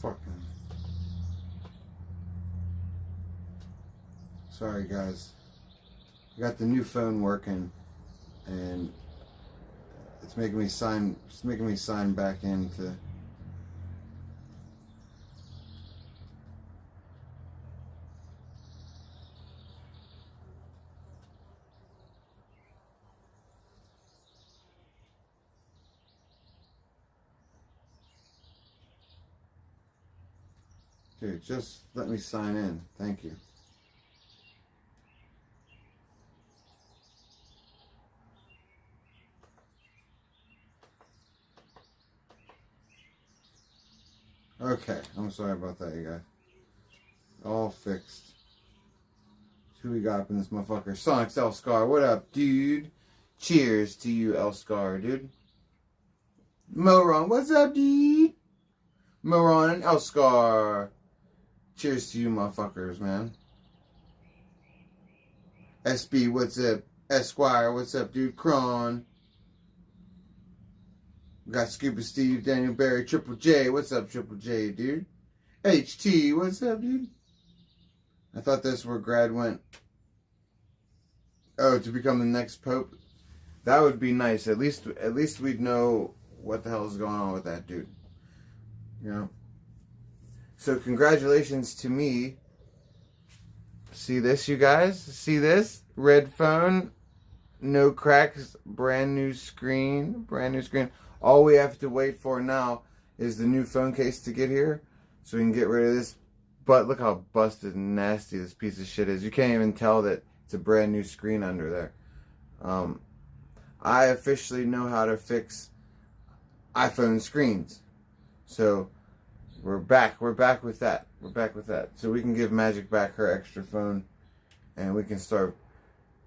fucking... Sorry, guys. I got the new phone working, and it's making me sign. It's making me sign back into. Dude, just let me sign in. Thank you. Okay, I'm sorry about that, you guys. All fixed. Who we got up in this motherfucker? Sonic's L-Scar, what up, dude? Cheers to you, L-Scar, dude. Moron, what's up, dude? Moron and L-Scar. Cheers to you, motherfuckers, man. SB, what's up? Esquire, what's up, dude? Kron. We got Scuba Steve, Daniel Barry, Triple J. What's up, Triple J, dude? HT, what's up, dude? I thought that's where Grad went. Oh, to become the next pope? That would be nice. At least we'd know what the hell is going on with that dude. You know? So congratulations to me. See this, you guys? See this? Red phone. No cracks. Brand new screen. Brand new screen. All we have to wait for now is the new phone case to get here, so we can get rid of this. But look how busted and nasty this piece of shit is. You can't even tell that it's a brand new screen under there. I officially know how to fix iPhone screens. So we're back. We're back with that. We're back with that. So we can give Magic back her extra phone, and we can start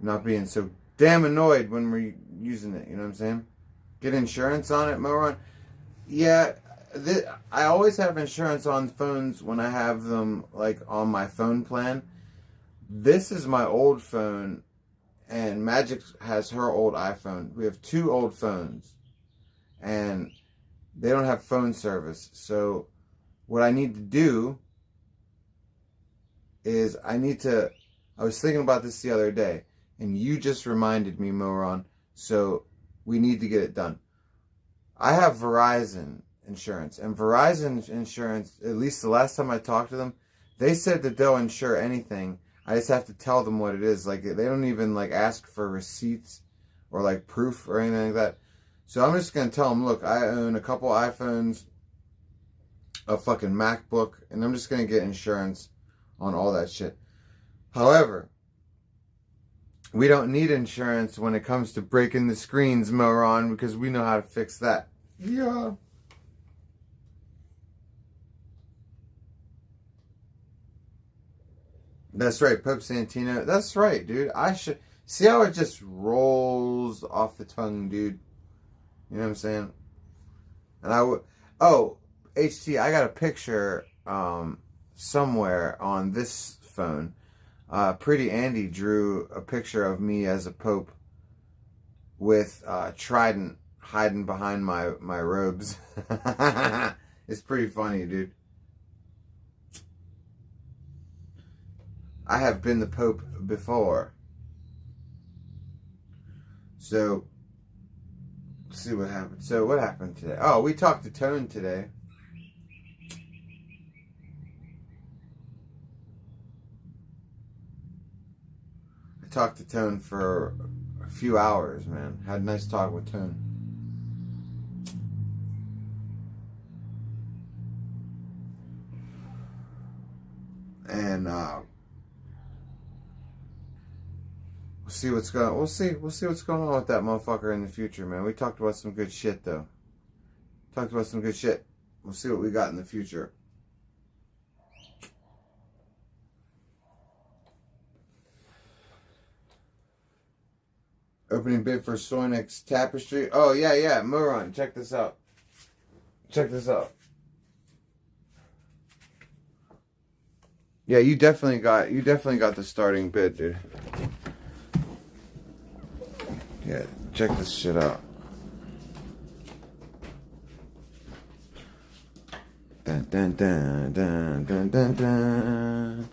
not being so damn annoyed when we're using it. You know what I'm saying? Get insurance on it, Moron? Yeah, I always have insurance on phones when I have them, like, on my phone plan. This is my old phone, and Magic has her old iPhone. We have two old phones, and they don't have phone service. So what I need to do is I was thinking about this the other day, and you just reminded me, Moron, so we need to get it done. I have Verizon insurance, and Verizon insurance, at least the last time I talked to them, they said that they'll insure anything. I just have to tell them what it is. Like, they don't even, like, ask for receipts or, like, proof or anything like that. So I'm just going to tell them, look, I own a couple iPhones, a fucking MacBook, and I'm just going to get insurance on all that shit. However, we don't need insurance when it comes to breaking the screens, Moron, because we know how to fix that. Yeah. That's right, Pope Santino. That's right, dude. I should... See how it just rolls off the tongue, dude? You know what I'm saying? And I would... Oh, HT, I got a picture somewhere on this phone. Pretty Andy drew a picture of me as a pope with trident hiding behind my robes. It's pretty funny, dude. I have been the pope before. So, let's see what happened. So, what happened today? Oh, we talked to Tone today. I talked to Tone for a few hours, man. Had a nice talk with Tone. And we'll see what's going. We'll see what's going on with that motherfucker in the future, man. We talked about some good shit, though. Talked about some good shit. We'll see what we got in the future. Opening bid for Sonic's Tapestry. Oh, yeah. Moron, check this out. Check this out. Yeah, you definitely got the starting bid, dude. Yeah, check this shit out. Dun, dun, dun, dun, dun, dun, dun.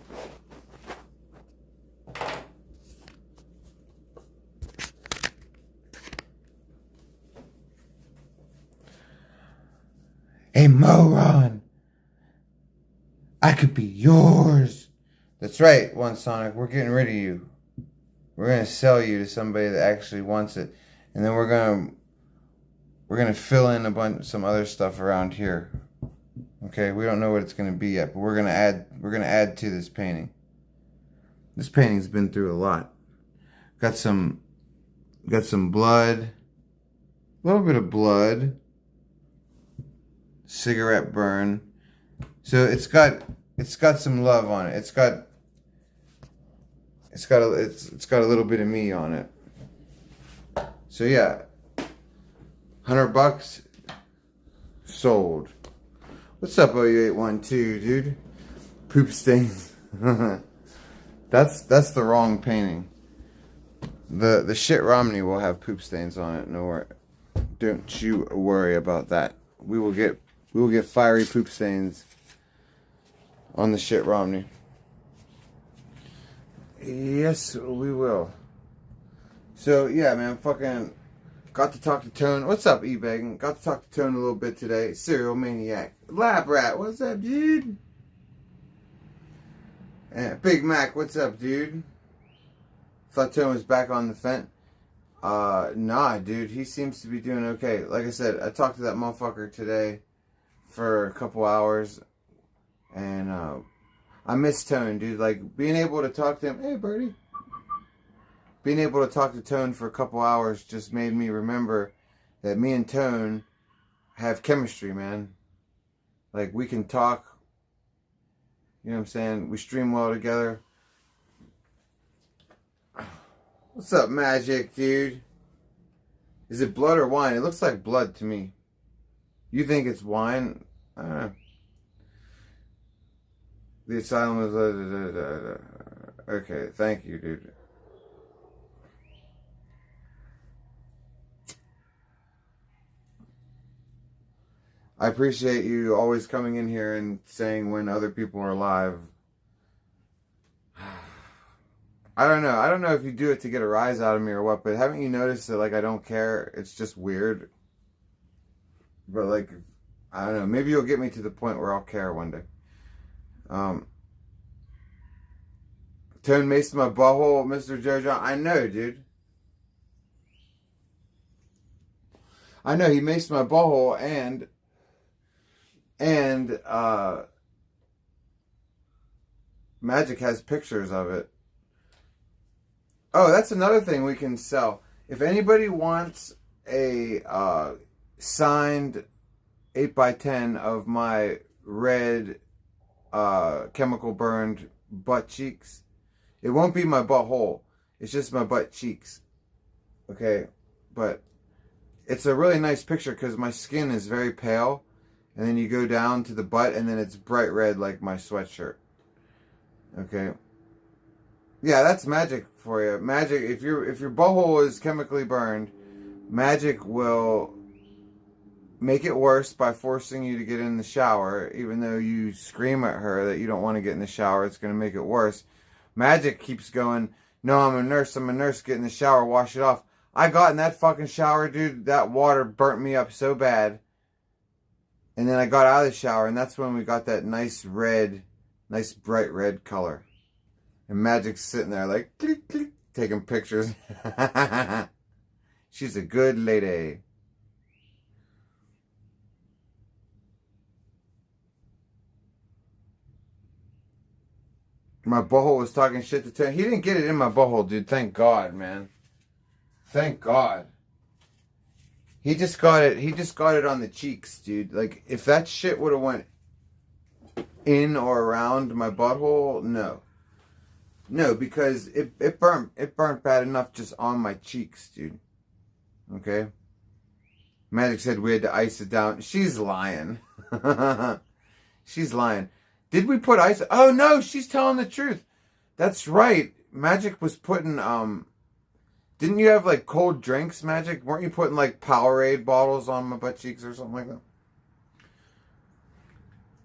Hey, Moron, I could be yours. That's right, One Sonic. We're getting rid of you. We're gonna sell you to somebody that actually wants it, and then we're gonna fill in some other stuff around here. Okay, we don't know what it's gonna be yet, but we're gonna add to this painting. This painting's been through a lot. Got some blood, a little bit of blood, cigarette burn. So it's got some love on it. It's got a little bit of me on it. So yeah, $100 sold. What's up, OU812, dude? Poop stains. That's the wrong painting. The shit Romney will have poop stains on it. No worry. Don't you worry about that. We will get fiery poop stains on the shit Romney. Yes, we will. So yeah, man, fucking got to talk to Tone. What's up, E-Bagging? Got to talk to Tone a little bit today. Serial Maniac. Lab Rat, what's up, dude? And Big Mac, what's up, dude? Thought Tone was back on the fence. Nah, dude, he seems to be doing okay. Like I said, I talked to that motherfucker today for a couple hours, and I miss Tone, dude. Like, being able to talk to him, hey, Birdie. Being able to talk to Tone for a couple hours just made me remember that me and Tone have chemistry, man. Like, we can talk, you know what I'm saying? We stream well together. What's up, Magic, dude? Is it blood or wine? It looks like blood to me. You think it's wine? I don't know. The asylum is... Okay, thank you, dude. I appreciate you always coming in here and saying when other people are live. I don't know. I don't know if you do it to get a rise out of me or what, but haven't you noticed that, like, I don't care? It's just weird. But, like, I don't know. Maybe you'll get me to the point where I'll care one day. Tone maced my butthole, Mr. Jojo. I know, dude. I know, he maced my butthole, and Magic has pictures of it. Oh, that's another thing we can sell. If anybody wants a signed 8x10 of my red chemical burned butt cheeks, it won't be my butthole. It's just my butt cheeks. Okay? But it's a really nice picture because my skin is very pale. And then you go down to the butt and then it's bright red like my sweatshirt. Okay? Yeah, that's Magic for you. Magic, if your butthole is chemically burned, Magic will make it worse by forcing you to get in the shower. Even though you scream at her that you don't want to get in the shower, it's going to make it worse. Magic keeps going, no, I'm a nurse, get in the shower, wash it off. I got in that fucking shower, dude, that water burnt me up so bad. And then I got out of the shower, and that's when we got that nice red, nice bright red color. And Magic's sitting there like, click, click, taking pictures. She's a good lady. My butthole was talking shit to Tony. He didn't get it in my butthole, dude. Thank God, man. Thank God. He just got it on the cheeks, dude. Like, if that shit would have went in or around my butthole, no. No, because it burnt bad enough just on my cheeks, dude. Okay? Magic said we had to ice it down. She's lying. She's lying. Did we put ice? Oh, no, she's telling the truth. That's right. Magic was putting, didn't you have, like, cold drinks, Magic? Weren't you putting, like, Powerade bottles on my butt cheeks or something like that?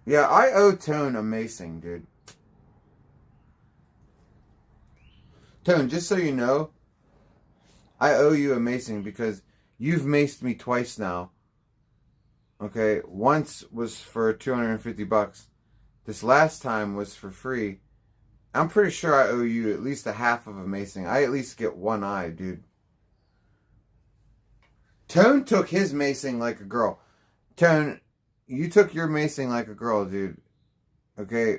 Yeah, I owe Tone a macing, dude. Tone, just so you know, I owe you a macing because you've maced me twice now. Okay, once was for $250. This last time was for free. I'm pretty sure I owe you at least a half of a macing. I at least get one eye, dude. Tone took his macing like a girl. Tone, you took your macing like a girl, dude. Okay,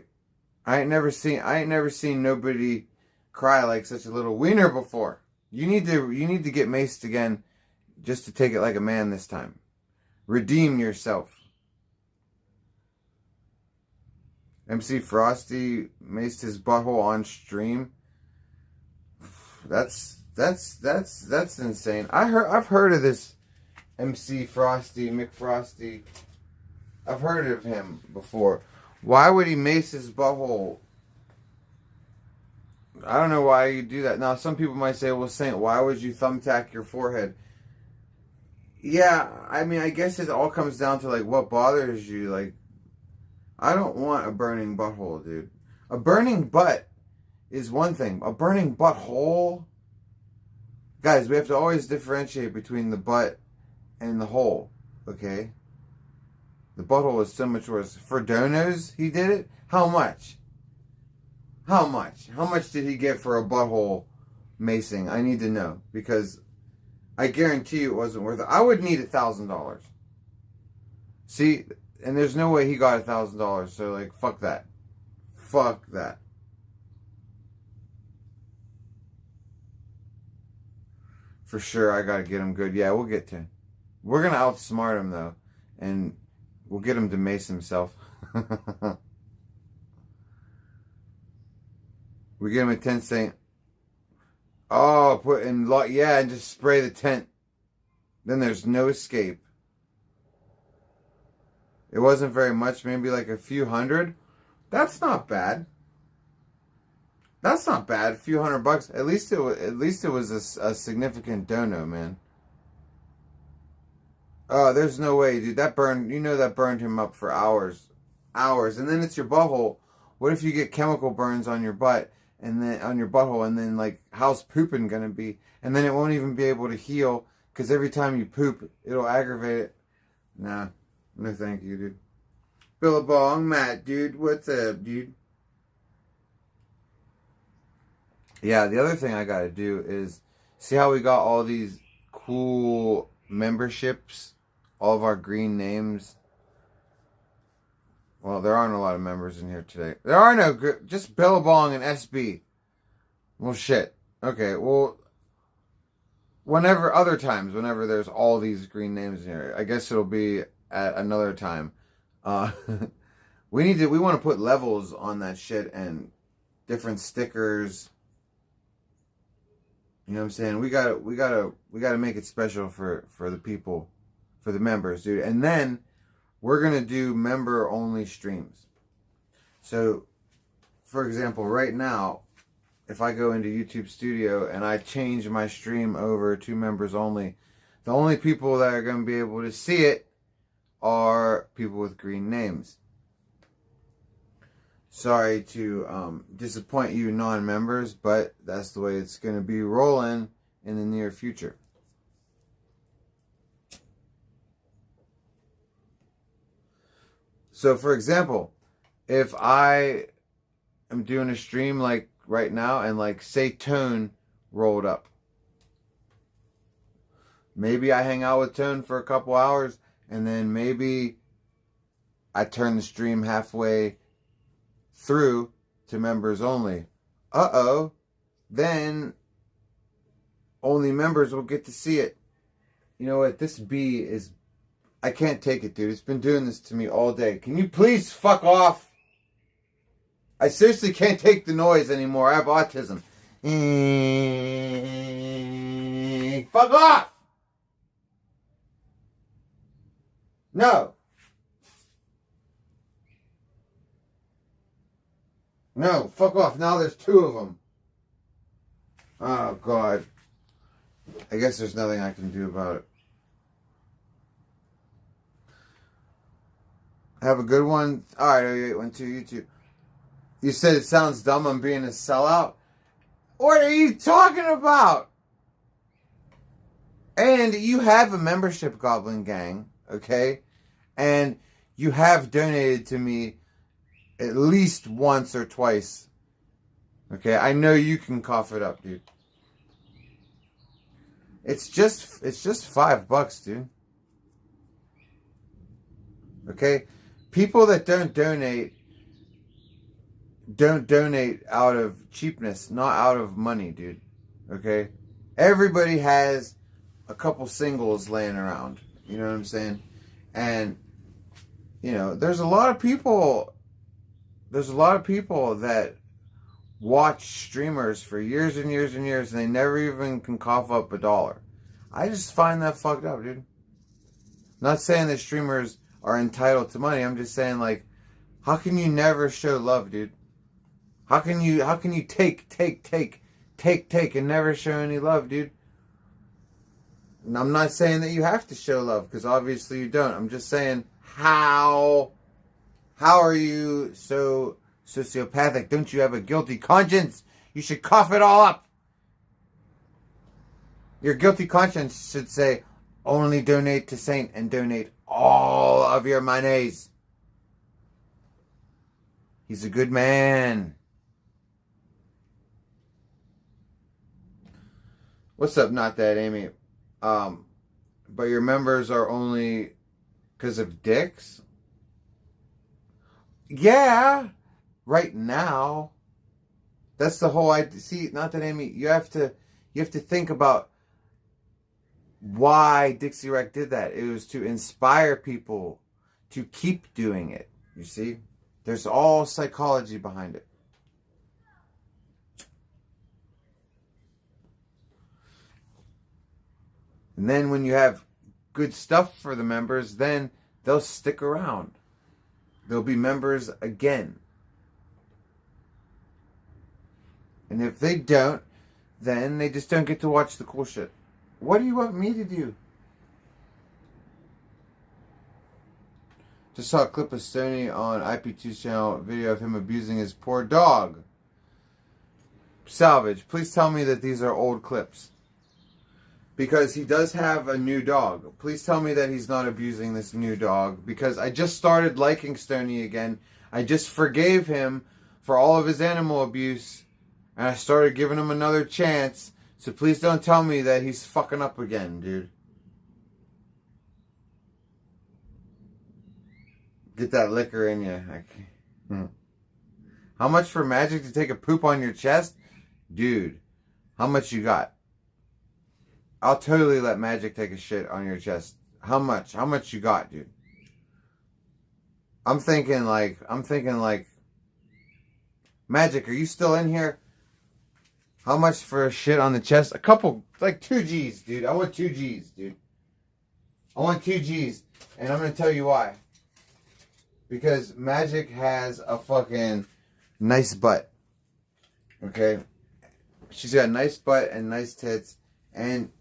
I ain't never seen nobody cry like such a little wiener before. You need to get maced again, just to take it like a man this time. Redeem yourself. MC Frosty maced his butthole on stream. That's insane. I've heard of this MC Frosty, McFrosty. I've heard of him before. Why would he mace his butthole? I don't know why you do that. Now, some people might say, well, Saint, why would you thumbtack your forehead? Yeah, I mean, I guess it all comes down to, like, what bothers you. Like, I don't want a burning butthole, dude. A burning butt is one thing. A burning butthole? Guys, we have to always differentiate between the butt and the hole, okay? The butthole is so much worse. For donos, he did it? How much? How much? How much did he get for a butthole macing? I need to know. Because I guarantee you it wasn't worth it. I would need $1,000. See? And there's no way he got $1,000. So, like, fuck that. Fuck that. For sure, I gotta get him good. Yeah, we'll get to him. We're gonna outsmart him, though. And we'll get him to mace himself. We get him a tent saying, oh, put in, yeah, and just spray the tent. Then there's no escape. It wasn't very much, maybe like a few hundred. That's not bad. That's not bad. A few $100. At least it was a significant dono, man. Oh, there's no way, dude. That burned. You know that burned him up for hours, and then it's your butthole. What if you get chemical burns on your butt and then on your butthole, and then like how's pooping gonna be? And then it won't even be able to heal because every time you poop, it'll aggravate it. Nah. No, thank you, dude. Billabong, Matt, dude. What's up, dude? Yeah, the other thing I gotta do is see how we got all these cool memberships, all of our green names. Well, there aren't a lot of members in here today. There are no, just Billabong and SB. Well, shit. Okay, well, whenever there's all these green names in here, I guess it'll be at another time. We want to put levels on that shit and different stickers. You know what I'm saying? We gotta make it special for the people, for the members, dude. And then we're gonna do member only streams. So, for example, right now, if I go into YouTube Studio and I change my stream over to members only, the only people that are gonna be able to see it are people with green names. Sorry to disappoint you non-members, but that's the way it's going to be rolling in the near future. So, for example, if I am doing a stream like right now and like say Tone rolled up, maybe I hang out with Tone for a couple hours and then maybe I turn the stream halfway through to members only. Then only members will get to see it. You know what? This bee is... I can't take it, dude. It's been doing this to me all day. Can you please fuck off? I seriously can't take the noise anymore. I have autism. Fuck off! No. No, fuck off. Now there's two of them. Oh, God. I guess there's nothing I can do about it. Have a good one. All right, 812, you too. You said it sounds dumb I'm being a sellout. What are you talking about? And you have a membership, Goblin Gang, okay? And you have donated to me at least once or twice. Okay, I know you can cough it up, dude. It's just $5, dude. Okay? People that don't donate out of cheapness, not out of money, dude. Okay? Everybody has a couple singles laying around. You know what I'm saying? And you know, there's a lot of people that watch streamers for years and years and years and they never even can cough up $1. I just find that fucked up, dude. Not saying that streamers are entitled to money. I'm just saying, like, how can you never show love, dude? How can you take and never show any love, dude? And I'm not saying that you have to show love, because obviously you don't. I'm just saying, how are you so sociopathic? Don't you have a guilty conscience? You should cough it all up. Your guilty conscience should say, only donate to Saint and donate all of your monies. He's a good man. What's up, not that, Amy? But your members are only because of dicks? Yeah, right now. That's the whole idea. See, not that, Amy, you have to think about why Dixie Wreck did that. It was to inspire people to keep doing it. You see? There's all psychology behind it. And then when you have good stuff for the members, then they'll stick around. They'll be members again. And if they don't, then they just don't get to watch the cool shit. What do you want me to do? Just saw a clip of Stoney on IP2's channel, video of him abusing his poor dog. Salvage, please tell me that these are old clips. Because he does have a new dog. Please tell me that he's not abusing this new dog. Because I just started liking Stoney again. I just forgave him for all of his animal abuse. And I started giving him another chance. So please don't tell me that he's fucking up again, dude. Get that liquor in you. How much for Magic to take a poop on your chest? Dude, how much you got? I'll totally let Magic take a shit on your chest. How much? How much you got, dude? I'm thinking like, Magic, are you still in here? How much for a shit on the chest? A couple, like 2 G's, dude. I want 2 G's, dude. I want 2 G's. And I'm going to tell you why. Because Magic has a fucking nice butt. Okay? She's got a nice butt and nice tits. And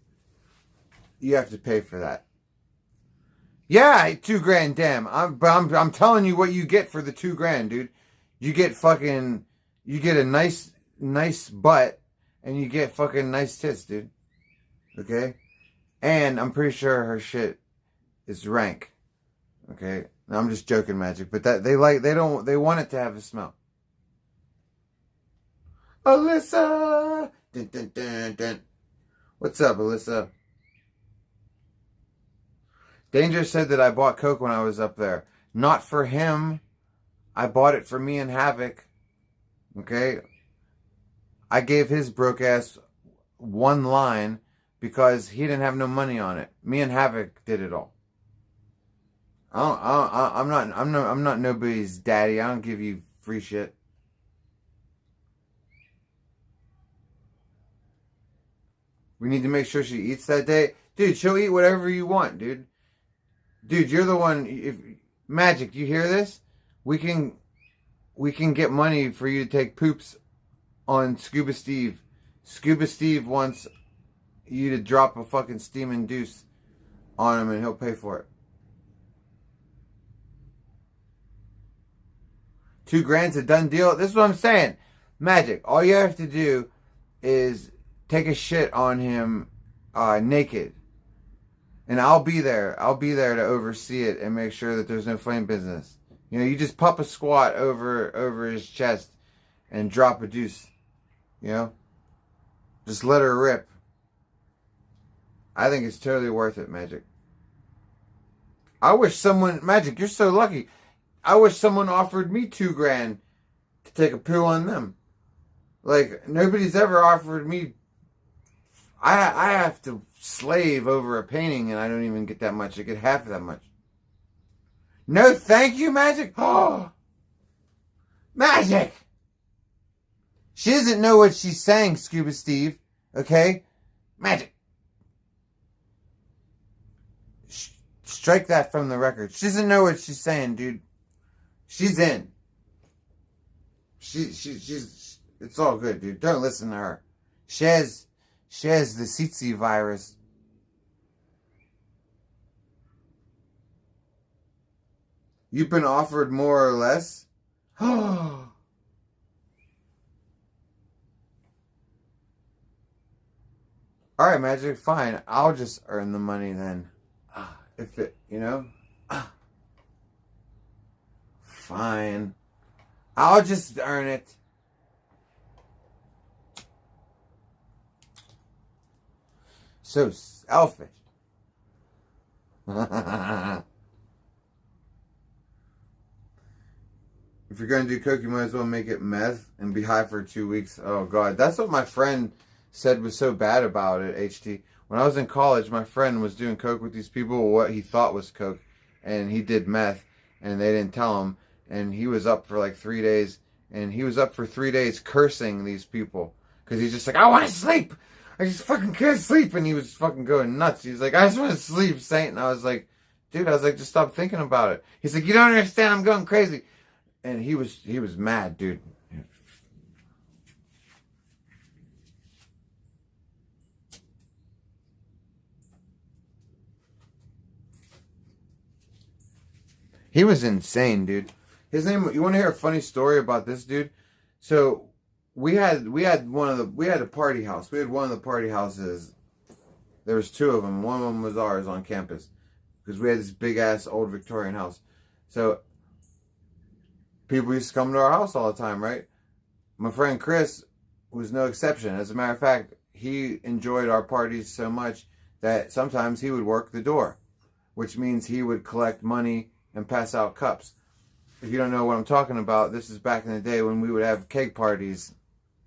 you have to pay for that. Yeah, $2,000, damn. I'm telling you what you get for the $2,000, dude. You get a nice butt, and you get fucking nice tits, dude. Okay? And I'm pretty sure her shit is rank. Okay? Now, I'm just joking, Magic, but that they want it to have a smell. Alyssa! Dun, dun, dun, dun. What's up, Alyssa? Danger said that I bought Coke when I was up there. Not for him. I bought it for me and Havoc. Okay? I gave his broke ass one line because he didn't have no money on it. Me and Havoc did it all. I'm not nobody's daddy. I don't give you free shit. We need to make sure she eats that day. Dude, she'll eat whatever you want, dude. Dude, you're the one. If Magic, you hear this? We can get money for you to take poops on Scuba Steve. Scuba Steve wants you to drop a fucking steaming deuce on him and he'll pay for it. $2,000's a done deal. This is what I'm saying. Magic. All you have to do is take a shit on him naked. And I'll be there. I'll be there to oversee it and make sure that there's no flame business. You know, you just pop a squat over his chest and drop a deuce. You know? Just let her rip. I think it's totally worth it, Magic. I wish someone... Magic, you're so lucky. I wish someone offered me $2,000 to take a poo on them. Like, nobody's ever offered me... I have to slave over a painting and I don't even get that much. I get half of that much. No, thank you, Magic. Oh, Magic. She doesn't know what she's saying, Scuba Steve. Okay? Magic. Strike that from the record. She doesn't know what she's saying, dude. She's in. She's. It's all good, dude. Don't listen to her. She has the tsetse virus. You've been offered more or less? Alright, Magic, fine. I'll just earn the money then. If it, you know? Fine. I'll just earn it. So selfish. If you're going to do coke, you might as well make it meth and be high for 2 weeks. Oh, God. That's what my friend said was so bad about it, HT. When I was in college, my friend was doing coke with these people, what he thought was coke, and he did meth, and they didn't tell him, and he was up for like 3 days, and he was up for 3 days cursing these people, because he's just like, I want to sleep! I just fucking can't sleep, and he was fucking going nuts. He's like, I just want to sleep, Saint, and I was like, dude, just stop thinking about it. He's like, you don't understand, I'm going crazy. And he was mad, dude. He was insane, dude. His name. You want to hear a funny story about this dude? So we had a party house. We had one of the party houses. There was two of them. One of them was ours on campus because we had this big ass old Victorian house. So people used to come to our house all the time, right? My friend Chris was no exception. As a matter of fact, he enjoyed our parties so much that sometimes he would work the door, which means he would collect money and pass out cups. If you don't know what I'm talking about, this is back in the day when we would have cake parties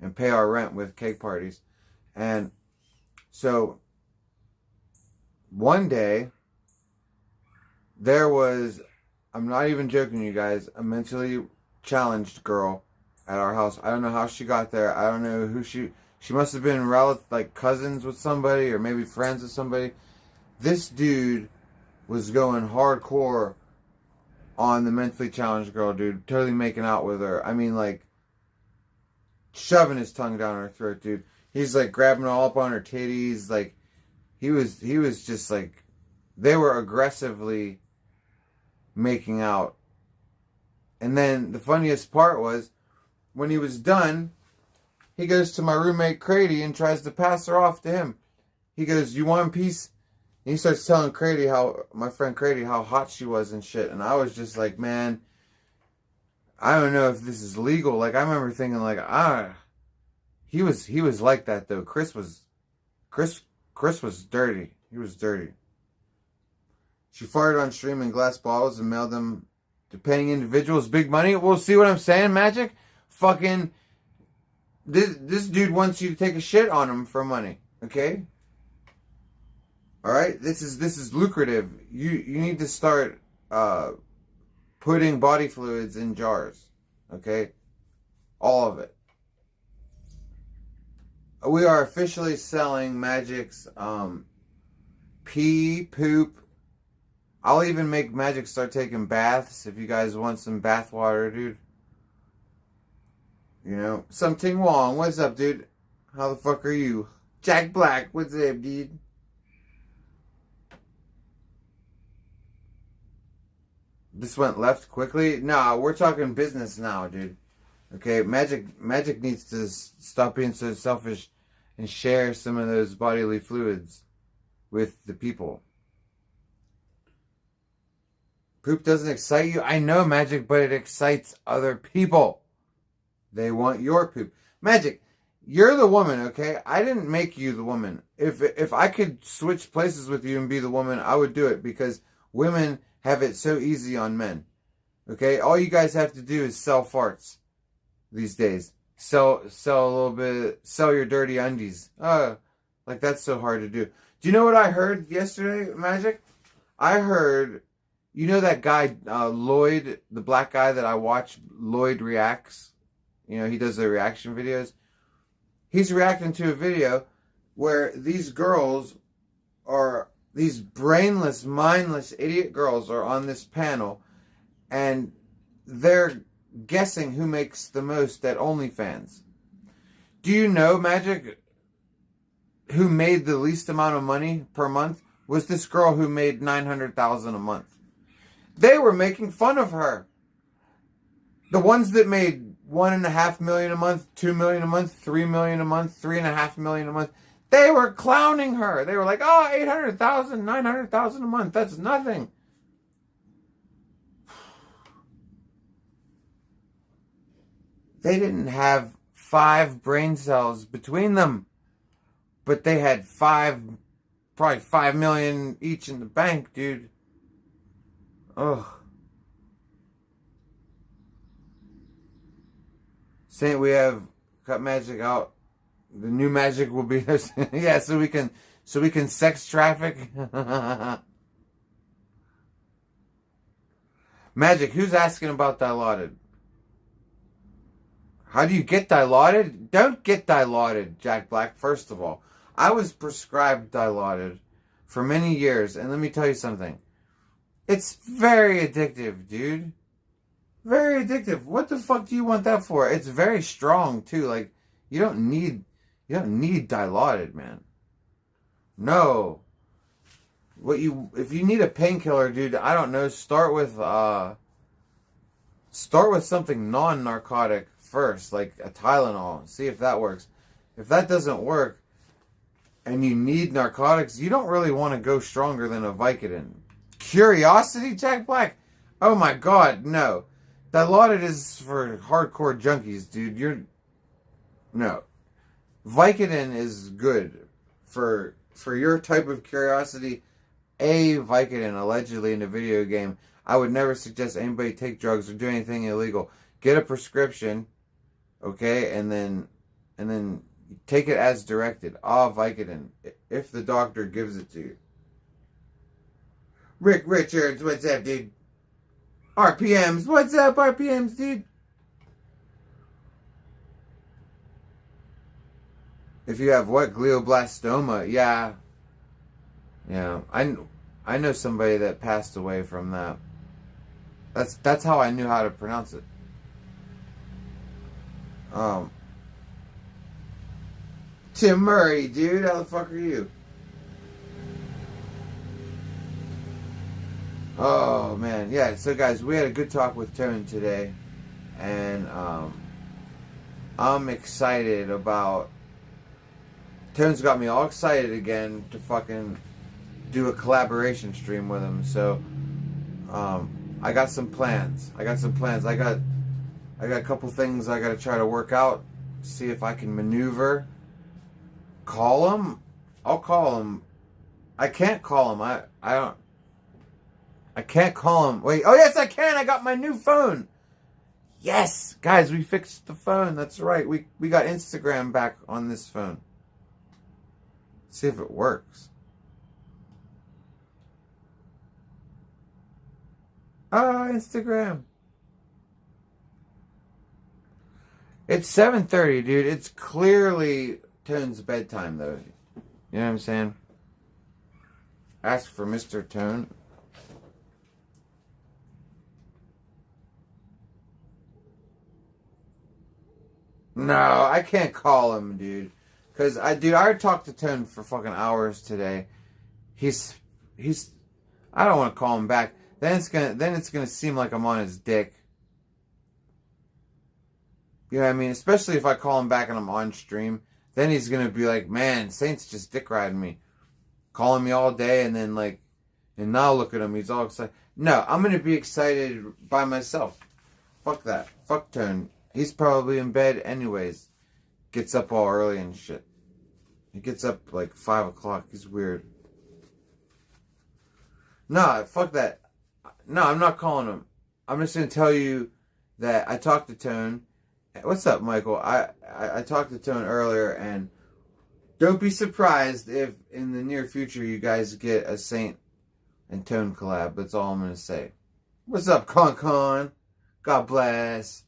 and pay our rent with cake parties. And so one day there was, I'm not even joking, you guys, a mentally challenged girl at our house. I don't know how she got there. I don't know who she must have been like cousins with somebody or maybe friends with somebody. This dude was going hardcore on the mentally challenged girl, dude. Totally making out with her. I mean, like, shoving his tongue down her throat, dude. He's, like, grabbing all up on her titties. Like, he was just, like, they were aggressively making out. And then the funniest part was, when he was done, he goes to my roommate, Crady, and tries to pass her off to him. He goes, you want a piece? And he starts telling my friend Crady, how hot she was and shit. And I was just like, man, I don't know if this is legal. Like, I remember thinking, like, he was like that, though. Chris was dirty. He was dirty. She farted on stream in glass bottles and mailed them to paying individuals big money. Well, see what I'm saying, Magic? Fucking, this dude wants you to take a shit on him for money, okay? Alright, this is lucrative. You need to start putting body fluids in jars. Okay? All of it. We are officially selling Magic's pee, poop. I'll even make Magic start taking baths if you guys want some bath water, dude. You know, something wrong. What's up, dude? How the fuck are you? Jack Black, what's up, dude? This went left quickly. Nah, we're talking business now, dude. Okay, Magic needs to stop being so selfish and share some of those bodily fluids with the people. Poop doesn't excite you? I know, Magic, but it excites other people. They want your poop. Magic, you're the woman, okay? I didn't make you the woman. If I could switch places with you and be the woman, I would do it because women have it so easy on men. Okay? All you guys have to do is sell farts these days. Sell a little bit, sell your dirty undies. Like that's so hard to do. Do you know what I heard yesterday, Magic? I heard, you know that guy, Lloyd, the black guy that I watch, Lloyd Reacts? You know, he does the reaction videos. He's reacting to a video where these girls are, these brainless, mindless, idiot girls are on this panel and they're guessing who makes the most at OnlyFans. Do you know, Magic, who made the least amount of money per month? Was this girl who made $900,000 a month. They were making fun of her. The ones that made $1.5 million a month, $2 million a month, $3 million a month, $3.5 million a month, they were clowning her. They were like, oh, 800,000, 900,000 a month. That's nothing. They didn't have 5 brain cells between them, but they had probably 5 million each in the bank, dude. Ugh. Saint, we have cut Magic out. The new Magic will be there. Yeah, so we can sex traffic. Magic, who's asking about Dilaudid? How do you get Dilaudid? Don't get Dilaudid, Jack Black, first of all. I was prescribed Dilaudid for many years, and let me tell you something. It's very addictive, dude. Very addictive. What the fuck do you want that for? It's very strong, too. Like, you don't need Dilaudid, man. No. If you need a painkiller, dude, I don't know, start with something non-narcotic first, like a Tylenol. See if that works. If that doesn't work and you need narcotics, you don't really want to go stronger than a Vicodin. Curiosity, Jack Black? Oh my god, no. Dilaudid is for hardcore junkies, dude. No. Vicodin is good for your type of curiosity. A Vicodin, allegedly in a video game. I would never suggest anybody take drugs or do anything illegal. Get a prescription, okay, and then take it as directed. Vicodin, if the doctor gives it to you. Rick Richards, what's up, dude? RPMs, what's up, RPMs, dude? If you have what? Glioblastoma, yeah. I know somebody that passed away from that. That's how I knew how to pronounce it. Tim Murray, dude, how the fuck are you? Oh man, yeah. So guys, we had a good talk with Tone today, and I'm excited about. Tone's got me all excited again to fucking do a collaboration stream with him. So I got some plans. I got a couple things I got to try to work out. See if I can maneuver. Call him. I'll call him. I can't call him. I can't call him. Wait. Oh, yes, I can. I got my new phone. Yes. Guys, we fixed the phone. That's right. We got Instagram back on this phone. Let's see if it works. Instagram. It's 7:30, dude. It's clearly Tone's bedtime, though. You know what I'm saying? Ask for Mr. Tone. No, I can't call him, dude. Because, I already talked to Tone for fucking hours today. I don't want to call him back. then it's gonna seem like I'm on his dick. You know what I mean? Especially if I call him back and I'm on stream, then he's gonna be like, man, Saint's just dick riding me, calling me all day, and then like, and now look at him, he's all excited. No, I'm gonna be excited by myself. Fuck that. Fuck Tone. He's probably in bed anyways. Gets up all early and shit. He gets up like 5 o'clock. He's weird. Nah, fuck that. No, I'm not calling him. I'm just gonna tell you that I talked to Tone. What's up, Michael? I talked to Tone earlier, and don't be surprised if in the near future you guys get a Saint and Tone collab. That's all I'm gonna say. What's up, Con? God bless.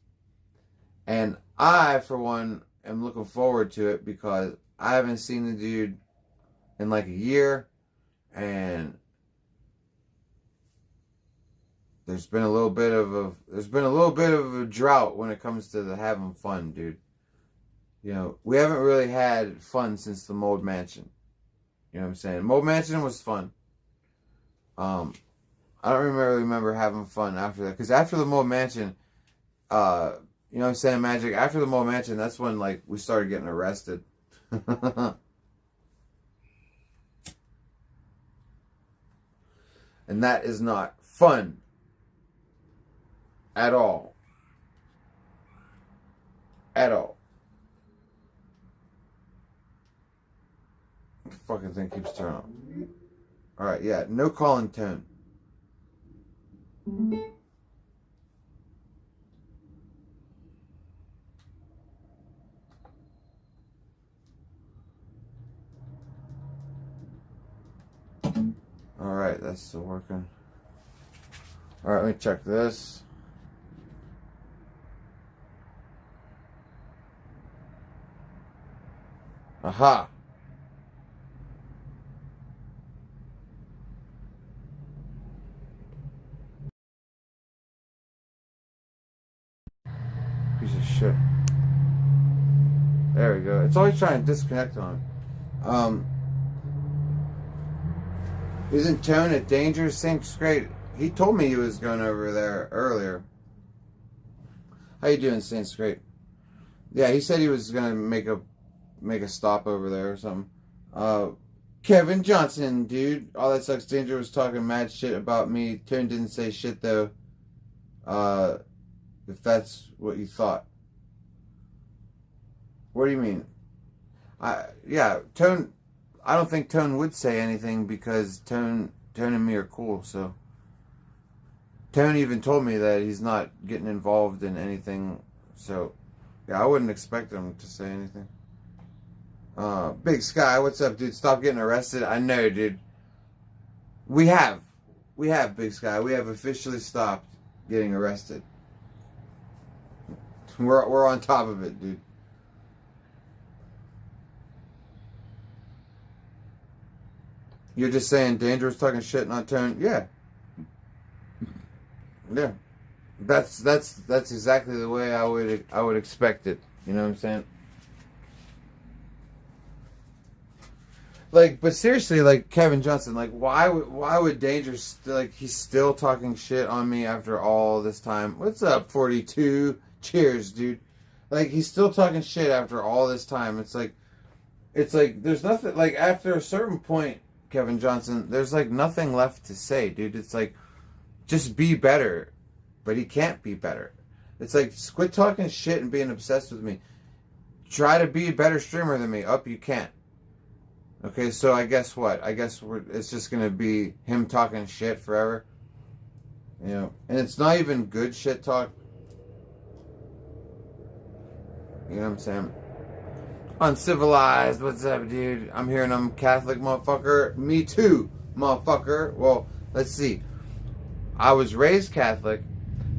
And I, for one, am looking forward to it because I haven't seen the dude in like a year, and there's been a little bit of a drought when it comes to the having fun, dude. You know, we haven't really had fun since the Mold Mansion. You know what I'm saying? Mold Mansion was fun. I don't really remember having fun after that, because after the Mold Mansion, you know what I'm saying, Magic? After the Mold Mansion, that's when like we started getting arrested. And that is not fun at all. At all. The fucking thing keeps turning on. Alright, yeah, no calling Tone. Alright, that's still working. Alright, let me check this. Aha! Piece of shit. There we go. It's always trying to disconnect on. Isn't Tone at Danger? Saint's great. He told me he was going over there earlier. How you doing, Saint's great? Yeah, he said he was gonna make a stop over there or something. Kevin Johnson, dude. All That Sucks Danger was talking mad shit about me. Tone didn't say shit though. If that's what you thought. What do you mean? Yeah, Tone. I don't think Tone would say anything because Tone and me are cool. So Tone even told me that he's not getting involved in anything. So yeah, I wouldn't expect him to say anything. Big Sky, what's up, dude? Stop getting arrested. I know, dude. We have, Big Sky. We have officially stopped getting arrested. We're on top of it, dude. You're just saying Dangerous talking shit, not Tone. Yeah. Yeah. That's exactly the way I would expect it. You know what I'm saying? Like, but seriously, like Kevin Johnson, like why would Dangerous he's still talking shit on me after all this time? What's up, 42? Cheers, dude. Like he's still talking shit after all this time. It's like there's nothing, like after a certain point, Kevin Johnson, there's like nothing left to say, dude. It's like just be better. But he can't be better. It's like just quit talking shit and being obsessed with me. Try to be a better streamer than me. You can't. Okay, so I guess what? I guess it's just gonna be him talking shit forever. You know, and it's not even good shit talk. You know what I'm saying? Uncivilized, what's up, dude? I'm hearing I'm Catholic, motherfucker. Me too, motherfucker. Well, let's see. I was raised Catholic,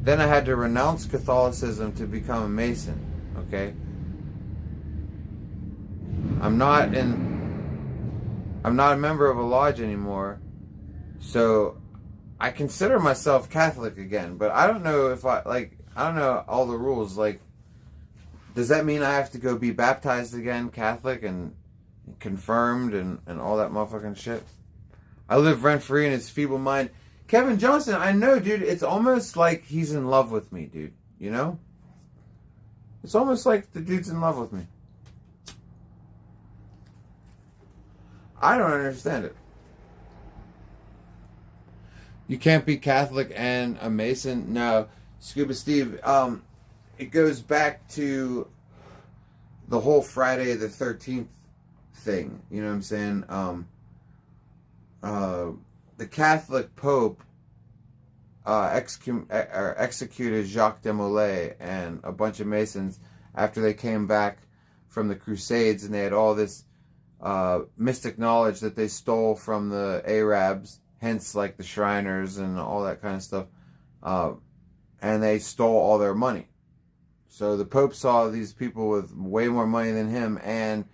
then I had to renounce Catholicism to become a Mason. Okay? I'm not a member of a lodge anymore, so I consider myself Catholic again, but I don't know if I don't know all the rules. Like, does that mean I have to go be baptized again, Catholic, and confirmed and all that motherfucking shit? I live rent-free in his feeble mind. Kevin Johnson, I know, dude. It's almost like he's in love with me, dude. You know? It's almost like the dude's in love with me. I don't understand it. You can't be Catholic and a Mason? No. Scuba Steve, it goes back to the whole Friday the 13th thing. You know what I'm saying? The Catholic Pope executed Jacques de Molay and a bunch of Masons after they came back from the Crusades, and they had all this mystic knowledge that they stole from the Arabs, hence like the Shriners and all that kind of stuff, and they stole all their money. So the Pope saw these people with way more money than him and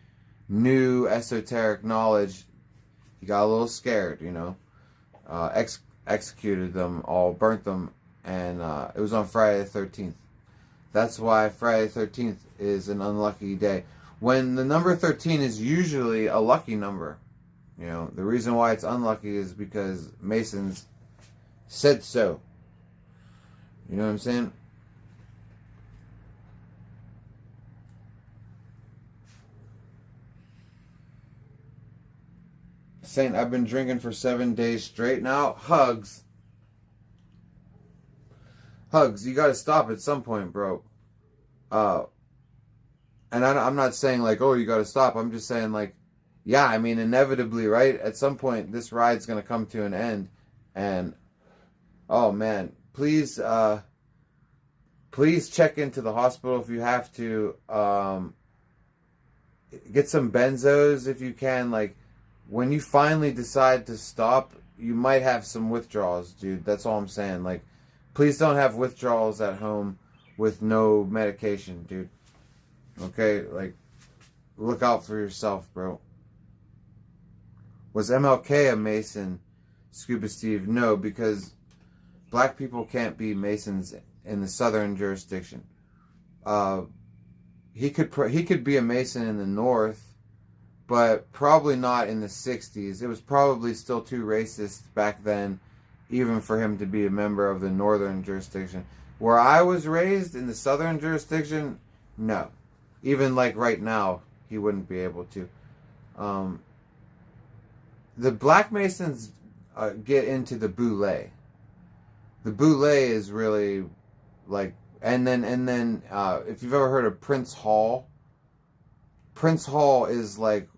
new esoteric knowledge. He got a little scared, you know. Executed them all, burnt them, and it was on Friday the 13th. That's why Friday the 13th is an unlucky day. When the number 13 is usually a lucky number. You know, the reason why it's unlucky is because Masons said so. You know what I'm saying? Saint, I've been drinking for 7 days straight now. Hugs. Hugs, you gotta stop at some point, bro. And I'm not saying like, oh, you gotta stop. I'm just saying like, yeah, I mean, inevitably, right? At some point, this ride's gonna come to an end. And, oh man, please check into the hospital if you have to. Get some benzos if you can. Like, when you finally decide to stop, you might have some withdrawals, dude. That's all I'm saying. Like, please don't have withdrawals at home with no medication, dude. Okay? Like, look out for yourself, bro. Was MLK a Mason, Scuba Steve? No, because black people can't be Masons in the southern jurisdiction. He could be a Mason in the north, but probably not in the 60s. It was probably still too racist back then, even for him to be a member of the northern jurisdiction. Where I was raised, in the southern jurisdiction, no. Even like right now, he wouldn't be able to. The Black Masons get into the Boule. The Boule is really like, and then if you've ever heard of Prince Hall is like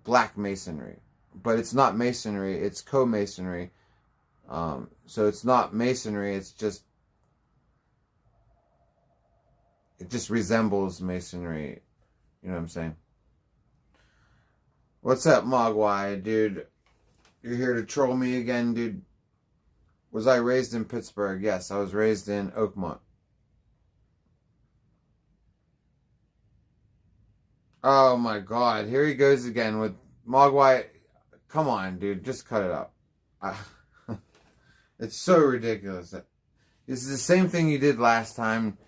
Black Masonry, but it's not Masonry, it's co-Masonry. So it's not Masonry, it just resembles Masonry. You know what I'm saying? What's up, Mogwai, dude? You're here to troll me again, dude? Was I raised in Pittsburgh? Yes, I was raised in Oakmont. Oh my god, here he goes again with Mogwai. Come on, dude, just cut it up. It's so ridiculous. This is the same thing you did last time.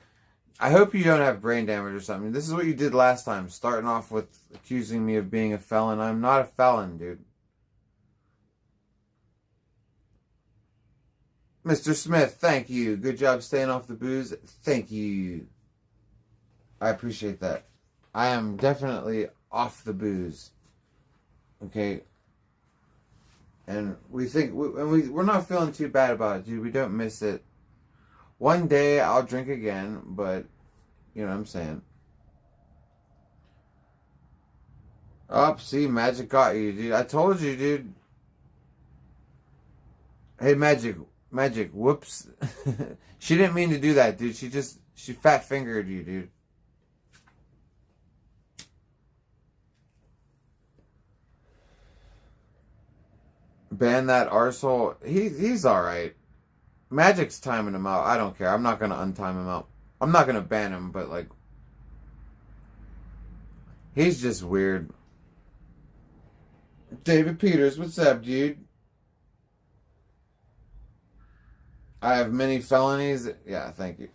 I hope you don't have brain damage or something. This is what you did last time, starting off with accusing me of being a felon. I'm not a felon, dude. Mr. Smith, thank you. Good job staying off the booze. Thank you. I appreciate that. I am definitely off the booze. Okay? And we're not feeling too bad about it, dude. We don't miss it. One day I'll drink again, but you know what I'm saying. Oh, see, Magic got you, dude. I told you, dude. Hey, Magic, whoops. She didn't mean to do that, dude. She fat fingered you, dude. Ban that arsehole. He's alright. Magic's timing him out. I don't care. I'm not gonna untime him out. I'm not gonna ban him, but like, he's just weird. David Peters, what's up, dude? I have many felonies. Yeah, thank you.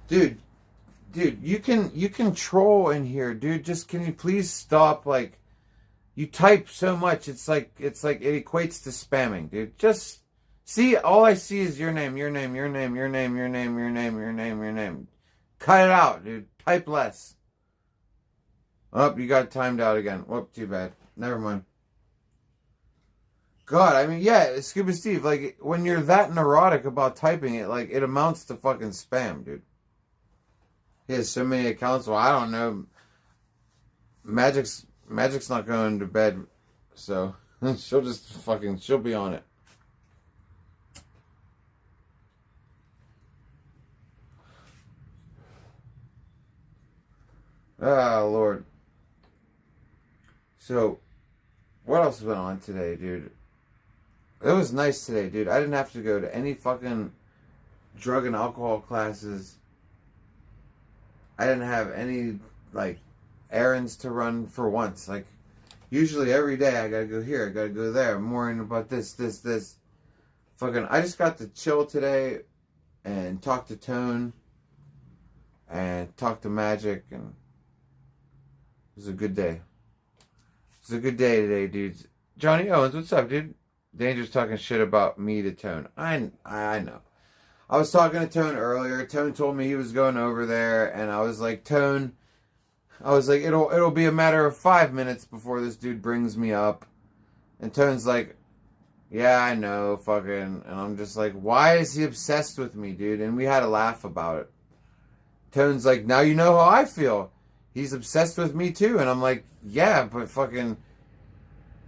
Dude, you can troll in here, dude. Just can you please stop? Like, you type so much, it's like it equates to spamming, dude. Just see, all I see is your name, your name, your name, your name, your name, your name, your name, your name. Cut it out, dude. Type less. Oh, you got timed out again. Whoop, too bad. Never mind. God, I mean, yeah, Scuba Steve, like, when you're that neurotic about typing it, like, it amounts to fucking spam, dude. He has so many accounts. Well, I don't know. Magic's not going to bed, so she'll be on it. Oh, Lord. So, what else went on today, dude? It was nice today, dude. I didn't have to go to any fucking drug and alcohol classes. I didn't have any, like, errands to run for once. Like, usually every day I gotta go here, I gotta go there. I'm worrying about this. Fucking, I just got to chill today and talk to Tone and talk to Magic, and it was a good day. It was a good day today, dudes. Johnny Owens, what's up, dude? Danger's talking shit about me to Tone. I know. I was talking to Tone earlier. Tone told me he was going over there, and I was like, Tone, it'll be a matter of 5 minutes before this dude brings me up. And Tone's like, yeah, I know, fucking. And I'm just like, why is he obsessed with me, dude? And we had a laugh about it. Tone's like, now you know how I feel. He's obsessed with me too. And I'm like, yeah, but fucking,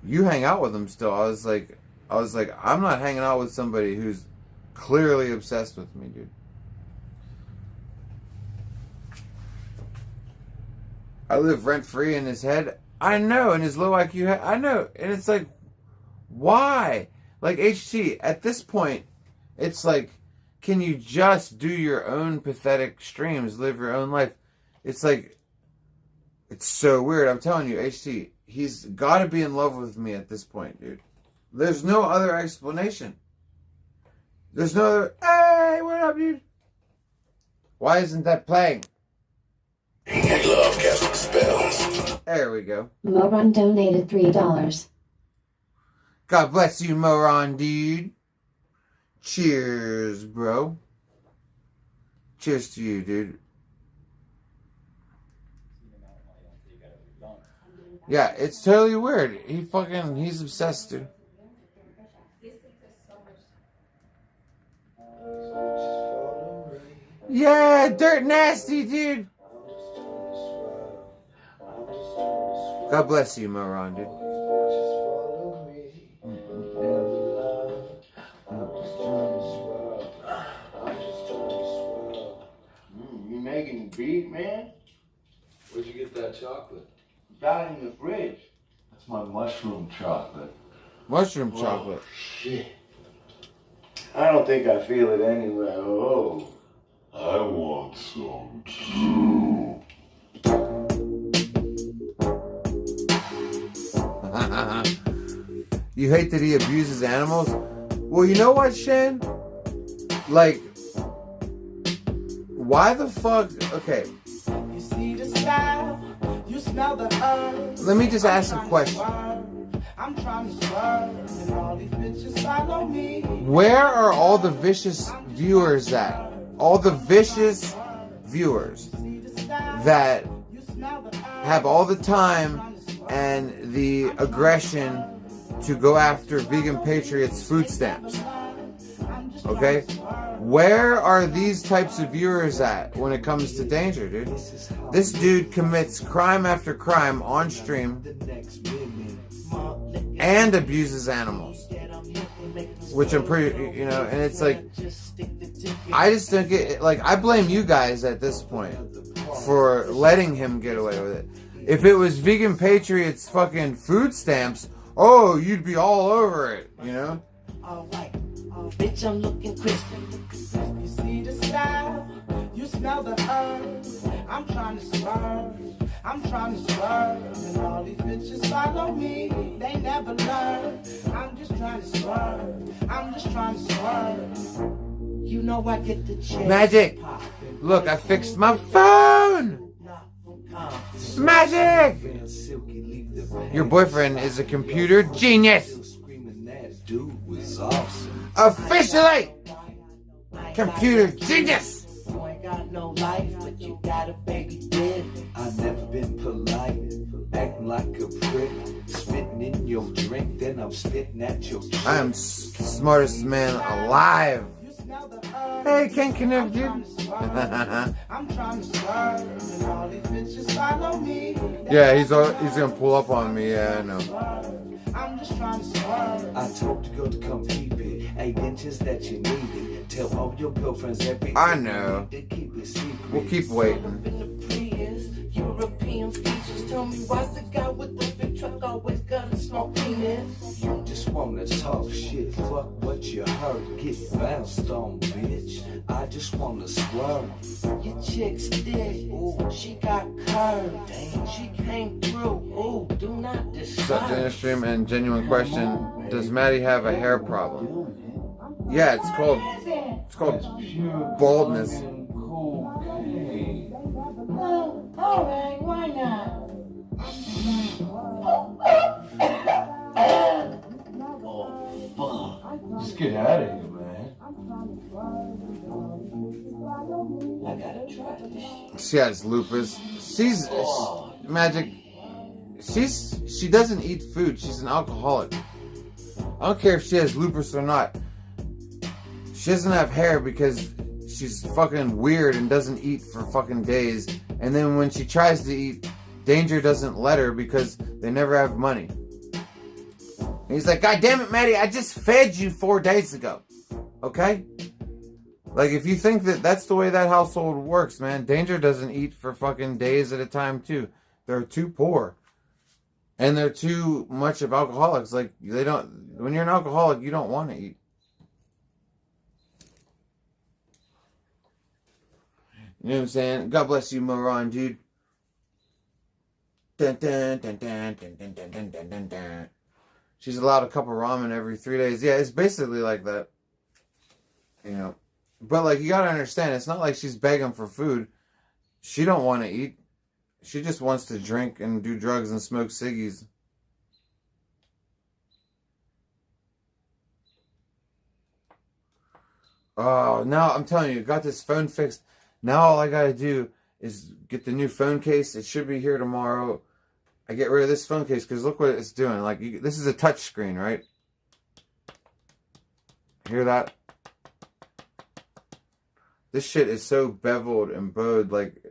you hang out with him still. I was like, I'm not hanging out with somebody who's clearly obsessed with me, dude. I live rent-free in his head. I know, in his low IQ head. I know. And it's like, why? Like, HT, at this point, it's like, can you just do your own pathetic streams, live your own life? It's like, it's so weird. I'm telling you, HT, he's got to be in love with me at this point, dude. There's no other explanation. There's no other, hey, what up, dude? Why isn't that playing? I love casting spells. There we go. Moron donated $3. God bless you, Moron, dude. Cheers, bro. Cheers to you, dude. Yeah, it's totally weird. He's obsessed, dude. Yeah, Dirt Nasty, dude. God bless you, Moron, dude. You making beat, man? Where'd you get that chocolate? Got it in the fridge. That's my mushroom chocolate. Mushroom chocolate. Shit. I don't think I feel it anywhere. Oh. I want some too. You hate that he abuses animals? Well, you know what, Shen? Like, why the fuck? Okay. You see the style, you smell the herb. Let me just ask a question. I'm trying to swerve, and all these bitches follow me. Where are all the vicious viewers at? All the vicious viewers that have all the time and the aggression to go after vegan patriots' food stamps. Okay? Where are these types of viewers at when it comes to Danger, dude? This dude commits crime after crime on stream and abuses animals. Which I'm pretty, and it's like, I just don't get it. Like, I blame you guys at this point for letting him get away with it. If it was Vegan Patriots fucking food stamps, oh, you'd be all over it, Alright, bitch, I'm looking crisp. You see the style, you smell the herb. I'm trying to swerve, and all these bitches follow me. They never learn. I'm just trying to swerve, You know I get the chance. Magic! Look, I fixed my phone! Magic! Your boyfriend is a computer genius! Officially! Computer genius! You ain't got no life, but you got a baby dead. I've never been polite, acting like a prick, spitting in your drink, then I'm spitting at your chick. I am smartest man alive. Hey, Ken Kniff, dude. I'm trying to swerve, and all these bitches follow me. Yeah, he's gonna pull up on me. Yeah, I know. I'm just trying to swerve. I told the girl to come keep it, 8 inches that you needed. Tell all your girlfriends everything. I know. To keep it secret. We'll keep waiting. In the Prius, European features. Tell me why's the guy with the big truck always got a small penis? You just wanna talk shit, fuck what you heard, get bounced on, bitch. I just wanna swerve. Your chick's thick, ooh, she got curves. Dang, she came through, ooh, do not What's up, disturb. Jenna Stream? And genuine question: does Maddie have a hair problem? Yeah, it's called baldness. Alright, why not? Just get out of here, man. I gotta try this. She has lupus. She's Magic. She doesn't eat food. She's an alcoholic. I don't care if she has lupus or not. She doesn't have hair because she's fucking weird and doesn't eat for fucking days. And then when she tries to eat, Danger doesn't let her because they never have money. And he's like, God damn it, Maddie, I just fed you 4 days ago. Okay? Like, if you think that that's the way that household works, man, Danger doesn't eat for fucking days at a time, too. They're too poor. And they're too much of alcoholics. Like, they don't, when you're an alcoholic, you don't want to eat. You know what I'm saying? God bless you, Moron, dude. Dun, dun, dun, dun, dun, dun, dun, dun, dun, dun, dun. She's allowed a cup of ramen every 3 days. Yeah, it's basically like that. You know. But, like, you gotta understand, it's not like she's begging for food. She don't want to eat. She just wants to drink and do drugs and smoke ciggies. Oh, now I'm telling you, got this phone fixed. Now all I gotta do is get the new phone case. It should be here tomorrow. I get rid of this phone case because look what it's doing. Like, this is a touch screen, right? Hear that? This shit is so beveled and bowed. Like,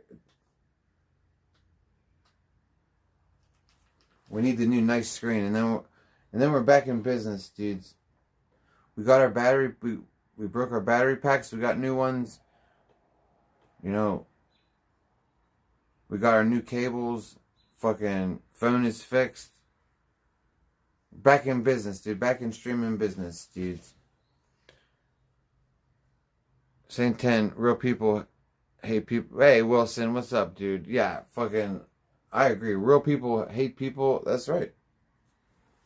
we need the new nice screen, and then we're back in business, dudes. We got our battery. We broke our battery packs. We got new ones. You know, we got our new cables. Fucking phone is fixed. Back in business, dude. Back in streaming business, dudes. Saint 10, real people hate people. Hey, Wilson, what's up, dude? Yeah, fucking, I agree. Real people hate people. That's right.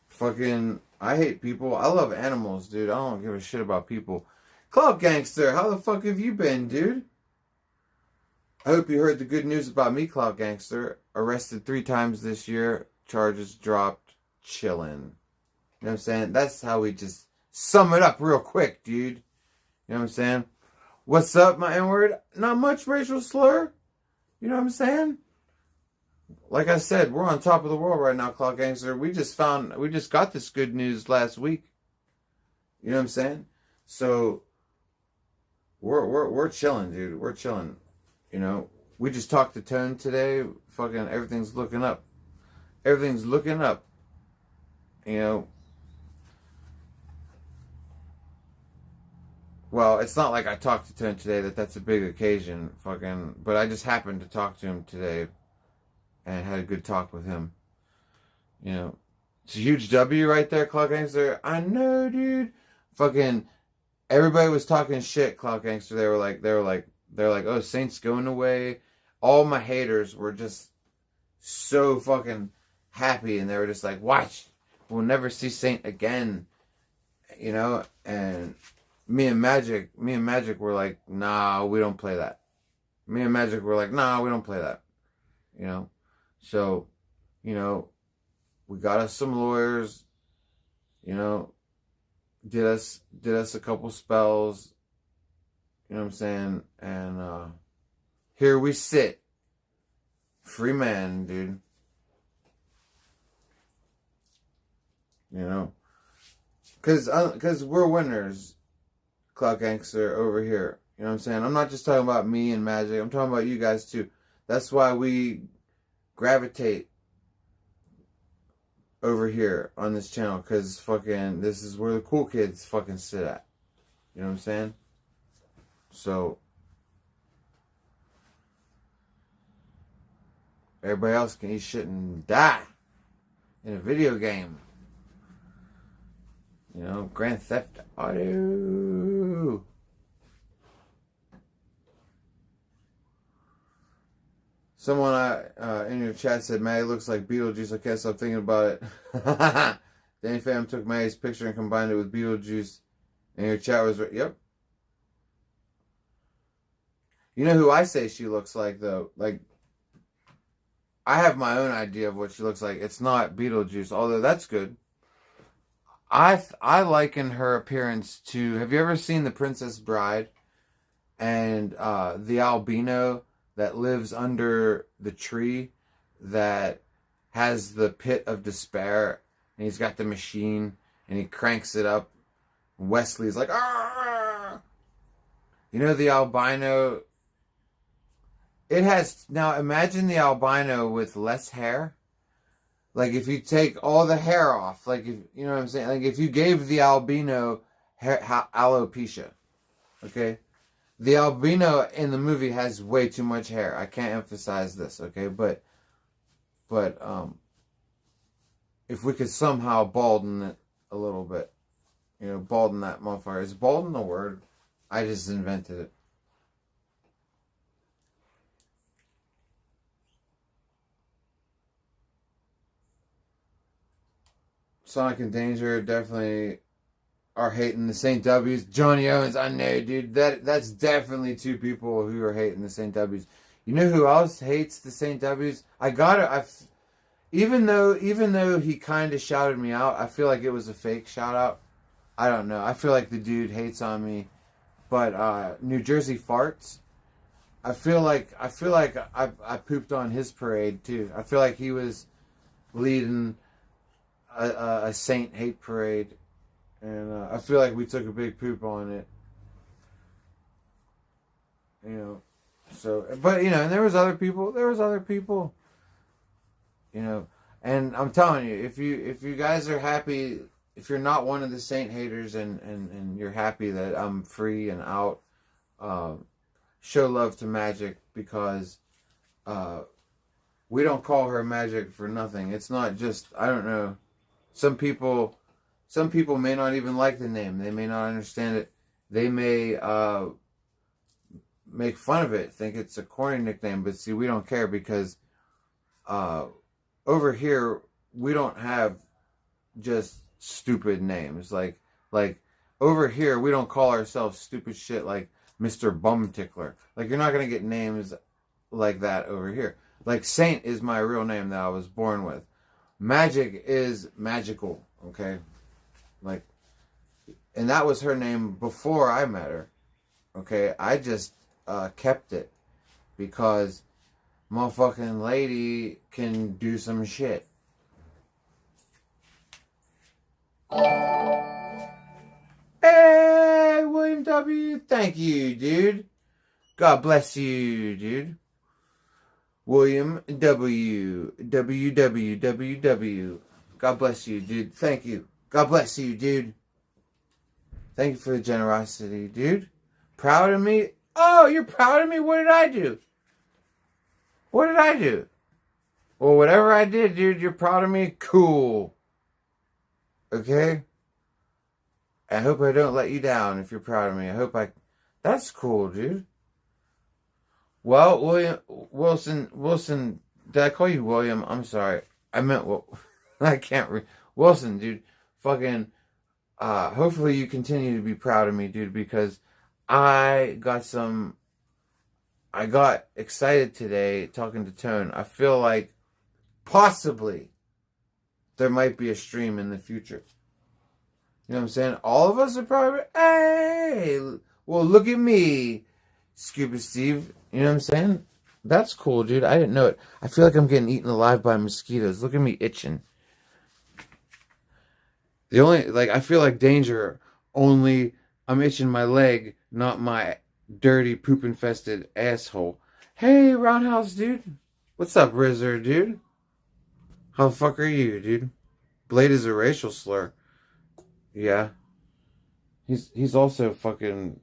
Fucking, I hate people. I love animals, dude. I don't give a shit about people. Club Gangster, how the fuck have you been, dude? I hope you heard the good news about me, Cloud Gangster. Arrested 3 times this year. Charges dropped. Chillin'. You know what I'm saying? That's how we just sum it up real quick, dude. You know what I'm saying? What's up, my N-word? Not much racial slur. You know what I'm saying? Like I said, we're on top of the world right now, Cloud Gangster. We just got this good news last week. You know what I'm saying? So, we're chilling, dude. We're chilling. You know, we just talked to Tone today. Fucking everything's looking up. Everything's looking up. You know. Well, it's not like I talked to Tone today that's a big occasion. Fucking, but I just happened to talk to him today. And had a good talk with him. You know. It's a huge W right there, Cloud Gangster. I know, dude. Fucking, everybody was talking shit, Cloud Gangster. They were like, oh, Saint's going away. All my haters were just so fucking happy, and they were just like, watch, we'll never see Saint again, you know. And me and Magic were like, nah, we don't play that. Me and Magic were like, nah, we don't play that. You know? So, you know, we got us some lawyers, you know, did us a couple spells, you know what I'm saying? And here we sit. Free man, dude. You know? Cause we're winners, Cloud Gangster over here. You know what I'm saying? I'm not just talking about me and Magic. I'm talking about you guys too. That's why we gravitate over here on this channel. Because fucking this is where the cool kids fucking sit at. You know what I'm saying? So everybody else can eat shit and die in a video game. You know, Grand Theft Auto. Someone in your chat said, Maggie looks like Beetlejuice. I can't stop thinking about it. Danny Fam took Maggie's picture and combined it with Beetlejuice. And your chat was right. Yep. You know who I say she looks like, though? Like, I have my own idea of what she looks like. It's not Beetlejuice, although that's good. I liken her appearance to, have you ever seen The Princess Bride? And the albino that lives under the tree that has the pit of despair, and he's got the machine and he cranks it up. Wesley's like, "Arr!" You know, the albino, it has, now imagine the albino with less hair. Like, if you take all the hair off, like, if, you know what I'm saying? Like, if you gave the albino alopecia, okay? The albino in the movie has way too much hair. I can't emphasize this, okay? But if we could somehow balden it a little bit, you know, balden that motherfucker. Is balden a word? I just invented it. Sonic and Danger definitely are hating the St. W's. Johnny Owens, I know, dude. That's definitely two people who are hating the St. W's. You know who else hates the St. W's? Even though he kind of shouted me out, I feel like it was a fake shout out. I don't know. I feel like the dude hates on me. But New Jersey Farts, I feel like I pooped on his parade too. I feel like he was leading a Saint hate parade, and I feel like we took a big poop on it. You know, so, but you know, and there was other people. You know, and I'm telling you, if you guys are happy, if you're not one of the Saint haters, and you're happy that I'm free and out, show love to Magic, because we don't call her Magic for nothing. It's not just, I don't know. Some people may not even like the name. They may not understand it. They may make fun of it, think it's a corny nickname. But see, we don't care, because over here we don't have just stupid names. Like over here we don't call ourselves stupid shit like Mr. Bum Tickler. Like, you're not gonna get names like that over here. Like, Saint is my real name that I was born with. Magic is magical, okay? Like, and that was her name before I met her, okay? I just kept it because motherfucking lady can do some shit. Hey, William W., thank you, dude. God bless you, dude. William W. WWWW. God bless you, dude. Thank you. God bless you, dude. Thank you for the generosity, dude. Proud of me? Oh, you're proud of me? What did I do? What did I do? Well, whatever I did, dude, you're proud of me? Cool. Okay? I hope I don't let you down if you're proud of me. That's cool, dude. Well, Wilson, did I call you William? I'm sorry. I meant, I can't Wilson, dude. Fucking, hopefully you continue to be proud of me, dude, because I got excited today talking to Tone. I feel like possibly there might be a stream in the future. You know what I'm saying? All of us are probably, hey, well, look at me, Scuba Steve. You know what I'm saying? That's cool, dude. I didn't know it. I feel like I'm getting eaten alive by mosquitoes. Look at me itching. I feel like danger, only I'm itching my leg, not my dirty, poop-infested asshole. Hey, Roundhouse, dude. What's up, Rizzer, dude? How the fuck are you, dude? Blade is a racial slur. Yeah. He's also fucking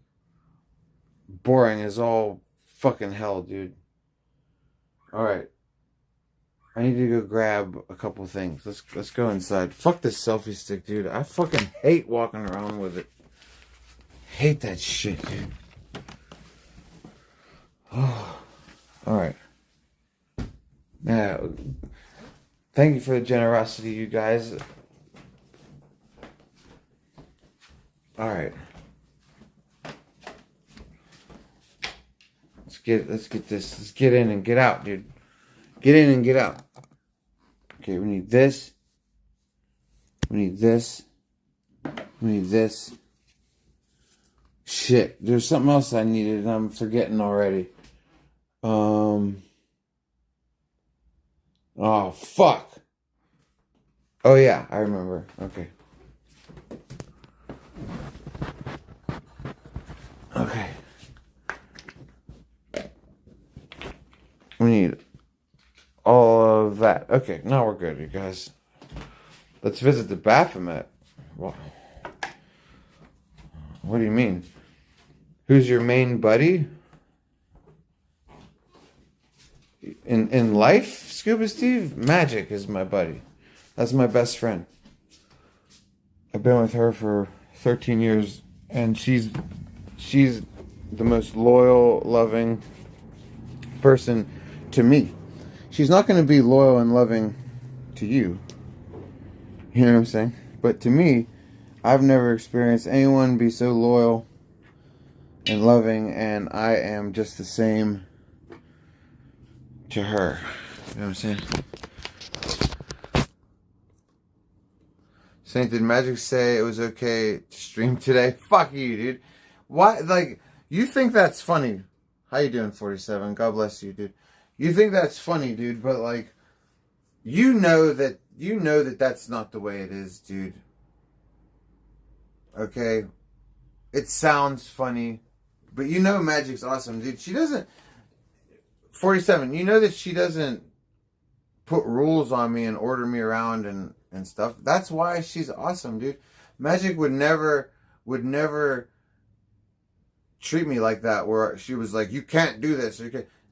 boring as all fucking hell, dude. Alright. I need to go grab a couple things. Let's go inside. Fuck this selfie stick, dude. I fucking hate walking around with it. Hate that shit, dude. Oh. Alright. Now, thank you for the generosity, you guys. Alright. Let's get this. Let's get in and get out, dude. Get in and get out. Okay, we need this. We need this. We need this. Shit, there's something else I needed and I'm forgetting already. Oh, fuck. Oh, yeah, I remember. Okay. Okay. We need all of that. Okay, now we're good, you guys. Let's visit the Baphomet. What do you mean? Who's your main buddy? In life, Scuba Steve? Magic is my buddy. That's my best friend. I've been with her for 13 years, and she's the most loyal, loving person to me. She's not going to be loyal and loving to you. You know what I'm saying? But to me, I've never experienced anyone be so loyal and loving, and I am just the same to her. You know what I'm saying? Saint, did Magic say it was okay to stream today? Fuck you, dude. Why? Like, you think that's funny? How you doing, 47? God bless you, dude. You think that's funny, dude, but like, you know that that's not the way it is, dude. Okay? It sounds funny, but you know Magic's awesome, dude. She doesn't... 47, you know that she doesn't put rules on me and order me around and stuff. That's why she's awesome, dude. Magic would never treat me like that, where she was like, you can't do this.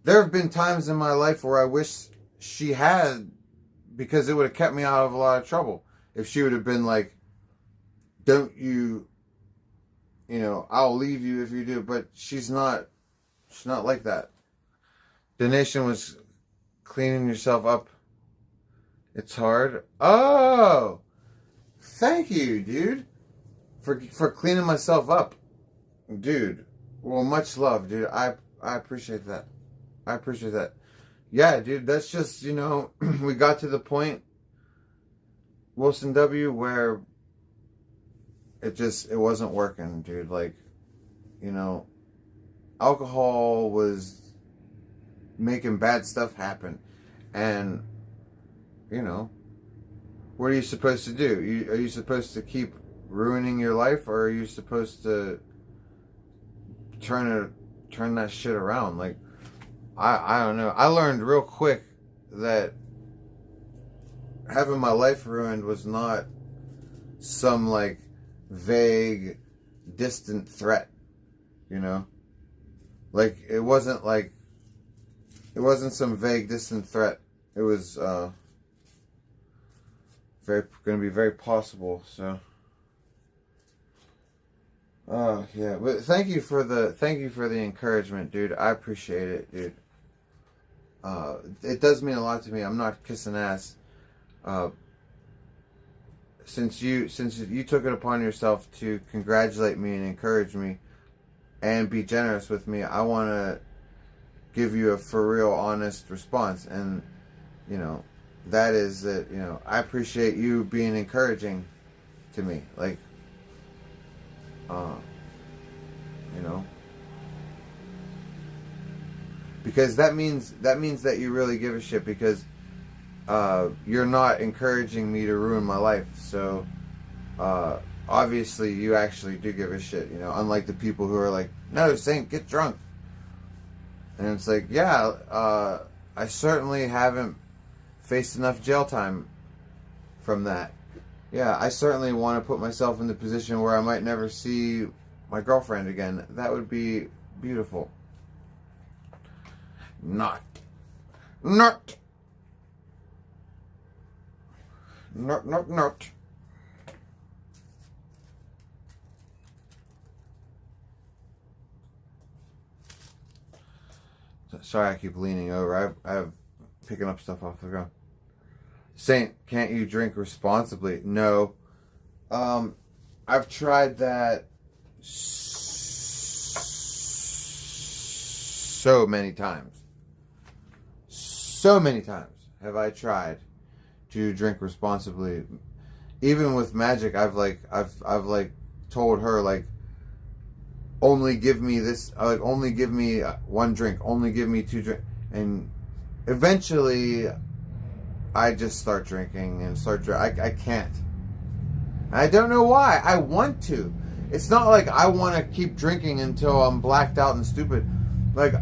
There have been times in my life where I wish she had, because it would have kept me out of a lot of trouble. If she would have been like, don't you know, I'll leave you if you do. But she's not like that. The nation was cleaning yourself up. It's hard. Oh, thank you, dude, for cleaning myself up, dude. Well, much love, dude. I appreciate that. I appreciate that. Yeah, dude, that's just, you know, we got to the point, Wilson W., where it wasn't working, dude. Like, you know, alcohol was making bad stuff happen. And, you know, what are you supposed to do? Are you supposed to keep ruining your life, or are you supposed to turn that shit around? Like, I don't know. I learned real quick that having my life ruined was not some like vague, distant threat, you know? Like, it wasn't some vague, distant threat. It was going to be very possible. So, oh yeah. But thank you for the encouragement, dude. I appreciate it, dude. It does mean a lot to me. I'm not kissing ass. since you took it upon yourself to congratulate me and encourage me and be generous with me, I want to give you a for real, honest response. And, you know, that is that, you know, I appreciate you being encouraging to me. Like, you know, because that means that you really give a shit, because you're not encouraging me to ruin my life. So obviously you actually do give a shit, you know, unlike the people who are like, no, Saint, get drunk. And it's like, yeah, I certainly haven't faced enough jail time from that. Yeah, I certainly want to put myself in the position where I might never see my girlfriend again. That would be beautiful. Not. Sorry, I keep leaning over. I have picking up stuff off the ground. Saint, can't you drink responsibly? No. I've tried that so many times. So many times have I tried to drink responsibly. Even with Magic, I've told her, like, only give me this, like, only give me one drink, only give me two drinks, and eventually I just start drinking and I can't. I don't know why. I want to. It's not like I want to keep drinking until I'm blacked out and stupid. Like,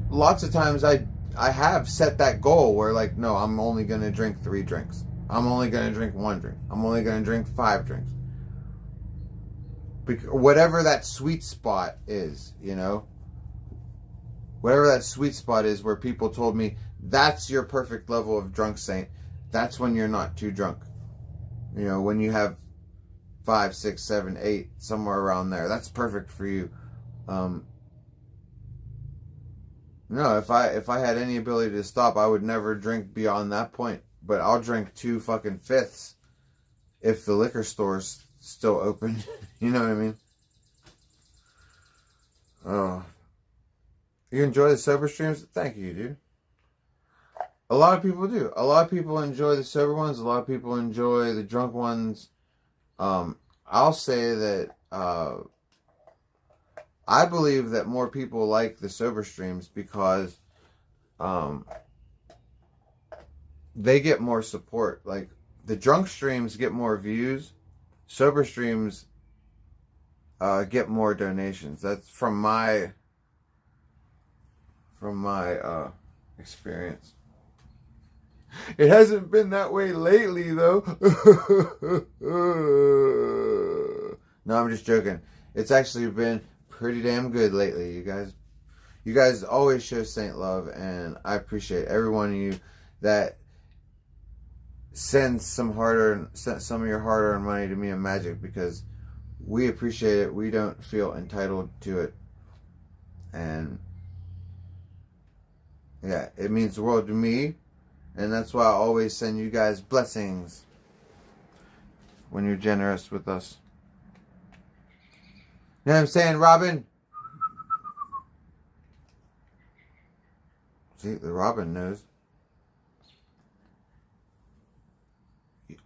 lots of times I have set that goal where, like, no, I'm only going to drink 3 drinks. I'm only going to drink 1 drink. I'm only going to drink 5 drinks. Whatever that sweet spot is, you know? Whatever that sweet spot is where people told me, that's your perfect level of drunk, Saint. That's when you're not too drunk. You know, when you have 5, 6, 7, 8, somewhere around there. That's perfect for you. No, if I had any ability to stop, I would never drink beyond that point. But I'll drink 2 fucking fifths if the liquor store's still open. You know what I mean? Oh. You enjoy the sober streams? Thank you, dude. A lot of people do. A lot of people enjoy the sober ones. A lot of people enjoy the drunk ones. I'll say that I believe that more people like the sober streams because they get more support. Like, the drunk streams get more views. Sober streams get more donations. That's from my experience. It hasn't been that way lately, though. No, I'm just joking. It's actually been pretty damn good lately. You guys always show Saint love, and I appreciate every one of you that sends some of your hard-earned money to me and Magic, because we appreciate it. We don't feel entitled to it, and yeah, it means the world to me. And that's why I always send you guys blessings when you're generous with us. You know what I'm saying, Robin? See, the Robin knows.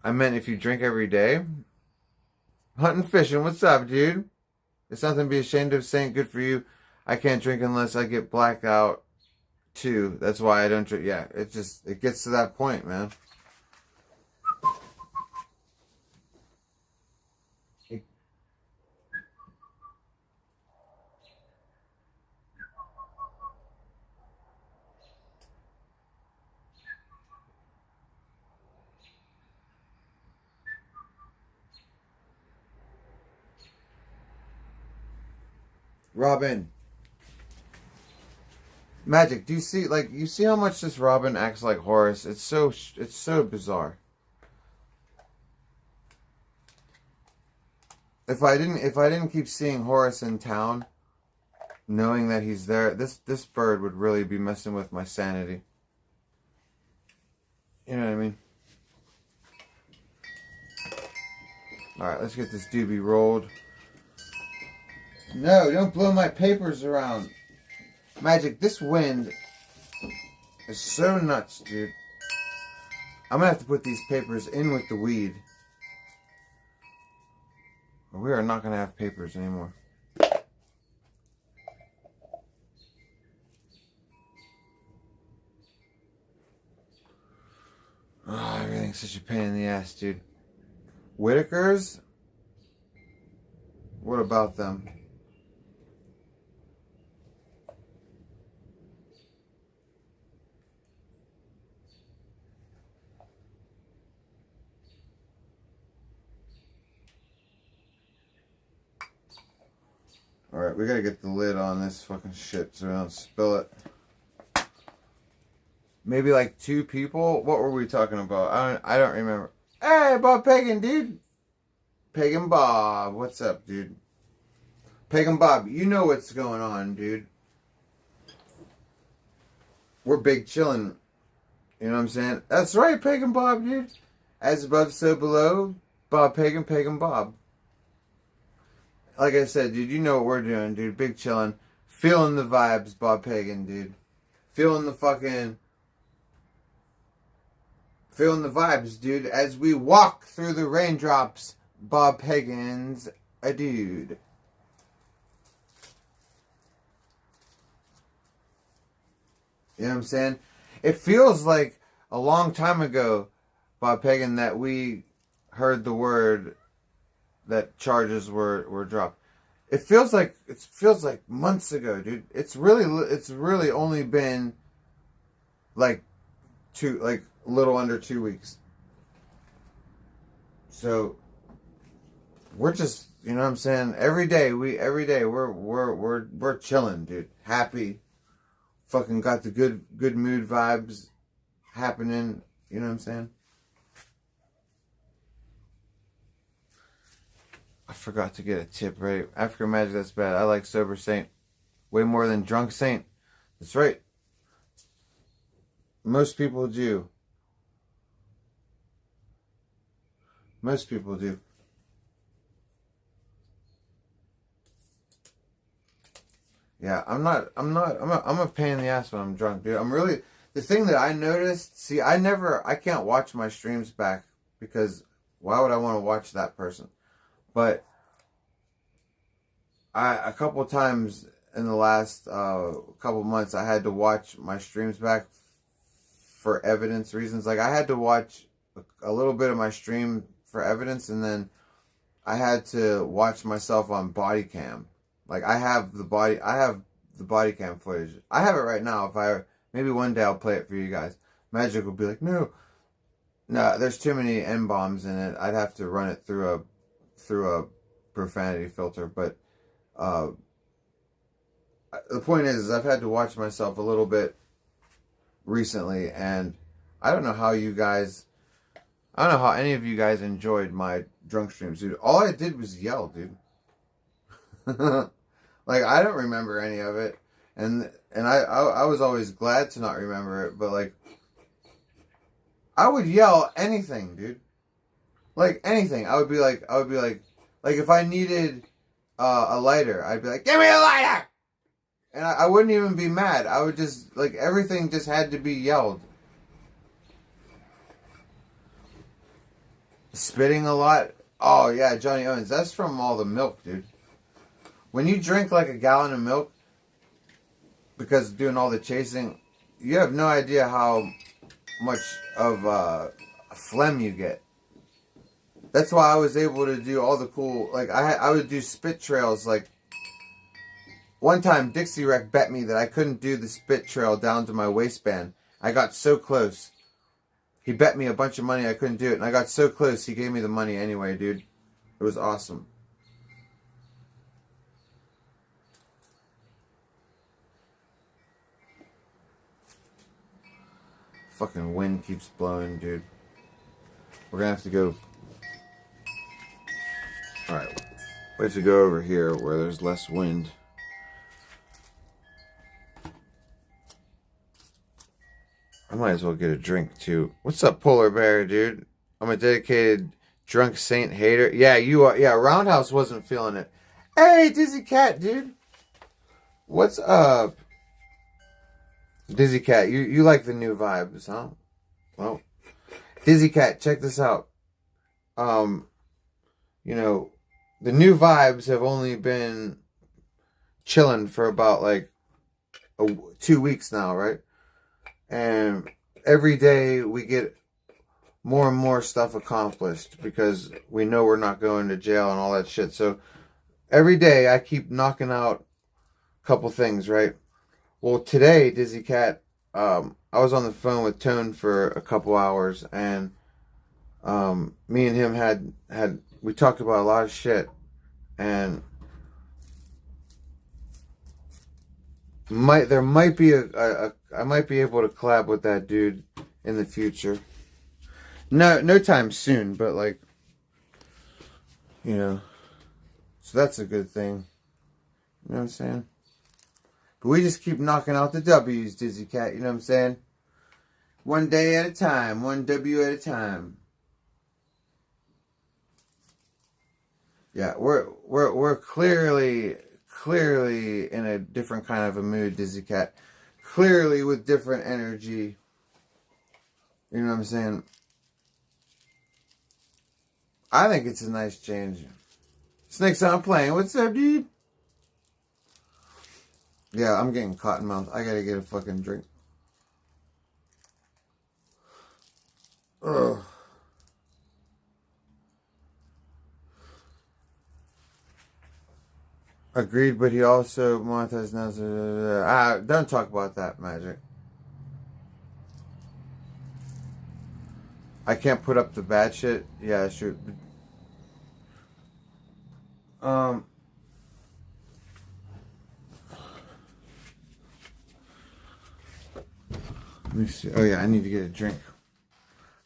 I meant if you drink every day. Hunting, fishing, what's up, dude? It's nothing to be ashamed of, saying good for you. I can't drink unless I get blacked out. Too. That's why I don't drink. Yeah, it gets to that point, man. Robin. Magic, do you see how much this Robin acts like Horace? It's so bizarre. If I didn't keep seeing Horace in town, knowing that he's there, this bird would really be messing with my sanity. You know what I mean? Alright, let's get this doobie rolled. No, don't blow my papers around. Magic, this wind is so nuts, dude. I'm gonna have to put these papers in with the weed. Or we are not gonna have papers anymore. Oh, everything's such a pain in the ass, dude. Whitakers? What about them? Alright, we gotta get the lid on this fucking shit so we don't spill it. Maybe like 2 people? What were we talking about? I don't remember. Hey, Bob Pagan, dude! Pagan Bob, what's up, dude? Pagan Bob, you know what's going on, dude. We're big chillin'. You know what I'm saying? That's right, Pagan Bob, dude. As above, so below. Bob Pagan, Pagan Bob. Like I said, dude, you know what we're doing, dude. Big chillin'. Feeling the vibes, Bob Pagan, dude. Feeling the vibes, dude. As we walk through the raindrops, Bob Pagan's a dude. You know what I'm saying? It feels like a long time ago, Bob Pagan, that we heard the word that charges were dropped. It feels like months ago, dude. It's really only been like a little under 2 weeks. So we're just, you know what I'm saying? Every day we're chilling, dude. Happy. Fucking got the good mood vibes happening. You know what I'm saying? I forgot to get a tip ready. African Magic, that's bad. I like Sober Saint way more than Drunk Saint. That's right. Most people do. Most people do. Yeah, I'm a pain in the ass when I'm drunk, dude. The thing that I noticed, see, I can't watch my streams back because why would I want to watch that person? But a couple times in the last couple months, I had to watch my streams back for evidence reasons. Like, I had to watch a little bit of my stream for evidence, and then I had to watch myself on body cam. Like, I have the body cam footage. I have it right now. Maybe one day I'll play it for you guys. Magic will be like, no, there's too many N-bombs in it. I'd have to run it through a profanity filter. But the point is I've had to watch myself a little bit recently, and I don't know how any of you guys enjoyed my drunk streams, dude. All I did was yell, dude. Like, I don't remember any of it, and I was always glad to not remember it, but like, I would yell anything, dude. Like, anything. I would be like, if I needed a lighter, I'd be like, give me a lighter! And I wouldn't even be mad. I would just, like, everything just had to be yelled. Spitting a lot? Oh, yeah, Johnny Owens. That's from all the milk, dude. When you drink like a gallon of milk, because doing all the chasing, you have no idea how much of phlegm you get. That's why I was able to do all the cool, like, I would do spit trails. Like, one time Dixie Wreck bet me that I couldn't do the spit trail down to my waistband. I got so close. He bet me a bunch of money I couldn't do it, and I got so close he gave me the money anyway, dude. It was awesome. Fucking wind keeps blowing, dude. We're gonna have to go. Alright. We have to go over here where there's less wind. I might as well get a drink too. What's up, Polar Bear, dude? I'm a dedicated Drunk Saint Hater. Yeah, you are. Yeah, Roundhouse wasn't feeling it. Hey, Dizzy Cat, dude. What's up? Dizzy Cat, you like the new vibes, huh? Well, Dizzy Cat, check this out. You know, the new vibes have only been chilling for about like 2 weeks now, right? And every day we get more and more stuff accomplished because we know we're not going to jail and all that shit. So every day I keep knocking out a couple things, right? Well, today, Dizzy Cat, I was on the phone with Tone for a couple hours, and me and him we talked about a lot of shit, and there might be I might be able to collab with that dude in the future. No time soon, but like, you know, so that's a good thing. You know what I'm saying? But we just keep knocking out the W's, Dizzy Cat, you know what I'm saying? One day at a time, one W at a time. Yeah, we're clearly in a different kind of a mood, Dizzy Cat. Clearly with different energy. You know what I'm saying? I think it's a nice change. Snakes on playing. What's up, dude? Yeah, I'm getting cotton mouth. I gotta get a fucking drink. Ugh. Agreed, but he also monetized now. Don't talk about that, Magic. I can't put up the bad shit. Yeah, sure. Let me see. Oh yeah, I need to get a drink.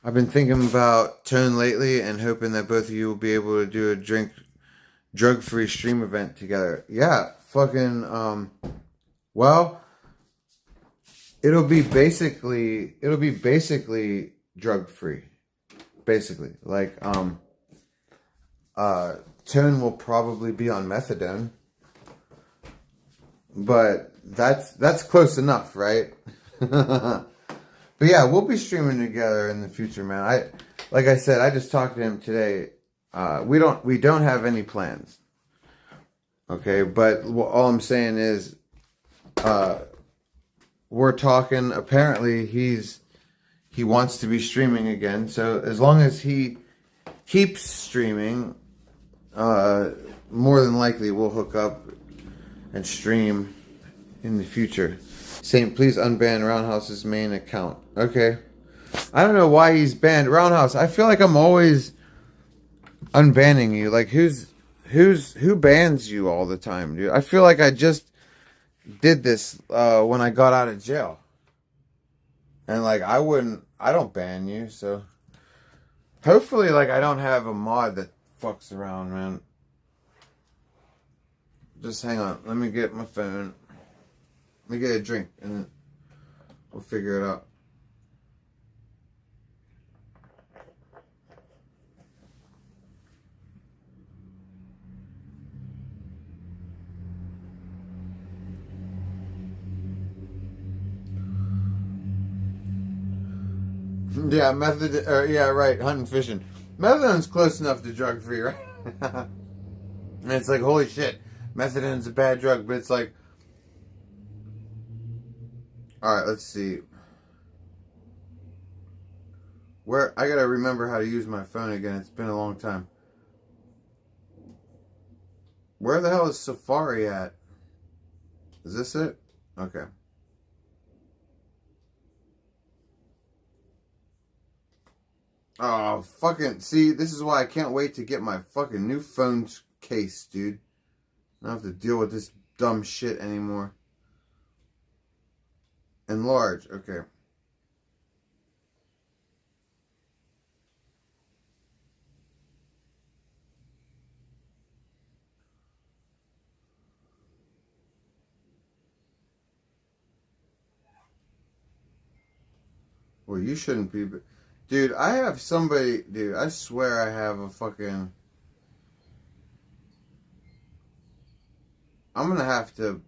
I've been thinking about Tone lately and hoping that both of you will be able to do a drug-free stream event together. Yeah, fucking well, it'll be basically drug-free. Basically. Like Tone will probably be on methadone. But that's close enough, right? But yeah, we'll be streaming together in the future, man. Like I said, I just talked to him today. We don't have any plans. Okay, but all I'm saying is, we're talking. Apparently, he wants to be streaming again. So as long as he keeps streaming, more than likely we'll hook up and stream in the future. Saint, please unban Roundhouse's main account. Okay. I don't know why he's banned. Roundhouse, I feel like I'm always unbanning you. Like, who bans you all the time, dude? I feel like I just did this when I got out of jail. And, like, I don't ban you, so. Hopefully, like, I don't have a mod that fucks around, man. Just hang on. Let me get my phone. Let me get a drink, and we'll figure it out. Yeah, yeah, right, hunting, fishing. Methadone's close enough to drug-free, right? And it's like, holy shit, methadone's a bad drug, but it's like, alright, let's see. I gotta remember how to use my phone again. It's been a long time. Where the hell is Safari at? Is this it? Okay. Oh, fucking, see, this is why I can't wait to get my fucking new phone case, dude. I don't have to deal with this dumb shit anymore. Enlarge, okay. Well, you shouldn't be, but Dude, I have somebody... Dude, I swear I have a fucking... I'm gonna have to...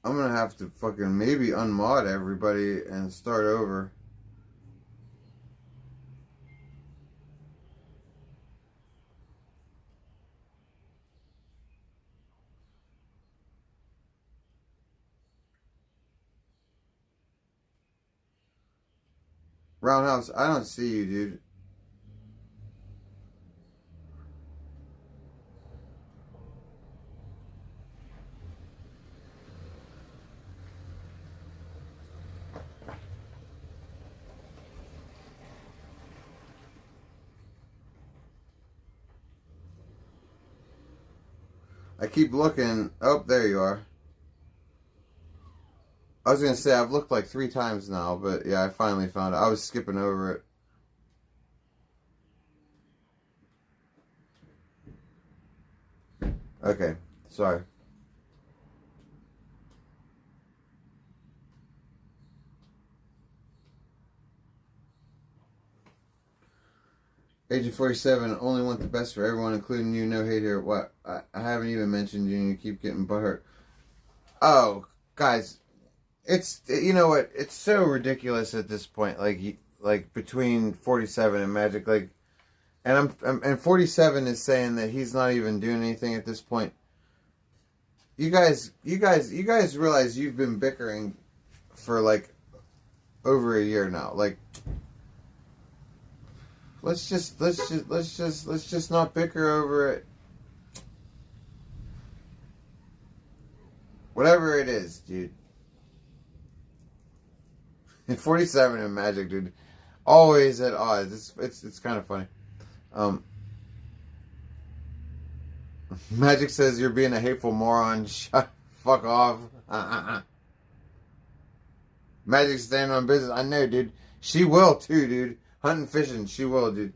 I'm gonna have to fucking maybe unmod everybody and start over. Roundhouse, I don't see you, dude. I keep looking. Oh, there you are. I was gonna say I've looked like 3 times now, but yeah, I finally found it. I was skipping over it. Okay, sorry. Agent 47, only want the best for everyone, including you. No hate here. What? I haven't even mentioned you, and you keep getting butthurt. Oh, guys, it's, you know what? It's so ridiculous at this point. Like between 47 and Magic, like, and 47 is saying that he's not even doing anything at this point. You guys realize you've been bickering for like over a year now. Like, let's just not bicker over it. Whatever it is, dude. And 47 and Magic, dude, always at odds. It's kind of funny. Magic says you're being a hateful moron. Fuck off. Magic standing on business. I know, dude. She will too, dude. Hunting, fishing, she will, dude.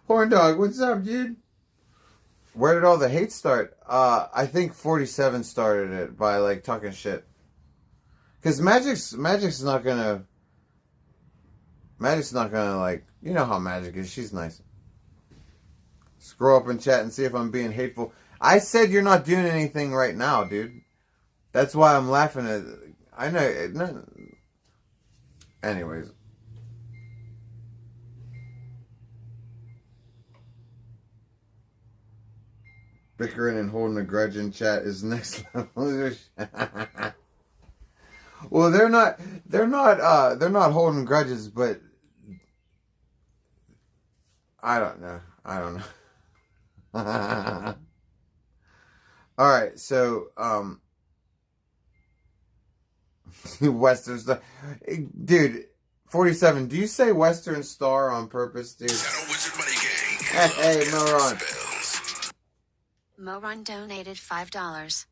Horn Dog, what's up, dude? Where did all the hate start? I think 47 started it by like talking shit. Cause Magic's not gonna like, you know how Magic is. She's nice. Scroll up in chat and see if I'm being hateful. I said you're not doing anything right now, dude. That's why I'm laughing at it. I know. No. Anyways. Bickering and holding a grudge in chat is next level. Well, they're not holding grudges, but I don't know. All right, so Western Star, dude. 47. Do you say Western Star on purpose, dude? Hey, Moron. Moron donated $5.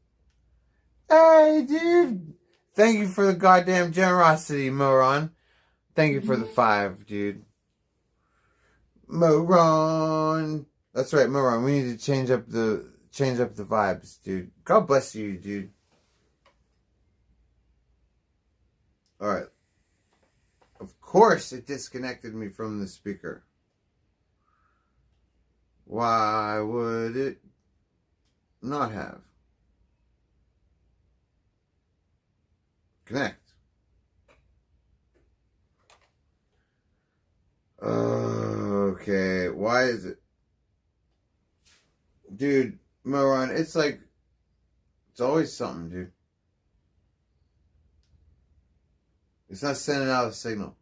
Hey, dude. Thank you for the goddamn generosity, Moron. Thank you for the 5, dude. Moron. That's right, Moron. We need to change up the vibes, dude. God bless you, dude. Alright. Of course it disconnected me from the speaker. Why would it not have? Connect. Okay, why is it? Dude, Moron, it's like, it's always something, dude. It's not sending out a signal.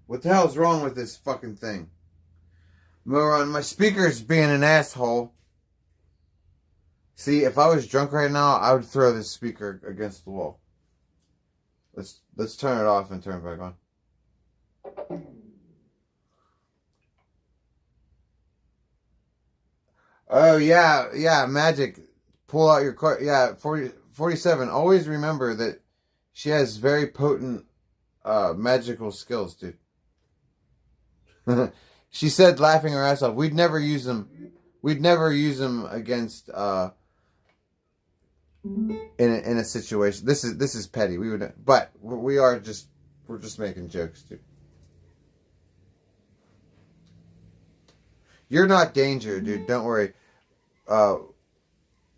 What the hell's wrong with this fucking thing? Moron, my speaker's being an asshole. See, if I was drunk right now, I would throw this speaker against the wall. Let's turn it off and turn it back on. Oh, yeah, Magic. Pull out your card. Yeah, 47. Always remember that she has very potent magical skills, dude. She said, laughing her ass off, we'd never use them against in a situation. This is petty. We're just making jokes, dude. You're not danger, dude. Don't worry.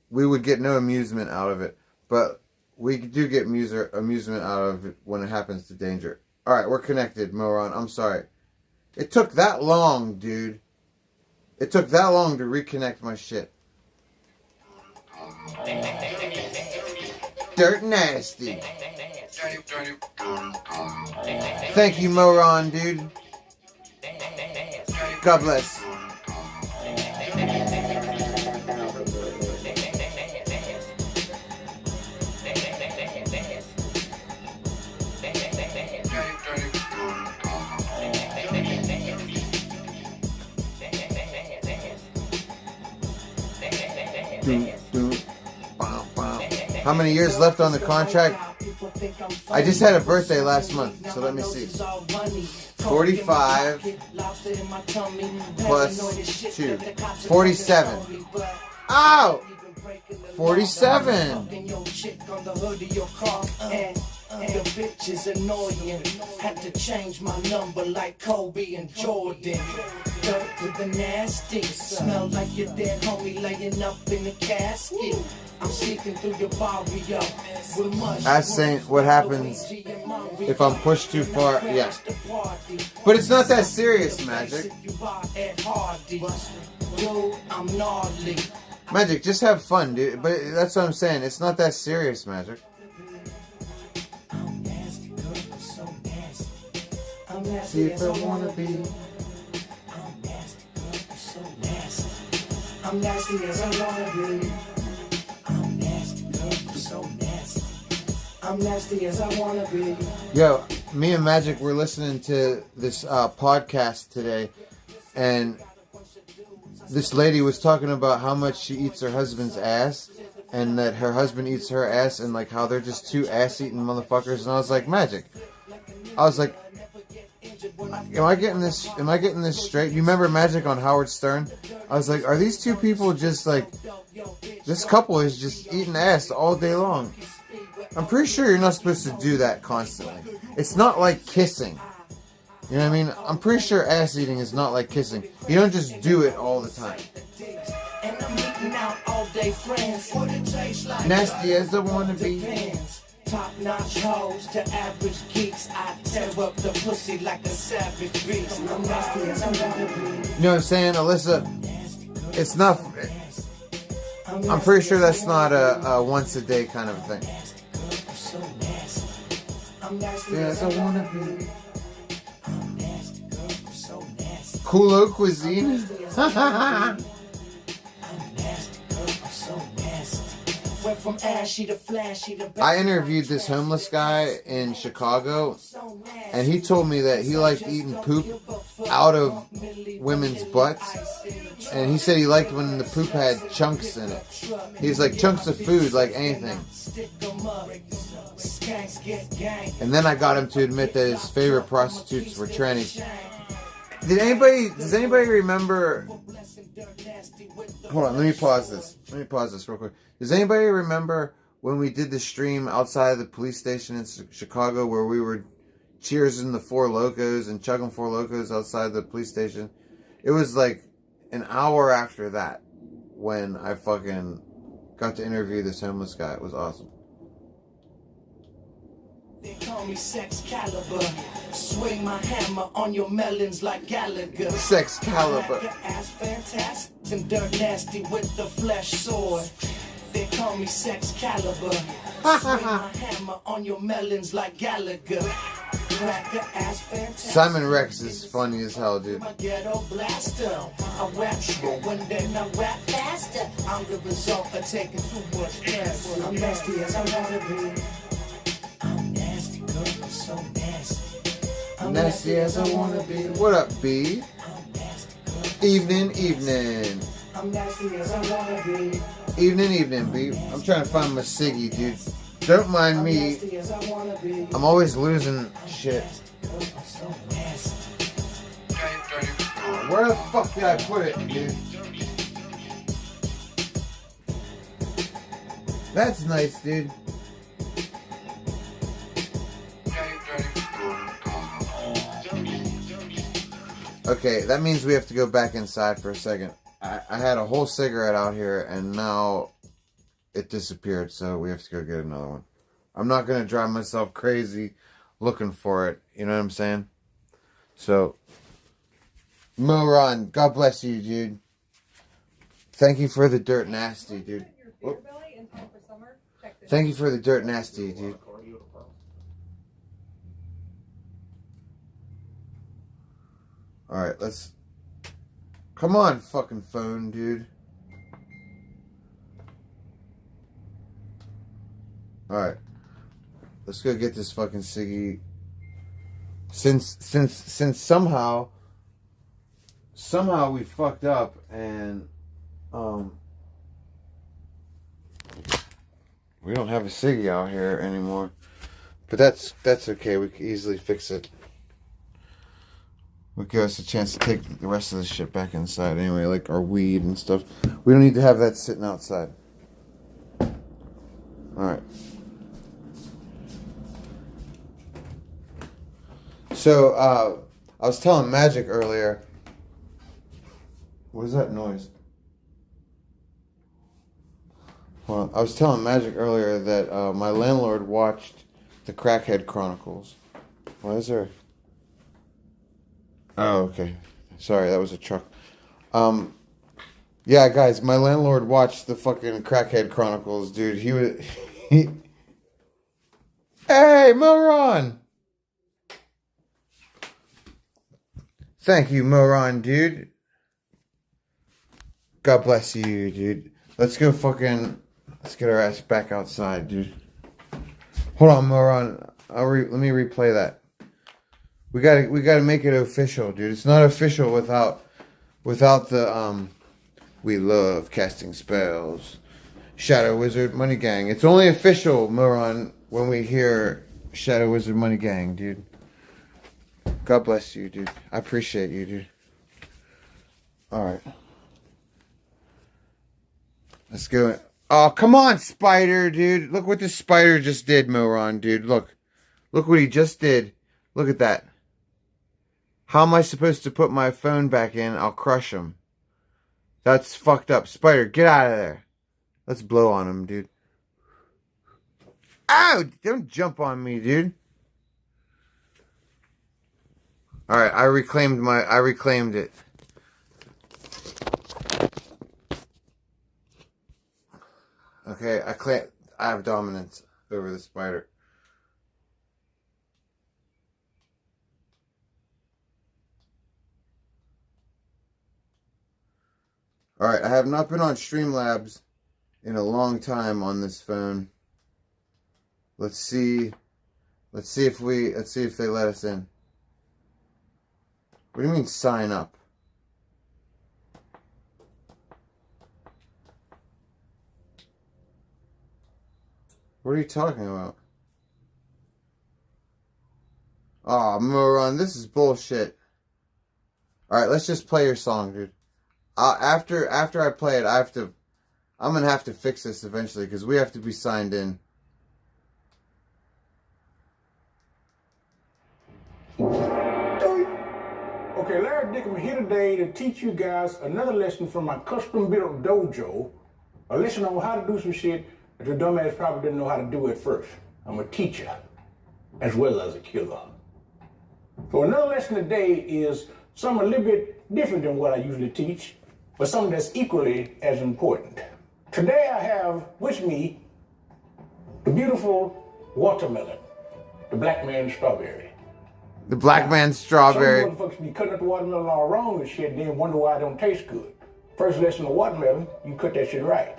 We would get no amusement out of it, but we do get amusement out of it when it happens to danger. All right, we're connected, Moron. I'm sorry. It took that long, dude. It took that long to reconnect my shit. Dirt Nasty. Thank you, Moron, dude. God bless. How many years left on the contract? I just had a birthday last month, so let me see. 45 plus 2. 47. Ow! 47. And your bitch is annoying. Had to change my number like Kobe and Jordan. Dirt with the nasty. Smell like your dead homie laying up in a casket. I'm sneaking through your barrio with much. Ask Saint what happens if I'm pushed too far. Yeah. But it's not that serious, Magic. Magic, just have fun, dude. But that's what I'm saying. It's not that serious, Magic. See if I wanna be. I'm nasty, girl, I'm so nasty. I'm nasty as I wanna be. I'm nasty, girl, I'm so nasty. I'm nasty as I wanna be. Yo, me and Magic were listening to this podcast today, and this lady was talking about how much she eats her husband's ass, and that her husband eats her ass, and like how they're just two ass-eating motherfuckers. And I was like, Magic. I was like, Am I getting this straight? You remember Magic on Howard Stern? I was like, are these two people just like, this couple is just eating ass all day long? I'm pretty sure you're not supposed to do that constantly. It's not like kissing. You know what I mean? I'm pretty sure ass eating is not like kissing. You don't just do it all the time. Nasty as I wanna be. Top-notch hoes to average geeks. I tear up the pussy like a savage beast. I'm nasty as I wanna be. You know what I'm saying, Alyssa? It's not. I'm pretty sure that's not a once a day kind of thing. Yeah, as I wanna be. Coolo cuisine. I interviewed this homeless guy in Chicago, and he told me that he liked eating poop out of women's butts, and he said he liked when the poop had chunks in it. He's like, chunks of food, like anything. And then I got him to admit that his favorite prostitutes were trannies. Does anybody remember? Hold on, let me pause this real quick. Does anybody remember when we did the stream outside of the police station in Chicago where we were cheersing the Four Locos and chugging Four Locos outside the police station? It was like an hour after that when I fucking got to interview this homeless guy. It was awesome. They call me Sex Caliber. Swing my hammer on your melons like Gallagher. Sex Caliber. Ass fantastic and dirt nasty with the flesh sword. They call me Sex Caliber. Swing my hammer on your melons like Gallagher. Simon Rex is funny as hell, dude. My ghetto blaster. I rap slow and then I rap faster. I'm the result of taking too much gas. I'm nasty as I wanna be. I'm nasty, girl, I'm so nasty. I'm nasty as I wanna be. What up, B? I'm nasty, girl. Evening. I'm nasty as I wanna be. Evening, B. I'm trying to find my Siggy, dude. Don't mind me. I'm always losing shit. Where the fuck did I put it, dude? That's nice, dude. Okay, that means we have to go back inside for a second. I had a whole cigarette out here, and now it disappeared, so we have to go get another one. I'm not going to drive myself crazy looking for it, you know what I'm saying? So, Moron, God bless you, dude. Thank you for the dirt nasty, dude. Whoop. Thank you for the dirt nasty, dude. Alright, let's... Come on, fucking phone, dude. Alright. Let's go get this fucking ciggy. Since somehow we fucked up and we don't have a ciggy out here anymore. But that's okay. We can easily fix it. Would give us a chance to take the rest of the shit back inside anyway, like our weed and stuff. We don't need to have that sitting outside. Alright. So, I was telling Magic earlier. What is that noise? Well, I was telling Magic earlier that my landlord watched the Crackhead Chronicles. Why is there... Oh, okay. Sorry, that was a truck. Yeah, guys, my landlord watched the fucking Crackhead Chronicles, dude. He was... Hey, Moron! Thank you, Moron, dude. God bless you, dude. Let's go fucking... Let's get our ass back outside, dude. Hold on, Moron. Let me replay that. We gotta make it official, dude. It's not official without the we love casting spells. Shadow Wizard Money Gang. It's only official, Moron, when we hear Shadow Wizard Money Gang, dude. God bless you, dude. I appreciate you, dude. Alright. Let's go. Oh, come on, Spider, dude. Look what the Spider just did, Moron, dude. Look. Look what he just did. Look at that. How am I supposed to put my phone back in? I'll crush him. That's fucked up. Spider, get out of there. Let's blow on him, dude. Ow! Don't jump on me, dude. Alright, I reclaimed it. Okay, I have dominance over the spider. Alright, I have not been on Streamlabs in a long time on this phone. Let's see if they let us in. What do you mean sign up? What are you talking about? Aw, Moron, this is bullshit. Alright, let's just play your song, dude. After I play it, I'm gonna have to fix this eventually because we have to be signed in. Okay, Larry Dickham here today to teach you guys another lesson from my custom-built dojo. A lesson on how to do some shit that your dumbass probably didn't know how to do at first. I'm a teacher, as well as a killer. So another lesson today is something a little bit different than what I usually teach, but something that's equally as important. Today I have with me the beautiful watermelon, the black man's strawberry. The black man's strawberry. Some motherfuckers be cutting up the watermelon all wrong and shit, then wonder why it don't taste good. First lesson of watermelon, you cut that shit right.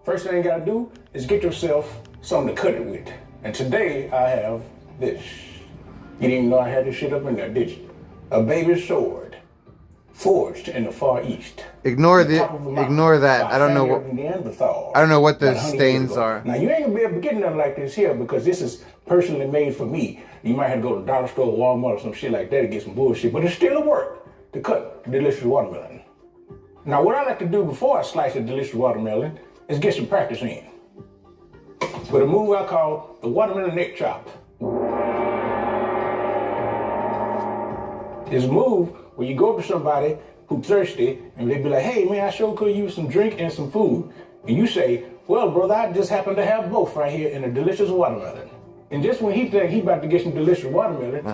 First thing you gotta do is get yourself something to cut it with. And today I have this. You didn't even know I had this shit up in there, did you? A baby sword, forged in the Far East. Ignore that. I don't know what those stains are. Now you ain't gonna be able to get nothing like this here because this is personally made for me. You might have to go to the dollar store, Walmart, or some shit like that to get some bullshit, but it's still a work to cut delicious watermelon. Now what I like to do before I slice a delicious watermelon is get some practice in. with a move I call the watermelon neck chop. This move where you go up to somebody who's thirsty and they be like, hey man, I sure could use some drink and some food. And you say, well brother, I just happen to have both right here in a delicious watermelon. And just when he think he about to get some delicious watermelon,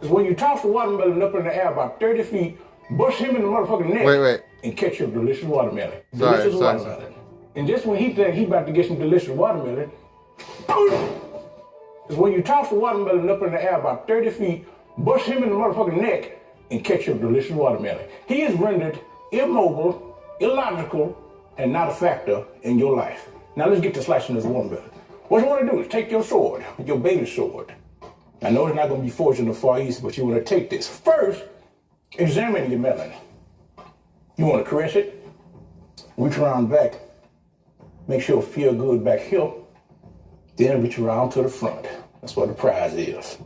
is when you toss the watermelon up in the air about 30 feet, bust him in the motherfucking neck, and catch your delicious watermelon. Delicious watermelon. And just when he think he about to get some delicious watermelon, is when you toss the watermelon up in the air about 30 feet, bust him in the motherfucking neck, and catch your delicious watermelon. He is rendered immobile, illogical, and not a factor in your life. Now let's get to slicing this watermelon. What you want to do is take your sword, your baby sword. I know it's not going to be forged in the Far East, but you want to take this. First, examine your melon. You want to caress it, reach around back, make sure it feel good back here, then reach around to the front. That's what the prize is.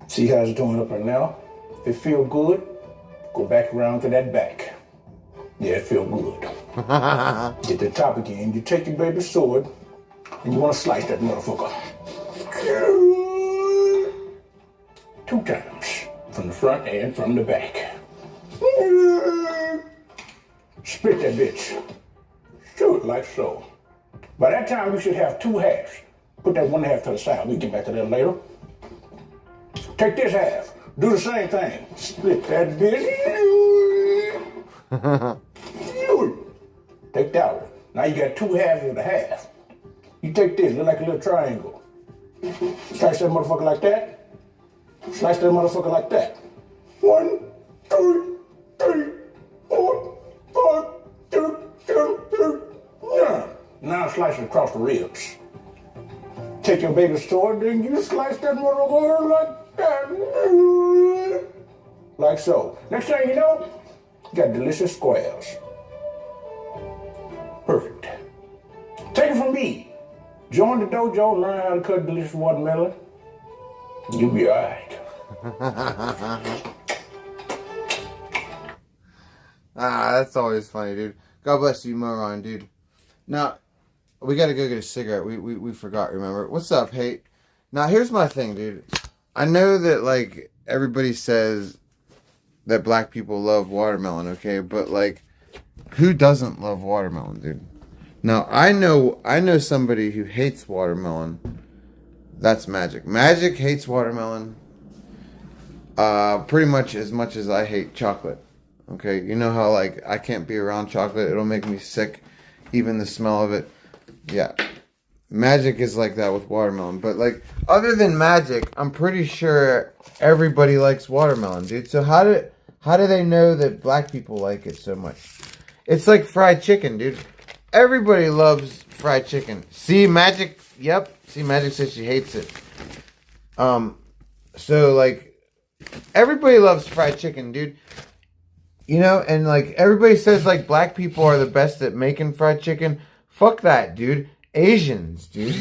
See how it's doing up right now? If it feel good, go back around to that back. Yeah, it feel good. Get to the top again. You take your baby sword, and you want to slice that motherfucker. 2 times, from the front and from the back. Split that bitch. Shoot like so. By that time, you should have 2 halves. Put that 1 half to the side. We can get back to that later. Take this half. Do the same thing. Split that bitch. Take that one. Now you got 2 halves of the half. You take this, look like a little triangle. Slice that motherfucker like that. Slice that motherfucker like that. 1, 2, 3, 4, 5, 6, 7, 8, 9. Now slice it across the ribs. Take your baby sword, then you slice that motherfucker like that. Like so. Next thing you know, you got delicious squares. Perfect. Take it from me. Join the dojo, learn how to cut delicious watermelon. You'll be all right. That's always funny, dude. God bless you, moron, dude. Now, we gotta go get a cigarette. We forgot, remember? What's up, hate? Now, here's my thing, dude. I know that, like, everybody says that black people love watermelon, okay? But, like, who doesn't love watermelon, dude? Now, I know somebody who hates watermelon. That's Magic. Magic hates watermelon pretty much as I hate chocolate. Okay, you know how, like, I can't be around chocolate. It'll make me sick, even the smell of it. Yeah. Magic is like that with watermelon. But, like, other than Magic, I'm pretty sure everybody likes watermelon, dude. So how do they know that black people like it so much? It's like fried chicken, dude. Everybody loves fried chicken. See, Magic, yep. See, Magic says she hates it. So, like, everybody loves fried chicken, dude. You know, and, like, everybody says, like, black people are the best at making fried chicken. Fuck that, dude. Asians, dude.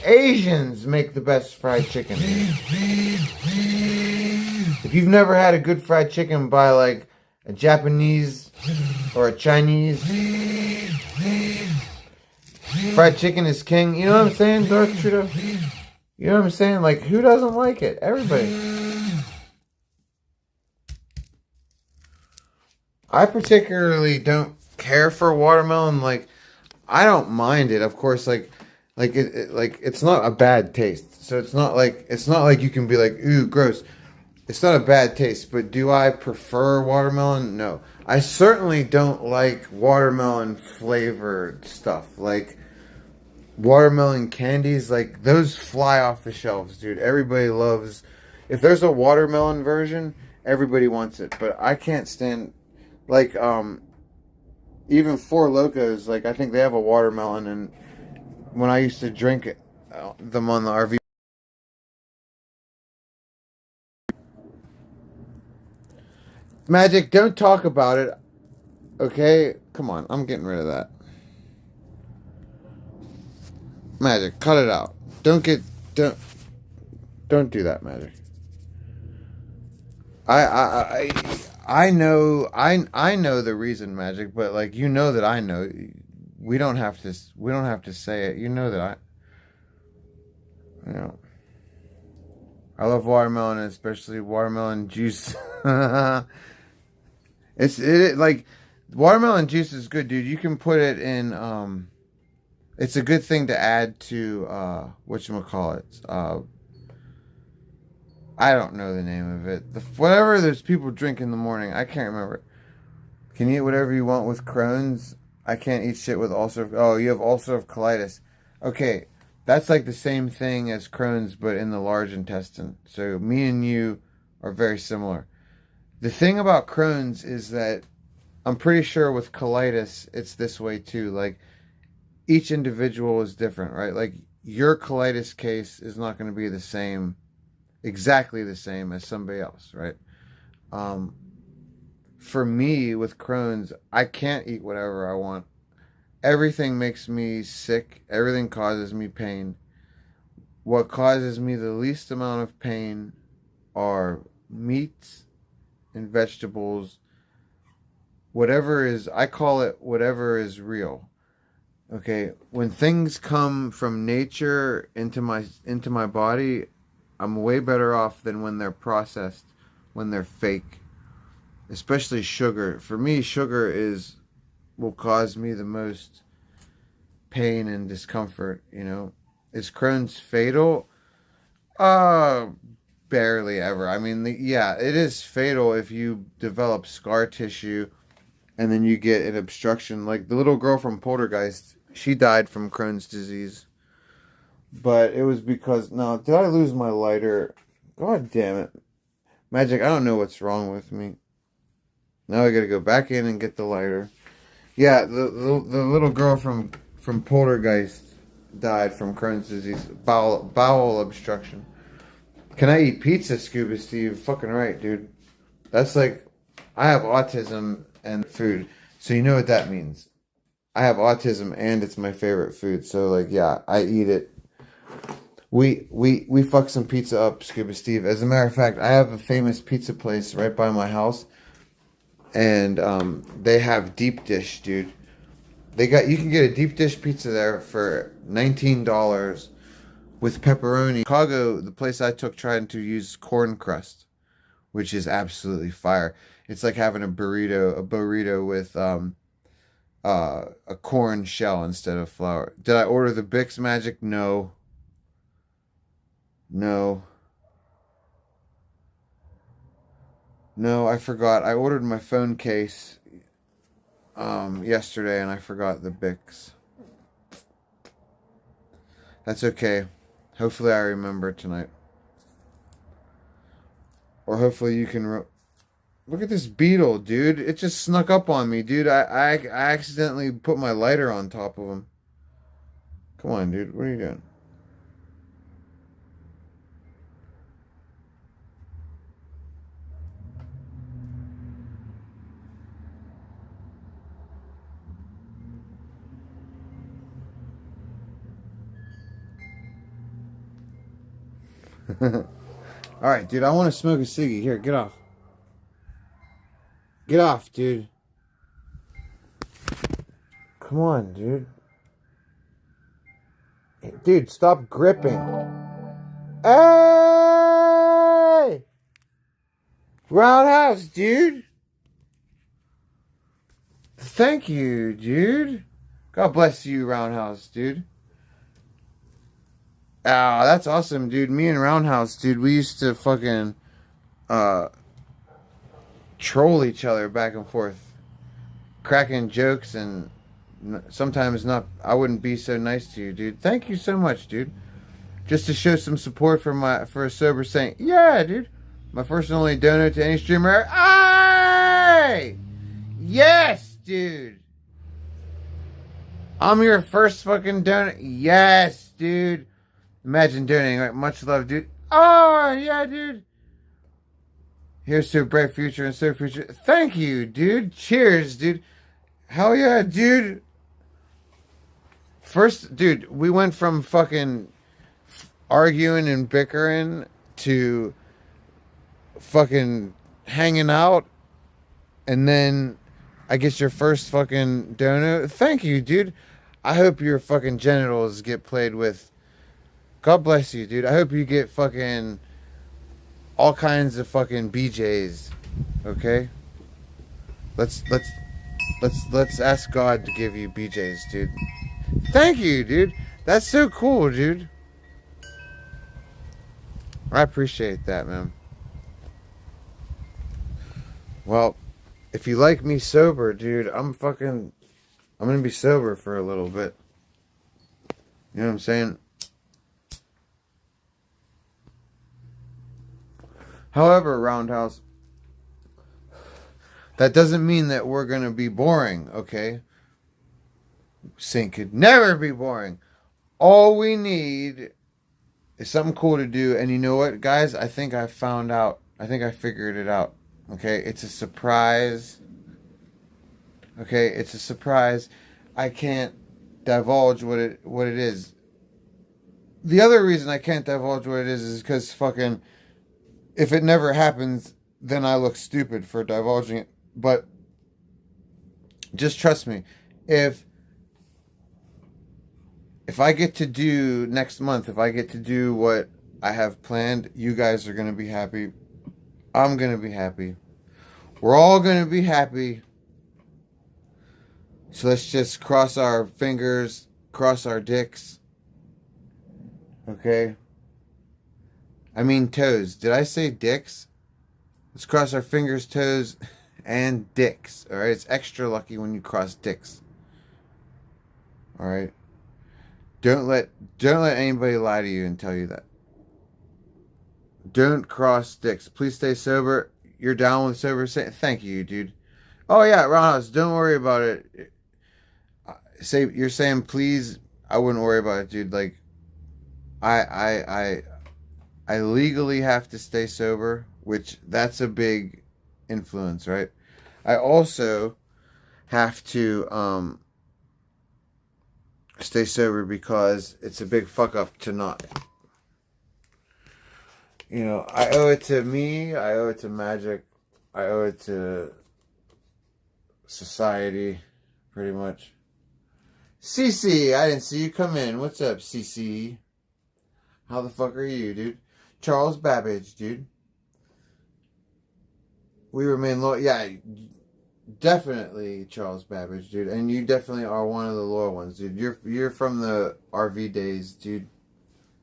Asians make the best fried chicken, dude. If you've never had a good fried chicken by, like, a Japanese or a Chinese, fried chicken is king. You know what I'm saying, Darth Trudeau? You know what I'm saying? Like, who doesn't like it? Everybody. I particularly don't care for watermelon. Like, I don't mind it. Of course, like it's not a bad taste. So it's not like you can be like, ooh, gross. It's not a bad taste, but do I prefer watermelon? No. I certainly don't like watermelon flavored stuff. Like watermelon candies, like those fly off the shelves, dude. Everybody loves, if there's a watermelon version, everybody wants it. But I can't stand, like, even Four Locos, like, I think they have a watermelon, and when I used to drink it, them on the RV. Magic, don't talk about it, okay? Come on, I'm getting rid of that. Magic, cut it out. Don't do that, Magic. I know the reason, Magic, but, like, you know that I know. we don't have to say it. You know that I love watermelon, especially watermelon juice. It like watermelon juice is good, dude. You can put it in it's a good thing to add to whatchamacallit. I don't know the name of it. Whatever those people drink in the morning, I can't remember. Can you eat whatever you want with Crohn's? I can't eat shit with ulcerative. Oh, you have ulcerative colitis. Okay, that's like the same thing as Crohn's, but in the large intestine. So me and you are very similar. The thing about Crohn's is that I'm pretty sure with colitis, it's this way too. Like, each individual is different, right? Like, your colitis case is not going to be the same, exactly the same as somebody else, right? For me, with Crohn's, I can't eat whatever I want. Everything makes me sick. Everything causes me pain. What causes me the least amount of pain are meats and vegetables. I call it whatever is real. Okay, when things come from nature into my body, I'm way better off than when they're processed, when they're fake. Especially sugar. For me, sugar will cause me the most pain and discomfort, you know. Is Crohn's fatal? Barely ever. I mean, it is fatal if you develop scar tissue and then you get an obstruction. Like the little girl from Poltergeist, she died from Crohn's disease. But it was because... No, did I lose my lighter? God damn it. Magic, I don't know what's wrong with me. Now I gotta go back in and get the lighter. Yeah, the little girl from Poltergeist died from Crohn's disease. Bowel obstruction. Can I eat pizza, Scuba Steve? Fucking right, dude. That's like... I have autism and food. So you know what that means. I have autism and it's my favorite food. So like, yeah, I eat it. We fuck some pizza up, Scuba Steve. As a matter of fact, I have a famous pizza place right by my house. And they have deep dish, dude. You can get a deep dish pizza there for $19 with pepperoni. Chicago, the place I took, tried to use corn crust, which is absolutely fire. It's like having a burrito with a corn shell instead of flour. Did I order the Bix Magic? No. No, I forgot. I ordered my phone case yesterday and I forgot the Bix. That's okay. Hopefully I remember tonight. Or hopefully you can... Look at this beetle, dude. It just snuck up on me, dude. I accidentally put my lighter on top of him. Come on, dude. What are you doing? Alright, dude, I want to smoke a ciggy. Here, get off. Get off, dude. Come on, dude. Dude, stop gripping. Hey! Roundhouse, dude. Thank you, dude. God bless you, Roundhouse, dude. Oh, that's awesome, dude. Me and Roundhouse, dude, we used to fucking troll each other back and forth, cracking jokes, and sometimes not. I wouldn't be so nice to you, dude. Thank you so much, dude. Just to show some support for a sober saint. Yeah, dude. My first and only donor to any streamer. Aye! Yes, dude. I'm your first fucking donor. Yes, dude. Imagine donating, right? Much love, dude. Oh, yeah, dude. Here's to a bright future and so future. Thank you, dude. Cheers, dude. Hell yeah, dude. First, dude, we went from fucking arguing and bickering to fucking hanging out. And then I get your first fucking donor. Thank you, dude. I hope your fucking genitals get played with. God bless you, dude. I hope you get fucking all kinds of fucking BJs. Okay? Let's ask God to give you BJs, dude. Thank you, dude. That's so cool, dude. I appreciate that, man. Well, if you like me sober, dude, I'm gonna be sober for a little bit. You know what I'm saying? However, Roundhouse, that doesn't mean that we're gonna be boring, okay? Sync could never be boring. All we need is something cool to do, and you know what, guys? I think I found out. I think I figured it out. Okay, it's a surprise. Okay, it's a surprise. I can't divulge what it is. The other reason I can't divulge what it is because fucking, if it never happens, then I look stupid for divulging it. But just trust me, if I get to do next month, if I get to do what I have planned, you guys are going to be happy. I'm going to be happy. We're all going to be happy. So let's just cross our fingers, cross our dicks. Okay? I mean toes. Did I say dicks? Let's cross our fingers, toes, and dicks. Alright? It's extra lucky when you cross dicks. Alright? Don't let anybody lie to you and tell you that. Don't cross dicks. Please stay sober. You're down with sober. Thank you, dude. Oh yeah, Ronos, don't worry about it. You're saying please. I wouldn't worry about it, dude. Like, I legally have to stay sober, which that's a big influence, right? I also have to stay sober because it's a big fuck up to not. You know, I owe it to me, I owe it to Magic, I owe it to society, pretty much. CC, I didn't see you come in. What's up, CC? How the fuck are you, dude? Charles Babbage, dude. We remain loyal. Yeah, definitely Charles Babbage, dude. And you definitely are one of the loyal ones, dude. You're from the RV days, dude.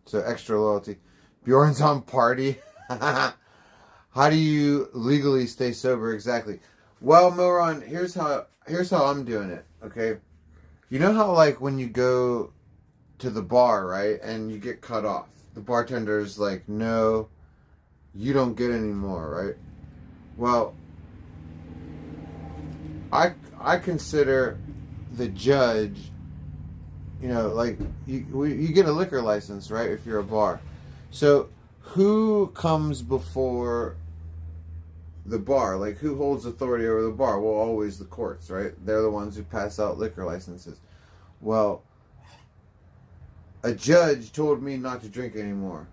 So extra loyalty. Bjorn's on party. How do you legally stay sober exactly? Well, Moron, here's how I'm doing it, okay? You know how, like, when you go to the bar, right, and you get cut off, the bartender's like, no, you don't get any more, right? Well, I consider the judge, you know, like, you get a liquor license, right, if you're a bar. So, who comes before the bar? Like, who holds authority over the bar? Well, always the courts, right? They're the ones who pass out liquor licenses. Well, a judge told me not to drink anymore,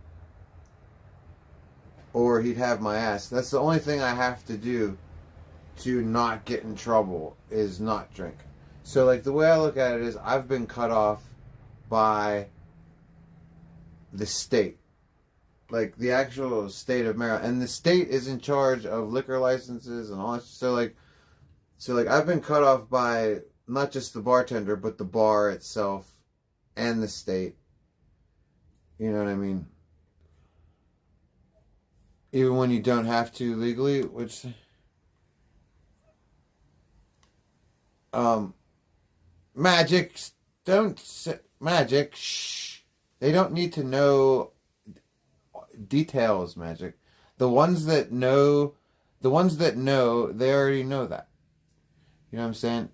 or he'd have my ass. That's the only thing I have to do to not get in trouble, is not drink. So, like, the way I look at it is, I've been cut off by the state. Like, the actual state of Maryland. And the state is in charge of liquor licenses and all that. So, like, I've been cut off by not just the bartender, but the bar itself and the state. You know what I mean? Even when you don't have to legally, which... Magic, Magic, shh. They don't need to know details, Magic. The ones that know, they already know that. You know what I'm saying?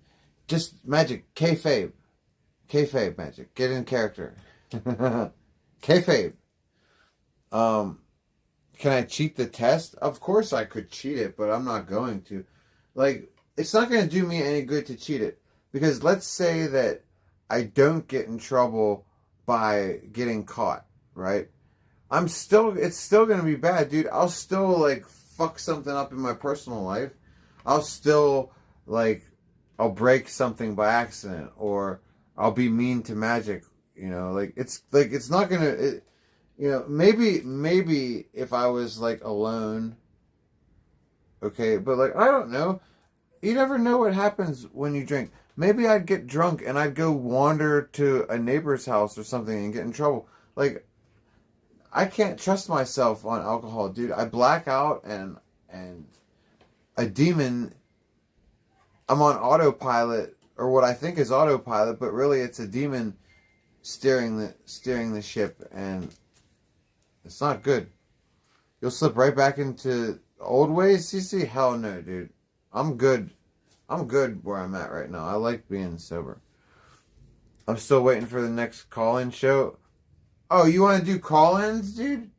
Just Magic, kayfabe, Magic. Get in character. Kayfabe. Can I cheat the test? Of course I could cheat it, but I'm not going to. Like, it's not going to do me any good to cheat it. Because let's say that I don't get in trouble by getting caught, right? It's still going to be bad, dude. I'll still, like, fuck something up in my personal life. I'll still, like, I'll break something by accident, or I'll be mean to Magic. You know, like it's not gonna. You know, maybe if I was like alone, okay, but like I don't know. You never know what happens when you drink. Maybe I'd get drunk and I'd go wander to a neighbor's house or something and get in trouble. Like, I can't trust myself on alcohol, dude. I black out and a demon. I'm on autopilot, or what I think is autopilot, but really it's a demon steering the ship, and it's not good. You'll slip right back into old ways, CC? Hell no, dude. I'm good. I'm good where I'm at right now. I like being sober. I'm still waiting for the next call-in show. Oh, you want to do call-ins, dude?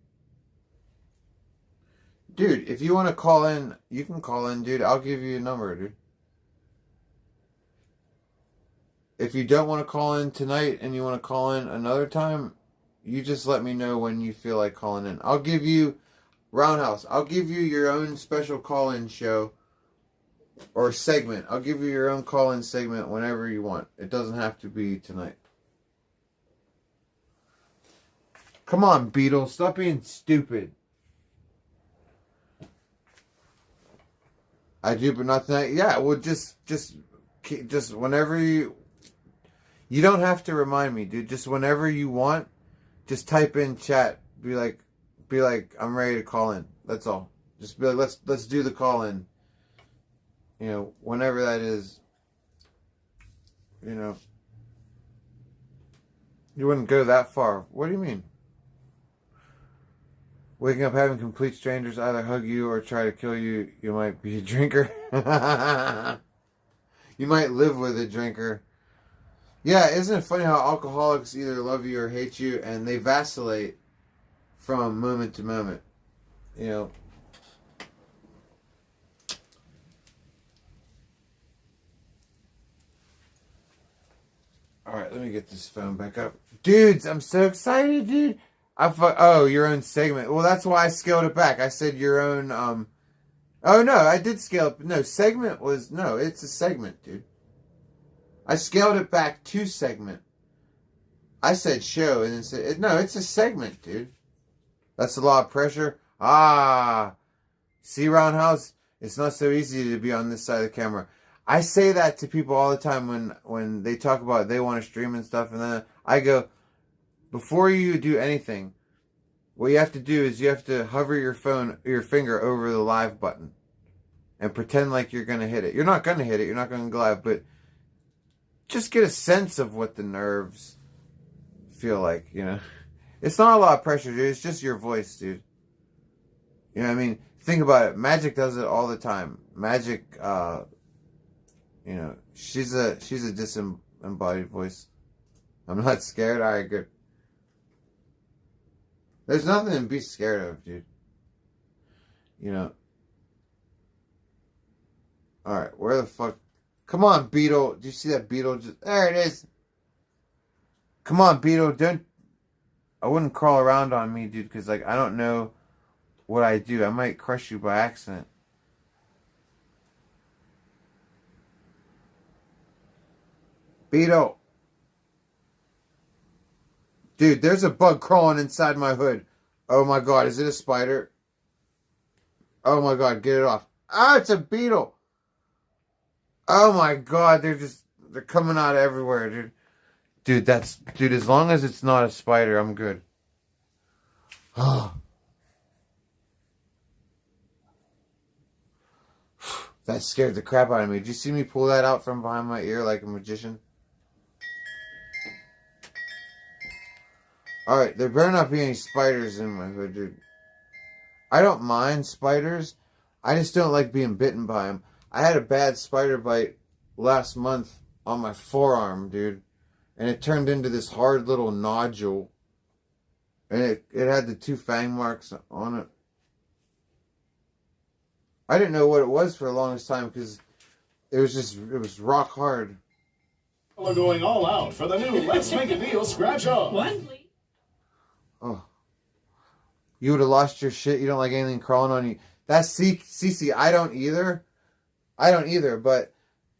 Dude, if you want to call in, you can call in, dude. I'll give you a number, dude. If you don't want to call in tonight and you want to call in another time, you just let me know when you feel like calling in. I'll give you, Roundhouse, I'll give you your own special call-in show or segment. I'll give you your own call-in segment whenever you want. It doesn't have to be tonight. Come on, Beetle. Stop being stupid. I do, but not tonight. Yeah, well, just whenever you don't have to remind me, dude. Just whenever you want, just type in chat. Be like, I'm ready to call in. That's all. Just be like, let's do the call in. You know, whenever that is. You know, you wouldn't go that far. What do you mean? Waking up having complete strangers either hug you or try to kill you. You might be a drinker. You might live with a drinker. Yeah, isn't it funny how alcoholics either love you or hate you, and they vacillate from moment to moment? You know. Alright, let me get this phone back up. Dudes, I'm so excited, dude. Oh, your own segment. Well, that's why I scaled it back. I said your own, Oh, no, I did scale it. No, segment was... No, it's a segment, dude. I scaled it back to segment. I said show, and then said... No, it's a segment, dude. That's a lot of pressure. Ah. See, Roundhouse? It's not so easy to be on this side of the camera. I say that to people all the time when they talk about they want to stream and stuff, and then I go... Before you do anything, what you have to do is you have to hover your finger over the live button and pretend like you're going to hit it. You're not going to hit it. You're not going to go live, but just get a sense of what the nerves feel like, you know. It's not a lot of pressure, dude. It's just your voice, dude. You know what I mean? Think about it. Magic does it all the time. Magic, you know, she's a disembodied voice. I'm not scared. All right, good. There's nothing to be scared of, dude. You know. Alright, where the fuck... Come on, Beetle. Do you see that Beetle? There it is. Come on, Beetle. Don't... I wouldn't crawl around on me, dude, because, like, I don't know what I do. I might crush you by accident. Beetle. Dude, there's a bug crawling inside my hood. Oh my god, is it a spider? Oh my god, get it off. Ah, it's a beetle. Oh my god, they're coming out everywhere, dude. Dude, as long as it's not a spider, I'm good. Oh. That scared the crap out of me. Did you see me pull that out from behind my ear like a magician? Alright, there better not be any spiders in my hood, dude. I don't mind spiders. I just don't like being bitten by them. I had a bad spider bite last month on my forearm, dude. And it turned into this hard little nodule. And it had the 2 fang marks on it. I didn't know what it was for the longest time because it was rock hard. We're going all out for the new Let's Make a Deal Scratch Off. What? Oh. You would have lost your shit. You don't like anything crawling on you. That's Cece. I don't either. But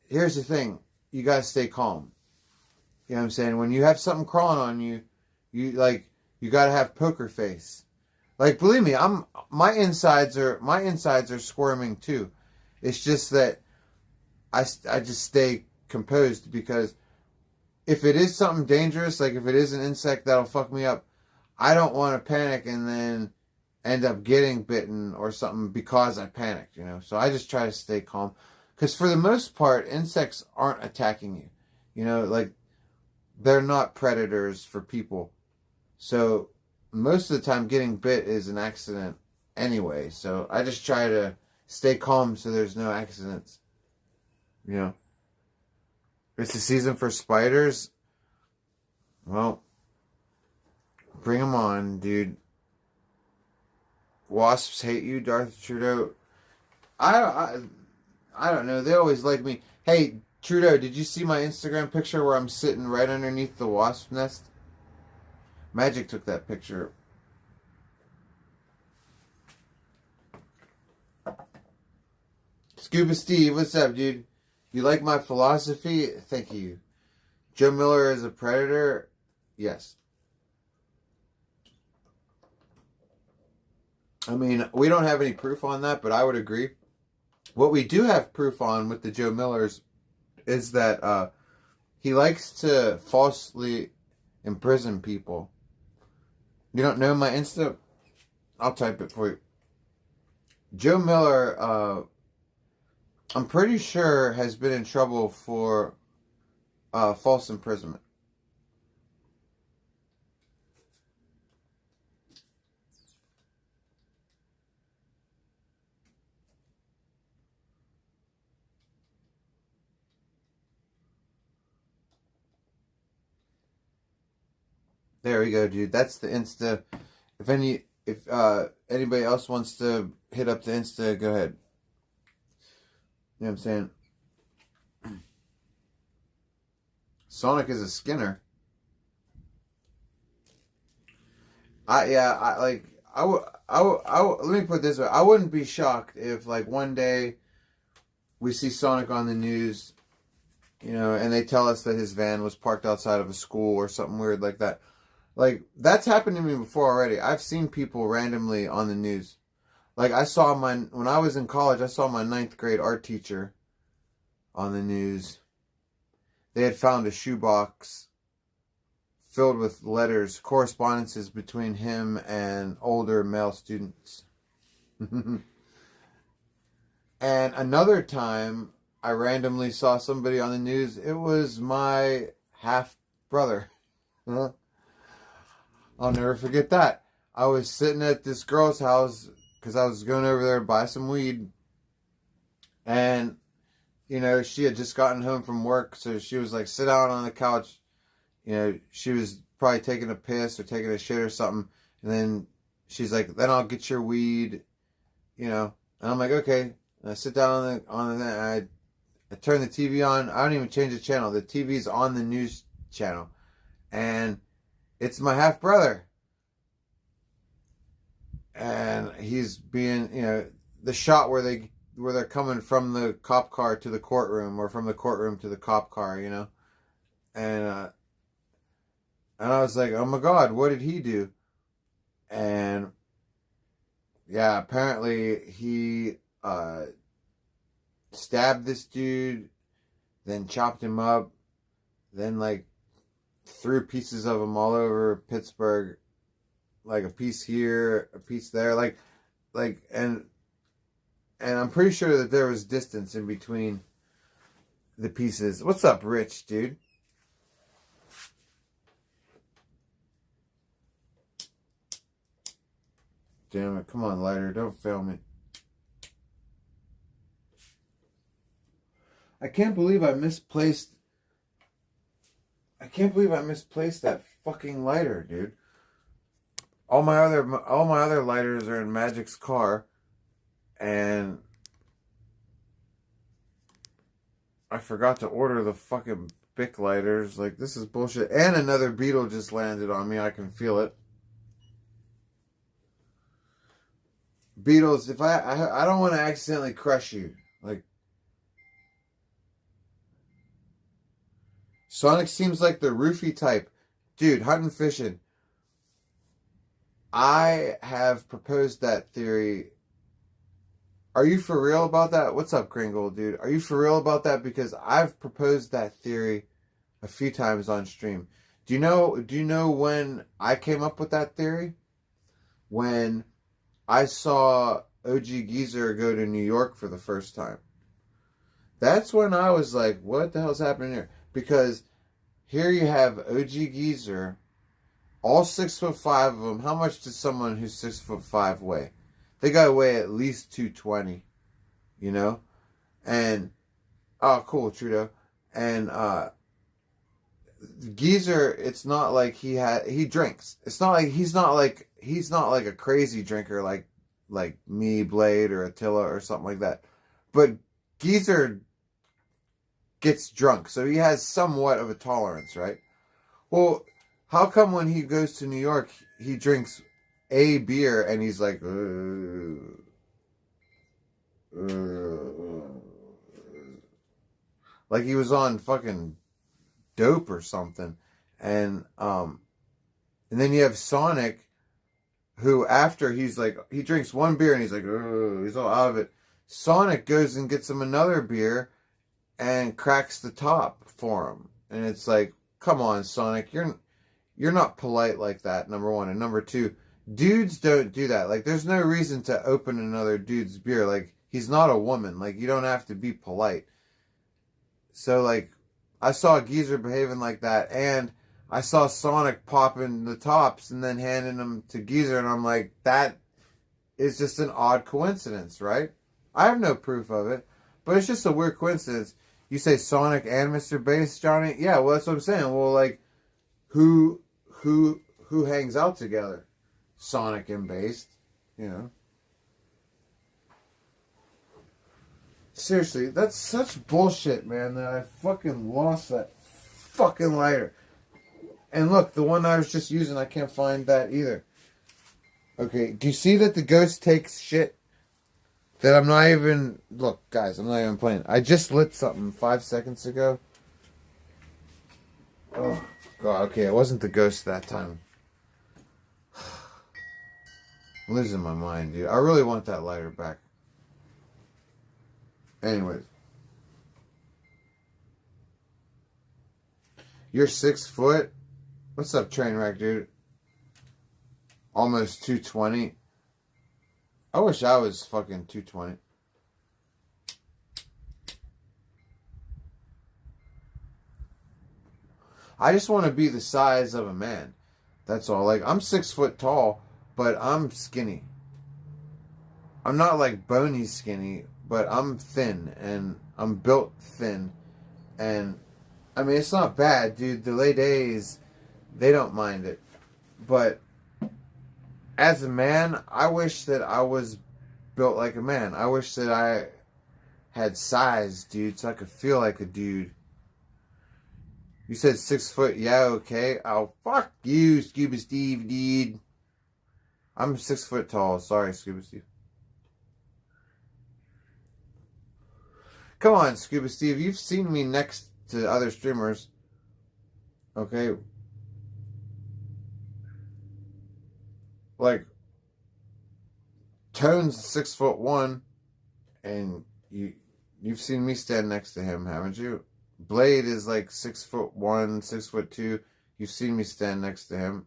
here's the thing. You gotta stay calm. You know what I'm saying? When you have something crawling on you, you gotta have poker face. Like, believe me, my insides are squirming too. It's just that I just stay composed, because if it is something dangerous, like if it is an insect that'll fuck me up, I don't want to panic and then end up getting bitten or something because I panicked, you know. So I just try to stay calm, because for the most part, insects aren't attacking you, you know, like they're not predators for people. So most of the time getting bit is an accident anyway. So I just try to stay calm so there's no accidents, you know. It's the season for spiders. Well, bring them on, dude. Wasps hate you, Darth Trudeau. I don't know. They always like me. Hey, Trudeau, did you see my Instagram picture where I'm sitting right underneath the wasp nest? Magic took that picture. Scuba Steve, what's up, dude? You like my philosophy? Thank you. Joe Miller is a predator? Yes. I mean, we don't have any proof on that, but I would agree. What we do have proof on with the Joe Millers is that he likes to falsely imprison people. You don't know my Insta? I'll type it for you. Joe Miller, I'm pretty sure, has been in trouble for false imprisonment. There we go, dude. That's the Insta. If anybody else wants to hit up the Insta, go ahead. You know what I'm saying? Sonic is a Skinner. Let me put it this way. I wouldn't be shocked if, like, one day we see Sonic on the news, you know, and they tell us that his van was parked outside of a school or something weird like that. Like, that's happened to me before already. I've seen people randomly on the news. Like, when I was in college, I saw my 9th grade art teacher on the news. They had found a shoebox filled with letters, correspondences between him and older male students. And another time, I randomly saw somebody on the news. It was my half-brother. I'll never forget that. I was sitting at this girl's house because I was going over there to buy some weed. And, you know, she had just gotten home from work. So she was like, sit down on the couch. You know, she was probably taking a piss or taking a shit or something. And then she's like, then I'll get your weed, you know. And I'm like, okay. And I sit down I turn the TV on. I don't even change the channel. The TV's on the news channel. And it's my half-brother. And he's being, you know, the shot where they're coming from the cop car to the courtroom, or from the courtroom to the cop car, you know. And I was like, oh my God, what did he do? And yeah, apparently he stabbed this dude, then chopped him up, then like threw pieces of him all over Pittsburgh, like a piece here, a piece there, and I'm pretty sure that there was distance in between the pieces. What's up, Rich, dude? Damn it, come on, lighter, don't fail me. I can't believe I misplaced that fucking lighter, dude. All my other lighters are in Magic's car, and I forgot to order the fucking Bic lighters. Like, this is bullshit. And another beetle just landed on me. I can feel it. Beetles, if I don't want to accidentally crush you. Like, Sonic seems like the roofie type. Dude, hunting fishing. I have proposed that theory. Are you for real about that? What's up, Kringle, dude? Are you for real about that? Because I've proposed that theory a few times on stream. Do you know when I came up with that theory? When I saw OG Geezer go to New York for the first time. That's when I was like, what the hell's happening here? Because here you have OG Geezer, all 6'5" of them. How much does someone who's 6'5" weigh? They gotta weigh at least 220, you know? And, oh, cool, Trudeau. And, Geezer, it's not like he drinks. It's not like he's not like a crazy drinker like me, Blade, or Attila, or something like that. But Geezer gets drunk, so he has somewhat of a tolerance, right? Well, how come when he goes to New York, he drinks a beer and he's like, like he was on fucking dope or something. And then you have Sonic, who after he drinks one beer and he's like, he's all out of it. Sonic goes and gets him another beer and cracks the top for him. And it's like, come on, Sonic, you're not polite like that, number one. And number two, dudes don't do that. Like, there's no reason to open another dude's beer. Like, he's not a woman. Like, you don't have to be polite. So, like, I saw Geezer behaving like that, and I saw Sonic popping the tops and then handing them to Geezer, and I'm like, that is just an odd coincidence, right? I have no proof of it, but it's just a weird coincidence. You say Sonic and Mr. Bass, Johnny? Yeah, well, that's what I'm saying. Well, like, who hangs out together? Sonic and Bass, you know? Seriously, that's such bullshit, man, that I fucking lost that fucking lighter. And look, the one I was just using, I can't find that either. Okay, do you see that the ghost takes shit? That I'm not even... Look, guys, I'm not even playing. I just lit something 5 seconds ago. Oh, God, okay, it wasn't the ghost that time. I'm losing my mind, dude. I really want that lighter back. Anyways. You're 6 foot? What's up, Trainwreck, dude? Almost 220. I wish I was fucking 220. I just want to be the size of a man. That's all. Like, I'm 6 foot tall, but I'm skinny. I'm not like bony skinny, but I'm thin, and I'm built thin. And, I mean, it's not bad, dude. The ladies, they don't mind it. But as a man, I wish that I was built like a man. I wish that I had size, dude, so I could feel like a dude. You said 6 foot, yeah, okay. Oh, fuck you, Scuba Steve, dude. I'm 6 foot tall. Sorry, Scuba Steve. Come on, Scuba Steve. You've seen me next to other streamers. Okay. Like, Tone's 6'1", and you've seen me stand next to him, haven't you? Blade is like 6'1", 6'2". You've seen me stand next to him.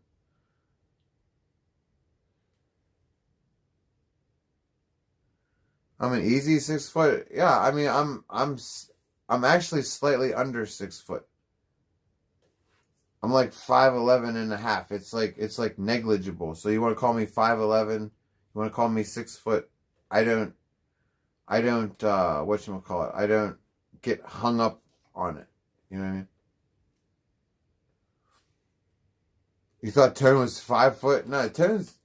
I'm an easy 6 foot. Yeah, I mean, I'm actually slightly under 6 foot. I'm like 5'11" and a half. It's like negligible. So you want to call me 5'11"? You want to call me 6 foot? I don't whatchamacallit? I don't get hung up on it. You know what I mean? You thought Tone was 5 foot? No, Tone's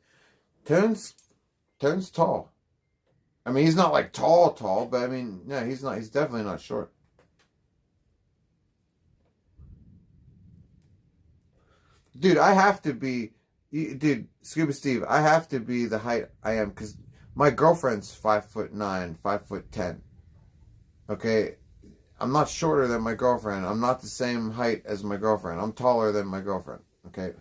tall. I mean, he's not like tall, but I mean, no, he's not. He's definitely not short. Dude, I have to be, dude, Scuba Steve, I have to be the height I am because my girlfriend's 5'9", 5'10". Okay, I'm not shorter than my girlfriend. I'm not the same height as my girlfriend. I'm taller than my girlfriend. Okay?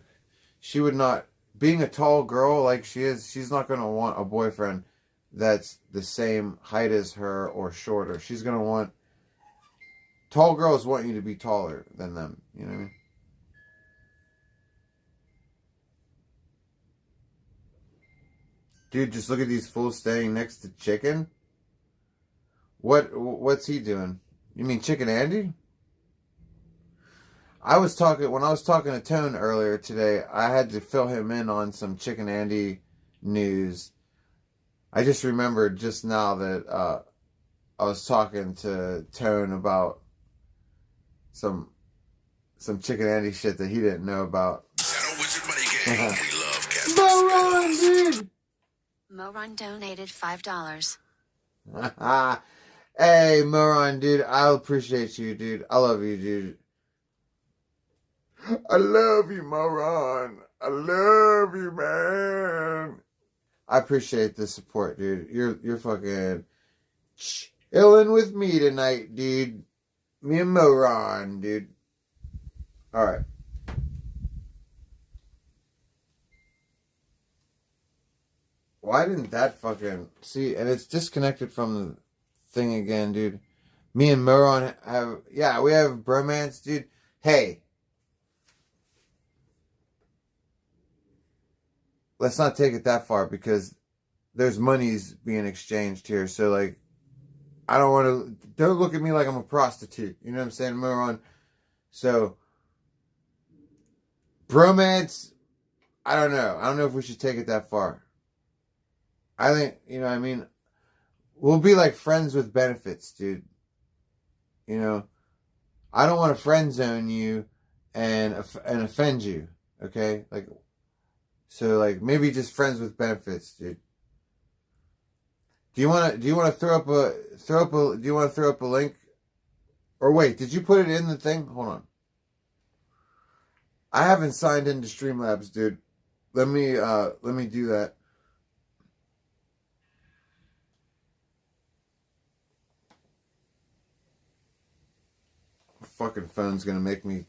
She would not, being a tall girl like she is, she's not going to want a boyfriend that's the same height as her or shorter. She's going to want, tall girls want you to be taller than them. You know what I mean? Dude, just look at these fools standing next to Chicken. What's he doing? You mean Chicken Andy? when I was talking to Tone earlier today, I had to fill him in on some Chicken Andy news. I just remembered just now that I was talking to Tone about some Chicken Andy shit that he didn't know about. Moron, dude! Moron donated $5. Hey, Moron, dude. I appreciate you, dude. I love you, dude. I love you, Moron. I love you, man. I appreciate the support, dude. You're fucking chilling with me tonight, dude. Me and Moron, dude. Alright. Why didn't that fucking... See, and it's disconnected from the thing again, dude. Me and Moron have... Yeah, we have bromance, dude. Hey. Let's not take it that far because there's monies being exchanged here. So, like, I don't want to... Don't look at me like I'm a prostitute. You know what I'm saying, Moron? So, bromance, I don't know. I don't know if we should take it that far. I think, you know what I mean? We'll be like friends with benefits, dude. You know? I don't want to friend zone you and offend you. Okay? Like... So, like, maybe just friends with benefits, dude. Do you want to throw up a link? Or wait, did you put it in the thing? Hold on. I haven't signed into Streamlabs, dude. Let me do that. My fucking phone's gonna make me.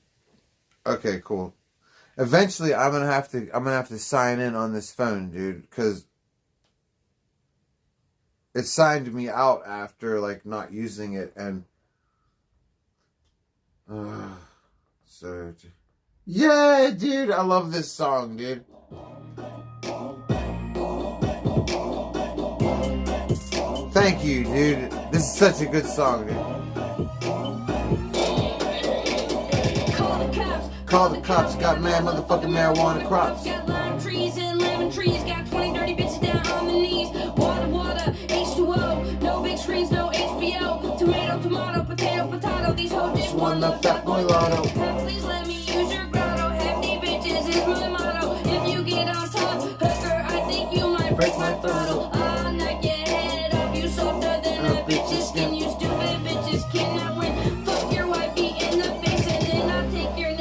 Okay, cool. Eventually, I'm gonna have to sign in on this phone, dude, because it signed me out after like not using it, and so yeah, dude, I love this song, dude. Thank you, dude. This is such a good song, dude. Call the cops, got mad motherfucking marijuana crops. Got lime trees and lemon trees, got 20 dirty bitches down on the knees. Water, H2O, no big screens, no HBO. Tomato, potato, these hoes just won the fat boy lotto. Please let me use your grotto, hefty bitches is my motto. If you get on top, hooker, I think you might break my throttle. I'll knock your head off, you softer than a bitch's skin. You stupid bitches cannot win. Fuck your wifey in the face and then I'll take your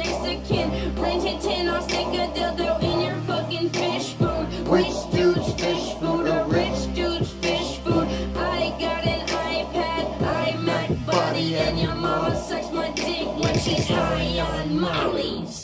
Rent it 10, I'll stick a dildo in your fucking fish food. Which dude's fish food? A rich dude's fish food. I got an iPad, iMac body, and your mama sucks my dick when she's high on Molly's.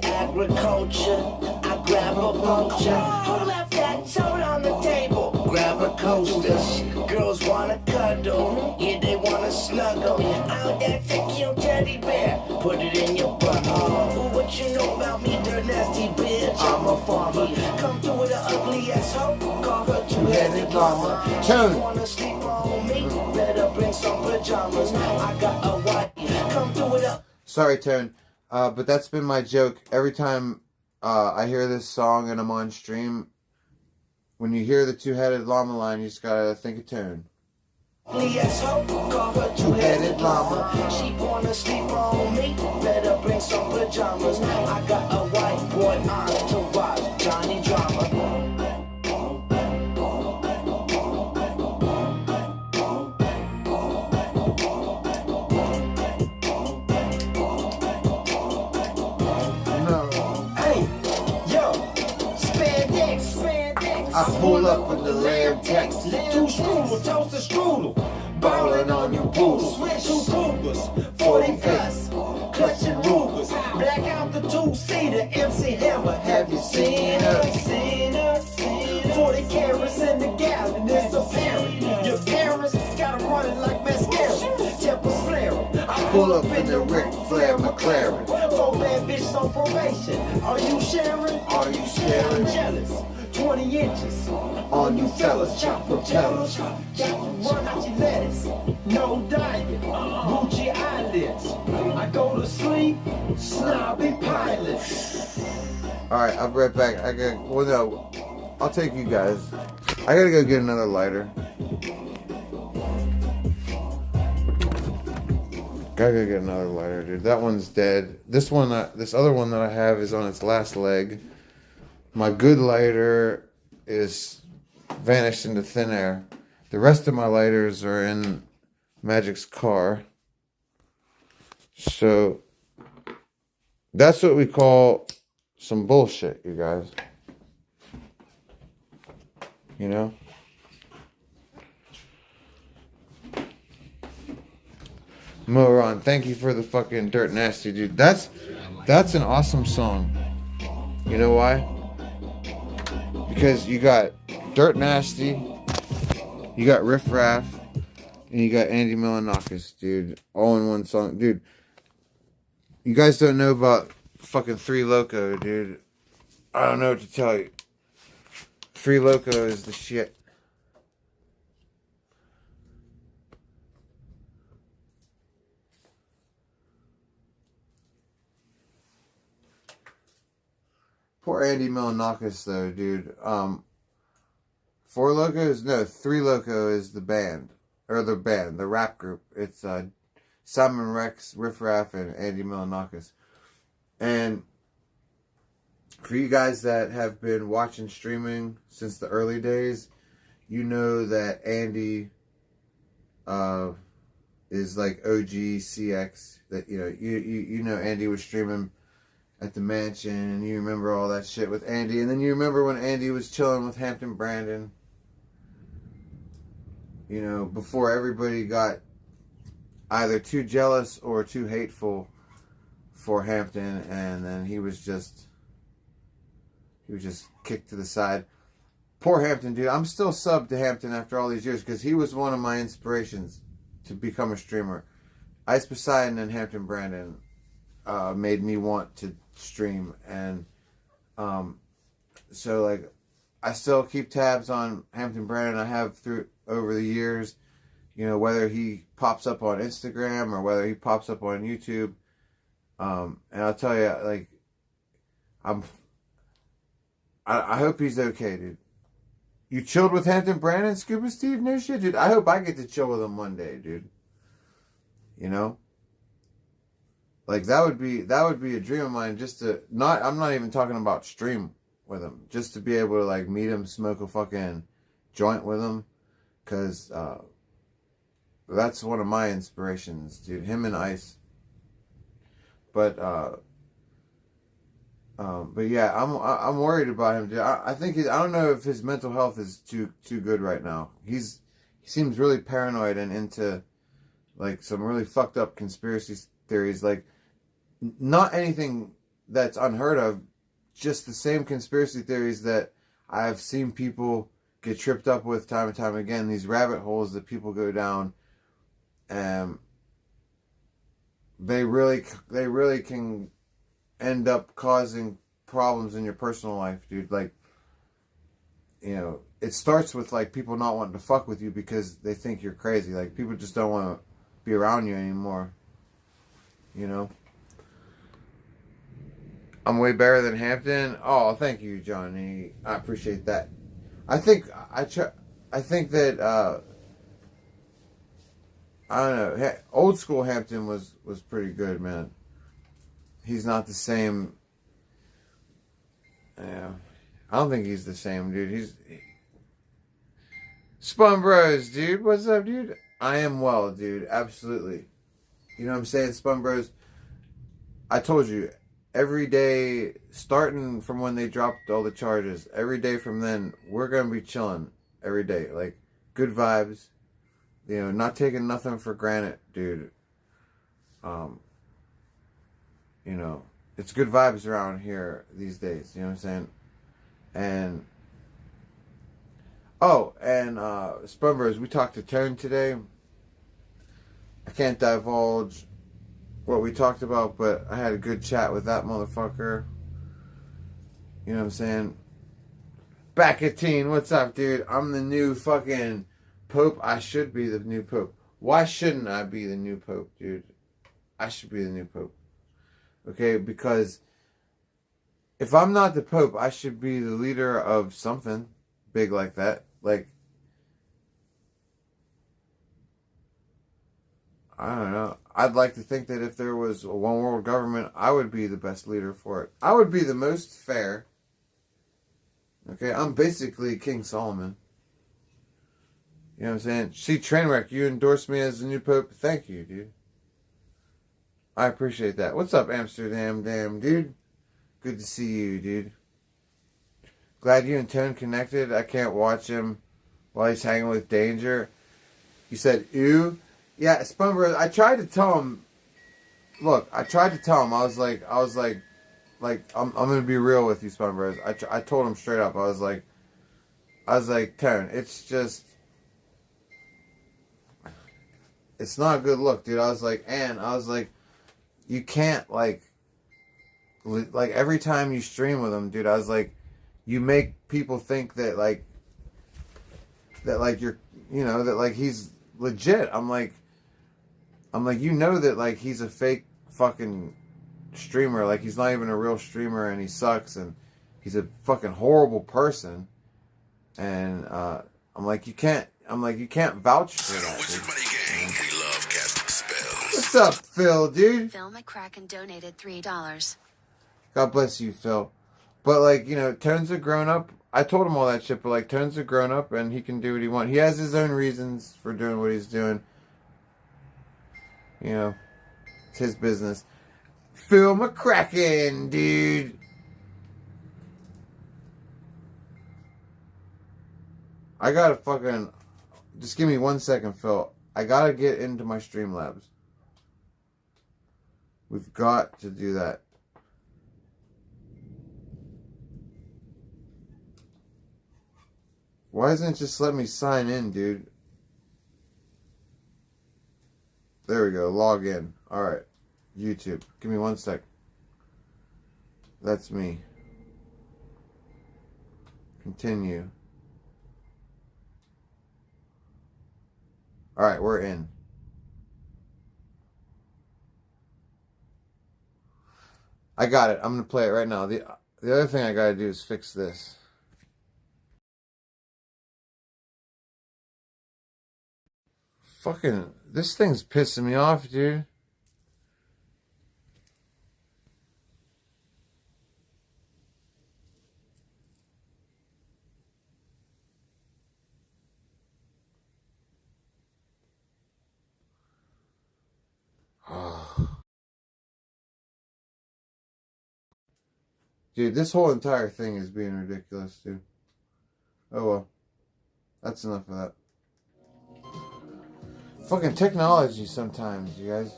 Agriculture, I grab a puncture. Who left that toad on the table? Grab a coaster. Girls wanna cuddle, yeah, they wanna snuggle. Oh, that's a cute teddy bear. Put it in your butt. Oh, what you know about me, dirt nasty bitch? I'm a farmer. Come through with an ugly ass hoe. Call her two-headed llama. Tone. Wanna sleep on me? Better bring some pajamas. I got a wife. Come through with a. Sorry, Tone. But that's been my joke. Every time I hear this song and I'm on stream, when you hear the two-headed llama line, you just gotta think of Tone. Yes, ho, call her two-headed llama. She wanna sleep on me, better bring some pajamas. I got a white boy on to watch Johnny Drama. up in the Lamb text. Two strudel, toast a strudel. Ballin' on you poodles. Switch two cougars, 40 plus, clutching Rugers. Black out the two-seater, MC Hammer. Have you seen her? Seen her? 40 carats in the gallon, it's apparent. Your parents got 'em running like mascara. Tempers flaring. I Pull up in the Ric Flair McLaren. 4 bad bitches on probation. Are you sharing? Are you sharing? Jealous. 20 inches On you fellas, chop propellers. Got to run out your lettuce. No diet. Gucci eyelids. I go to sleep. Snobby pilots. Alright, I'll be right back. Well, no, I'll take you guys. I gotta go get another lighter. Gotta go get another lighter, dude. That one's dead. This other one that I have is on its last leg. My good lighter is vanished into thin air. The rest of my lighters are in Magic's car. So that's what we call some bullshit, you guys. You know? Moron, thank you for the fucking Dirt Nasty, dude. That's an awesome song. You know why? Because you got Dirt Nasty, you got Riff Raff, and you got Andy Milonakis, dude. All in one song. Dude, you guys don't know about fucking Three Loco, dude. I don't know what to tell you. Three Loco is the shit. Poor Andy Milonakis, though, dude. Four Locos? No, Three Loco is the band. Or the band, the rap group. It's Simon Rex, Riff Raff, and Andy Milonakis. And for you guys that have been watching streaming since the early days, you know that Andy is like OG CX. That you know Andy was streaming at the mansion, and you remember all that shit with Andy. And then you remember when Andy was chilling with Hampton Brandon. You know, before everybody got either too jealous or too hateful for Hampton, and then he was just kicked to the side. Poor Hampton, dude. I'm still subbed to Hampton after all these years because he was one of my inspirations to become a streamer. Ice Poseidon and Hampton Brandon made me want to stream, and so like I still keep tabs on Hampton Brandon. I have over the years, you know, whether he pops up on Instagram or whether he pops up on YouTube. And I'll tell you, like, I hope he's okay, dude. You chilled with Hampton Brandon, Scuba Steve? No shit, dude. I hope I get to chill with him one day, dude. You know? Like, that would be a dream of mine, just to I'm not even talking about stream with him, just to be able to like meet him, smoke a fucking joint with him, cause that's one of my inspirations, dude. Him and Ice. But yeah, I'm worried about him, dude. I think I don't know if his mental health is too good right now. He seems really paranoid and into like some really fucked up conspiracy theories, like not anything that's unheard of, just the same conspiracy theories that I've seen people get tripped up with time and time again. These rabbit holes that people go down, they really can end up causing problems in your personal life, dude. Like, you know, it starts with like people not wanting to fuck with you because they think you're crazy. Like, people just don't want to be around you anymore, you know. I'm way better than Hampton. Oh, thank you, Johnny. I appreciate that. I think that I don't know. Old school Hampton was pretty good, man. He's not the same. Yeah, I don't think he's the same, dude. Spun Bros, dude. What's up, dude? I am well, dude. Absolutely. You know what I'm saying, Spun Bros? I told you, every day, starting from when they dropped all the charges, every day from then, we're going to be chilling every day. Like, good vibes. You know, not taking nothing for granted, dude. You know, it's good vibes around here these days. You know what I'm saying? And, Spunbros, we talked to Tone today. I can't divulge what we talked about, but I had a good chat with that motherfucker. You know what I'm saying? Back at teen, what's up, dude? I'm the new fucking Pope. I should be the new Pope. Why shouldn't I be the new Pope, dude? I should be the new Pope. Okay, because if I'm not the Pope, I should be the leader of something big like that. Like, I don't know. I'd like to think that if there was a one world government, I would be the best leader for it. I would be the most fair. Okay, I'm basically King Solomon. You know what I'm saying? See, Trainwreck, you endorsed me as the new Pope. Thank you, dude. I appreciate that. What's up, Amsterdam, damn, dude? Good to see you, dude. Glad you and Tone connected. I can't watch him while he's hanging with Danger. You said, ew? Yeah, Spunbros, I tried to tell him, look, I was like, I'm going to be real with you, Spunbros. I told him straight up, I was like, Tone, it's just, it's not a good look, dude. I was like, you can't, like every time you stream with him, dude, I was like, you make people think that, you're, you know, that, like, he's legit. I'm like, you know that, like, he's a fake fucking streamer. Like, he's not even a real streamer, and he sucks, and he's a fucking horrible person. And, I'm like, you can't vouch for that, dude. What's up, Phil, dude? Phil McCracken donated $3. God bless you, Phil. But, like, you know, Tone's a grown-up. I told him all that shit, but, like, Tone's a grown-up, and he can do what he wants. He has his own reasons for doing what he's doing. You know, it's his business. Phil McCracken, dude. I gotta fucking... Just give me 1 second, Phil. I gotta get into my Streamlabs. We've got to do that. Why doesn't it just let me sign in, dude? There we go. Log in. Alright. YouTube. Give me 1 sec. That's me. Continue. Alright, we're in. I got it. I'm going to play it right now. The other thing I got to do is fix this. Fucking, this thing's pissing me off, dude. Dude, this whole entire thing is being ridiculous, dude. Oh well. That's enough of that. Fucking technology sometimes, you guys.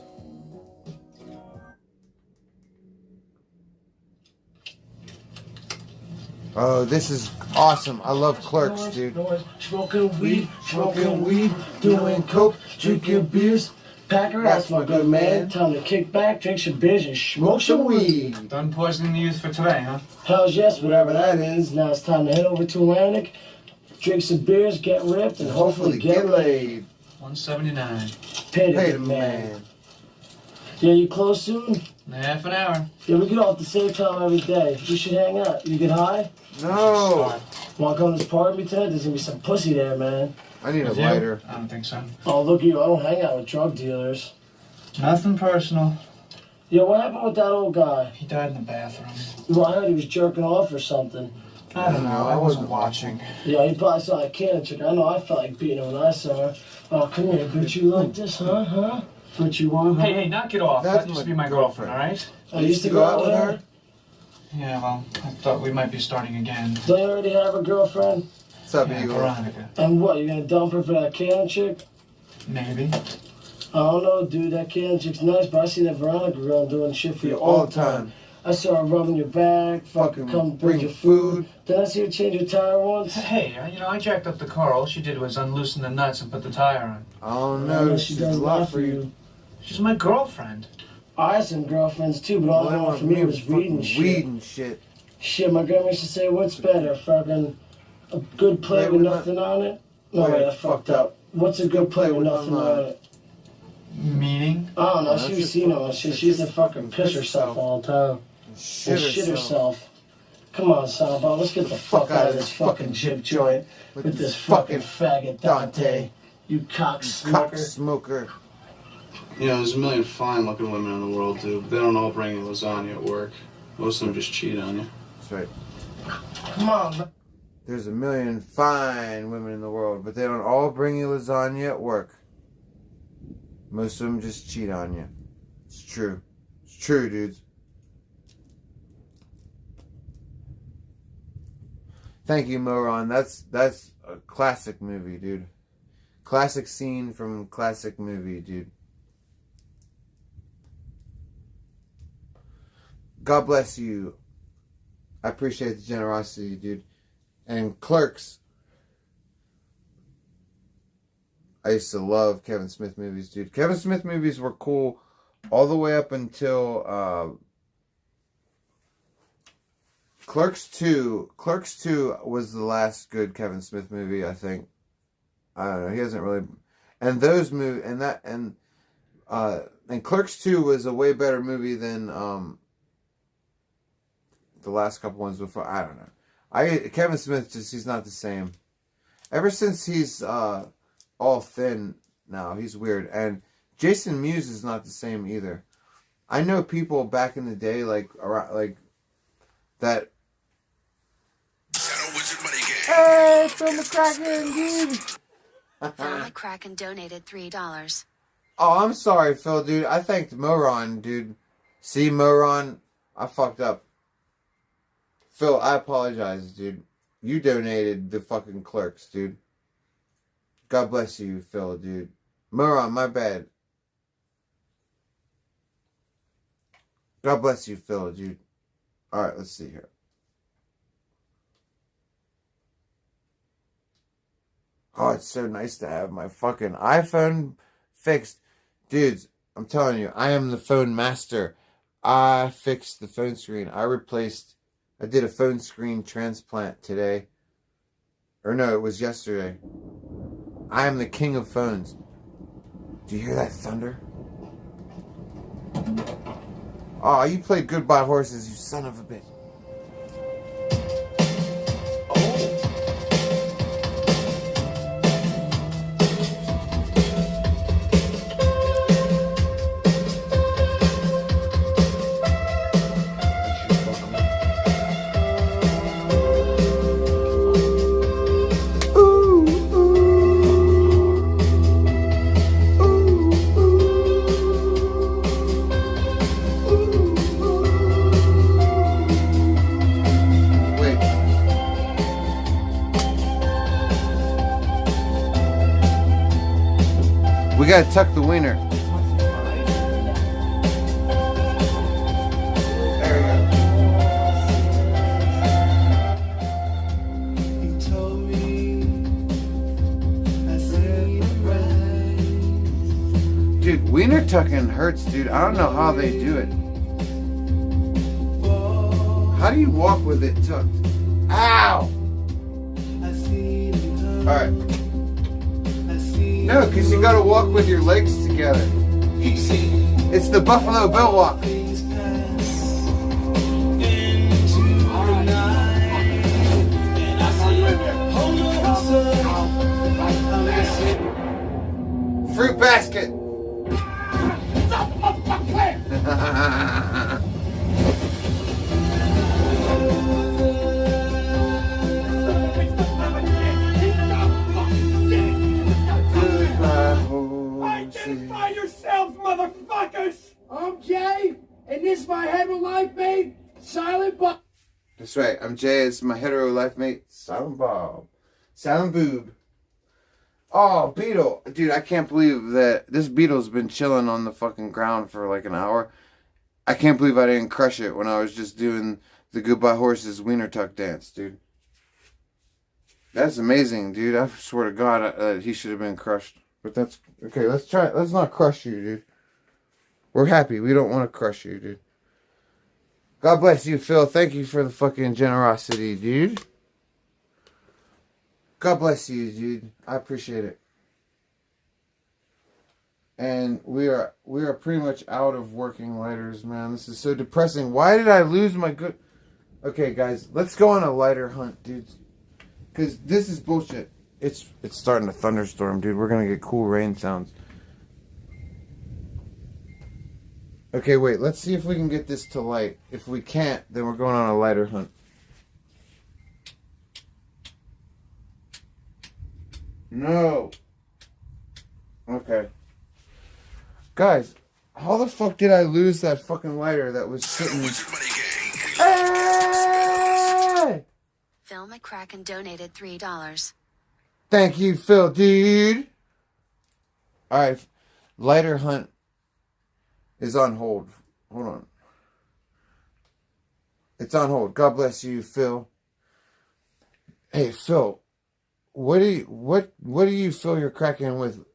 Oh, this is awesome. I love Clerks, dude. Smoking weed, doing coke, drinking beers. Packer, that's my good man. Time to kick back, drink some beers, and smoke some weed. Done poisoning the youth for today, huh? Hells yes, whatever that is. Now it's time to head over to Atlantic, drink some beers, get ripped, and hopefully get laid. 179. Pay the man. Yeah, you close soon? In half an hour. Yeah, we get off the same time every day. We should hang out. You get high? No. Want to come to this party with me tonight? There's going to be some pussy there, man. I need a lighter. I don't think so. Oh, look at you. I don't hang out with drug dealers. Nothing personal. Yeah, what happened with that old guy? He died in the bathroom. Well, I heard he was jerking off or something. I don't know. I wasn't watching. Yeah, he probably saw a can of chicken. I know I felt like beating him when I saw her. Oh, come here, bitch. You like this, huh? what you want, huh? Hey, knock it off. That's That used to my be my girlfriend, alright? I used to go out with her. Yeah, well, I thought we might be starting again. Don't you already have a girlfriend? What's up, Yeah, Eagle? Veronica. And what, you gonna dump her for that Cannon chick? Maybe. I don't know, dude. That Cannon chick's nice, but I see that Veronica girl doing shit for you all the time. I saw her rubbing your back, fucking come bring your food. Then I see her change your tire once. Hey, I jacked up the car. All she did was unloosen the nuts and put the tire on. Oh I no, know she does a lot for you. She's my girlfriend. I had some girlfriends too, but all they wanted from me was weed and shit. Weed and shit. Shit, my grandma used to say, what's better, fucking a good plate with nothing on it? No, wait, I fucked up. What's a good plate with nothing on it? Meaning? I don't know, she was seen on shit. She used to fucking piss herself all the time. Shit herself. Come on, Samba, let's get the fuck out of this fucking chip joint with this fucking faggot Dante. You cock smoker. You know, there's a million fine-looking women in the world, dude, but they don't all bring you lasagna at work. Most of them just cheat on you. That's right. Come on. There's a million fine women in the world, but they don't all bring you lasagna at work. Most of them just cheat on you. It's true. It's true, dudes. Thank you, Moron. That's a classic movie, dude. Classic scene from classic movie, dude. God bless you. I appreciate the generosity, dude. And Clerks. I used to love Kevin Smith movies, dude. Kevin Smith movies were cool all the way up until Clerks 2. Clerks 2 was the last good Kevin Smith movie, I think. I don't know. He hasn't really. And those movies and Clerks 2 was a way better movie than the last couple ones before. I don't know. Kevin Smith he's not the same. Ever since he's all thin now, he's weird. And Jason Mewes is not the same either. I know people back in the day that. Hey, Phil McCracken, dude. Phil McCracken donated $3. Oh, I'm sorry, Phil, dude. I thanked Moron, dude. See, Moron, I fucked up. Phil, I apologize, dude. You donated the fucking Clerks, dude. God bless you, Phil, dude. Moron, my bad. God bless you, Phil, dude. Alright, let's see here. Oh, it's so nice to have my fucking iPhone fixed. Dudes, I'm telling you, I am the phone master. I fixed the phone screen. I did a phone screen transplant today. Or no, it was yesterday. I am the king of phones. Do you hear that thunder? Oh, you played Goodbye Horses, you son of a bitch. We gotta tuck the wiener. There we go. Dude, wiener tucking hurts, dude. I don't know how they do it. How do you walk with it tucked? Ow! Alright. No, because you gotta walk with your legs together. It's the Buffalo Bill walk. Fruit basket. Identify yourself, And this is my hetero life mate, Silent Bob. That's right. I'm Jay. It's my hetero life mate, Silent Bob. Silent Boob. Oh, beetle. Dude, I can't believe that this beetle's been chilling on the fucking ground for like an hour. I can't believe I didn't crush it when I was just doing the Goodbye Horses wiener tuck dance, dude. That's amazing, dude. I swear to God, he should have been crushed. But that's... Okay, let's try it. Let's not crush you, dude. We're happy. We don't want to crush you, dude. God bless you, Phil. Thank you for the fucking generosity, dude. God bless you, dude. I appreciate it. And we are pretty much out of working lighters, man. This is so depressing. Why did I lose my good... Okay, guys, let's go on a lighter hunt, dudes. Because this is bullshit. It's starting to thunderstorm, dude. We're going to get cool rain sounds. Okay, wait. Let's see if we can get this to light. If we can't, then we're going on a lighter hunt. No. Okay. Guys, how the fuck did I lose that fucking lighter that was sitting... Hey! Phil McCracken donated $3. Thank you, Phil, dude. Alright. Lighter hunt is on hold. Hold on. It's on hold. God bless you, Phil. Hey, Phil. What do you fill your cracking with?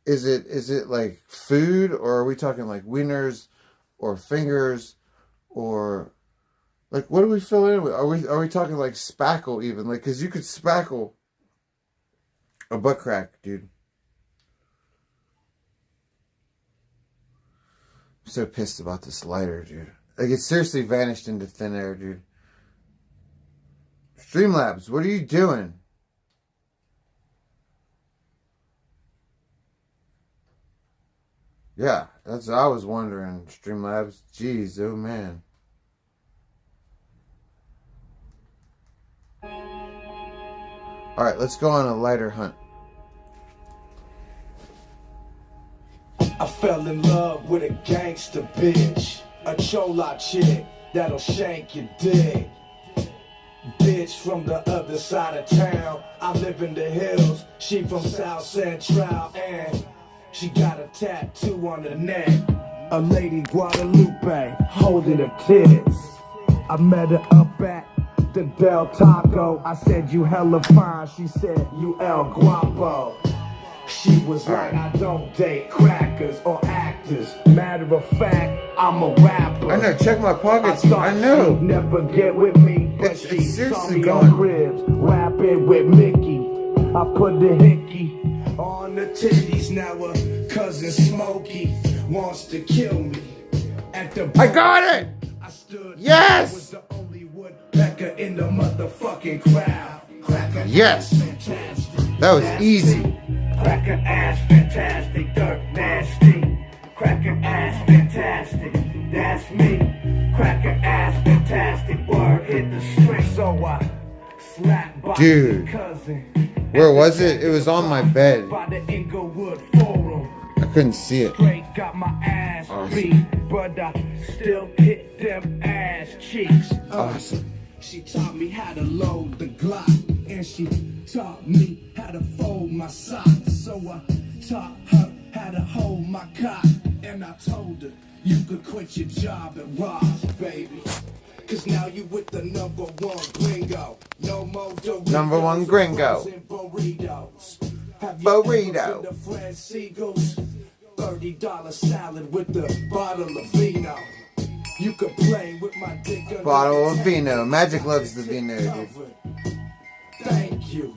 Is it like food, or are we talking like wieners or fingers, or like what do we fill it in with? Are we talking like spackle even? Like, cause you could spackle a butt crack, dude. I'm so pissed about this lighter, dude. Like, it seriously vanished into thin air, dude. Streamlabs, what are you doing? Yeah, that's what I was wondering, Streamlabs. Jeez, oh man. Alright, let's go on a lighter hunt. I fell in love with a gangster bitch, a chola chick that'll shank your dick. Bitch from the other side of town, I live in the hills, she from South Central, and she got a tattoo on her neck, a Lady Guadalupe holding her tits. I met her up at the Del Taco, I said you hella fine, she said you El Guapo. She was like, I don't date crackers or actors. Matter of fact, I'm a rapper. I know, check my pockets. I know. She'd never get with me, but she saw me on Cribs, rapping with Mickey. I put the hickey on the titties. Now her cousin Smokey wants to kill me. At the I got it! I stood yes! was the only woodpecker in the motherfucking crowd. Cracker yes! Fantastic. That was easy. Cracker ass fantastic, dirt nasty. Cracker ass fantastic, that's me. Cracker ass fantastic, word hit the string. So I slapped by dude, cousin. Where was it? It was on my bed. By the Inglewood Forum. I couldn't see it. Straight got my ass beat, but I still hit them ass cheeks. Awesome. She taught me how to load the Glock, and she taught me how to fold my socks. So I taught her how to hold my cock, and I told her you could quit your job at Ross, baby. Cause now you with the #1 gringo. No more Doritos, #1 gringo. Burritos. Have you Burrito. ever been to Fred Siegel's? $30 salad with the bottle of vino. You could play with my dick. Bottle of vino. Magic loves the vino, dude. Thank you.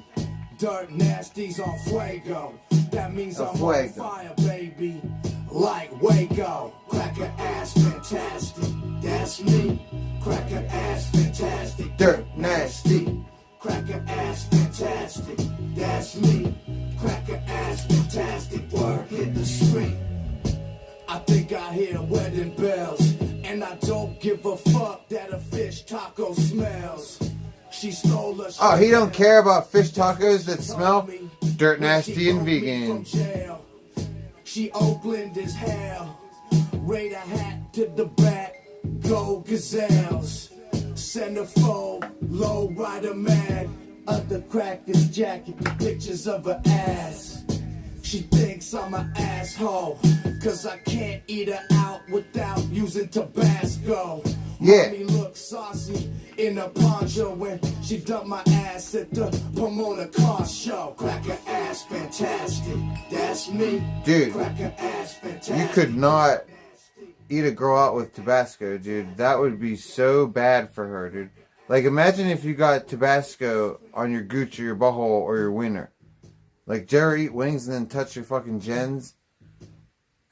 Dirt nasties on fuego. That means I'm on fire, baby. Like Waco. Cracker ass fantastic. That's me. Cracker ass fantastic. Dirt nasty. Cracker ass fantastic. That's me. Cracker ass fantastic. Word hit the street. I think I hear wedding bells. And I don't give a fuck that a fish taco smells. She stole us. Oh, he don't care about fish tacos that smell dirt nasty and vegan. She Oakland as hell. Raider hat to the back, go gazelles. Centerfold, low rider mad. Other crackers jacket the pictures of her ass. She thinks I'm an asshole, cause I can't eat her out without using Tabasco. Yeah. Mommy looks saucy in a poncho when she dumped my ass at the Pomona car show. Cracker ass fantastic, that's me. Dude, Cracker ass fantastic. you could not eat a girl out with Tabasco, dude. That would be so bad for her, dude. Like, imagine if you got Tabasco on your gooch or your butthole or your wiener. Like, Jerry eat wings and then touch your fucking gens.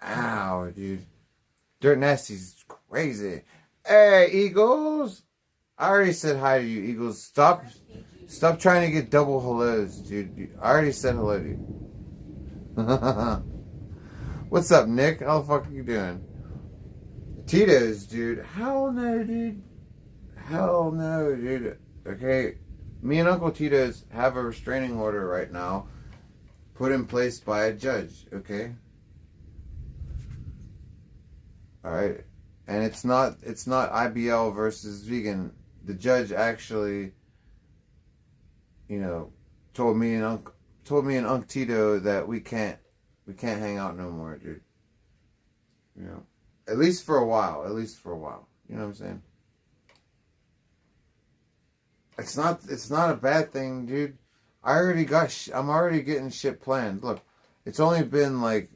Ow, dude. Dirt Nasty's crazy. Hey, Eagles. I already said hi to you, Eagles. Stop trying to get double hellos, dude. I already said hello to you. What's up, Nick? How the fuck are you doing? Tito's, dude. Hell no, dude. Hell no, dude. Okay, me and Uncle Tito's have a restraining order right now, put in place by a judge, okay? Alright. And it's not IBL versus vegan. The judge actually, you know, told me and Uncle Tito that we can't hang out no more, dude. You know. At least for a while. You know what I'm saying? It's not a bad thing, dude. I'm already getting shit planned. Look, it's only been like,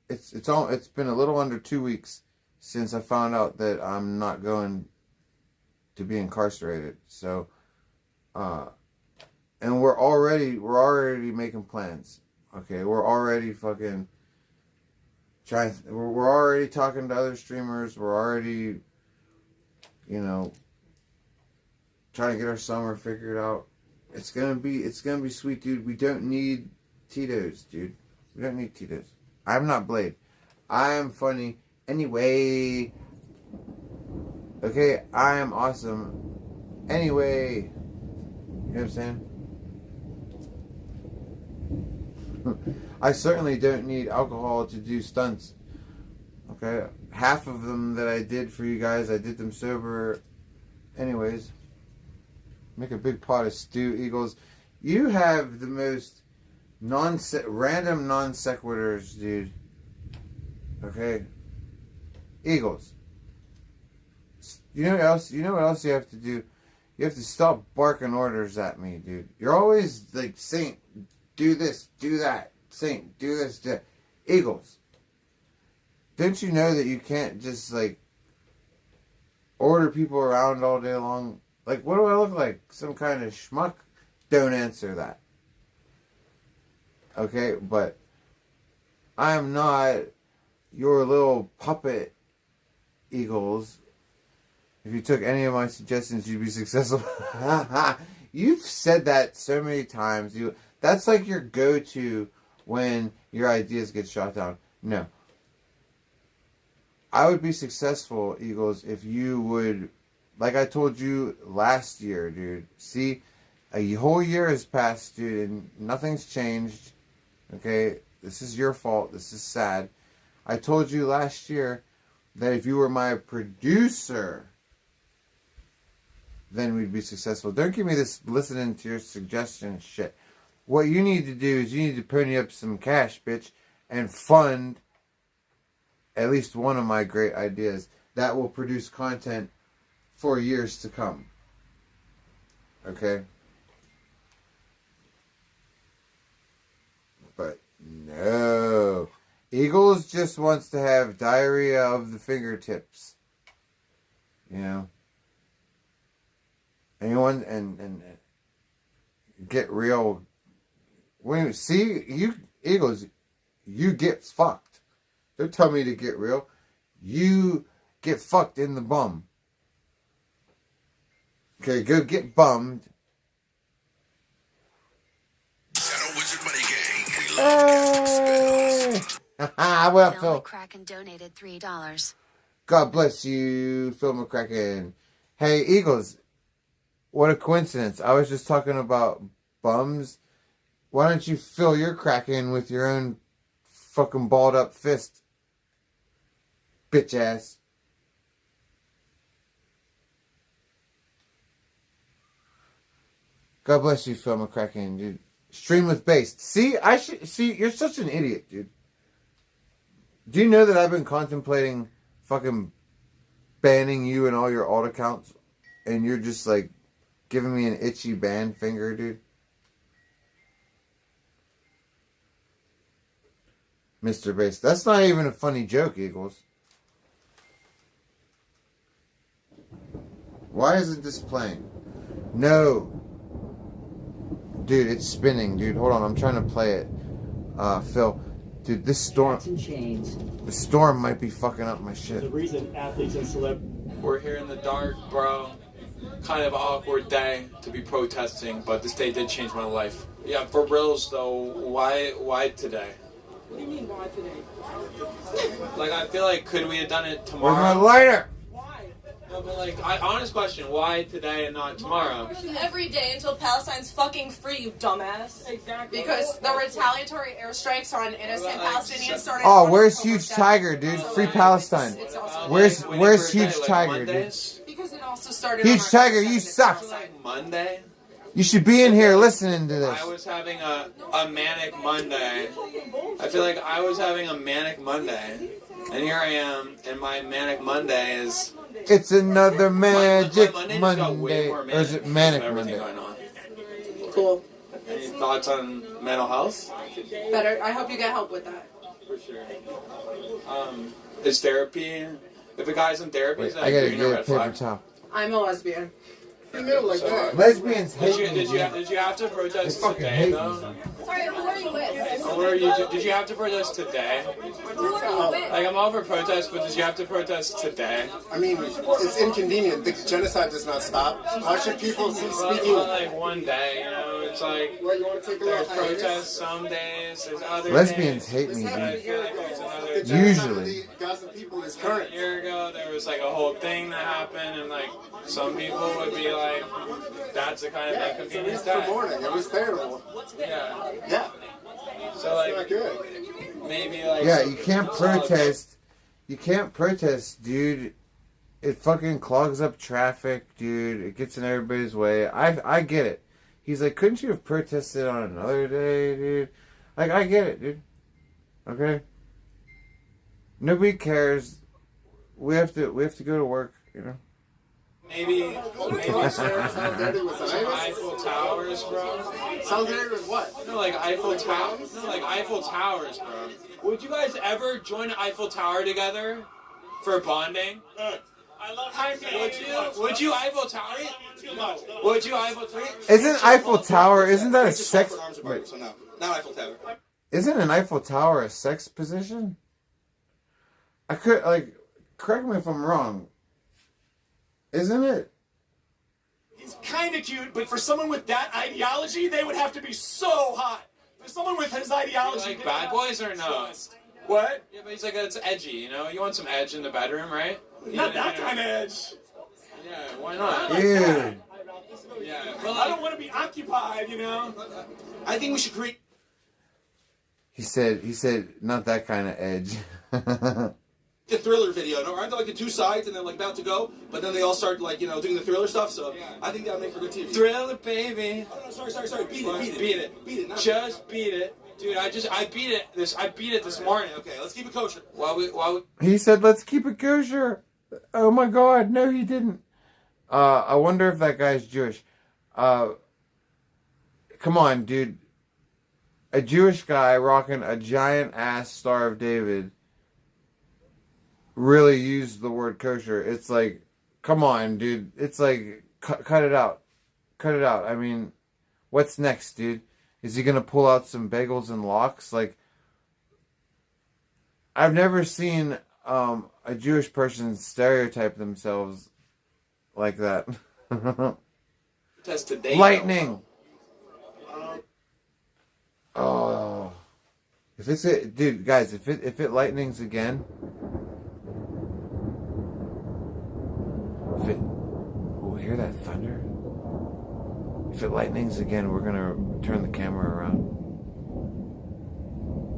it's been a little under 2 weeks since I found out that I'm not going to be incarcerated. So, and we're already making plans. Okay, we're already fucking we're already talking to other streamers. We're already, you know, trying to get our summer figured out. It's gonna be sweet, dude. We don't need Tito's, dude. We don't need Tito's. I'm not Blade. I am funny anyway. Okay, I am awesome anyway. You know what I'm saying? I certainly don't need alcohol to do stunts. Okay, half of them that I did for you guys, I did them sober. Anyways, make a big pot of stew, Eagles. You have the most random non sequiturs, dude. Okay, Eagles. You know what else? You know what else you have to do? You have to stop barking orders at me, dude. You're always like, Saint, do this, do that. Saint, do this, do that. Eagles. Don't you know that you can't just, like, order people around all day long? Like, what do I look like? Some kind of schmuck? Don't answer that. Okay, but I am not your little puppet, Eagles. If you took any of my suggestions, you'd be successful. You've said that so many times. That's like your go-to when your ideas get shot down. No. I would be successful, Eagles, if you would, like I told you last year, dude. See, a whole year has passed, dude, and nothing's changed. Okay? This is your fault. This is sad. I told you last year that if you were my producer, then we'd be successful. Don't give me this listening to your suggestion shit. What you need to do is you need to pony up some cash, bitch, and fund at least one of my great ideas that will produce content for years to come. Okay? But no. Eagles just wants to have diarrhea of the fingertips. You know? Anyone and get real. When see you Eagles, you get fucked. Don't tell me to get real. You get fucked in the bum. Okay, go get bummed. Hey! What up, Phil? McCracken donated $3. God bless you, Phil McCracken. Hey, Eagles. What a coincidence. I was just talking about bums. Why don't you fill your Kraken with your own fucking balled up fist? bitch ass. God bless you, Phil McCracken, dude. Stream with bass. See, you're such an idiot, dude. Do you know that I've been contemplating fucking banning you and all your alt accounts, and you're just like giving me an itchy ban finger, dude? Mr. Bass. That's not even a funny joke, Eagles. Why isn't this playing? No. Dude, it's spinning, dude. Hold on, I'm trying to play it. Phil. Dude, this storm... The storm might be fucking up my shit. The reason athletes and celeb... We're here in the dark, bro. Kind of awkward day to be protesting, but this day did change my life. Yeah, for reals, though, why today? What do you mean, why today? Like, I feel like, could we have done it tomorrow? Where's my lighter? No, but like, honest question, why today and not tomorrow? Every day until Palestine's fucking free, you dumbass. Exactly. Because the retaliatory airstrikes on innocent Palestinians started. Oh, where's Huge Tiger, dude? Free Palestine. Where's Huge Tiger, dude? Because it also started. Huge Tiger, you suck. Monday. You should be in here listening to this. I was having a manic Monday. I feel like I was having a manic Monday, and here I am, and my manic Monday is. It's another magic my Monday. Or is it Manic Monday? Cool. Any thoughts on mental health? Better. I hope you get help with that. For sure. Is therapy? If a guy's in therapy, is that I a gotta green get or a red paper flag? towel. I'm a lesbian. Lesbians hate me. Did you have to protest fucking today hate though? Sorry, who are you with? Where are you? Did you have to protest today? Who are you with? Like I'm all for protest, but did you have to protest today? I mean, it's inconvenient. The genocide does not stop. How should people see speaking? Well, like one day, you know, it's like What, you want to take a there's little hiatus? protests some days, there's other Lesbians days. hate me, I dude. feel like there's another The day. genocide of Usually. the Gaza people is A current. year ago, there was like a whole thing that happened, and like some people would be like, "That's a kind of Yeah, it's a inconvenience reason for day." mourning. It was terrible. Yeah. Yeah. So like Not good. maybe like Yeah, some- you can't some protest. You can't protest, dude. It fucking clogs up traffic, dude. It gets in everybody's way. I get it. He's like, couldn't you have protested on another day, dude? Like, I get it, dude. Okay? Nobody cares. We have to go to work, you know? Maybe Solidarity with some Zionists? Eiffel Towers, bro. Solidarity with what? No, like Eiffel Towers. No, like Eiffel Towers, bro. Would you guys ever join an Eiffel Tower together for bonding? I love Would you Eiffel Tower? Would you Eiffel Tower? Isn't Eiffel Tower, isn't that a sex... Wait, So no, not Eiffel Tower. isn't an Eiffel Tower a sex position? I could, like, correct me if I'm wrong. Isn't it? He's kind of cute, but for someone with that ideology, they would have to be so hot. For someone with his ideology, Like Bad Boys or no? What? Yeah, but he's like, it's edgy, you know? You want some edge in the bedroom, right? Not that kind of edge. Yeah, why not? Dude. Yeah, but I don't want to be occupied, you know. I think we should create. He said, not that kind of edge. The Thriller video, no? Aren't there like the two sides and they're like about to go, but then they all start like, you know, doing the Thriller stuff, so I think that would make for good TV. Thriller, baby. Oh, no, sorry. Beat it. Beat it. Not Just beat it. Dude, I beat it this morning. Okay, let's keep it kosher. Why we He said, let's keep it kosher. Oh my God, no he didn't. I wonder if that guy's Jewish. Come on, dude. A Jewish guy rocking a giant ass Star of David really used the word kosher. It's like, come on, dude. It's like, cut it out. Cut it out. I mean, what's next, dude? Is he gonna pull out some bagels and lox? Like, I've never seen a Jewish person stereotype themselves like that. test today. Lightning. Oh, if it's a dude, guys, if it lightnings again, hear that thunder? If it lightnings again, we're gonna turn the camera around.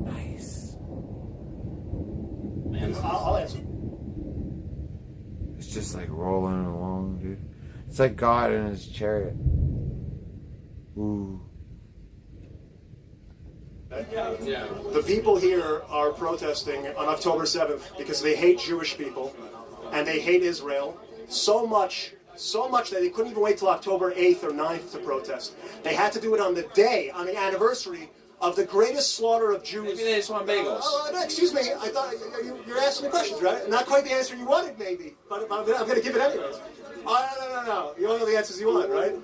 Nice. Man, I'll answer. just like rolling along, dude. It's like God in his chariot. Ooh. The people here are protesting on October 7th because they hate Jewish people and they hate Israel so much that they couldn't even wait till October 8th or 9th to protest. They had to do it on the day, on the anniversary of the greatest slaughter of Jews. Maybe they just want bagels. Excuse me, I thought you're asking me questions, right? Not quite the answer you wanted, maybe, but I'm going to give it anyways. Oh, no. You don't know the answers you want, right?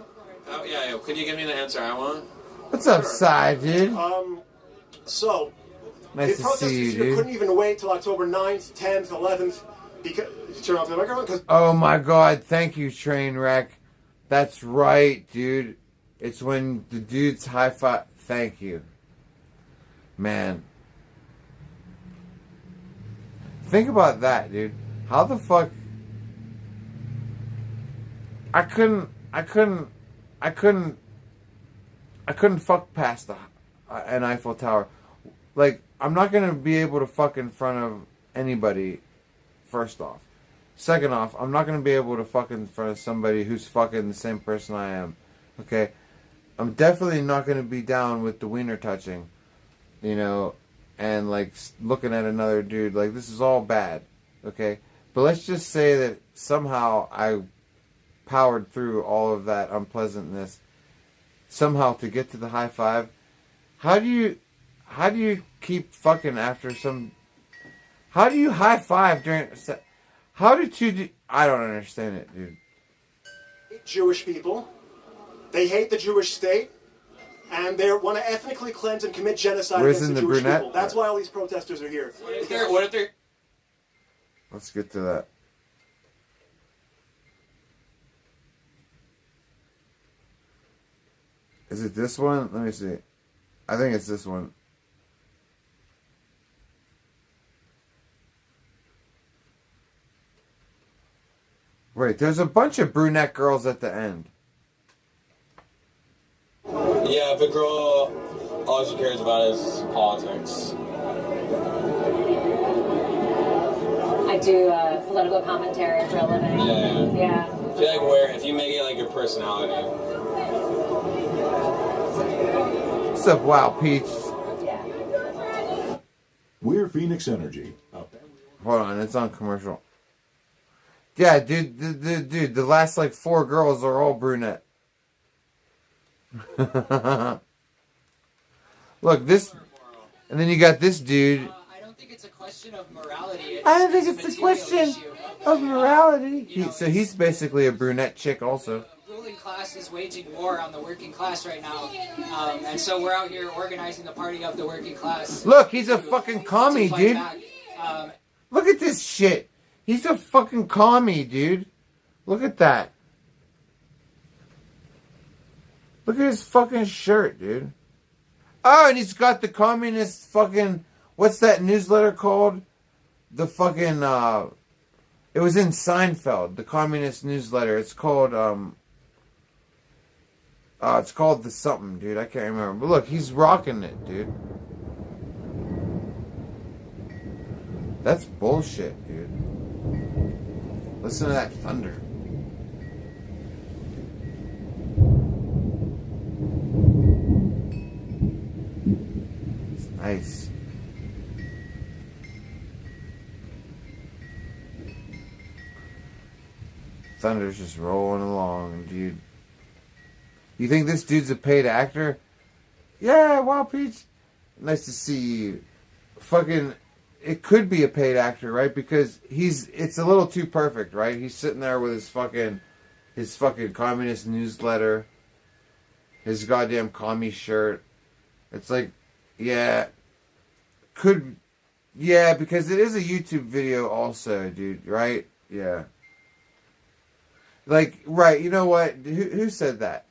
Oh, yeah. Could you give me the answer I want? What's up, Cy, dude? So, Nice the to see protesters you, here dude. couldn't even wait till October 9th, 10th, 11th, because... Turn off the microphone, because... Oh my God! Thank you, Trainwreck. That's right, dude. It's when the dudes high five. Thank you, man. Think about that, dude. How the fuck? I couldn't fuck past an Eiffel Tower. Like, I'm not gonna be able to fuck in front of anybody. First off. Second off, I'm not going to be able to fuck in front of somebody who's fucking the same person I am. Okay? I'm definitely not going to be down with the wiener touching. You know? And, like, looking at another dude. Like, this is all bad. Okay? But let's just say that somehow I powered through all of that unpleasantness. Somehow to get to the high five. How do you keep fucking after some... How do you high five during... How did two... I don't understand it, dude. Jewish people. They hate the Jewish state. And they want to ethnically cleanse and commit genocide Where's against in the the Jewish brunette? people. That's why all these protesters are here. What if they're... Let's get to that. Is it this one? Let me see. I think it's this one. Wait, there's a bunch of brunette girls at the end. Yeah, if a girl, all she cares about is politics. I do political commentary for a living. Yeah. I feel like if you make it like your personality. What's up, Wow Peach? We're Phoenix Energy. Hold on, it's on commercial. Yeah, dude, the last like 4 girls are all brunette. Look, this, and then you got this dude. I don't think it's a question of morality. I don't think it's a question of morality. So he's basically a brunette chick also. The ruling class is waging war on the working class right now. And so we're out here organizing the party of the working class. Look, he's a fucking commie, dude. Back. Look at this shit. He's a fucking commie, dude. Look at that. Look at his fucking shirt, dude. Oh, and he's got the communist fucking... What's that newsletter called? The fucking... It was in Seinfeld, the communist newsletter. It's called... it's called the something, dude. I can't remember. But look, he's rocking it, dude. That's bullshit, dude. Listen to that thunder. It's nice. Thunder's just rolling along, dude. You think this dude's a paid actor? Yeah, wow, Peach. Nice to see you. Fucking... It could be a paid actor, right? Because it's a little too perfect, right? He's sitting there with his fucking communist newsletter, his goddamn commie shirt. It's like, yeah, because it is a YouTube video also, dude, right? Yeah. Like, right, you know what? Who said that?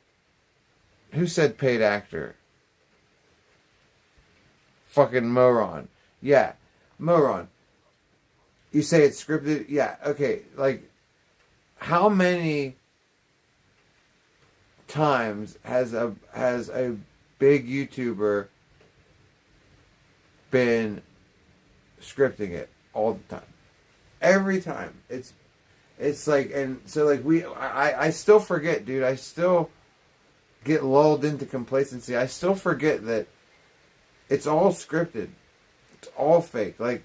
Who said paid actor? Fucking moron. Yeah. Moron. You say it's scripted? Yeah, okay. Like, how many times has a big YouTuber been scripting it all the time? Every time. It's like, and so like I still forget, dude. I still get lulled into complacency. I still forget that it's all scripted. It's all fake. Like,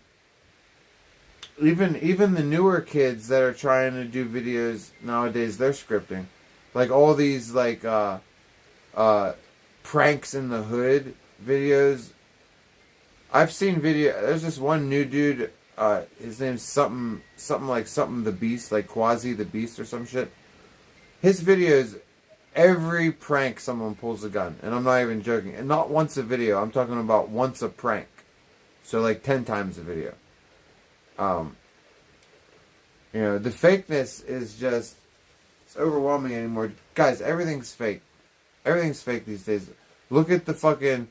even the newer kids that are trying to do videos nowadays, they're scripting. Like all these like pranks in the hood videos. I've seen video. There's this one new dude. His name's something the Beast, like Quasi the Beast or some shit. His videos, every prank someone pulls a gun, and I'm not even joking. And not once a video. I'm talking about once a prank. So like 10 times a video. You know, the fakeness is just, it's overwhelming anymore. Guys, everything's fake. Everything's fake these days. Look at the fucking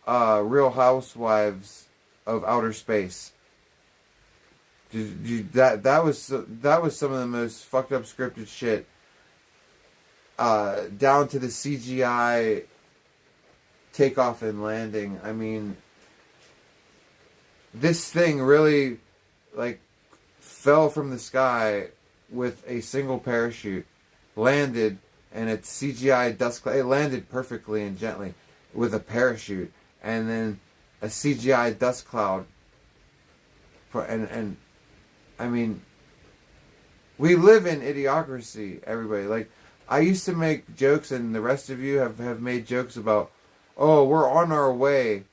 Real Housewives of Outer Space. That was some of the most fucked up scripted shit. Down to the CGI takeoff and landing. I mean, this thing really like fell from the sky with a single parachute, landed, and its CGI dust cloud. It landed perfectly and gently with a parachute, and then a CGI dust cloud. And I mean, we live in idiocracy, everybody. Like, I used to make jokes, and the rest of you have made jokes about, oh, we're on our way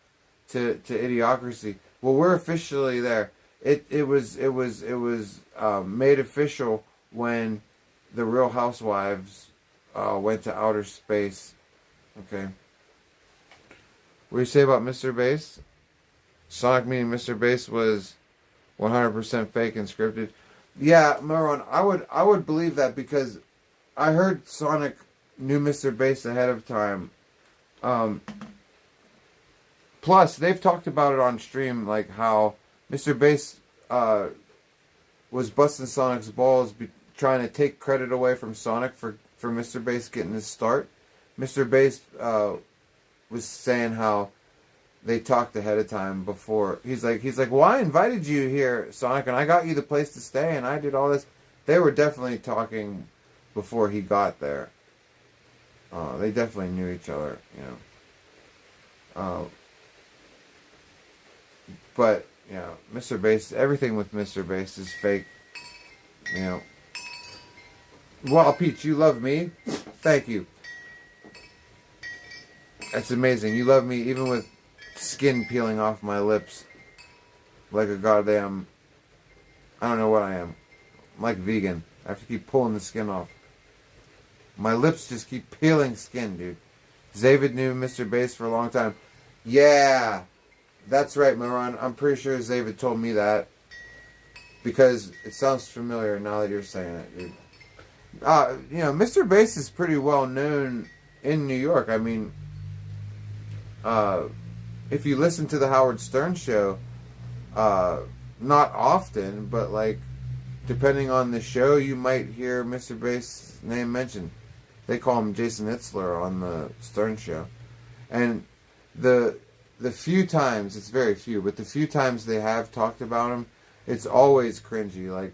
to idiocracy. Well, we're officially there. It was made official when the Real Housewives went to outer space. Okay. What do you say about Mr. Bass? Sonic meaning Mr. Bass was 100% fake and scripted. Yeah, Moron, I would believe that because I heard Sonic knew Mr. Bass ahead of time. Plus, they've talked about it on stream, like how Mr. Bass was busting Sonic's balls, trying to take credit away from Sonic for Mr. Bass getting his start. Mr. Bass was saying how they talked ahead of time before. He's like, well, I invited you here, Sonic, and I got you the place to stay, and I did all this. They were definitely talking before he got there. They definitely knew each other, you know. But, you know, Mr. Bass, everything with Mr. Bass is fake, you know. Wow, Peach, you love me? Thank you. That's amazing. You love me even with skin peeling off my lips. Like a goddamn, I don't know what I am. I'm like vegan. I have to keep pulling the skin off. My lips just keep peeling skin, dude. Zavid knew Mr. Bass for a long time. Yeah, that's right, Moran. I'm pretty sure Zavid told me that. Because it sounds familiar now that you're saying it, dude. You know, Mr. Bass is pretty well known in New York. I mean, if you listen to the Howard Stern show, not often, but like, depending on the show, you might hear Mr. Bass' name mentioned. They call him Jason Itzler on the Stern show. And the few times, it's very few, but the few times they have talked about him, it's always cringy. Like,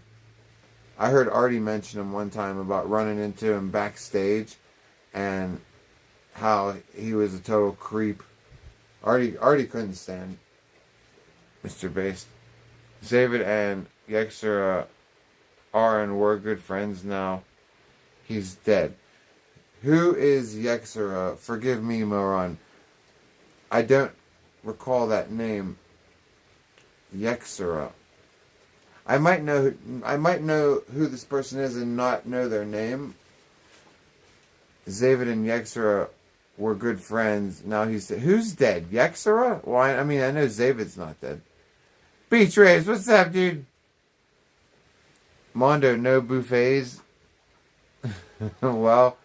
I heard Artie mention him one time about running into him backstage and how he was a total creep. Artie couldn't stand Mr. Bass. David and Yexer are and were good friends now. He's dead. Who is Yexera? Forgive me, Moron. I don't recall that name. Yexera. I might know who this person is and not know their name. Zavid and Yexera were good friends. Now he's dead. Who's dead? Yexera? Well, I mean, I know Zavid's not dead. Beach Rays, what's up, dude? Mondo, no buffets. Well,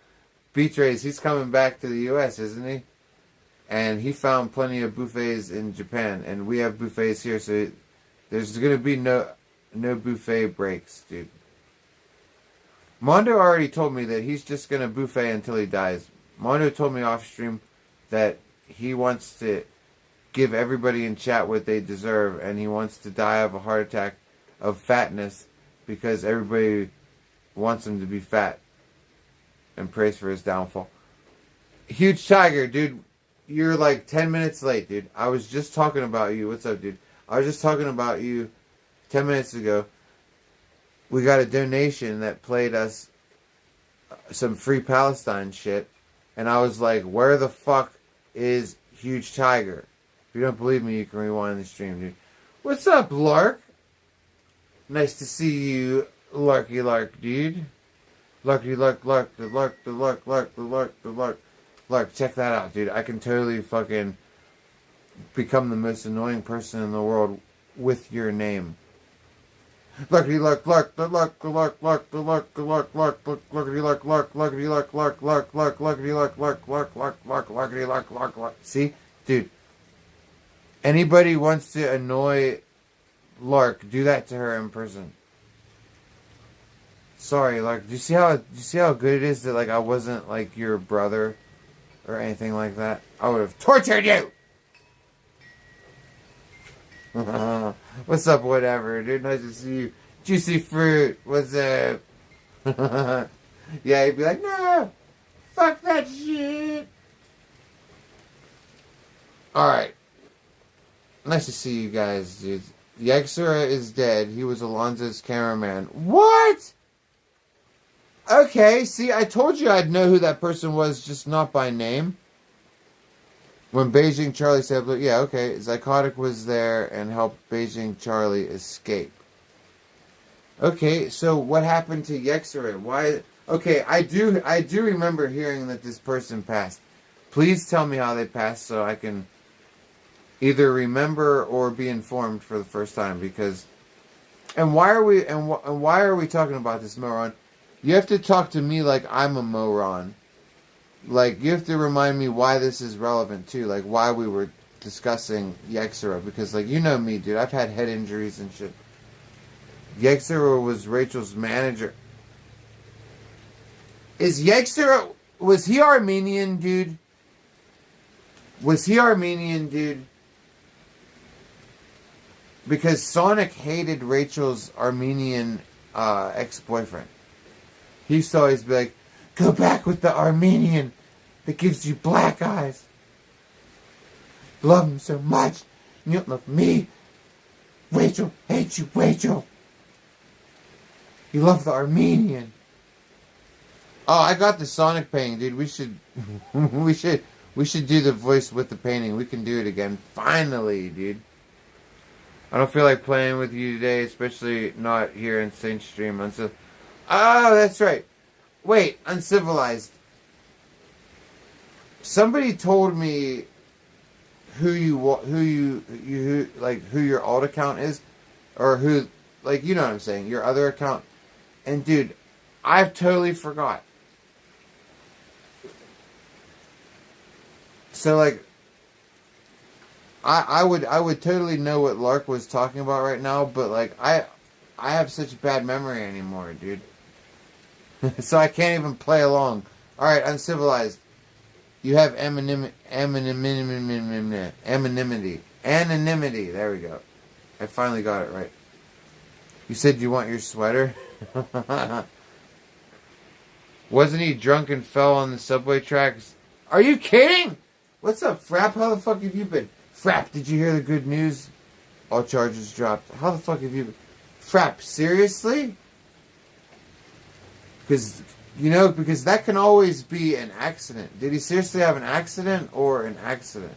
Beach Rays, he's coming back to the U.S., isn't he? And he found plenty of buffets in Japan, and we have buffets here, so there's going to be no buffet breaks, dude. Mondo already told me that he's just going to buffet until he dies. Mondo told me off stream that he wants to give everybody in chat what they deserve, and he wants to die of a heart attack of fatness because everybody wants him to be fat and prays for his downfall. Huge Tiger, dude, you're like 10 minutes late, dude. I was just talking about you. What's up, dude? I was just talking about you 10 minutes ago. We got a donation that played us some Free Palestine shit. And I was like, where the fuck is Huge Tiger? If you don't believe me, you can rewind the stream, dude. What's up, Lark? Nice to see you, Larky Lark, dude. Larky Lark, Lark, the Lark, the Lark, Lark, the Lark, the Lark. Lark, check that out, dude. I can totally fucking become the most annoying person in the world with your name. Larky Lark, Lark, the Lark, the Lark, Lark, the Lark, the Lark, Lark, Larky Lark, Lark, Larky Lark, Lark, Lark, Lark, Larky Lark, Lark, Lark, Lark, Lark, Larky Lark, Lark, Lark. See? Dude. Anybody wants to annoy Lark, do that to her in person. Sorry, Lark. Do you see how good it is that like I wasn't like your brother or anything like that? I would have tortured you. What's up, whatever, dude? Nice to see you. Juicy Fruit, what's up? Yeah, he'd be like, no, fuck that shit. Alright. Nice to see you guys, dude. Yexera is dead. He was Alonzo's cameraman. What? Okay, see, I told you I'd know who that person was, just not by name. When Beijing Charlie said, yeah, okay, Zycotic was there and helped Beijing Charlie escape. Okay, so what happened to Yexera? Why? Okay, I do remember hearing that this person passed. Please tell me how they passed so I can either remember or be informed for the first time, because and why are we talking about this, moron? You have to talk to me like I'm a moron. Like, you have to remind me why this is relevant, too. Like, why we were discussing Yexera. Because, like, you know me, dude. I've had head injuries and shit. Yexera was Rachel's manager. Is Yexera... Was he Armenian, dude? Was he Armenian, dude? Because Sonic hated Rachel's Armenian ex-boyfriend. He used to always be like, go back with the Armenian that gives you black eyes. Love him so much. You don't love me. Rachel hates you, Rachel. You love the Armenian. Oh, I got the Sonic painting, dude. We should do the voice with the painting. We can do it again. Finally, dude. I don't feel like playing with you today, especially not here in Saint Stream. Oh, that's right. Wait, Uncivilized. Somebody told me who your alt account is, or who, like, you know what I'm saying, your other account. And dude, I've totally forgot. So like, I would totally know what Lark was talking about right now, but like I have such bad memory anymore, dude. So I can't even play along. Alright, Uncivilized. You have anonymity. Anonymity. There we go. I finally got it right. You said you want your sweater? Wasn't he drunk and fell on the subway tracks? Are you kidding? What's up, Frap? How the fuck have you been? Frap, did you hear the good news? All charges dropped. How the fuck have you been? Frap, seriously? Because that can always be an accident. Did he seriously have an accident or an accident?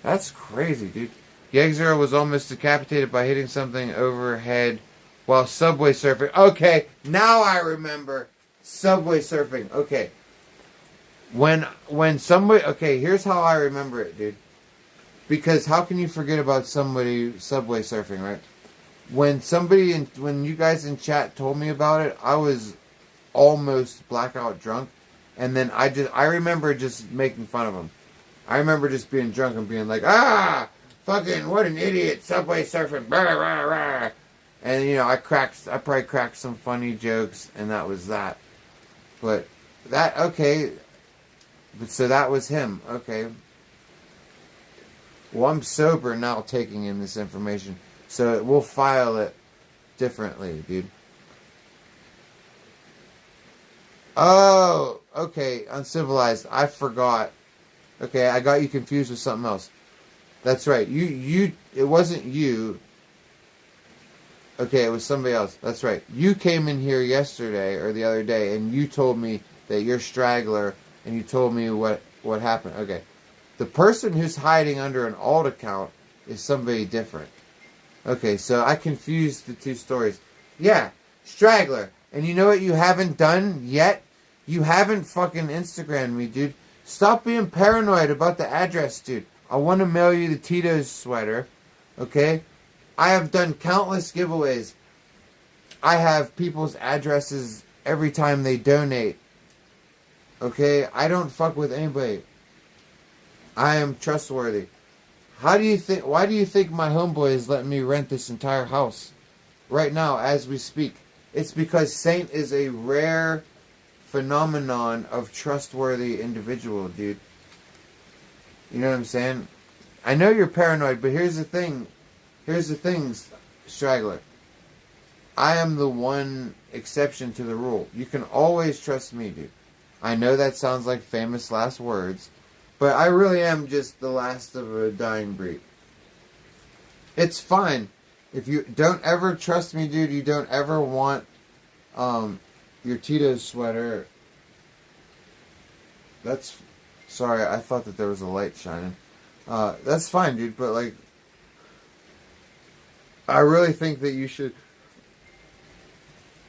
That's crazy, dude. Yexera was almost decapitated by hitting something overhead while subway surfing. Okay, now I remember. Subway surfing. Okay. When somebody... Okay, here's how I remember it, dude. Because how can you forget about somebody subway surfing, right? When you guys in chat told me about it, I was almost blackout drunk, and then I remember just making fun of him. I remember just being drunk and being like, fucking what an idiot, subway surfing, rah, rah, rah. And you know, I probably cracked some funny jokes, and that was that. But so that was him. Okay. Well, I'm sober now, taking in this information, so we'll file it differently, dude. Oh, okay. Uncivilized. I forgot. Okay, I got you confused with something else. That's right. It wasn't you. Okay, it was somebody else. That's right. You came in here yesterday or the other day, and you told me that you're Straggler, and you told me what happened. Okay. The person who's hiding under an alt account is somebody different. Okay, so I confused the two stories. Yeah, Straggler. And you know what you haven't done yet? You haven't fucking Instagrammed me, dude. Stop being paranoid about the address, dude. I want to mail you the Tito's sweater. Okay? I have done countless giveaways. I have people's addresses every time they donate. Okay? I don't fuck with anybody. I am trustworthy. Why do you think my homeboy is letting me rent this entire house right now as we speak? It's because Saint is a rare phenomenon of trustworthy individual, dude. You know what I'm saying? I know you're paranoid, but here's the thing. Here's the thing, Straggler. I am the one exception to the rule. You can always trust me, dude. I know that sounds like famous last words, but I really am just the last of a dying breed. It's fine. If you don't ever trust me, dude, you don't ever want your Tito's sweater. Sorry, I thought that there was a light shining. That's fine, dude, but like, I really think that you should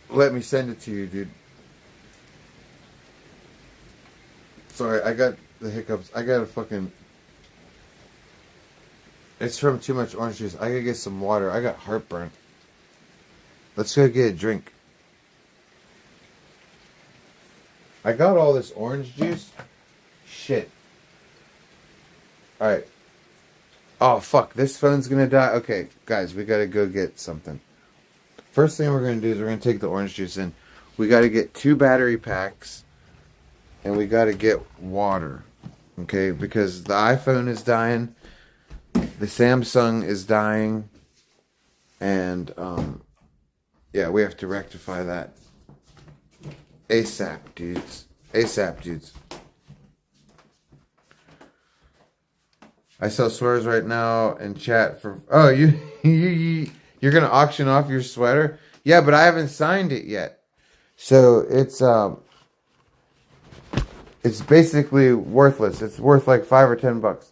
let me send it to you, dude. Sorry, I got the hiccups. I got a fucking... It's from too much orange juice. I gotta get some water. I got heartburn. Let's go get a drink. I got all this orange juice. Shit. Alright. Oh, fuck. This phone's gonna die. Okay, guys, we gotta go get something. First thing we're gonna do is we're gonna take the orange juice in. We gotta get 2 battery packs. And we gotta get water. Okay, because the iPhone is dying. The Samsung is dying. And, yeah, we have to rectify that. ASAP, dudes. ASAP, dudes. I sell sweaters right now in chat for... Oh, you're gonna auction off your sweater? Yeah, but I haven't signed it yet. So, it's basically worthless. It's worth like $5 or $10.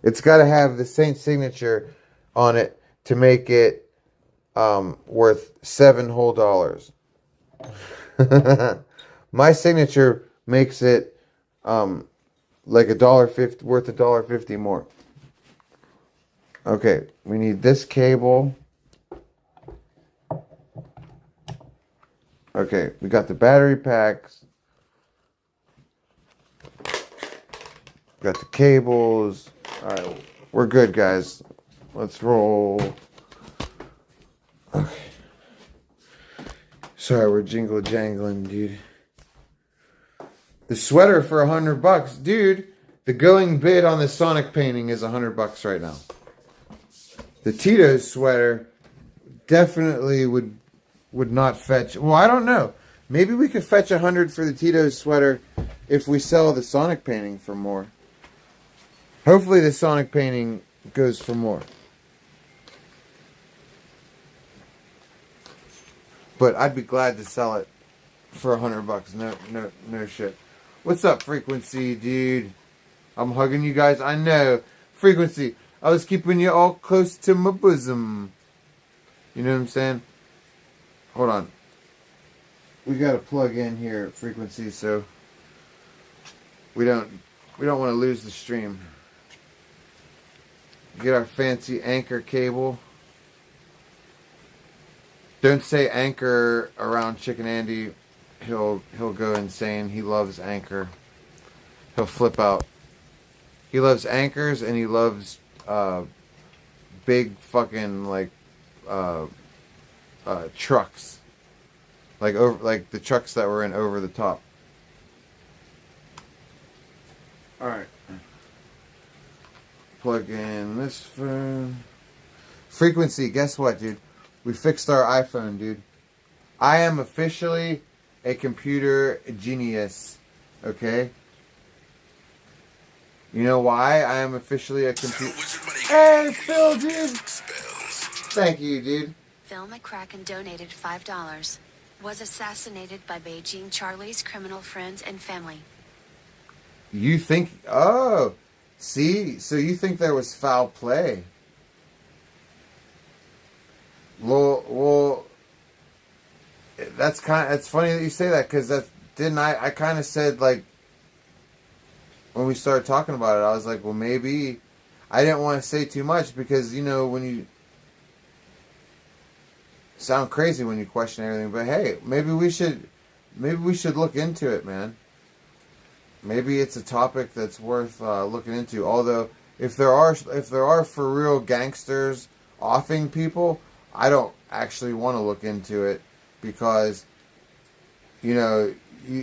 It's got to have the Saint signature on it to make it worth $7 whole. My signature makes it like $1.50, worth $1.50 more. Okay, we need this cable. Okay, we got the battery packs. Got the cables. Alright, we're good, guys. Let's roll. Okay. Sorry, we're jingle jangling, dude. The sweater for $100, dude. The going bid on the Sonic painting is $100 right now. The Tito's sweater definitely would not fetch. Well, I don't know. Maybe we could fetch $100 for the Tito's sweater if we sell the Sonic painting for more. Hopefully the Sonic painting goes for more. But I'd be glad to sell it for $100. No shit. What's up, Frequency, dude? I'm hugging you guys. I know. Frequency, I was keeping you all close to my bosom. You know what I'm saying? Hold on. We gotta plug in here, Frequency, so we don't want to lose the stream. Get our fancy Anchor cable. Don't say Anchor around Chicken Andy. He'll go insane. He loves Anchor. He'll flip out. He loves anchors and he loves big fucking like trucks. Like the trucks that were in Over the Top. Alright. Plug in this phone. Frequency, guess what, dude? We fixed our iPhone, dude. I am officially a computer genius. Okay? You know why I am officially a computer... Hey, Phil, dude! Thank you, dude. Phil McCracken donated $5. Was assassinated by Beijing Charlie's criminal friends and family. You think... Oh! See? So you think there was foul play. Well, that's funny that you say that, because I kind of said, like, when we started talking about it, I was like, well, maybe I didn't want to say too much, because, you know, when you sound crazy when you question everything, but hey, maybe we should look into it, man. Maybe it's a topic that's worth looking into. Although, if there are for real gangsters offing people, I don't actually want to look into it, because, you know,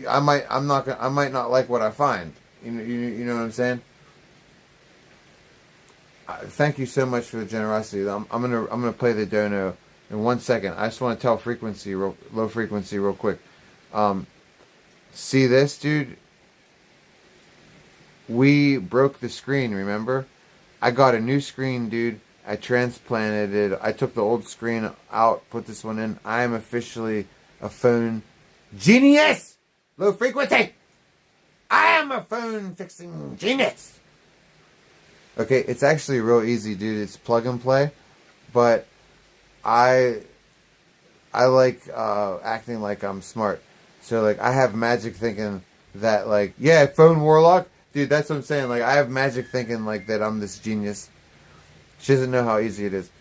I might not like what I find. You know what I'm saying? Thank you so much for the generosity. I'm gonna play the dono in 1 second. I just want to tell low frequency real quick. See this, dude? We broke the screen, remember? I got a new screen, dude. I transplanted it. I took the old screen out, put this one in. I am officially a phone genius! Low frequency! I am a phone fixing genius! Okay, it's actually real easy, dude. It's plug and play. But I like acting like I'm smart. So, like, I have magic thinking that, like, yeah, phone warlock. Dude, that's what I'm saying. Like, I have magic thinking, like, that I'm this genius. She doesn't know how easy it is.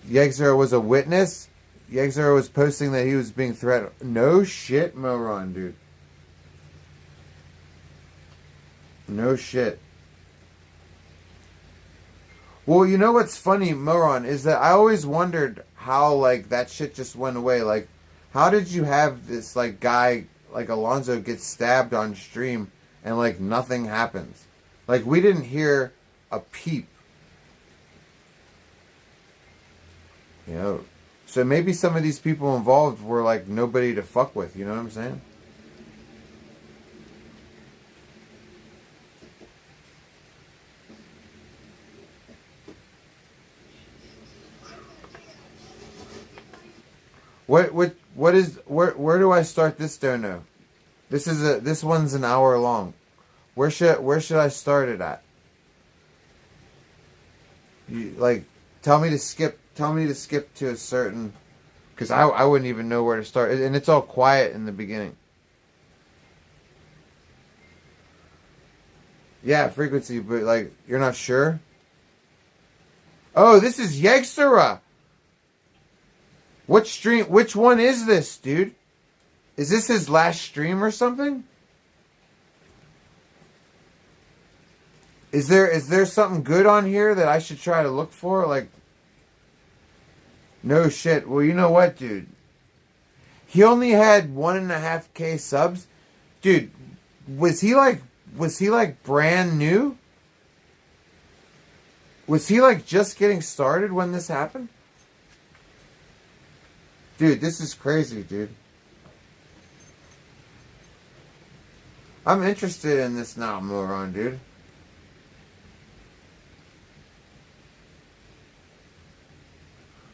Yegzero was a witness. Yegzero was posting that he was being threatened. No shit, Moron, dude. No shit. Well, you know what's funny, Moron, is that I always wondered how, like, that shit just went away. Like, how did you have this, like, guy, like, Alonzo get stabbed on stream and, like, nothing happens? Like, we didn't hear a peep. You know, so maybe some of these people involved were, like, nobody to fuck with, you know what I'm saying? Where do I start this dono? This one's an hour long. Where should I start it at? Tell me to skip to a certain, because I wouldn't even know where to start, and it's all quiet in the beginning. Yeah, frequency, but, like, you're not sure? Oh, this is Yegzero. Which one is this, dude? Is this his last stream or something? Is there something good on here that I should try to look for? Like, no shit. Well, you know what, dude? He only had 1.5K subs. Dude, was he like brand new? Was he like just getting started when this happened? Dude, this is crazy, dude. I'm interested in this now, Moron, dude.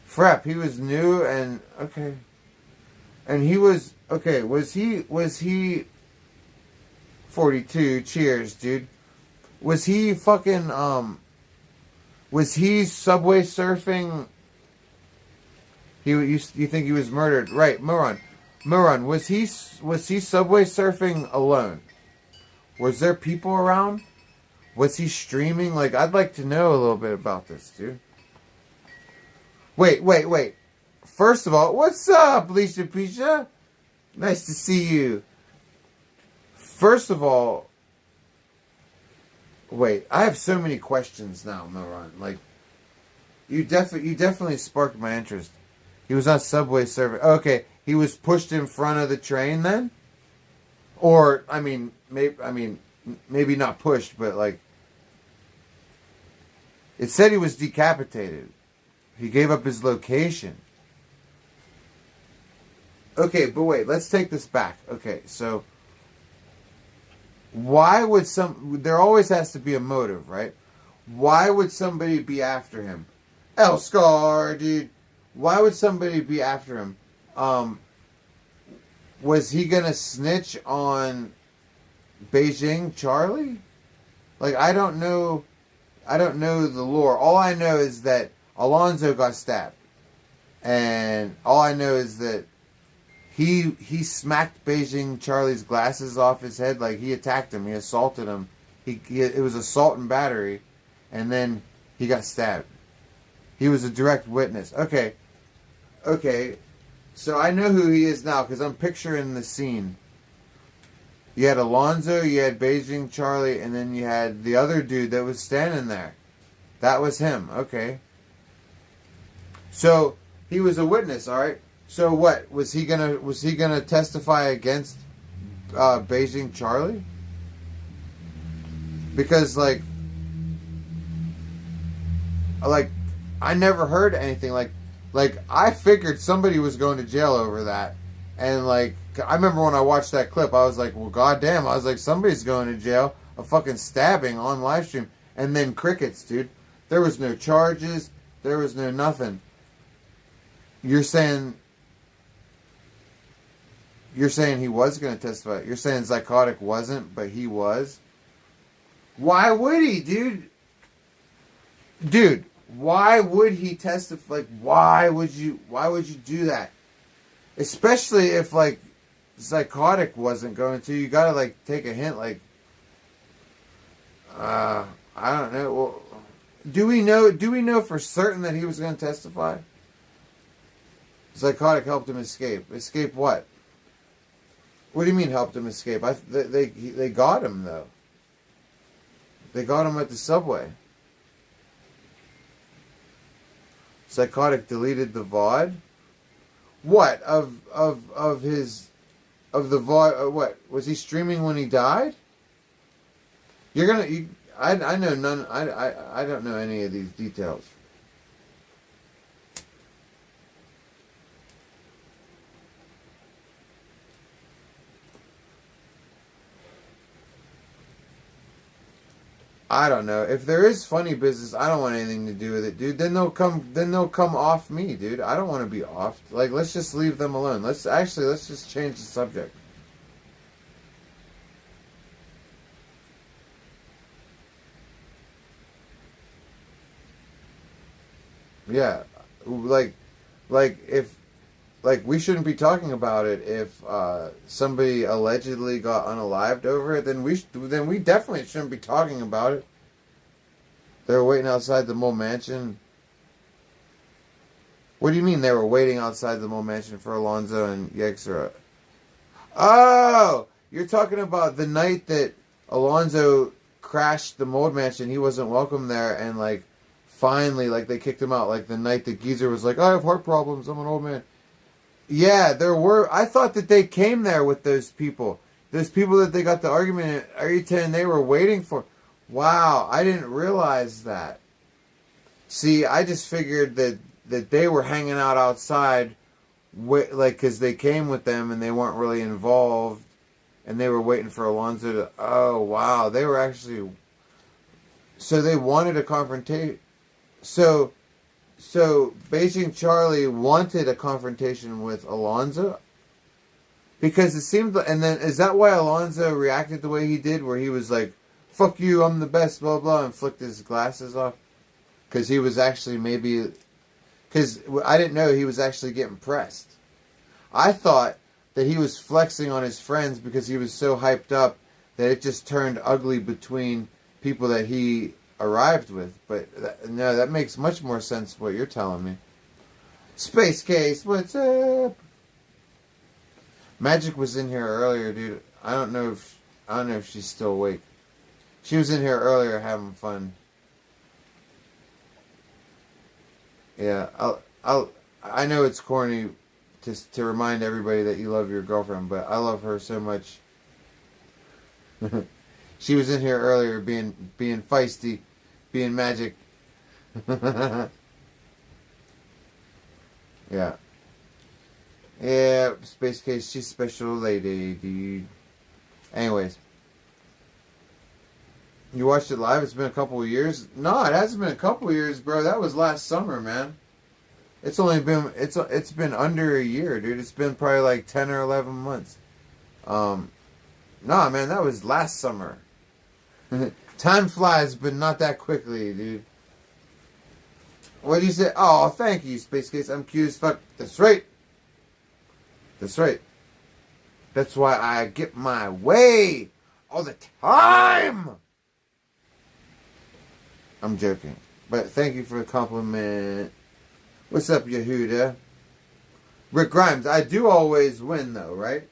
Frep, he was new and okay. And he was okay, was he 42, cheers, dude. Was he fucking was he subway surfing? You think he was murdered? Right, Moron, was he subway surfing alone? Was there people around? Was he streaming? Like, I'd like to know a little bit about this, dude. Wait. First of all, what's up, Alicia Pisha? Nice to see you. First of all, wait, I have so many questions now, Moron. Like, you definitely sparked my interest. He was on subway surfing. Okay, he was pushed in front of the train then? Or, maybe not pushed, but, like, it said he was decapitated. He gave up his location. Okay, but wait, let's take this back. Okay, so why would there always has to be a motive, right? Why would somebody be after him? Elscar, dude. Why would somebody be after him? Was he gonna snitch on Beijing Charlie? Like, I don't know the lore. All I know is that Alonzo got stabbed. And all I know is that he smacked Beijing Charlie's glasses off his head. Like, he attacked him. He assaulted him. It was assault and battery. And then he got stabbed. He was a direct witness. Okay. So I know who he is now because I'm picturing the scene. You had Alonzo, you had Beijing Charlie, and then you had the other dude that was standing there. That was him. Okay. So he was a witness, all right? So what? Was he gonna testify against Beijing Charlie? Because like I never heard anything like I figured somebody was going to jail over that. And like I remember when I watched that clip, I was like, well, goddamn, I was like, somebody's going to jail. A fucking stabbing on live stream. And then crickets, dude. There was no charges. There was no nothing. You're saying he was going to testify. You're saying Psychotic wasn't, but he was. Why would he, dude? Dude, why would he testify? Like, why would you do that? Especially if, like, Psychotic wasn't going to. You gotta, like, take a hint, like, I don't know. Well, do we know for certain that he was going to testify? Psychotic helped him escape. Escape what? What do you mean helped him escape? They got him, though. They got him at the subway. Psychotic deleted the VOD? What? Of the VOD? What? Was he streaming when he died? I know none. I don't know any of these details. I don't know. If there is funny business, I don't want anything to do with it, dude. Then they'll come off me, dude. I don't want to be offed. Like, let's just leave them alone. Let's just change the subject. Yeah, like if we shouldn't be talking about it if somebody allegedly got unalived over it, then we definitely shouldn't be talking about it. They were waiting outside the Mole Mansion. What do you mean they were waiting outside the Mole Mansion for Alonzo and Yexera? Oh, you're talking about the night that Alonzo crashed the Mole Mansion. He wasn't welcome there, and like finally, like they kicked him out. Like the night that Geezer was like, "I have heart problems. I'm an old man." Yeah, there were. I thought that they came there with those people. Those people that they got the argument. Are you saying they were waiting for? Wow, I didn't realize that. See, I just figured that they were hanging out outside, because they came with them and they weren't really involved, and they were waiting for Alonzo to. Oh wow, they were actually. So they wanted a confrontation. So Beijing Charlie wanted a confrontation with Alonzo? Because it seemed, and then is that why Alonzo reacted the way he did, where he was like, "Fuck you, I'm the best," blah blah, and flicked his glasses off? Because he was actually because I didn't know he was actually getting pressed. I thought that he was flexing on his friends because he was so hyped up that it just turned ugly between people that he arrived with. But no, that makes much more sense what you're telling me. Space Case, what's up? Magic was in here earlier, dude. I don't know if she's still awake. She was in here earlier having fun. Yeah, I know it's corny to remind everybody that you love your girlfriend, but I love her so much. She was in here earlier being feisty, being Magic. Yeah. Yeah, Space Case, she's special lady, dude. Anyways. You watched it live? It's been a couple of years? No, it hasn't been a couple of years, bro. That was last summer, man. It's been under a year, dude. It's been probably like 10 or 11 months. Nah, man, that was last summer. Time flies, but not that quickly, dude. What do you say? Oh, thank you, Space Case. I'm cute as fuck. That's right. That's right. That's why I get my way all the time. I'm joking. But thank you for the compliment. What's up, Yehuda? Rick Grimes, I do always win, though, right?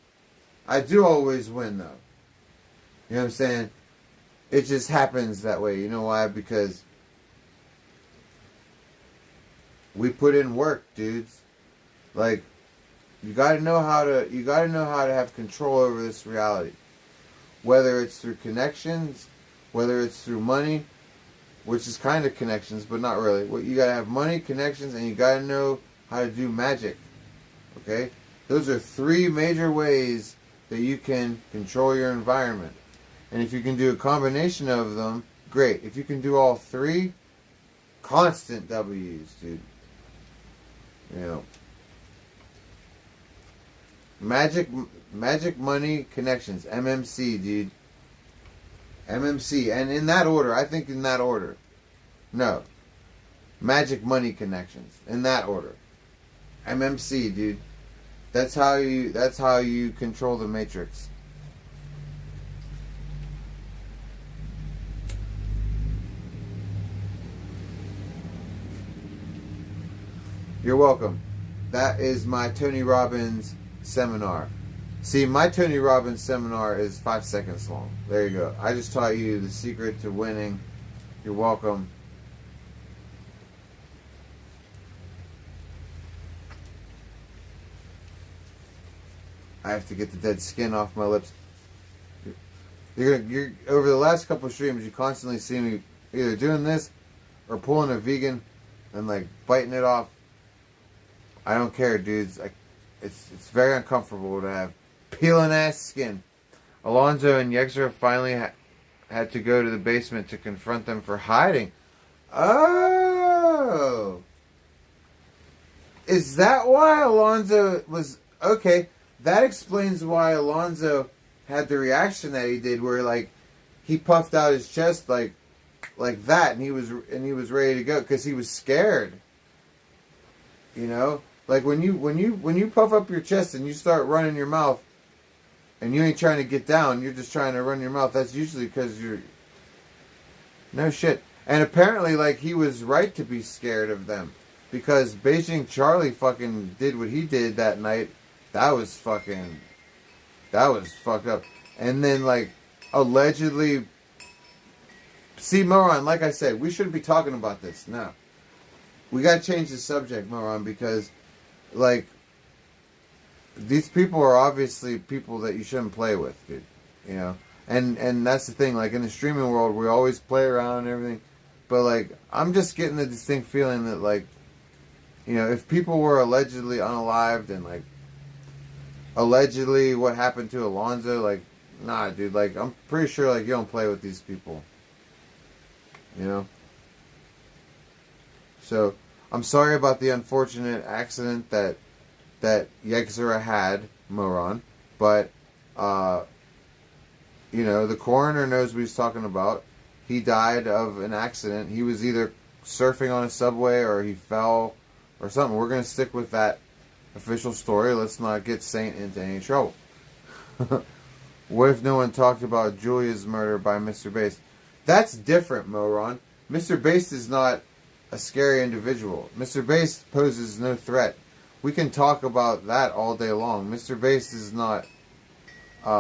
I do always win, though. You know what I'm saying? It just happens that way. You know why? Because we put in work, dudes. Like, you gotta know how to have control over this reality. Whether it's through connections, whether it's through money, which is kind of connections, but not really. What you gotta have money, connections, and you gotta know how to do magic. Okay? Those are three major ways that you can control your environment. And if you can do a combination of them, great. If you can do all three, constant W's, dude. You know. Magic, money, connections. MMC, dude. MMC. And in that order. I think in that order. No. Magic, money, connections. In that order. MMC, dude. That's how you control the matrix. You're welcome. That is my Tony Robbins seminar. See, my Tony Robbins seminar is 5 seconds long. There you go. I just taught you the secret to winning. You're welcome. I have to get the dead skin off my lips. You're over the last couple of streams, you constantly see me either doing this or pulling a vegan and like biting it off. I don't care, dudes. It's very uncomfortable to have peeling ass skin. Alonzo and Yexer finally had to go to the basement to confront them for hiding. Oh, is that why Alonzo was okay? That explains why Alonzo had the reaction that he did, where like he puffed out his chest like that, and he was ready to go because he was scared. You know, like when you puff up your chest and you start running your mouth, and you ain't trying to get down, you're just trying to run your mouth. That's usually because you're no shit. And apparently, like he was right to be scared of them because Beijing Charlie fucking did what he did that night. That was fucked up. And then, like, allegedly... See, Moron, like I said, we shouldn't be talking about this now. We gotta change the subject, Moron, because, like, these people are obviously people that you shouldn't play with, dude. You know? And that's the thing, like, in the streaming world, we always play around and everything. But, like, I'm just getting the distinct feeling that, like, you know, if people were allegedly unalived and, like, allegedly what happened to Alonzo, like, nah, dude, like, I'm pretty sure, like, you don't play with these people. You know? So, I'm sorry about the unfortunate accident that Yexera had, Moron, but, you know, the coroner knows what he's talking about. He died of an accident. He was either surfing on a subway or he fell or something. We're going to stick with that official story. Let's not get Saint into any trouble. What if no one talked about Julia's murder by Mr. Bass? That's different, Moron. Mr. Bass is not a scary individual. Mr. Bass poses no threat. We can talk about that all day long. Mr. Bass is not, you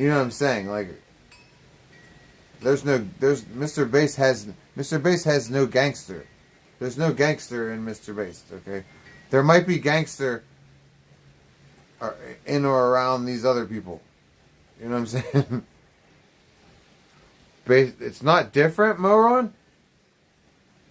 know what I'm saying? Like, Mr. Bass has no gangster. There's no gangster in Mr. Bass, okay? There might be gangster in or around these other people. You know what I'm saying? It's not different, Moron?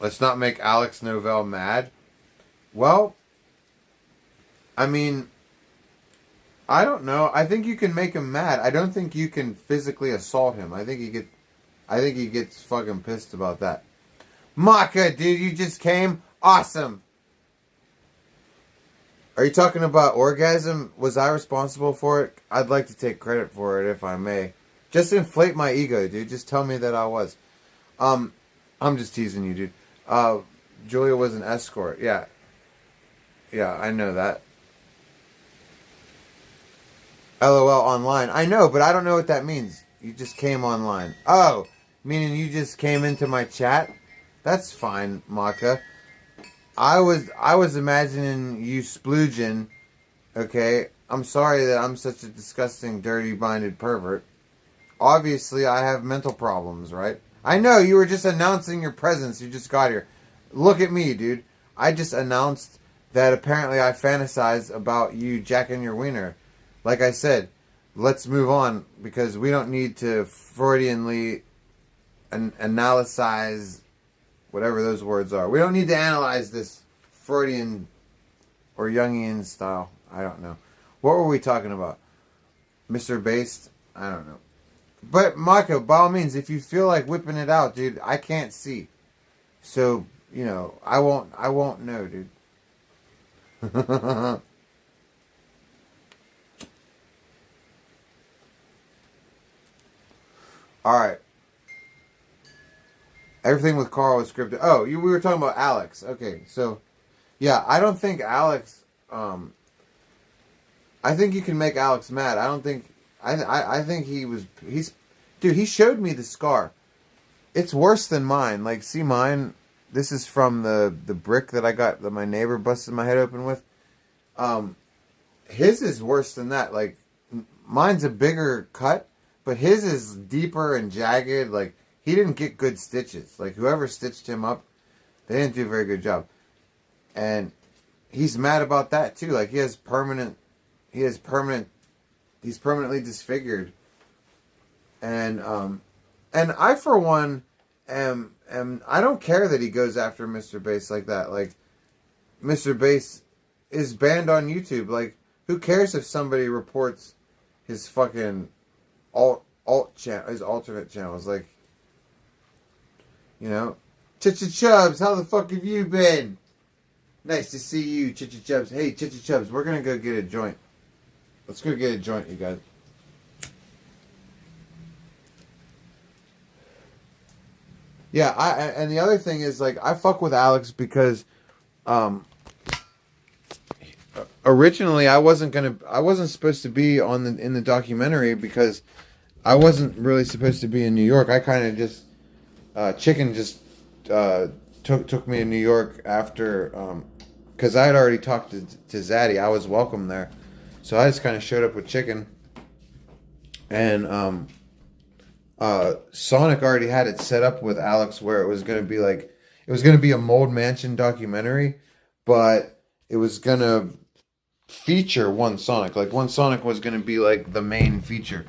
Let's not make Alex Novell mad. Well, I mean, I don't know. I think you can make him mad. I don't think you can physically assault him. I think he gets fucking pissed about that. Maka, dude, you just came? Awesome. Are you talking about orgasm? Was I responsible for it? I'd like to take credit for it if I may. Just inflate my ego, dude. Just tell me that I was. I'm just teasing you, dude. Julia was an escort. Yeah. Yeah, I know that. LOL online. I know, but I don't know what that means. You just came online. Oh, meaning you just came into my chat? That's fine, Maka. I was imagining you splooging. Okay? I'm sorry that I'm such a disgusting, dirty-minded pervert. Obviously, I have mental problems, right? I know, you were just announcing your presence. You just got here. Look at me, dude. I just announced that apparently I fantasize about you jacking your wiener. Like I said, let's move on, because we don't need to Freudianly analyze whatever those words are. We don't need to analyze this Freudian or Jungian style. I don't know. What were we talking about? Mr. Based? I don't know. But, Maka, by all means, if you feel like whipping it out, dude, I can't see. So, you know, I won't know, dude. Alright. Everything with Carl was scripted. Oh, we were talking about Alex. Okay, so, yeah, I don't think Alex, I think you can make Alex mad. I don't think, I think dude, he showed me the scar. It's worse than mine. Like, see mine? This is from the brick that I got, that my neighbor busted my head open with. His is worse than that. Like, mine's a bigger cut, but his is deeper and jagged. Like, he didn't get good stitches. Like, whoever stitched him up, they didn't do a very good job. And he's mad about that, too. Like, he's permanently disfigured. And I, for one, I don't care that he goes after Mr. Bass like that. Like, Mr. Bass is banned on YouTube. Like, who cares if somebody reports his fucking alt channel, his alternate channels? Like, you know, Chicha-Chubs, how the fuck have you been? Nice to see you, Chicha-Chubs. Hey, Chicha-Chubs, we're gonna go get a joint. Let's go get a joint, you guys. Yeah, and the other thing is, like, I fuck with Alex because, originally I wasn't supposed to be in the documentary because I wasn't really supposed to be in New York. I kind of just, Chicken just took me to New York after, because I had already talked to Zaddy. I was welcome there, so I just kind of showed up with Chicken, and Sonic already had it set up with Alex where it was going to be like, it was going to be a Mold Mansion documentary, but it was going to feature one Sonic. Like, one Sonic was going to be like the main feature.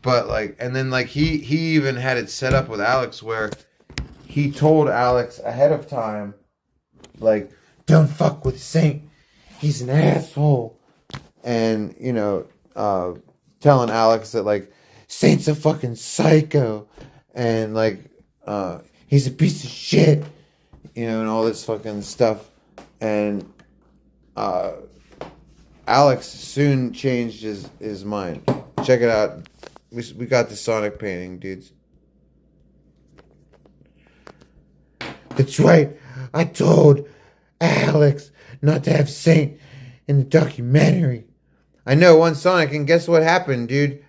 But like, and then like he even had it set up with Alex where he told Alex ahead of time, like, don't fuck with Saint. He's an asshole. And, you know, telling Alex that, like, Saint's a fucking psycho, and like, he's a piece of shit, you know, and all this fucking stuff. And Alex soon changed his mind. Check it out. We got the Sonic painting, dudes. That's right. I told Alex not to have Saint in the documentary. I know, one Sonic, and guess what happened, dude?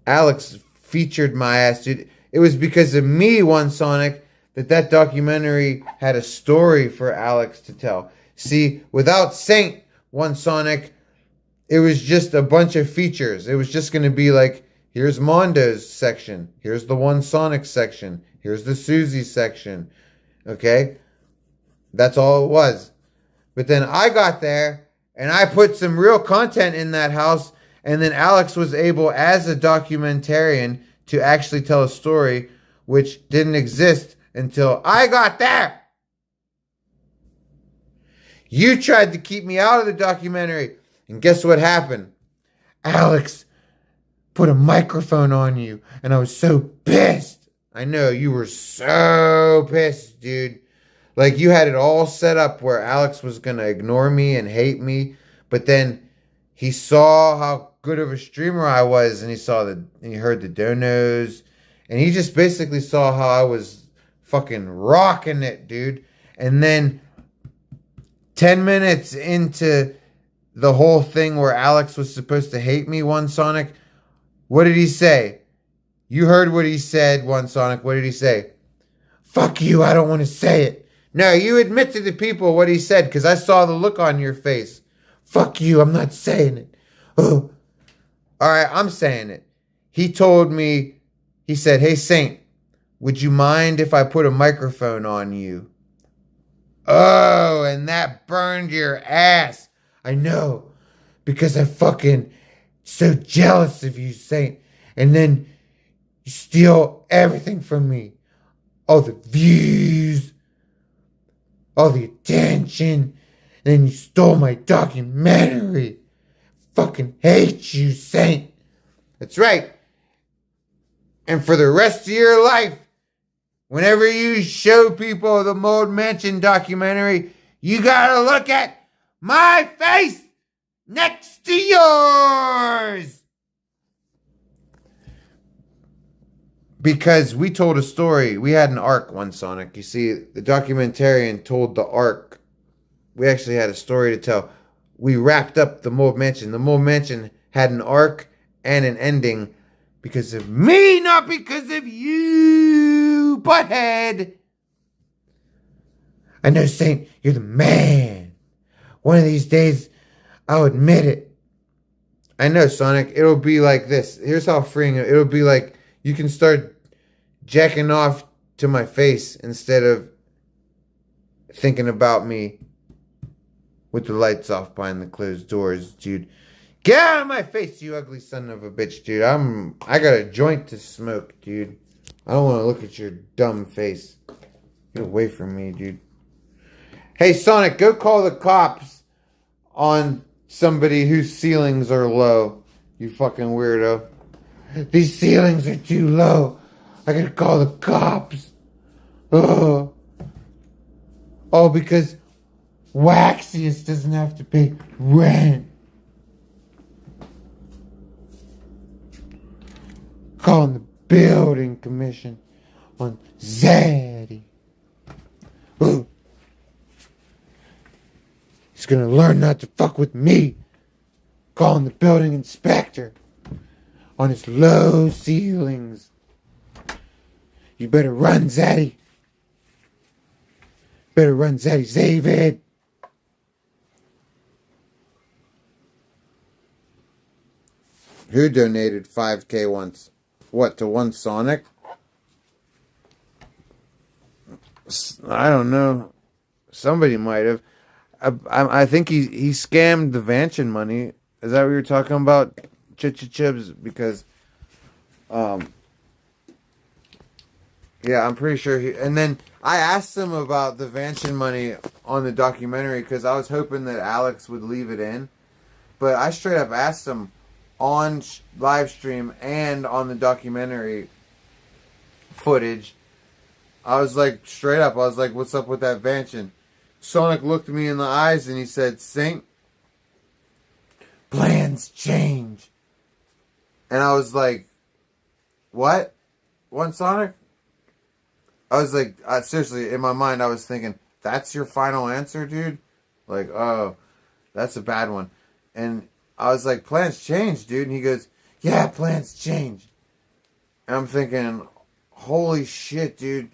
Alex featured my ass, dude. It was because of me, one Sonic, that documentary had a story for Alex to tell. See, without Saint, one Sonic, it was just a bunch of features. It was just going to be like, here's Mondo's section. Here's the One Sonic section. Here's the Susie section. Okay? That's all it was. But then I got there, and I put some real content in that house, and then Alex was able, as a documentarian, to actually tell a story which didn't exist until I got there. You tried to keep me out of the documentary. And guess what happened? Alex put a microphone on you. And I was so pissed. I know you were so pissed, dude. Like you had it all set up where Alex was going to ignore me and hate me. But then he saw how good of a streamer I was. And he heard the donos. And he just basically saw how I was fucking rocking it, dude. And then 10 minutes into the whole thing where Alex was supposed to hate me, One Sonic, what did he say? You heard what he said, One Sonic. What did he say? Fuck you, I don't want to say it. No, you admit to the people what he said because I saw the look on your face. Fuck you, I'm not saying it. Oh. All right, I'm saying it. He told me, he said, hey, Saint, would you mind if I put a microphone on you? Oh, and that burned your ass. I know. Because I'm fucking so jealous of you, Saint. And then you steal everything from me. All the views. All the attention. And then you stole my documentary. Fucking hate you, Saint. That's right. And for the rest of your life, whenever you show people the Mold Mansion documentary, you gotta look at my face next to yours. Because we told a story. We had an arc, One Sonic. You see, the documentarian told the arc. We actually had a story to tell. We wrapped up the Mold Mansion. The Mold Mansion had an arc and an ending because of me, not because of you, butthead. I know, Saint, you're the man. One of these days, I'll admit it. I know, Sonic, it'll be like this. Here's how freeing it'll be like. You can start jacking off to my face instead of thinking about me with the lights off behind the closed doors, dude. Get out of my face, you ugly son of a bitch, dude. I got a joint to smoke, dude. I don't want to look at your dumb face. Get away from me, dude. Hey, Sonic, go call the cops on somebody whose ceilings are low. You fucking weirdo. These ceilings are too low. I gotta call the cops. Oh, because Waxius doesn't have to pay rent. Calling the building commission on Zaddy. Ooh. He's gonna learn not to fuck with me. Calling the building inspector on his low ceilings. You better run, Zaddy. Better run, Zaddy. Save it. Who donated 5K once? What, to One Sonic? I don't know. Somebody might have. I think he scammed the Vanchin money. Is that what you're talking about, Chibs? Because, yeah, I'm pretty sure he. And then I asked him about the Vanchin money on the documentary because I was hoping that Alex would leave it in, but I straight up asked him on live stream and on the documentary footage. I was like, straight up, I was like, what's up with that Vanchin? Sonic looked me in the eyes and he said, Saint, plans change. And I was like, what? One Sonic? I was like, seriously, in my mind, I was thinking, that's your final answer, dude? Like, oh, that's a bad one. And I was like, plans change, dude. And he goes, yeah, plans change. And I'm thinking, holy shit, dude.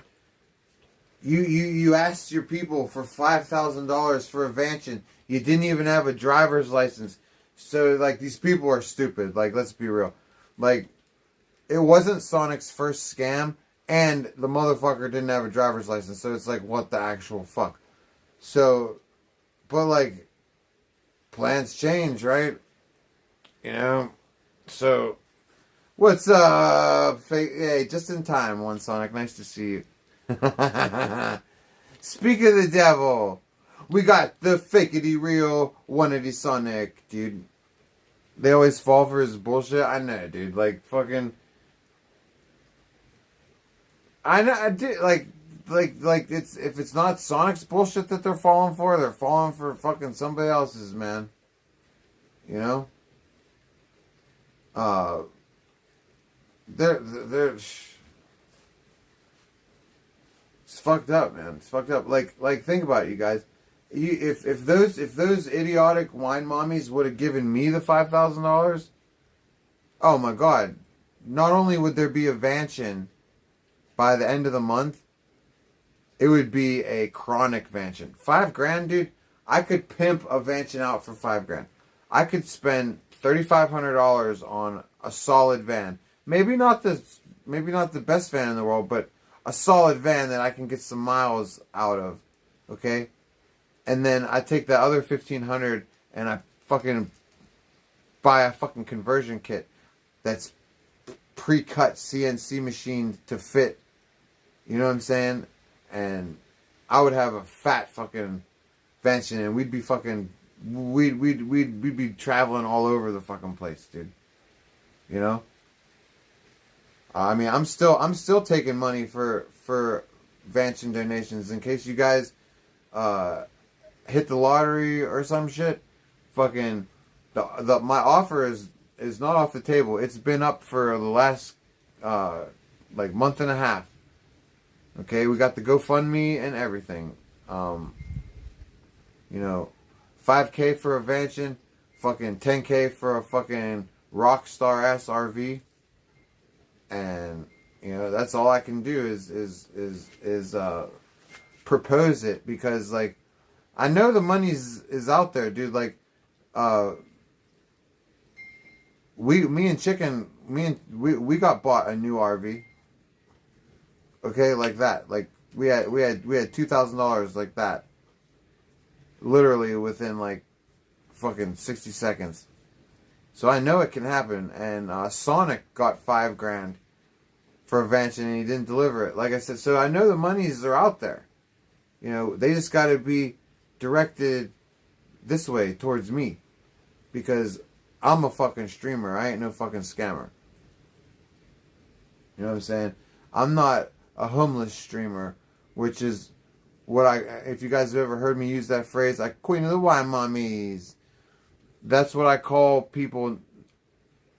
You asked your people for $5,000 for a Vanchin. You didn't even have a driver's license. So, like, these people are stupid. Like, let's be real. Like, it wasn't Sonic's first scam, and the motherfucker didn't have a driver's license. So it's like, what the actual fuck? So, but, like, plans change, right? You know? So, what's up? Hey, just in time, One Sonic. Nice to see you. Speak of the devil. We got the fakeity real 180 Sonic, dude. They always fall for his bullshit. I know, dude. Like, fucking... I know, I do, like, it's, if it's not Sonic's bullshit that they're falling for, they're falling for fucking somebody else's, man. You know? They're it's fucked up, man. It's fucked up. Like, think about it, you guys. If those idiotic wine mommies would have given me the $5,000, oh my god. Not only would there be a Vanshin by the end of the month, it would be a chronic Vanshin. $5,000, dude. I could pimp a Vanshin out for $5,000. I could spend $3,500 on a solid van. Maybe not the best van in the world, but a solid van that I can get some miles out of. Okay? And then I take that other $1,500 and I fucking buy a fucking conversion kit that's pre-cut CNC machined to fit. You know what I'm saying? And I would have a fat fucking Vanshin, and we'd be fucking, we'd be traveling all over the fucking place, dude. You know? I mean, I'm still taking money for Vanshin donations in case you guys hit the lottery or some shit. Fucking my offer is not off the table. It's been up for the last like month and a half. Okay, we got the GoFundMe and everything. You know, $5,000 for a Vanshin, fucking $10,000 for a fucking Rockstar SRV, and you know that's all I can do is propose it, because like I know the money is out there, dude. Like, we got bought a new RV. Okay, like that. Like we had $2,000 like that. Literally within like fucking 60 seconds. So I know it can happen. And Sonic got $5,000 for a Vanshin and he didn't deliver it. Like I said, so I know the monies are out there. You know, they just got to be directed this way towards me, because I'm a fucking streamer. I ain't no fucking scammer. You know what I'm saying? I'm not a homeless streamer, which is what if you guys have ever heard me use that phrase, like Queen of the Wine Mommies. That's what I call people,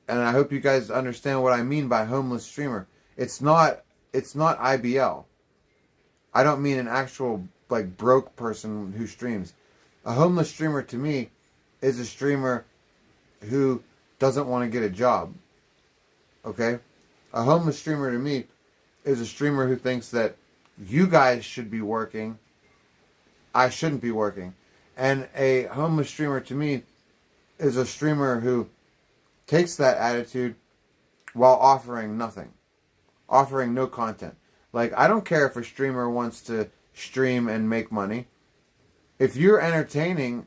and I hope you guys understand what I mean by homeless streamer. It's not IBL. I don't mean an actual like broke person who streams. A homeless streamer to me is a streamer who doesn't want to get a job. Okay? A homeless streamer to me is a streamer who thinks that you guys should be working, I shouldn't be working. And a homeless streamer to me is a streamer who takes that attitude while offering nothing. Offering no content. Like, I don't care if a streamer wants to stream and make money. If you're entertaining,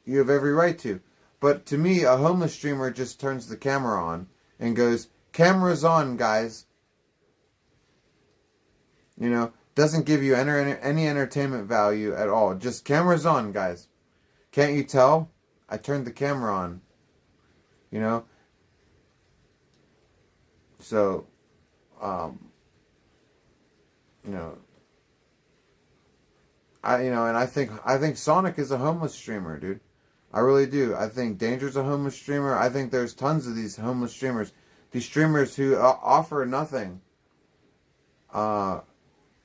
you have every right to. But to me, a homeless streamer just turns the camera on and goes, "Camera's on, guys." You know, doesn't give you any entertainment value at all. Just cameras on, guys. Can't you tell? I turned the camera on. You know? So, you know, and I think Sonic is a homeless streamer, dude. I really do. I think Danger's a homeless streamer. I think there's tons of these homeless streamers. These streamers who offer nothing.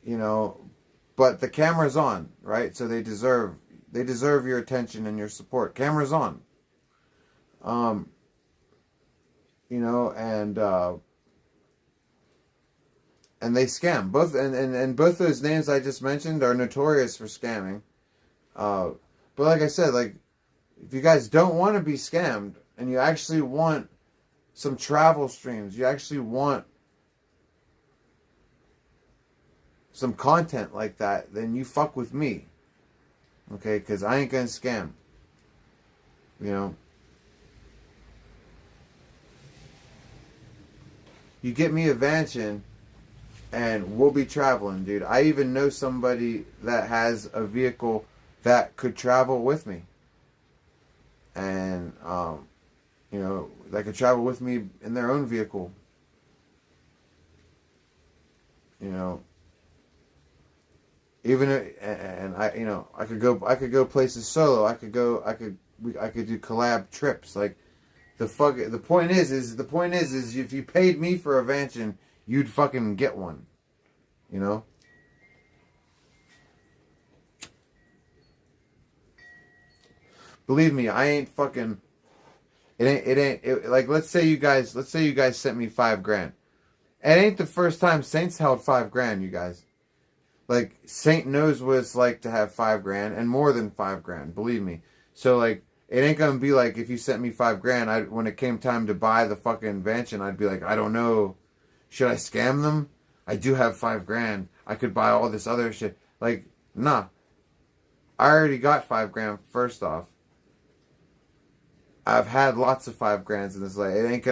You know, but the camera's on, right? So they deserve your attention and your support. Camera's on. You know, and they scam. Both and both those names I just mentioned are notorious for scamming. But like I said, like, if you guys don't want to be scammed and you actually want some travel streams, you actually want some content like that, then you fuck with me. Okay? Because I ain't gonna scam. You know? You get me a Vanshin, and we'll be traveling, dude. I even know somebody that has a vehicle that could travel with me. And, you know, that could travel with me in their own vehicle. You know, even and I, you know, I could go places solo. I could do collab trips. Like the point is if you paid me for a Vantion, you'd fucking get one. You know. Believe me, I ain't fucking. Like let's say you guys sent me $5,000. It ain't the first time Saint's held $5,000, you guys. Like, Saint knows what it's like to have $5,000 and more than $5,000, believe me. So, like, it ain't gonna be like if you sent me $5,000, when it came time to buy the fucking Vantion, I'd be like, I don't know. Should I scam them? I do have $5,000. I could buy all this other shit. Like, nah. I already got $5,000 first off. I've had lots of $5,000 in this life. It ain't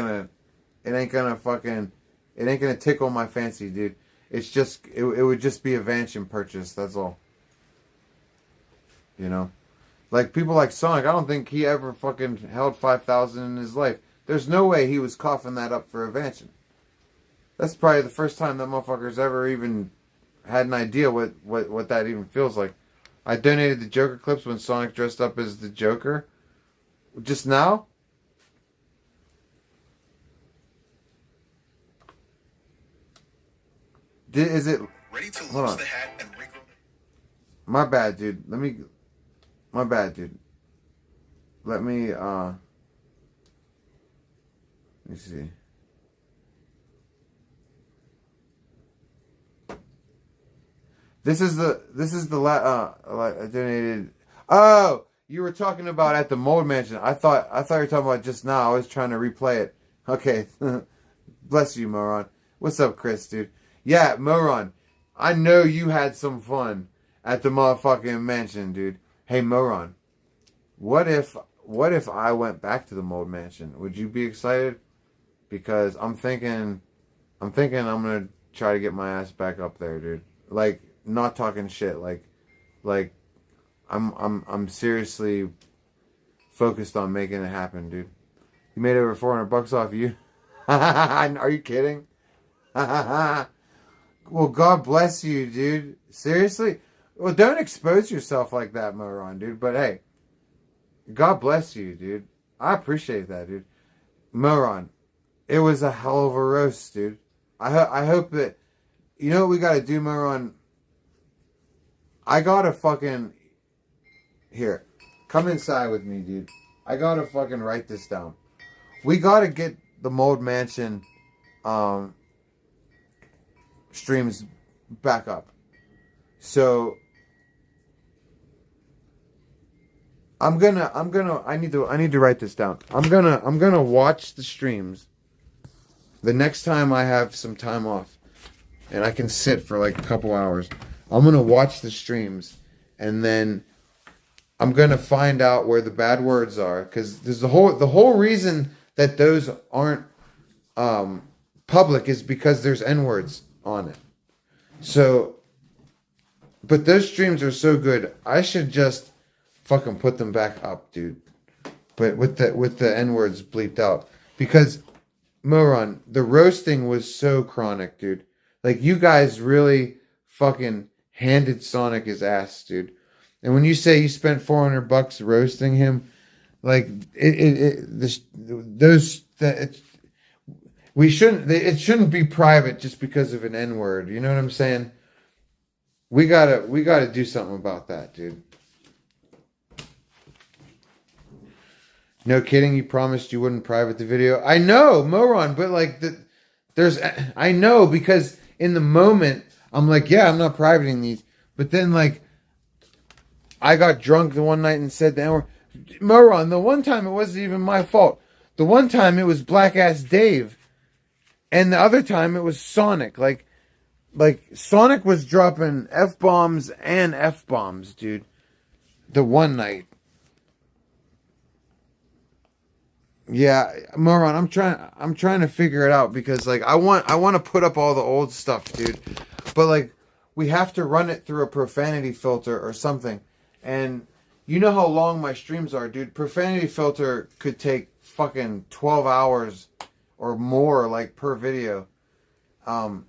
gonna tickle my fancy, dude. It's just, it would just be a Vantion purchase, that's all. You know? Like, people like Sonic, I don't think he ever fucking held $5,000 in his life. There's no way he was coughing that up for a Vantion. That's probably the first time that motherfucker's ever even had an idea what that even feels like. I donated the Joker clips when Sonic dressed up as the Joker. Just now? Is it ready to lose the hat and regrow? My bad, dude. My bad, dude. Let me see. This is the I donated. Oh, you were talking about at the Mold Mansion. I thought you were talking about just now. I was trying to replay it. Okay. Bless you, Moron. What's up, Chris, dude? Yeah, Moron, I know you had some fun at the motherfucking mansion, dude. Hey, Moron, what if I went back to the Mold Mansion? Would you be excited? Because I'm thinking I'm gonna try to get my ass back up there, dude. Like, not talking shit. Like, I'm seriously focused on making it happen, dude. You made over $400 off you. Are you kidding? Well, God bless you, dude. Seriously? Well, don't expose yourself like that, Moron, dude. But hey, God bless you, dude. I appreciate that, dude. Moron, it was a hell of a roast, dude. I hope that, you know what we gotta do, Moron? I gotta fucking, here, come inside with me, dude. I gotta fucking write this down. We gotta get the Mold Mansion, streams back up. So I need to write this down. I'm gonna watch the streams the next time I have some time off and I can sit for like a couple hours. I'm gonna watch the streams and then I'm gonna find out where the bad words are, because there's the whole reason that those aren't public is because there's N-words on it. So, but those streams are so good, I should just fucking put them back up, dude. But with the N-words bleeped out, because Moron, the roasting was so chronic, dude. Like, you guys really fucking handed Sonic his ass, dude. And when you say you spent $400 roasting him, like it shouldn't be private just because of an N-word. You know what I'm saying? We gotta do something about that, dude. No kidding, you promised you wouldn't private the video. I know, Moron, but like I know, because in the moment I'm like, yeah, I'm not privating these. But then like I got drunk the one night and said the N-word. Moron, the one time it wasn't even my fault. The one time it was Black Ass Dave. And the other time it was Sonic. Like Sonic was dropping F-bombs and F-bombs, dude. The one night. Yeah, Moron, I'm trying to figure it out because like I want to put up all the old stuff, dude. But like we have to run it through a profanity filter or something. And you know how long my streams are, dude. Profanity filter could take fucking 12 hours or more like per video. I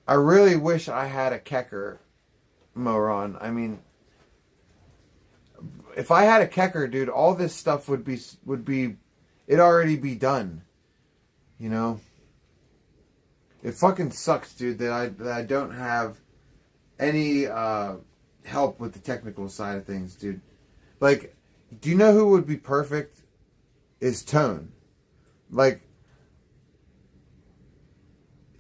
really wish I had a Kecker, Moron. I mean, if I had a Kecker, dude, all this stuff would be it'd already be done. You know? It fucking sucks, dude, that I don't have any help with the technical side of things, dude. Like, do you know who would be perfect? Is Tone. Like,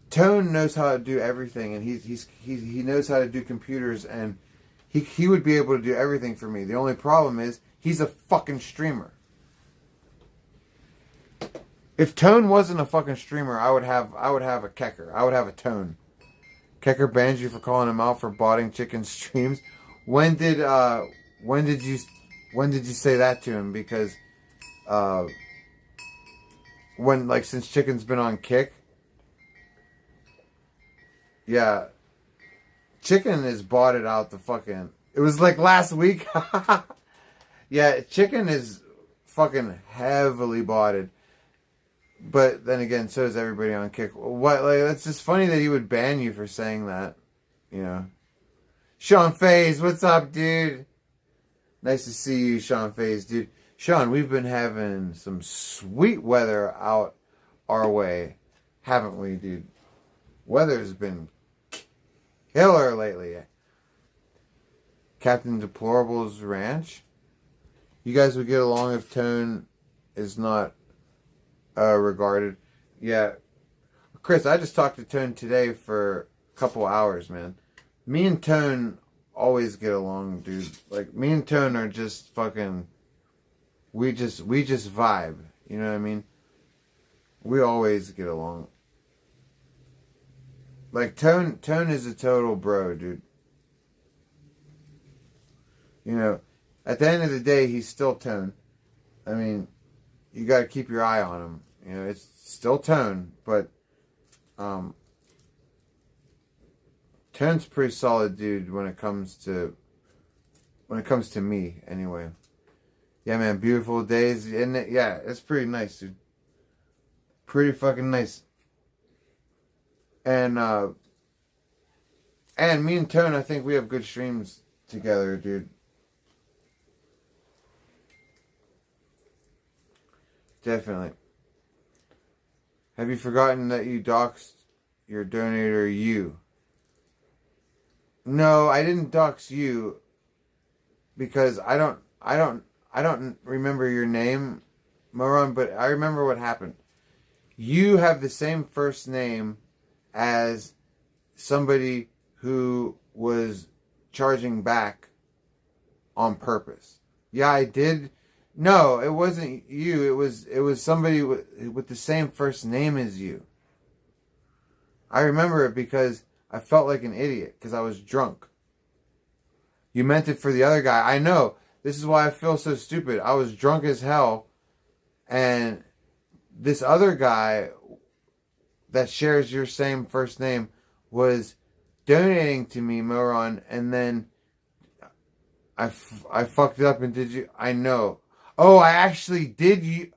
Tone knows how to do everything, and he knows how to do computers, and he would be able to do everything for me. The only problem is he's a fucking streamer. If Tone wasn't a fucking streamer, I would have a Kecker. I would have a Tone. Kecker bans you for calling him out for botting chicken streams. When did you say that to him? Because since Chicken's been on Kick, yeah, Chicken is botted out the fucking. It was like last week. Yeah, Chicken is fucking heavily botted. But then again, so is everybody on Kick. What? Like, it's just funny that he would ban you for saying that. You know. Sean Faze, what's up, dude? Nice to see you, Sean Faze, dude. Sean, we've been having some sweet weather out our way, haven't we, dude? Weather's been killer lately. Captain Deplorable's Ranch. You guys would get along if Tone is not regarded. Yeah. Chris, I just talked to Tone today for a couple hours, man. Me and Tone always get along, dude. Like, me and Tone are just fucking... We just vibe. You know what I mean? We always get along. Like, Tone is a total bro, dude. You know, at the end of the day, he's still Tone. I mean, you gotta keep your eye on him. You know, it's still Tone, but Tone's pretty solid dude when it comes to me, anyway. Yeah, man, beautiful days, isn't it? Yeah, it's pretty nice, dude. Pretty fucking nice. And me and Tone, I think we have good streams together, dude. Definitely. Have you forgotten that you doxed your donator, you? No, I didn't dox you because I don't remember your name, Moron, but I remember what happened. You have the same first name as somebody who was charging back on purpose. Yeah, I did. No, it wasn't you. It was somebody with the same first name as you. I remember it because I felt like an idiot because I was drunk. You meant it for the other guy. I know. This is why I feel so stupid. I was drunk as hell, and this other guy that shares your same first name was donating to me, Moron, and then I fucked it up and did you... I know. Oh, I actually did you...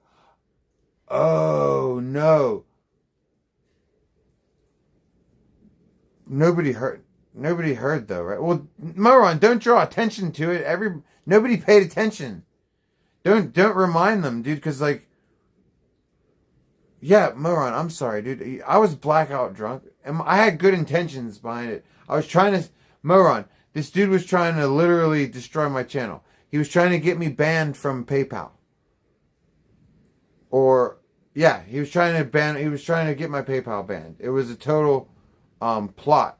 Oh, no. Nobody heard though, right? Well, Moron, don't draw attention to it. Nobody paid attention. Don't remind them, dude, because like... Yeah, Moron, I'm sorry, dude. I was blackout drunk, and I had good intentions behind it. I was trying to... Moron, this dude was trying to literally destroy my channel. He was trying to get me banned from PayPal. Or, yeah, he was trying to get my PayPal banned. It was a total plot.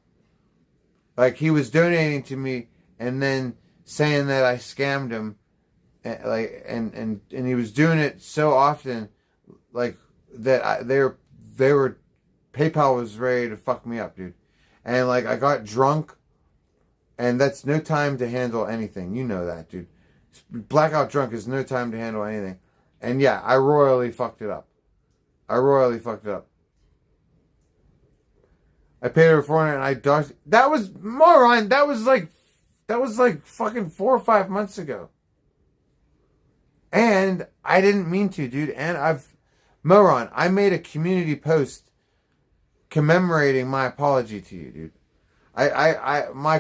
Like, he was donating to me and then saying that I scammed him. And he was doing it so often, like, that they were PayPal was ready to fuck me up, dude. And, like, I got drunk, and that's no time to handle anything. You know that, dude. Blackout drunk is no time to handle anything. And yeah, I royally fucked it up. I paid her $400 and I dodged. That was moron. That was like fucking 4 or 5 months ago. And I didn't mean to, dude. And moron, I made a community post commemorating my apology to you, dude. My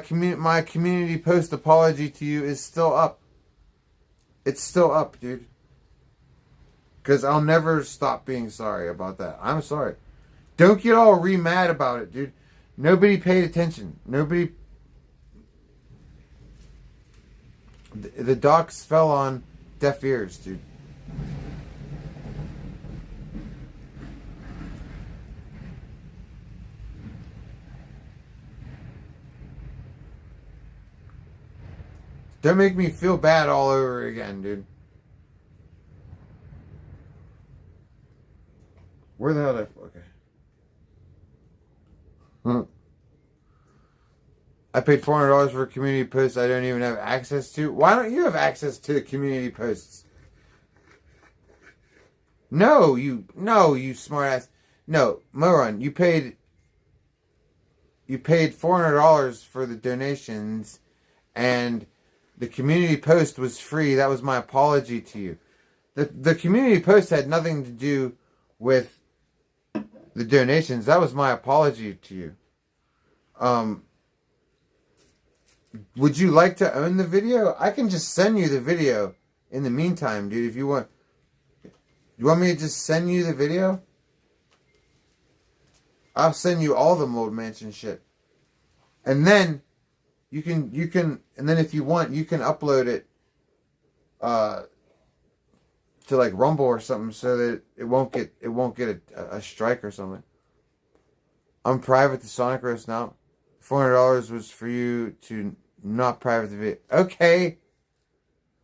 community post apology to you is still up. It's still up, dude. Because I'll never stop being sorry about that. I'm sorry. Don't get all re-mad about it, dude. Nobody paid attention. Nobody... The docs fell on deaf ears, dude. Don't make me feel bad all over again, dude. Where the hell did I... Okay. I paid $400 for a community post I don't even have access to. Why don't you have access to the community posts? No, you smart ass. No, moron, you paid $400 for the donations and the community post was free. That was my apology to you. The community post had nothing to do with the donations. That was my apology to you. Would you like to own the video? I can just send you the video in the meantime, dude, if you want. You want me to just send you the video? I'll send you all the Mold Mansion shit. And then you can and then if you want, you can upload it to like Rumble or something so that it won't get a strike or something. I'm private to Sonic Roast now. $400 was for you to not private the video. Okay.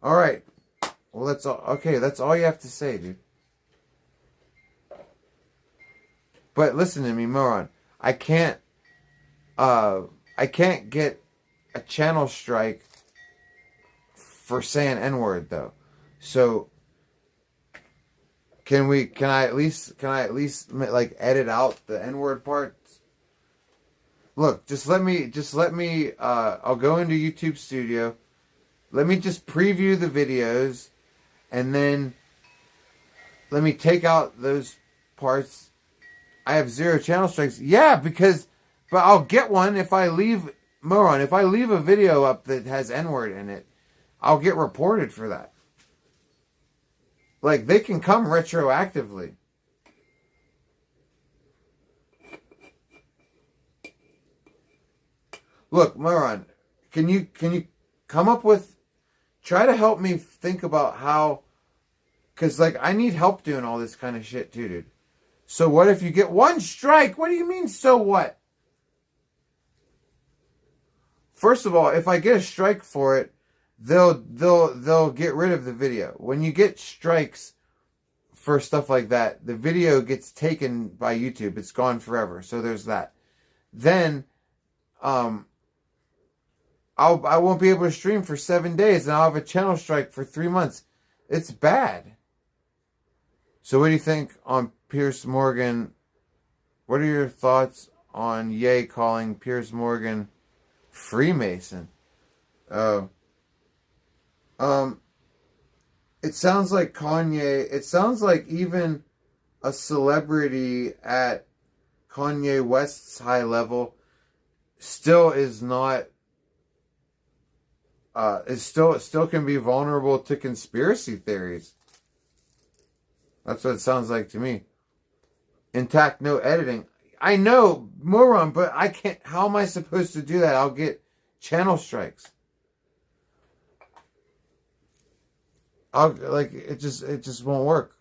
Alright. Well, that's all. Okay, that's all you have to say, dude. But listen to me, moron. I can't get a channel strike for saying N-word, though. So, can I at least like edit out the N-word part? Look, just let me, I'll go into YouTube Studio. Let me just preview the videos. And then, let me take out those parts. I have 0 channel strikes. Yeah, but I'll get one if I leave, moron, if I leave a video up that has N-word in it, I'll get reported for that. Like, they can come retroactively. Look, moron, can you come up with, try to help me think about how, because, like, I need help doing all this kind of shit too, dude. So what if you get 1 strike? What do you mean, so what? First of all, if I get a strike for it, they'll get rid of the video. When you get strikes for stuff like that, the video gets taken by YouTube. It's gone forever. So there's that. Then, I won't be able to stream for 7 days, and I'll have a channel strike for 3 months. It's bad. So what do you think on Piers Morgan? What are your thoughts on Ye calling Piers Morgan Freemason? Oh. It sounds like Kanye, it sounds like even a celebrity at Kanye West's high level still is not, it still can be vulnerable to conspiracy theories. That's what it sounds like to me. Intact, no editing. I know, moron, but I can't, how am I supposed to do that? I'll get channel strikes. It just won't work.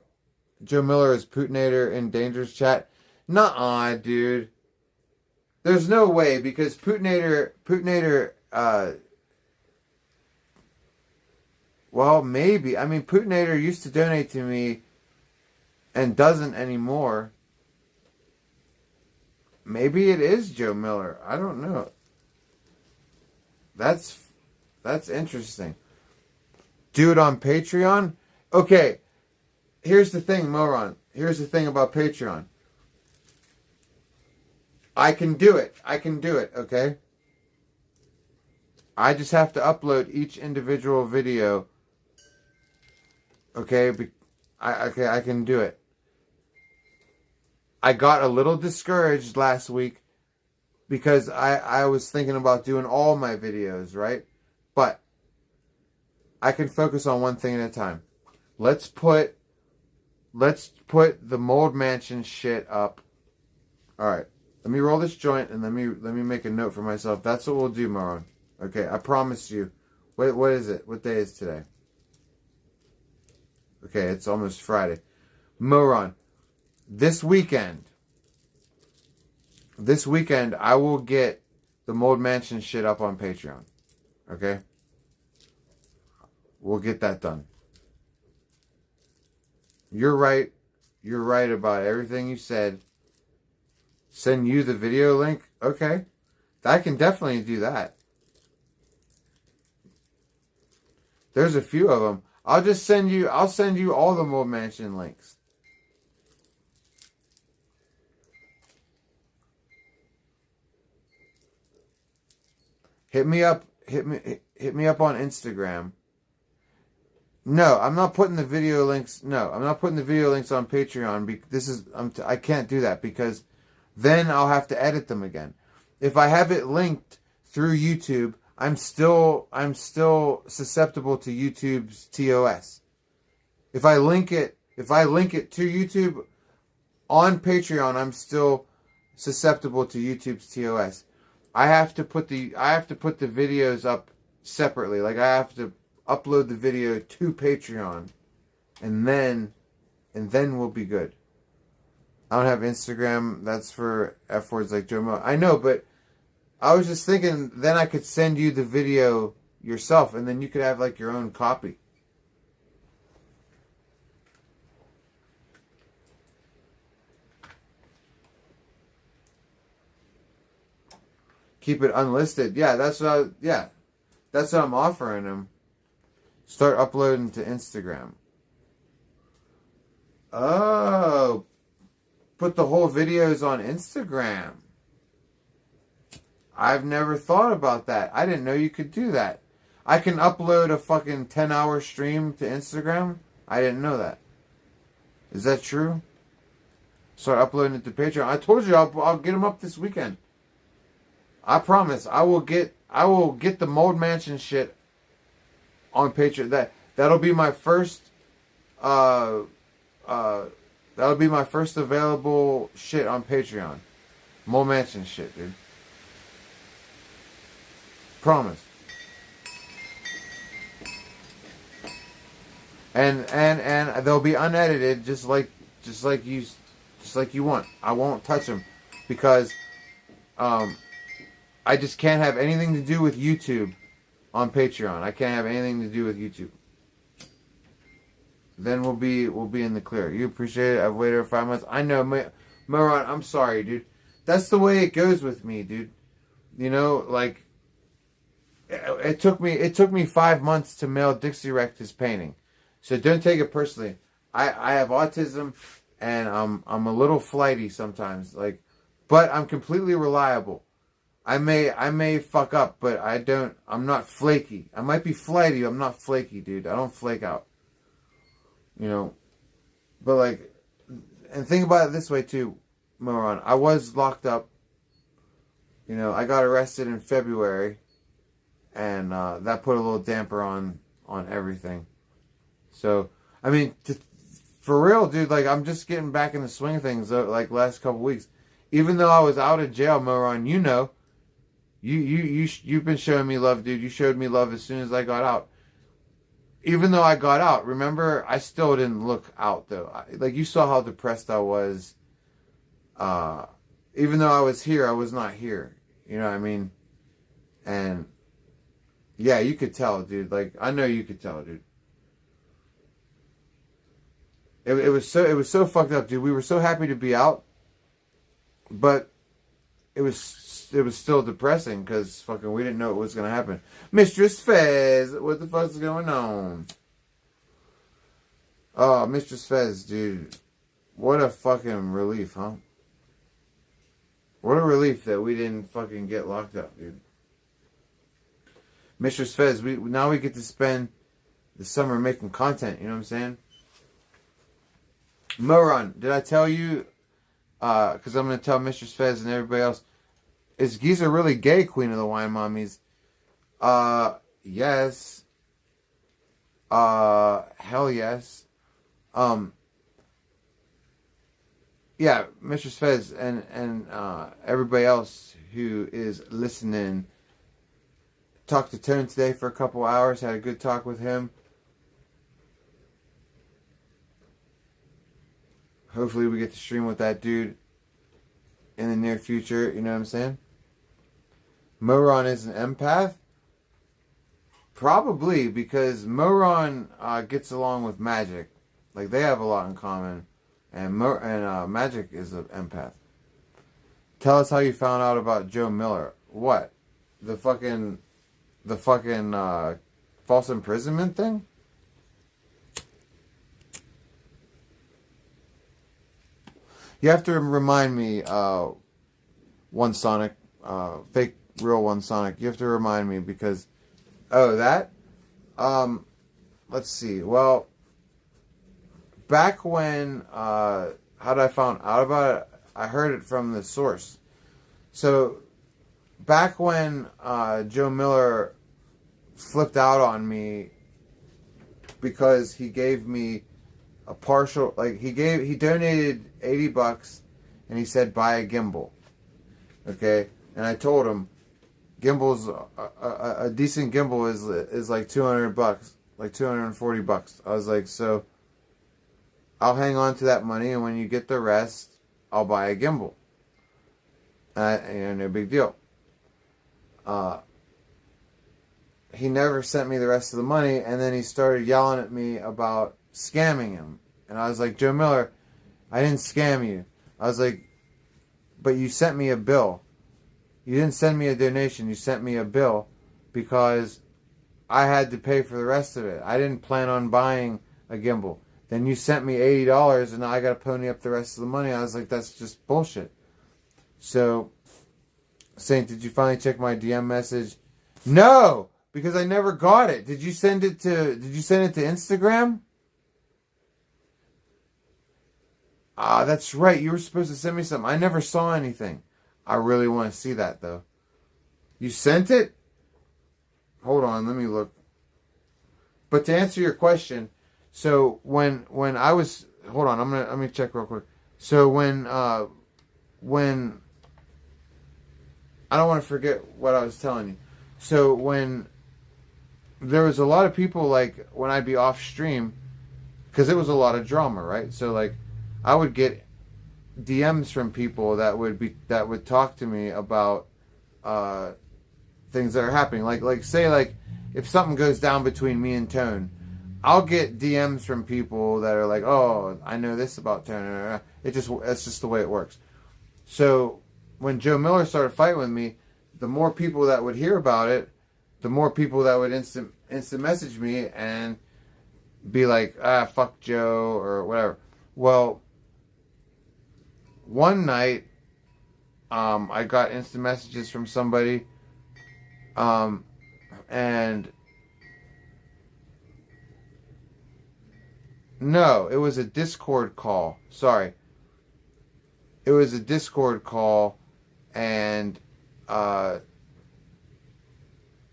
Joe Miller is Putinator in Dangerous Chat. Nuh-uh, dude. There's no way, because Putinator, well, maybe. I mean, Putinator used to donate to me and doesn't anymore. Maybe it is Joe Miller. I don't know. That's interesting. Do it on Patreon? Okay. here's the thing, Moron. Here's the thing about Patreon. I can do it. Okay? I just have to upload each individual video. Okay? I can do it. I got a little discouraged last week because I was thinking about doing all my videos, right? But I can focus on one thing at a time. Let's put the Mold Mansion shit up. Alright. Let me roll this joint and let me make a note for myself. That's what we'll do, Moron. Okay, I promise you. Wait, what is it? What day is today? Okay, it's almost Friday. Moron. This weekend, I will get the Mold Mansion shit up on Patreon. Okay? We'll get that done. You're right. You're right about everything you said. Send you the video link? Okay. I can definitely do that. There's a few of them. I'll send you all the Mold Mansion links. Hit me up on Instagram. No, I'm not putting the video links. No, I'm not putting the video links on Patreon. I can't do that because then I'll have to edit them again. If I have it linked through YouTube, I'm still susceptible to YouTube's TOS. If I link it to YouTube on Patreon, I'm still susceptible to YouTube's TOS. I have to put the videos up separately. Like I have to upload the video to Patreon, and then we'll be good. I don't have Instagram. That's for F words like Joe Mo. I know, but I was just thinking then I could send you the video yourself, and then you could have like your own copy. Keep it unlisted. Yeah, that's what I'm offering them. Start uploading to Instagram. Oh, put the whole videos on Instagram. I've never thought about that. I didn't know you could do that. I can upload a fucking 10-hour stream to Instagram? I didn't know that. Is that true? Start uploading it to Patreon. I told you I'll get them up this weekend. I promise. I will get the Mold Mansion shit on Patreon. That'll be my first that'll be my first available shit on Patreon. Mold Mansion shit, dude. Promise. And they'll be unedited just like you want. I won't touch them because I just can't have anything to do with YouTube on Patreon. I can't have anything to do with YouTube. Then we'll be in the clear. You appreciate it. I've waited 5 months. I know, Moron. I'm sorry, dude. That's the way it goes with me, dude. You know, like it took me 5 months to mail Dixie Wreck his painting. So don't take it personally. I have autism and I'm a little flighty sometimes. But I'm completely reliable. I may fuck up, but I'm not flaky. I might be flighty, I'm not flaky, dude. I don't flake out. You know. But and think about it this way too, Moron. I was locked up. You know, I got arrested in February, and that put a little damper on everything. So, I mean, for real, dude, I'm just getting back in the swing of things, last couple weeks. Even though I was out of jail, Moron, you know, you've been showing me love, dude. You showed me love as soon as I got out. Even though I got out, remember, I still didn't look out, though. You saw how depressed I was. Even though I was here, I was not here. You know what I mean? And, yeah, you could tell, dude. I know you could tell, dude. It was so fucked up, dude. We were so happy to be out. But it was still depressing because fucking we didn't know what was going to happen. Mistress Fez, what the fuck's going on? Oh, Mistress Fez, dude. What a fucking relief, huh? What a relief that we didn't fucking get locked up, dude. Mistress Fez, now we get to spend the summer making content, you know what I'm saying? Moron, did I tell you, because I'm going to tell Mistress Fez and everybody else, is Giza really gay, Queen of the Wine Mommies? Yes. Hell yes. Yeah, Mistress Fez and everybody else who is listening. Talked to Tone today for a couple hours. Had a good talk with him. Hopefully we get to stream with that dude in the near future. You know what I'm saying? Moron is an empath? Probably, because Moron gets along with Magic. Like, they have a lot in common. And Magic is an empath. Tell us how you found out about Joe Miller. What? The fucking false imprisonment thing? You have to remind me, One Sonic, fake real One Sonic. You have to remind me because, that? Let's see. Well, back when, how did I find out about it? I heard it from the source. So, back when Joe Miller flipped out on me because he gave me a partial, like he donated $80 and he said buy a gimbal. Okay, and I told him gimbals, a decent gimbal is like $200, like $240. I was like, so I'll hang on to that money, and when you get the rest, I'll buy a gimbal. And no big deal. He never sent me the rest of the money, and then he started yelling at me about scamming him. And I was like, Joe Miller, I didn't scam you. I was like, but you sent me a bill. You didn't send me a donation. You sent me a bill because I had to pay for the rest of it. I didn't plan on buying a gimbal. Then you sent me $80, and now I got to pony up the rest of the money. I was like, that's just bullshit. So, Saint, did you finally check my DM message? No, because I never got it. Did you send it to Instagram? Ah, that's right. You were supposed to send me something. I never saw anything. I really want to see that, though. You sent it? Hold on, let me look. But to answer your question, so when I was, hold on, let me check real quick. So when I don't want to forget what I was telling you. So when there was a lot of people, like when I'd be off stream, because it was a lot of drama, right? So like I would get DMs from people that would talk to me about things that are happening. Like say like if something goes down between me and Tone, I'll get DMs from people that are like, oh, I know this about Tone. That's just the way it works. So when Joe Miller started fighting with me, the more people that would hear about it, the more people that would instant message me and be like, fuck Joe or whatever. Well, one night, I got instant messages from somebody, and no, it was a Discord call. Sorry. It was a Discord call, and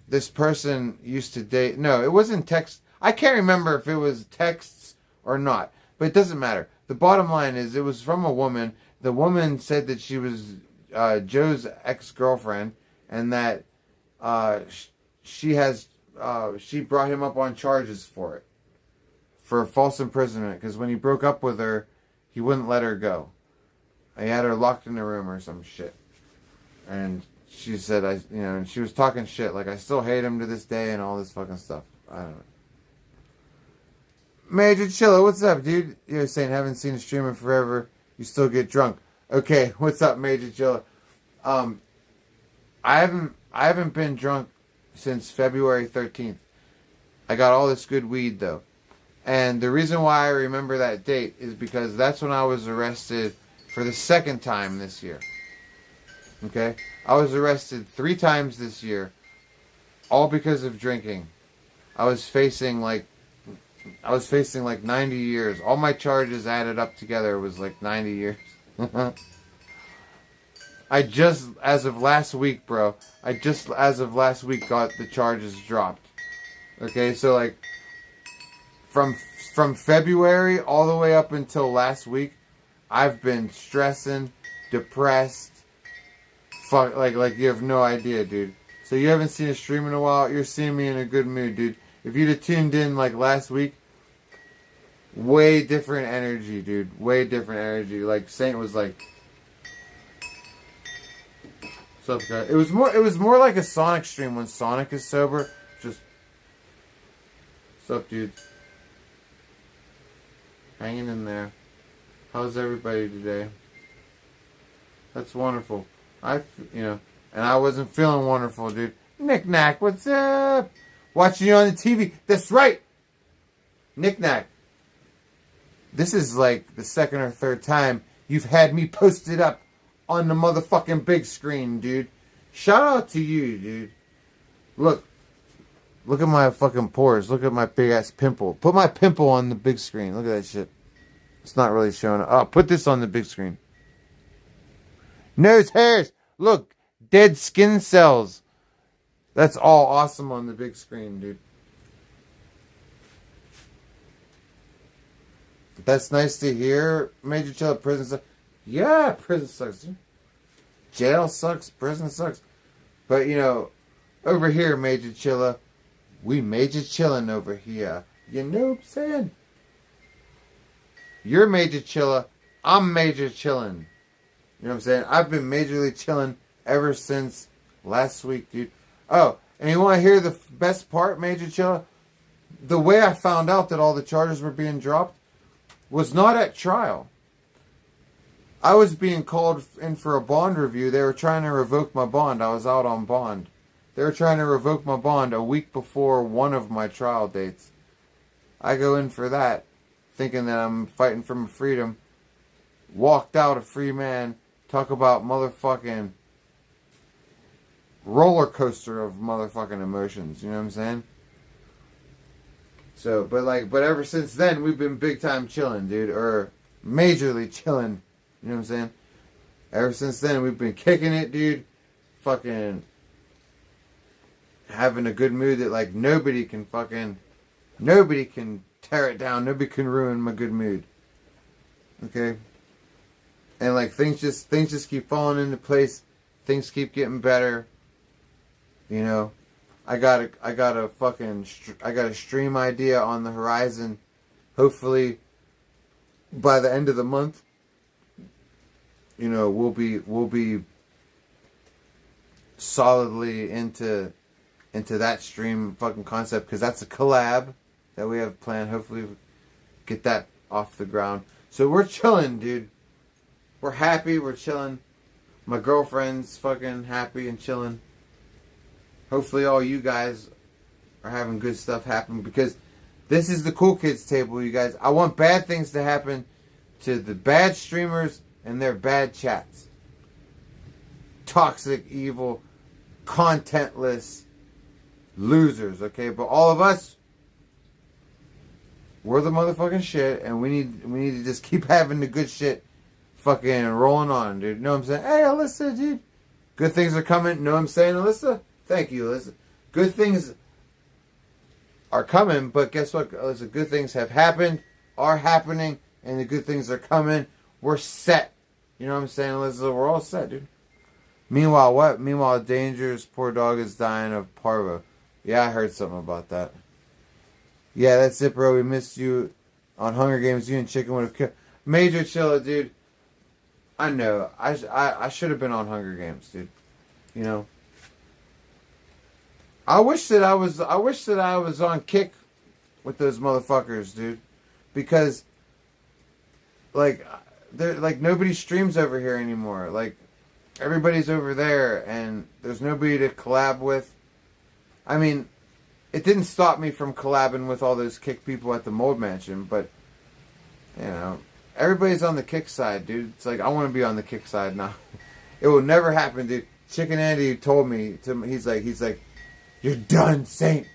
this person used to date. No, it wasn't text. I can't remember if it was texts or not, but it doesn't matter. The bottom line is it was from a woman. The woman said that she was Joe's ex-girlfriend, and that she brought him up on charges for it, for false imprisonment, because when he broke up with her, he wouldn't let her go. He had her locked in a room or some shit. And she said, and she was talking shit, like, I still hate him to this day and all this fucking stuff. I don't know. Major Chilla, what's up, dude? You're saying, haven't seen a streamer forever. You still get drunk. Okay, what's up, Major Chilla? I haven't been drunk since February 13th. I got all this good weed, though. And the reason why I remember that date is because that's when I was arrested for the second time this year. Okay? I was arrested 3 times this year, all because of drinking. I was facing like 90 years. All my charges added up together was like 90 years. I just, as of last week, bro, got the charges dropped. Okay, so like, from February all the way up until last week, I've been stressing, depressed, like you have no idea, dude. So you haven't seen a stream in a while, you're seeing me in a good mood, dude. If you'd have tuned in like last week, way different energy, dude. Way different energy. Like Saint was like, what's up, guys? It was more like a Sonic stream when Sonic is sober. Just, what's up, dude? Hanging in there. How's everybody today? That's wonderful. And I wasn't feeling wonderful, dude. Knick Knack, what's up? Watching you on the TV. That's right. Knick Knack. This is like the second or third time you've had me posted up on the motherfucking big screen, dude. Shout out to you, dude. Look at my fucking pores. Look at my big ass pimple. Put my pimple on the big screen. Look at that shit. It's not really showing up. Oh, put this on the big screen. Nose hairs. Look, dead skin cells. That's all awesome on the big screen, dude. That's nice to hear. Major Chilla, prison sucks. Yeah, prison sucks, dude. Jail sucks, prison sucks. But, over here, Major Chilla, we major chillin' over here. You know what I'm saying? You're Major Chilla, I'm major chillin'. You know what I'm saying? I've been majorly chillin' ever since last week, dude. Oh, and you want to hear the best part, Major Chilla? The way I found out that all the charges were being dropped was not at trial. I was being called in for a bond review. They were trying to revoke my bond. I was out on bond. They were trying to revoke my bond a week before one of my trial dates. I go in for that, thinking that I'm fighting for my freedom. Walked out a free man. Talk about motherfucking roller coaster of motherfucking emotions. You know what I'm saying? So, but ever since then, we've been big time chilling, dude. Or majorly chilling. You know what I'm saying? Ever since then, we've been kicking it, dude. Fucking having a good mood that, like, nobody can tear it down. Nobody can ruin my good mood. Okay? And, like, things just keep falling into place. Things keep getting better. You know? I got a stream idea on the horizon. Hopefully, by the end of the month, we'll be solidly into that stream fucking concept, because that's a collab that we have planned. Hopefully, get that off the ground. So we're chilling, dude. We're happy. We're chilling. My girlfriend's fucking happy and chilling. Hopefully all you guys are having good stuff happen, because this is the Cool Kids table, you guys. I want bad things to happen to the bad streamers and their bad chats. Toxic, evil, contentless losers, okay? But all of us, we're the motherfucking shit, and we need to just keep having the good shit fucking rolling on, dude. Know what I'm saying? Hey, Alyssa, dude. Good things are coming. Know what I'm saying, Alyssa? Thank you, Alyssa. Good things are coming, but guess what, Alyssa? Good things have happened, are happening, and the good things are coming. We're set. You know what I'm saying, Alyssa? We're all set, dude. Meanwhile, what? Meanwhile, Danger's poor dog is dying of parvo. Yeah, I heard something about that. Yeah, that's it, bro. We missed you on Hunger Games. You and Chicken would have killed. Major Chilla, dude. I know. I should have been on Hunger Games, dude. You know. I wish that I was on Kick with those motherfuckers, dude. Because like nobody streams over here anymore. Like, everybody's over there and there's nobody to collab with. I mean, it didn't stop me from collabing with all those Kick people at the Mold Mansion, but, you know, everybody's on the Kick side, dude. It's like, I want to be on the Kick side now. It will never happen, dude. Chicken Andy told me, he's like, you're done, Saint.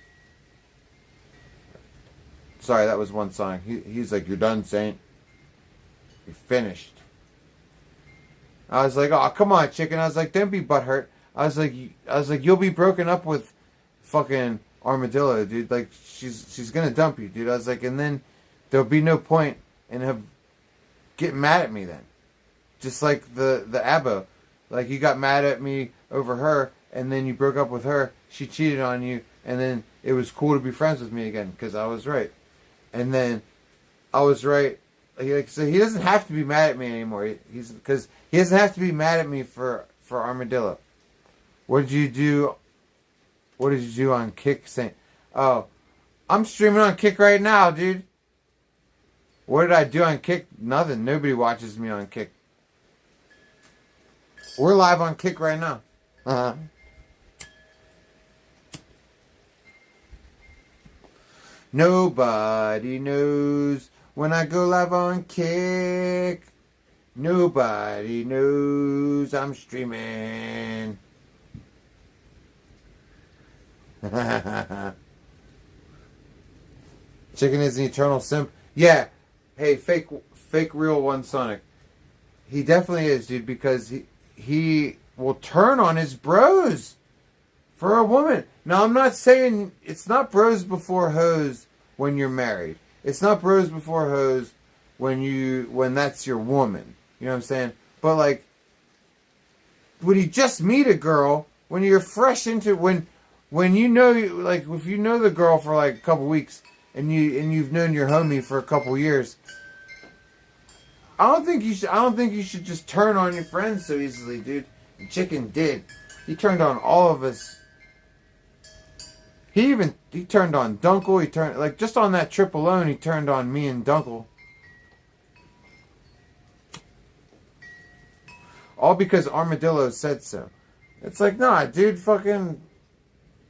Sorry, that was one song. He's like, you're done, Saint. You're finished. I was like, oh, come on, Chicken. I was like, don't be butthurt. I was like, you'll be broken up with fucking Armadillo, dude. Like, she's gonna dump you, dude. I was like, and then there'll be no point in getting mad at me then. Just like the Abo. Like, you got mad at me over her, and then you broke up with her. She cheated on you, and then it was cool to be friends with me again, because I was right. And then I was right. So he doesn't have to be mad at me anymore. Because he doesn't have to be mad at me for Armadillo. What did you do? What did you do on Kick, Saint? Oh, I'm streaming on Kick right now, dude. What did I do on Kick? Nothing. Nobody watches me on Kick. We're live on Kick right now. Nobody knows when I go live on Kick. Nobody knows I'm streaming. Chicken is an eternal simp. Yeah. Hey, fake real one Sonic. He definitely is, dude, because he will turn on his bros for a woman. Now, I'm not saying it's not bros before hoes when you're married. It's not bros before hoes when that's your woman. You know what I'm saying? But like, when you just meet a girl, when you're fresh into when you know, like, if you know the girl for like a couple weeks and you've known your homie for a couple years, I don't think you should just turn on your friends so easily, dude. Chicken did. He turned on all of us. He turned on Dunkel. He turned, like, just on that trip alone, he turned on me and Dunkel. All because Armadillo said so. It's like, nah, dude, fucking,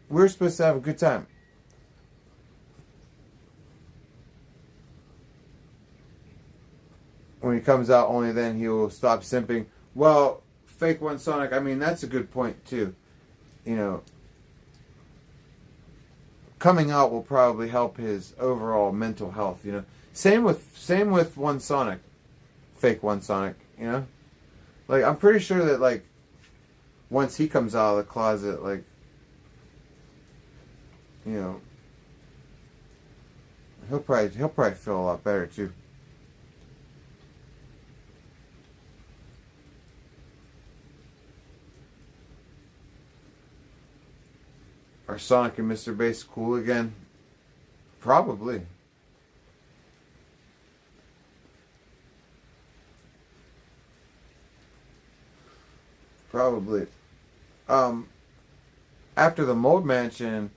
we're supposed to have a good time. When he comes out, only then he will stop simping. Well, fake one Sonic, I mean, that's a good point, too. You know, coming out will probably help his overall mental health, you know. Same with one Sonic. Fake one Sonic, you know. Like, I'm pretty sure that, like, once he comes out of the closet, like, you know, he'll probably feel a lot better, too. Are Sonic and Mr. Bass cool again? Probably. Probably. After the Mold Mansion,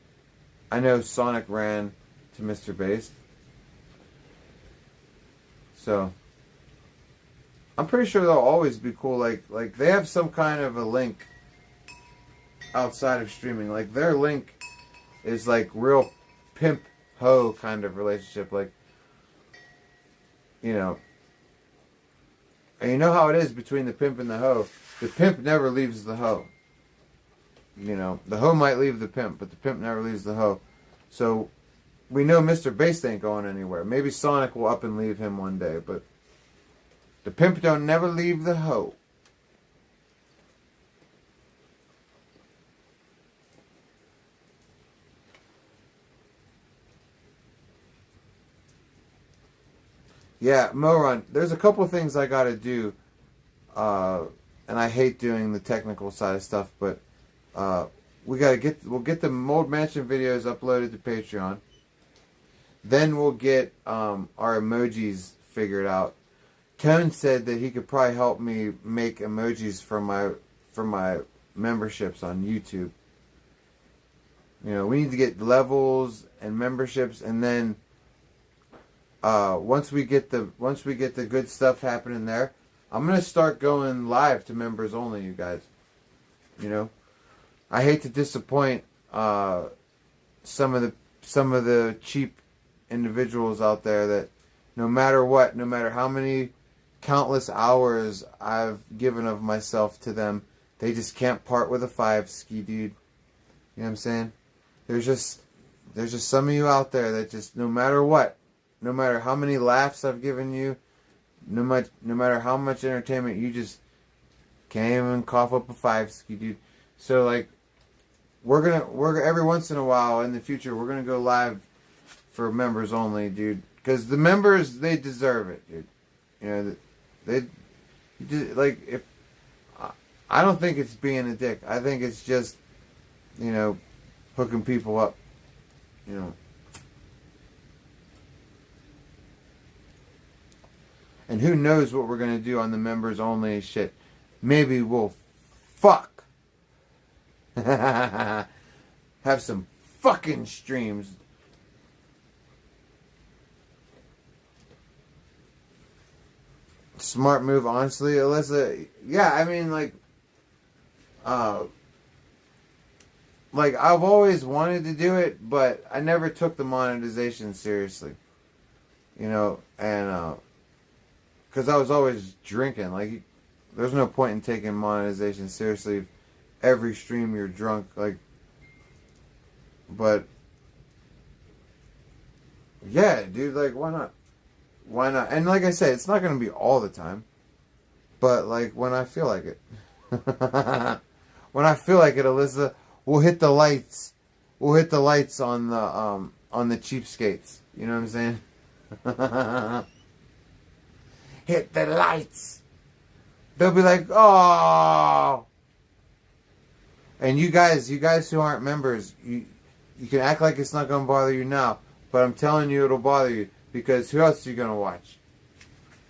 I know Sonic ran to Mr. Bass. So, I'm pretty sure they'll always be cool. Like they have some kind of a link outside of streaming. Like, their link is like real pimp hoe kind of relationship. Like, you know, and you know how it is between the pimp and the hoe. The pimp never leaves the hoe. You know, the hoe might leave the pimp, but the pimp never leaves the hoe. So we know Mr. Bass ain't going anywhere. Maybe Sonic will up and leave him one day, but the pimp don't never leave the hoe. Yeah, Moron, there's a couple things I gotta do, and I hate doing the technical side of stuff, but we'll get the Mold Mansion videos uploaded to Patreon. Then we'll get our emojis figured out. Tone said that he could probably help me make emojis for my memberships on YouTube. You know, we need to get levels and memberships, and then once we get the good stuff happening there, I'm gonna start going live to members only, you guys. You know, I hate to disappoint some of the cheap individuals out there that no matter what, no matter how many countless hours I've given of myself to them, they just can't part with a 5-ski, dude. You know what I'm saying? There's just some of you out there that just, no matter what, no matter how many laughs I've given you, no matter how much entertainment, you just can't even cough up a 5-ski, dude. So like, we're every once in a while in the future, we're gonna go live for members only, dude. Because the members, they deserve it, dude. You know, they like, if I don't think it's being a dick. I think it's just, you know, hooking people up, you know. And who knows what we're going to do on the members only shit. Maybe we'll fuck. Have some fucking streams. Smart move, honestly, Alyssa. Yeah, I mean, like I've always wanted to do it, but I never took the monetization seriously. You know, and because I was always drinking. Like, there's no point in taking monetization seriously if every stream you're drunk. Like, but yeah, dude, like, why not? Why not? And like I said, it's not going to be all the time, but like when I feel like it. When I feel like it, Alyssa, we'll hit the lights. We'll hit the lights on the cheapskates. You know what I'm saying? Hit the lights. They'll be like, oh. And you guys who aren't members, you can act like it's not going to bother you now, but I'm telling you it'll bother you, because who else are you going to watch?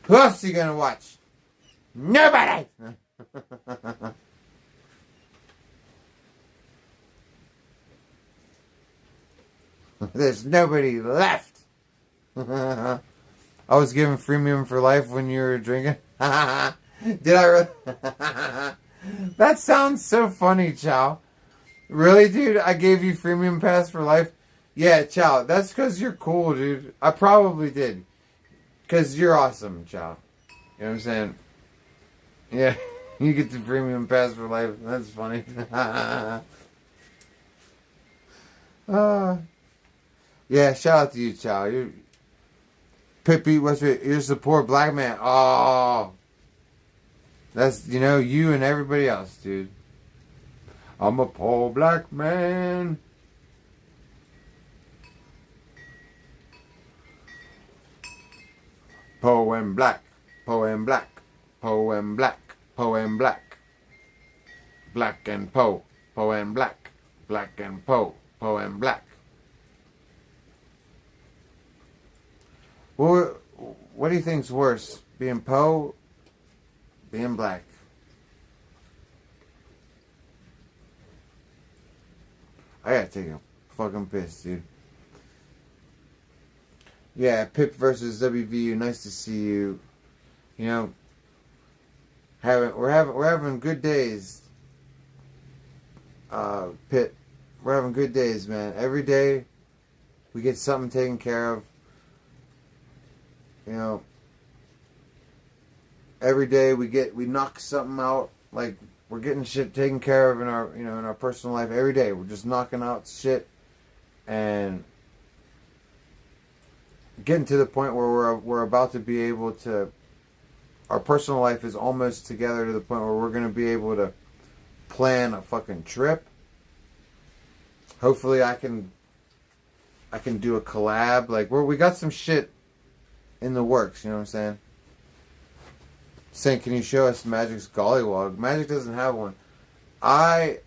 Who else are you going to watch? Nobody! There's nobody left. I was given freemium for life when you were drinking. Did I really? That sounds so funny, Chow. Really, dude? I gave you freemium pass for life? Yeah, Chow. That's because you're cool, dude. I probably did. Because you're awesome, Chow. You know what I'm saying? Yeah. You get the premium pass for life. That's funny. Yeah, shout out to you, Chow. You're Pippi, you're the poor black man. Oh. That's, you know, you and everybody else, dude. I'm a poor black man. Poem black, poem black, poem black, poem black. Black and po, poem black, black and po, poem black. Well, what do you think's worse, being Poe, being black? I gotta take a fucking piss, dude. Yeah, Pip versus WVU. Nice to see you. You know, we're having good days. Pip, we're having good days, man. Every day we get something taken care of. You know, every day we knock something out. Like, we're getting shit taken care of in our, you know, in our personal life. Every day we're just knocking out shit and getting to the point where we're about to be able to, our personal life is almost together to the point where we're going to be able to plan a fucking trip. Hopefully I can do a collab. Like, we got some shit in the works, you know what I'm saying? Saying, can you show us Magic's gollywog? Magic doesn't have one. I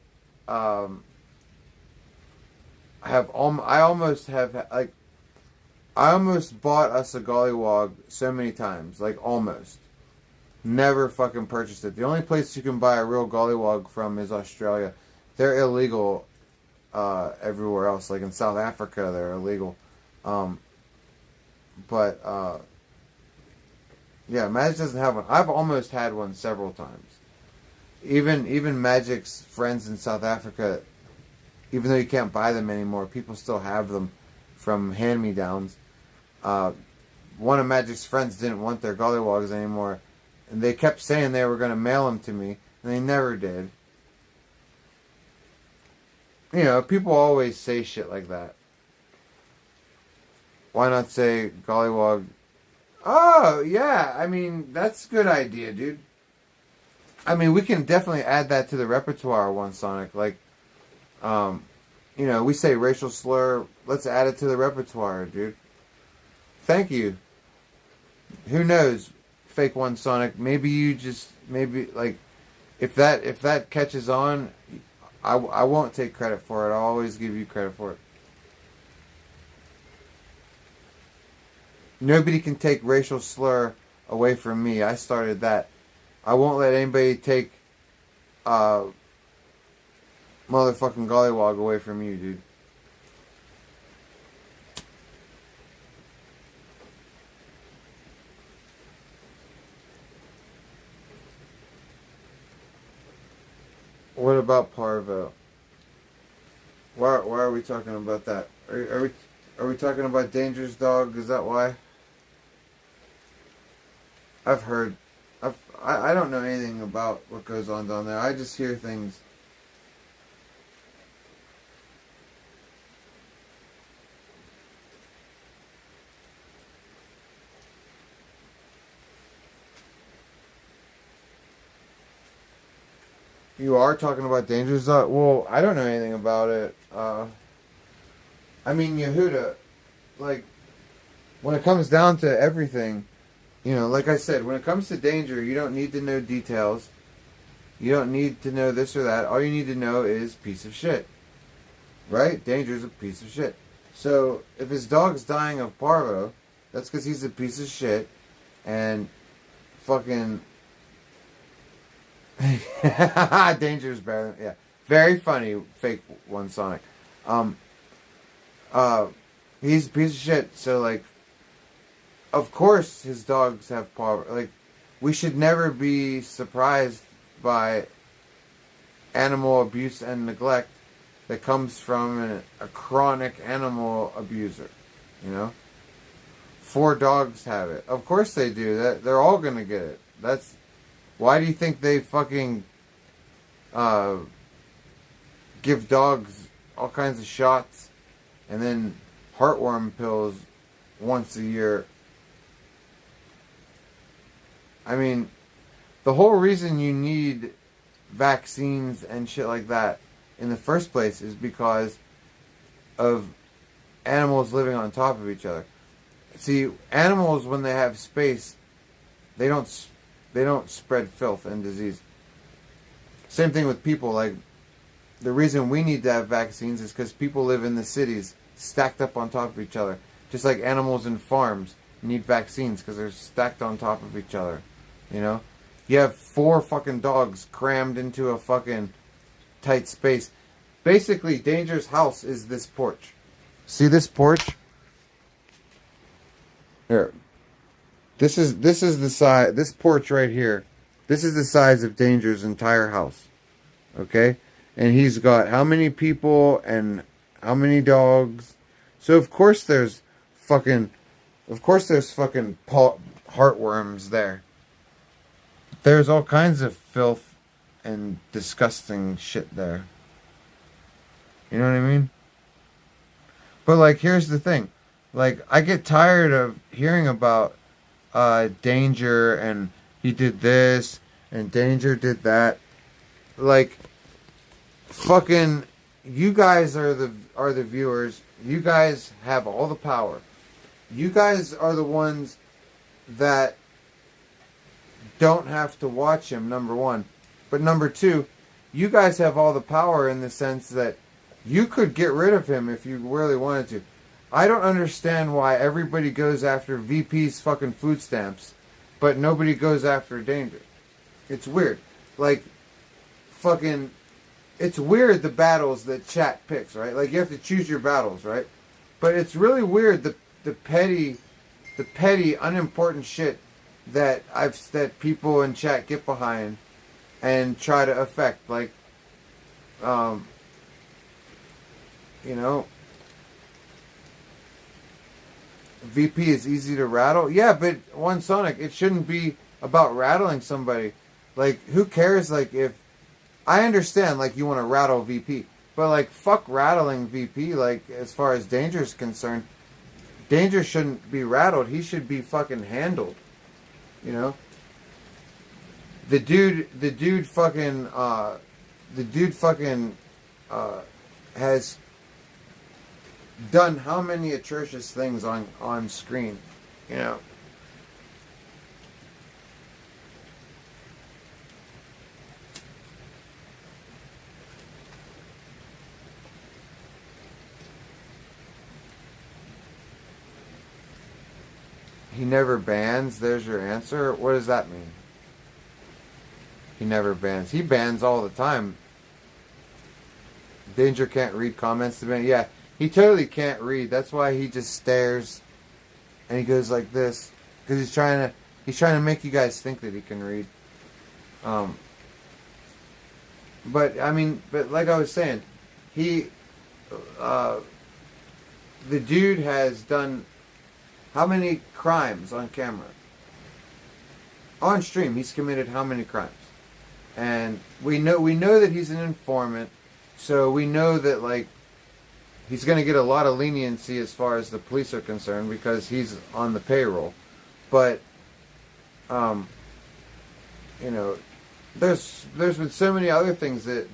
almost bought us a gollywog so many times. Like, almost. Never fucking purchased it. The only place you can buy a real gollywog from is Australia. They're illegal everywhere else. Like in South Africa, they're illegal. But yeah, Magic doesn't have one. I've almost had one several times. Even Magic's friends in South Africa, even though you can't buy them anymore, people still have them from hand-me-downs. One of Magic's friends didn't want their gollywogs anymore, and they kept saying they were going to mail them to me, and they never did. You know, people always say shit like that. Why not say gollywog? Oh, yeah, I mean, that's a good idea, dude. I mean, we can definitely add that to the repertoire, One Sonic. Like, you know, we say racial slur, let's add it to the repertoire, dude. Thank you. Who knows, Fake One Sonic, maybe you just, maybe, like, if that catches on, I won't take credit for it. I'll always give you credit for it. Nobody can take racial slur away from me. I started that. I won't let anybody take motherfucking gollywog away from you, dude. What about Parvo? Why are we talking about that? Are we talking about Danger's dog? Is that why? I've heard. I don't know anything about what goes on down there. I just hear things. You are talking about Danger's dog? Well, I don't know anything about it. I mean, Yehuda, like, when it comes down to everything, you know, like I said, when it comes to Danger, you don't need to know details. You don't need to know this or that. All you need to know is piece of shit. Right? Danger's a piece of shit. So, if his dog's dying of parvo, that's because he's a piece of shit. And fucking... Danger's better. Yeah. Very funny, Fake One Sonic. He's a piece of shit, so, like, of course his dogs have power. Like, we should never be surprised by animal abuse and neglect that comes from a chronic animal abuser, you know? 4 dogs have it. Of course they do. They're all gonna get it. That's... Why do you think they fucking give dogs all kinds of shots and then heartworm pills once a year? I mean, the whole reason you need vaccines and shit like that in the first place is because of animals living on top of each other. See, animals, when they have space, they don't spread filth and disease. Same thing with people. Like, the reason we need to have vaccines is because people live in the cities stacked up on top of each other. Just like animals in farms need vaccines because they're stacked on top of each other. You know? You have 4 fucking dogs crammed into a fucking tight space. Basically, Danger's house is this porch. See this porch? Here. This is the size, this porch right here. This is the size of Danger's entire house. Okay? And he's got how many people and how many dogs. So of course there's fucking heartworms there. There's all kinds of filth and disgusting shit there. You know what I mean? But like, here's the thing. Like, I get tired of hearing about Danger and he did this and Danger did that. Like, fucking, you guys are the viewers. You guys have all the power. You guys are the ones that don't have to watch him, number one. But number two, you guys have all the power in the sense that you could get rid of him if you really wanted to. I don't understand why everybody goes after VP's fucking food stamps, but nobody goes after Danger. It's weird. Like, fucking, it's weird the battles that chat picks, right? Like, you have to choose your battles, right? But it's really weird the petty, unimportant shit that people in chat get behind and try to affect. Like, you know, VP is easy to rattle. Yeah, but One Sonic, it shouldn't be about rattling somebody. Like, who cares, like, if... I understand, like, you want to rattle VP. But, like, fuck rattling VP, like, as far as Danger's concerned. Danger shouldn't be rattled. He should be fucking handled. You know? The dude fucking has done how many atrocious things on screen, you know? He never bans, there's your answer? What does that mean? He never bans. He bans all the time. Danger can't read comments to me. Yeah, he totally can't read. That's why he just stares and he goes like this. Because he's trying to make you guys think that he can read. But I mean, but like I was saying, the dude has done how many crimes on camera? On stream, he's committed how many crimes? And we know that he's an informant, so we know that, like, he's going to get a lot of leniency as far as the police are concerned because he's on the payroll. But, you know, there's been so many other things that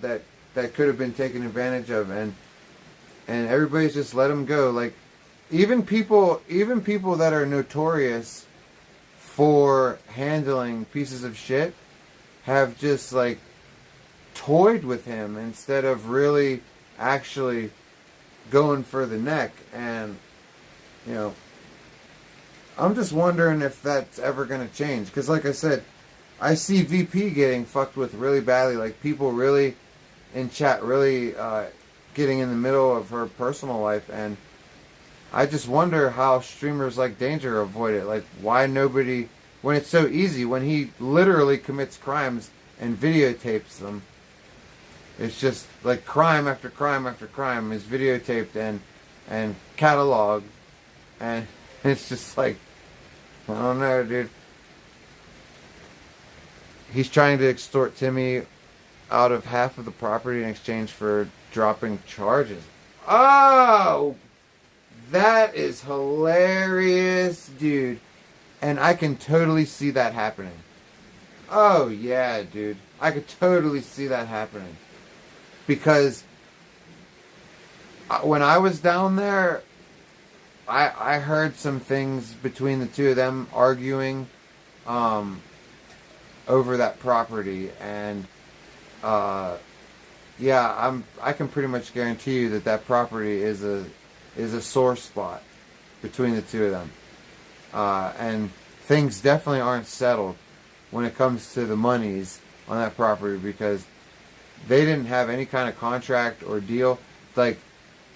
could have been taken advantage of, and everybody's just let him go. Like, even people that are notorious for handling pieces of shit have just, like, toyed with him instead of really actually going for the neck. And, you know, I'm just wondering if that's ever going to change. Because, like I said, I see VP getting fucked with really badly. Like, people really in chat really getting in the middle of her personal life. And I just wonder how streamers like Danger avoid it. Like, why nobody... When it's so easy, when he literally commits crimes and videotapes them, it's just like crime after crime after crime is videotaped and cataloged, and it's just like, I don't know, dude. He's trying to extort Timmy out of half of the property in exchange for dropping charges. Oh! That is hilarious, dude. And I can totally see that happening. Oh, yeah, dude. I could totally see that happening. Because when I was down there, I heard some things between the two of them arguing over that property. And, yeah, I can pretty much guarantee you that property is a sore spot between the two of them. And things definitely aren't settled when it comes to the monies on that property, because they didn't have any kind of contract or deal. Like,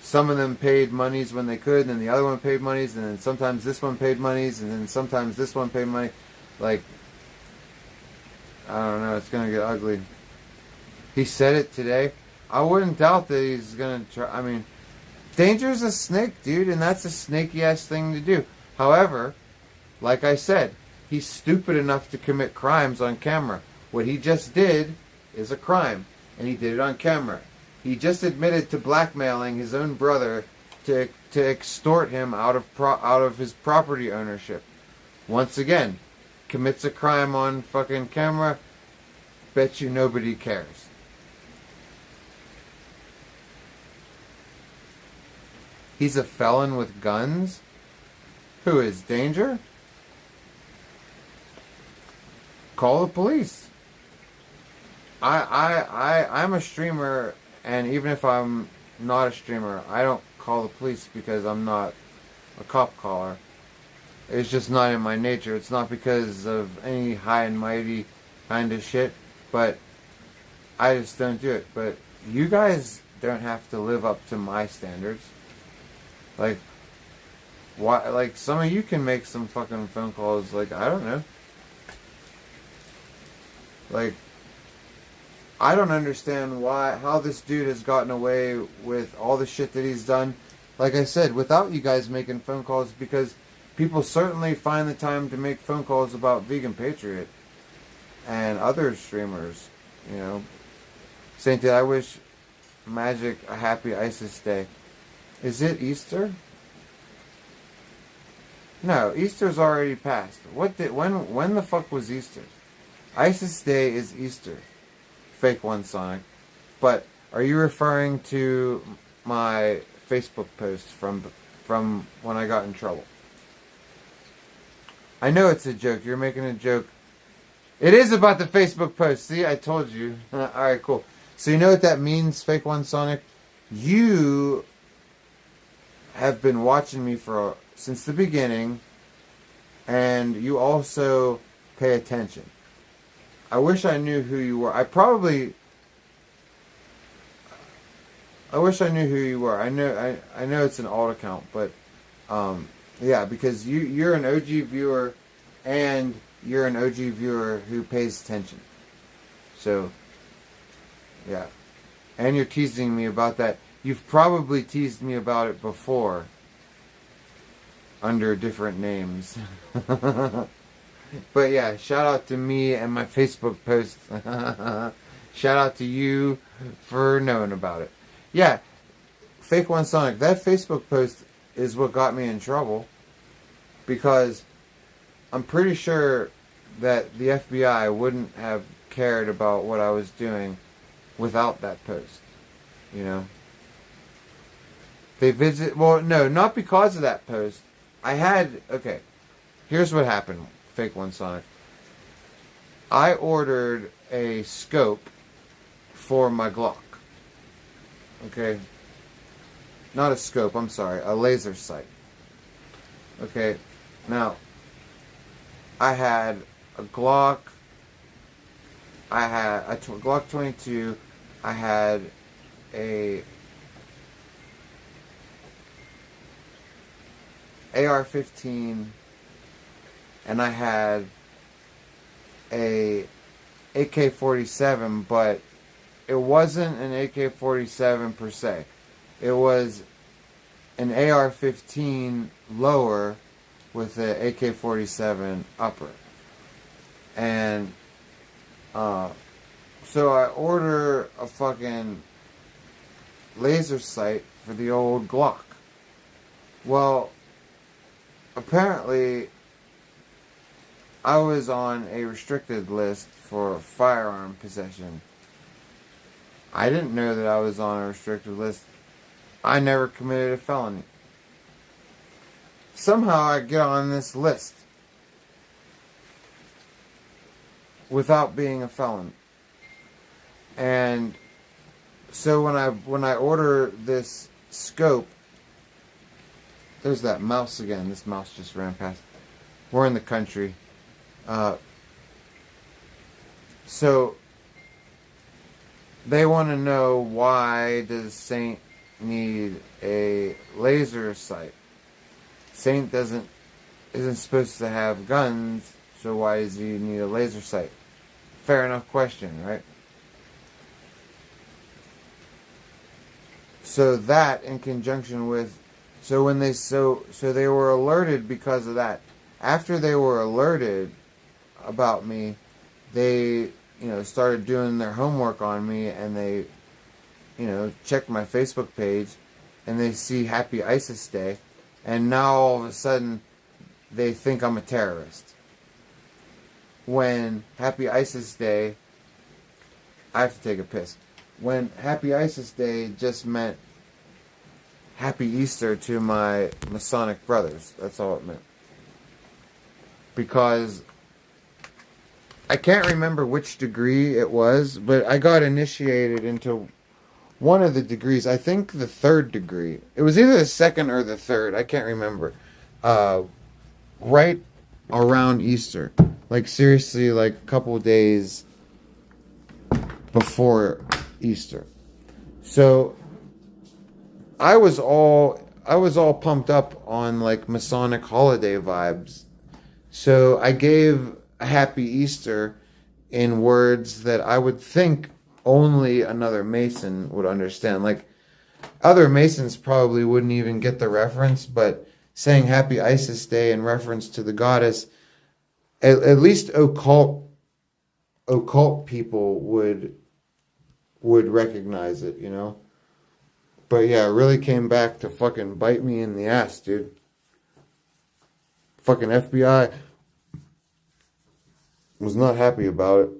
some of them paid monies when they could, and then the other one paid monies, and then sometimes this one paid monies, and then sometimes this one paid money. Like, I don't know, it's going to get ugly. He said it today. I wouldn't doubt that he's going to try. I mean, Danger's a snake, dude, and that's a snaky-ass thing to do. However, like I said, he's stupid enough to commit crimes on camera. What he just did is a crime, and he did it on camera. He just admitted to blackmailing his own brother to extort him out of his property ownership. Once again, commits a crime on fucking camera. Bet you nobody cares. He's a felon with guns? Who is Danger? Call the police. I'm a streamer, and even if I'm not a streamer, I don't call the police because I'm not a cop caller. It's just not in my nature. It's not because of any high and mighty kind of shit, but I just don't do it. But you guys don't have to live up to my standards. Like, why? Like, some of you can make some fucking phone calls. Like, I don't know. Like, I don't understand how this dude has gotten away with all the shit that he's done. Like I said, without you guys making phone calls, because people certainly find the time to make phone calls about Vegan Patriot and other streamers, you know. Saint, I wish Magic a happy ISIS day. Is it Easter? No, Easter's already passed. When the fuck was Easter? ISIS Day is Easter. Fake one, Sonic. But are you referring to my Facebook post from when I got in trouble? I know it's a joke. You're making a joke. It is about the Facebook post. See, I told you. Alright, cool. So you know what that means, Fake One Sonic? You have been watching me since the beginning, and you also pay attention. I wish I knew who you were. I wish I knew who you were. I know it's an alt account, but yeah, because you're an OG viewer, and you're an OG viewer who pays attention. So yeah, and you're teasing me about that. You've probably teased me about it before under different names. But yeah, shout out to me and my Facebook post. Shout out to you for knowing about it. Yeah, Fake One Sonic, that Facebook post is what got me in trouble, because I'm pretty sure that the FBI wouldn't have cared about what I was doing without that post, you know. Well, no, not because of that post. Okay, here's what happened, Fake One Sonic. I ordered a scope for my Glock. Okay. Not a scope, I'm sorry, a laser sight. Okay, now, I had a Glock, I had a Glock 22, I had a AR-15, and I had a AK-47, but it wasn't an AK-47 per se. It was an AR-15 lower with an AK-47 upper. And so I order a fucking laser sight for the old Glock. Well, apparently I was on a restricted list for firearm possession. I didn't know that I was on a restricted list. I never committed a felony. Somehow I get on this list without being a felon. And so when I order this scope, there's that mouse again. This mouse just ran past. We're in the country. So they want to know, why does Saint need a laser sight? Saint isn't supposed to have guns, so why does he need a laser sight? Fair enough question, right? So that, in conjunction with, so they were alerted because of that. After they were alerted about me, they, started doing their homework on me, and they, checked my Facebook page, and they see Happy ISIS Day, and now all of a sudden they think I'm a terrorist. When Happy ISIS Day, I have to take a piss. When Happy ISIS Day just meant Happy Easter to my Masonic brothers. That's all it meant. Because I can't remember which degree it was, but I got initiated into one of the degrees. I think the third degree. It was either the second or the third. I can't remember. Right around Easter. Like, seriously, like a couple of days before Easter. So I was all pumped up on like Masonic holiday vibes. So I gave a Happy Easter in words that I would think only another Mason would understand. Like, other Masons probably wouldn't even get the reference, but saying Happy Isis Day in reference to the goddess, at least occult people would recognize it, you know? But yeah, it really came back to fucking bite me in the ass, dude. Fucking FBI was not happy about it.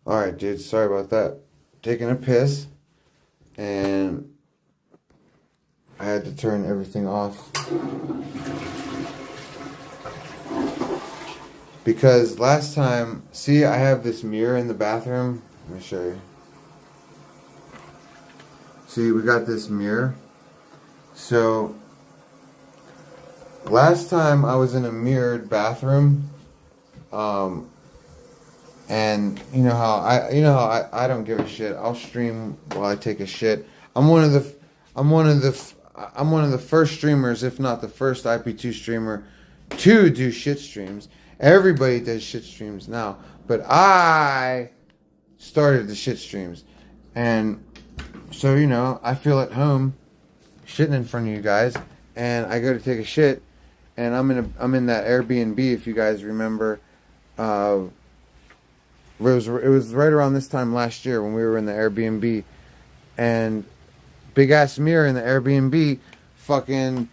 Alright, dude, sorry about that. Taking a piss, and I had to turn everything off. Because last time, see, I have this mirror in the bathroom. Let me show you. See, we got this mirror. So, last time I was in a mirrored bathroom, and you know how I don't give a shit. I'll stream while I take a shit. I'm one of the first streamers, if not the first IP2 streamer, to do shit streams. Everybody does shit streams now, but I started the shit streams, and so you know I feel at home shitting in front of you guys, and I go to take a shit, and I'm in that Airbnb, if you guys remember. It was right around this time last year when we were in the Airbnb, and big ass mirror in the Airbnb fucking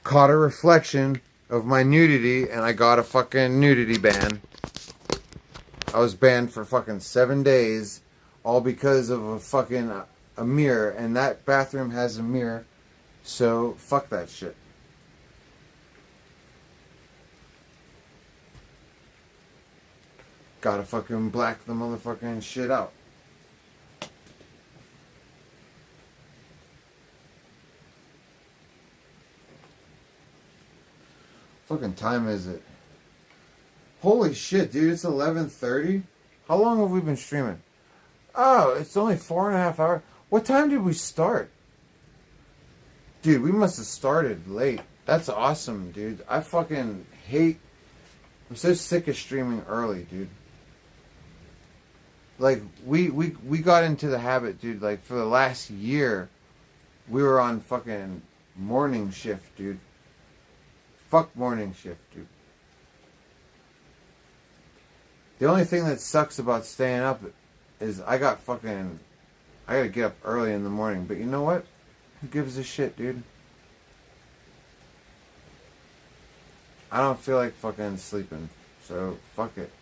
caught a reflection of my nudity, and I got a fucking nudity ban. I was banned for fucking 7 days, all because of a mirror, and that bathroom has a mirror, so fuck that shit. Gotta fucking black the motherfucking shit out. Fucking time is it? Holy shit, dude, it's 11:30? How long have we been streaming? Oh, it's only 4.5 hours. What time did we start? Dude, we must have started late. That's awesome, dude. I fucking hate... I'm so sick of streaming early, dude. Like, we got into the habit, dude. Like, for the last year, we were on fucking morning shift, dude. Fuck morning shift, dude. The only thing that sucks about staying up is I gotta get up early in the morning. But you know what? Who gives a shit, dude? I don't feel like fucking sleeping. So, fuck it.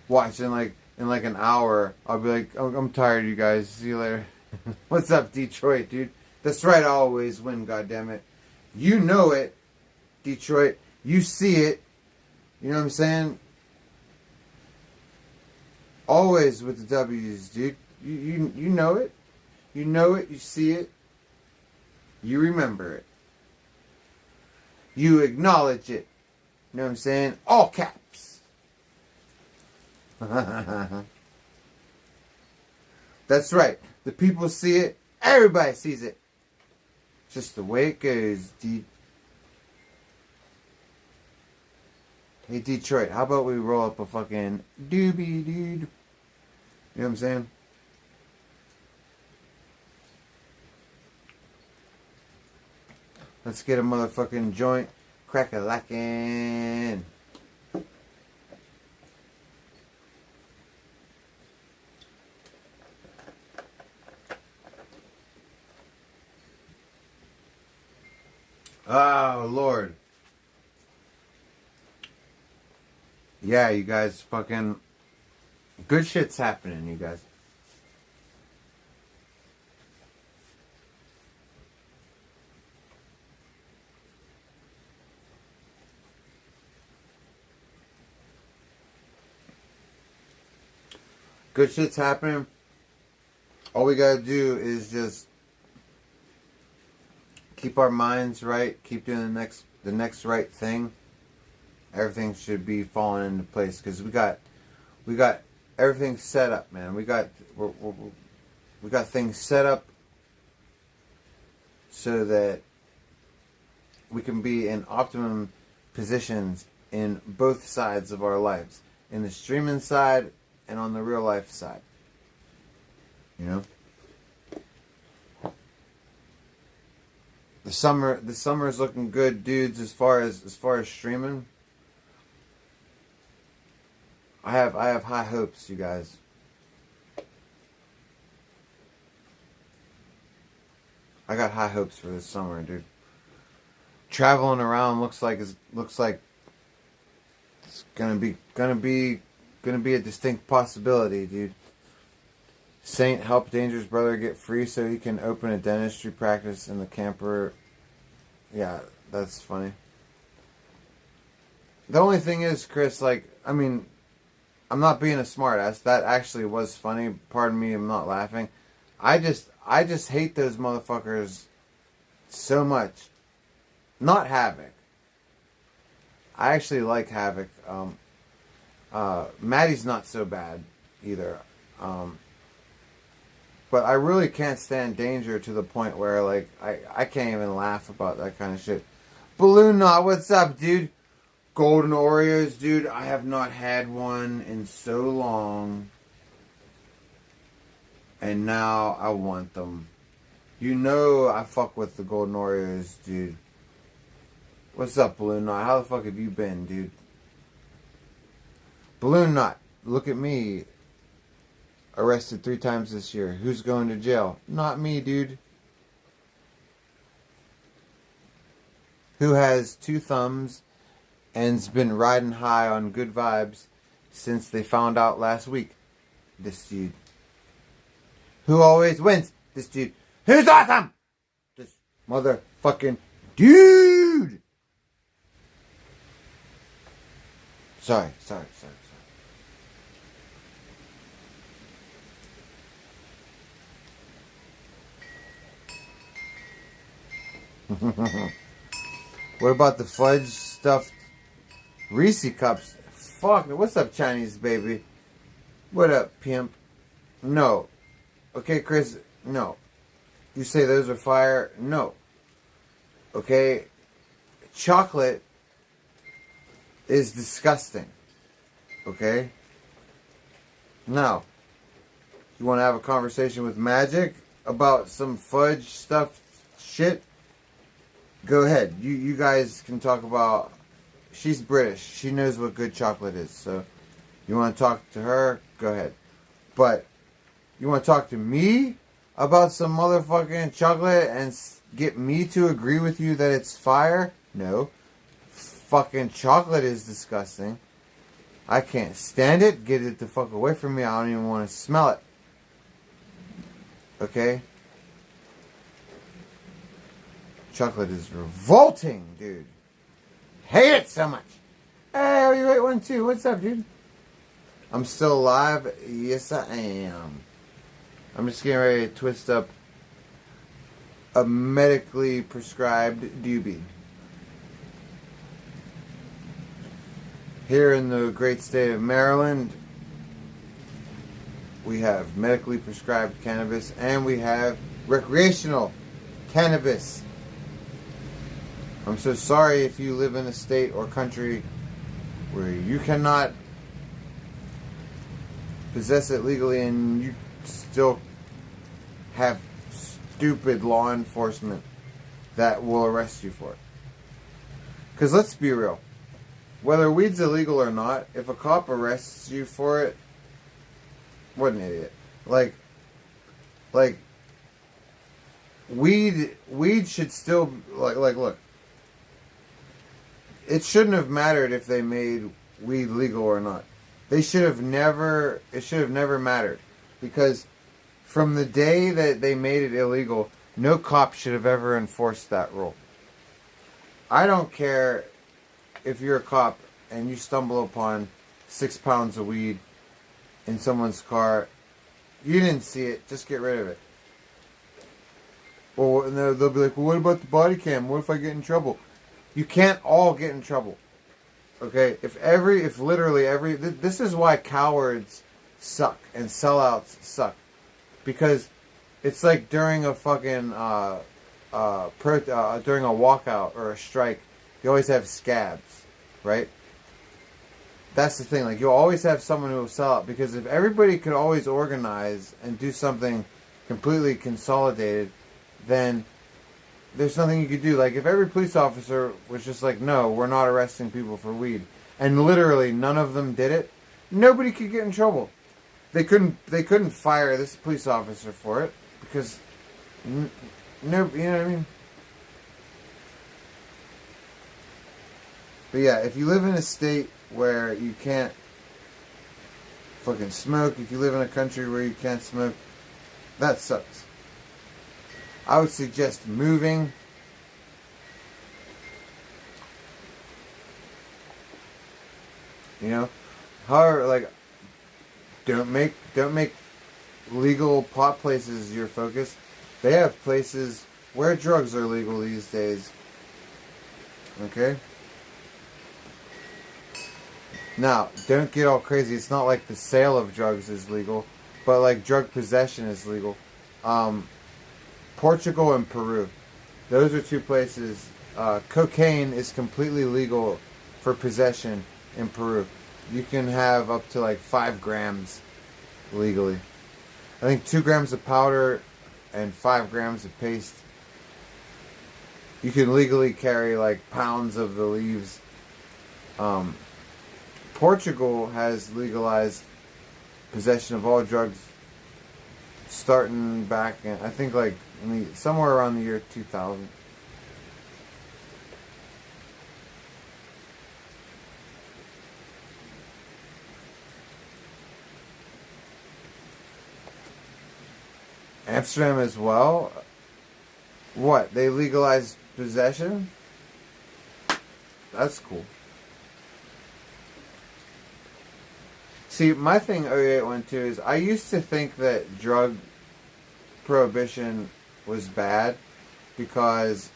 Watch in like an hour, I'll be like, oh, I'm tired, you guys. See you later. What's up, Detroit, dude? That's right, I always win, goddammit. You know it, Detroit. You see it. You know what I'm saying? Always with the W's, dude. You know it. You know it. You see it. You remember it. You acknowledge it. You know what I'm saying? All caps. That's right. The people see it. Everybody sees it. Just the way it goes, dude. Hey, Detroit, how about we roll up a fucking doobie, dude? You know what I'm saying? Let's get a motherfucking joint crack-a-lackin'. Oh, Lord. Yeah, you guys fucking... Good shit's happening, you guys. Good shit's happening. All we gotta do is just keep our minds right, keep doing the next right thing. Everything should be falling into place because we got everything set up, man. We got things set up so that we can be in optimum positions in both sides of our lives, in the streaming side and on the real life side. You know? The summer is looking good, dudes, as far as streaming. I have high hopes, you guys. I got high hopes for this summer, dude. Traveling around looks like it's gonna be a distinct possibility, dude. Saint helped Danger's brother get free so he can open a dentistry practice in the camper. Yeah, that's funny. The only thing is, Chris, like, I mean, I'm not being a smartass. That actually was funny. Pardon me, I'm not laughing. I just hate those motherfuckers so much. Not Havoc. I actually like Havoc. Maddie's not so bad either. But I really can't stand Danger to the point where, like, I can't even laugh about that kind of shit. Balloon Knot, what's up, dude? Golden Oreos, dude. I have not had one in so long. And now I want them. You know I fuck with the Golden Oreos, dude. What's up, Balloon Knot? How the fuck have you been, dude? Balloon Knot, look at me. Arrested 3 times this year. Who's going to jail? Not me, dude. Who has 2 thumbs and's been riding high on good vibes since they found out last week? This dude. Who always wins? This dude. Who's awesome? This motherfucking dude. Sorry. What about the fudge stuffed Reese cups? Fuck, what's up, Chinese baby? What up, pimp? No. Okay, Chris, no. You say those are fire? No. Okay? Chocolate is disgusting. Okay? Now, you want to have a conversation with Magic about some fudge stuffed shit? Go ahead. You guys can talk about... She's British. She knows what good chocolate is. So, you want to talk to her? Go ahead. But, you want to talk to me about some motherfucking chocolate and get me to agree with you that it's fire? No. Fucking chocolate is disgusting. I can't stand it. Get it the fuck away from me. I don't even want to smell it. Okay? Chocolate is revolting, dude. Hate it so much. Hey, you 812. What's up, dude? I'm still alive. Yes, I am. I'm just getting ready to twist up a medically prescribed doobie. Here in the great state of Maryland, we have medically prescribed cannabis and we have recreational cannabis. I'm so sorry if you live in a state or country where you cannot possess it legally and you still have stupid law enforcement that will arrest you for it. Because let's be real. Whether weed's illegal or not, if a cop arrests you for it, what an idiot. Like weed should still, like look, it shouldn't have mattered if they made weed legal or not. It should have never mattered. Because from the day that they made it illegal, no cop should have ever enforced that rule. I don't care if you're a cop and you stumble upon 6 pounds of weed in someone's car. You didn't see it. Just get rid of it. Well, and they'll be like, well, what about the body cam? What if I get in trouble? You can't all get in trouble. Okay? If literally every... This is why cowards suck and sellouts suck. Because it's like during a fucking... during a walkout or a strike, you always have scabs. Right? That's the thing. Like, you'll always have someone who will sell out. Because if everybody could always organize and do something completely consolidated, then there's nothing you could do. Like, if every police officer was just like, no, we're not arresting people for weed, and literally none of them did it, nobody could get in trouble. They couldn't fire this police officer for it because no, you know what I mean? But yeah, if you live in a state where you can't fucking smoke, if you live in a country where you can't smoke, that sucks. I would suggest moving. You know, however, like, don't make legal pot places your focus. They have places where drugs are legal these days. Okay? Now, don't get all crazy. It's not like the sale of drugs is legal, but like drug possession is legal. Portugal and Peru. Those are two places. Cocaine is completely legal for possession in Peru. You can have up to like 5 grams legally. I think 2 grams of powder and 5 grams of paste. You can legally carry like pounds of the leaves. Portugal has legalized possession of all drugs starting back in, I think, like somewhere around the year 2000. Amsterdam as well. What? They legalized possession? That's cool. See, my thing 0812 is I used to think that drug prohibition was bad because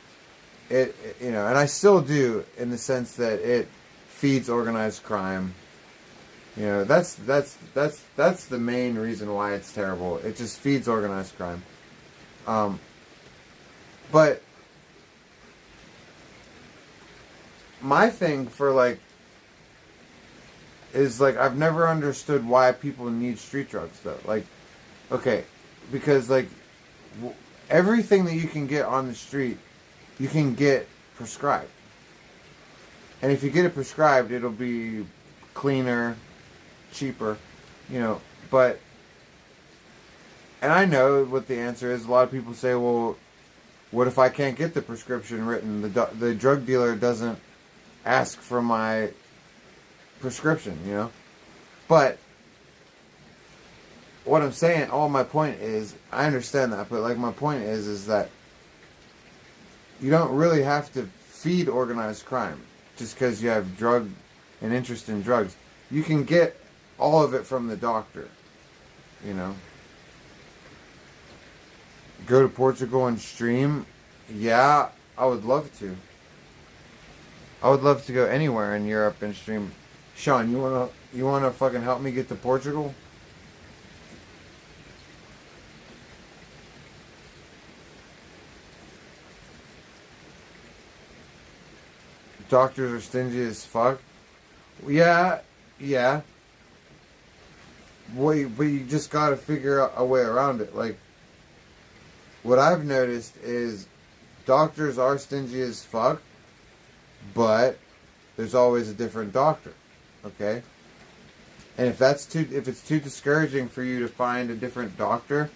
it, you know, and I still do in the sense that it feeds organized crime. You know, that's the main reason why it's terrible. It just feeds organized crime. But my thing for like is like I've never understood why people need street drugs though. Like, okay, because like everything that you can get on the street, you can get prescribed. And if you get it prescribed, it'll be cleaner, cheaper, you know, but, and I know what the answer is. A lot of people say, well, what if I can't get the prescription written? The drug dealer doesn't ask for my prescription, you know? But what I'm saying, my point is, I understand that, but like my point is that you don't really have to feed organized crime just because you have an interest in drugs. You can get all of it from the doctor, you know? Go to Portugal and stream? Yeah, I would love to. I would love to go anywhere in Europe and stream. Sean, you wanna fucking help me get to Portugal? Doctors are stingy as fuck. Yeah. But you just gotta figure out a way around it. Like, what I've noticed is doctors are stingy as fuck, but there's always a different doctor. Okay? And if it's too discouraging for you to find a different doctor,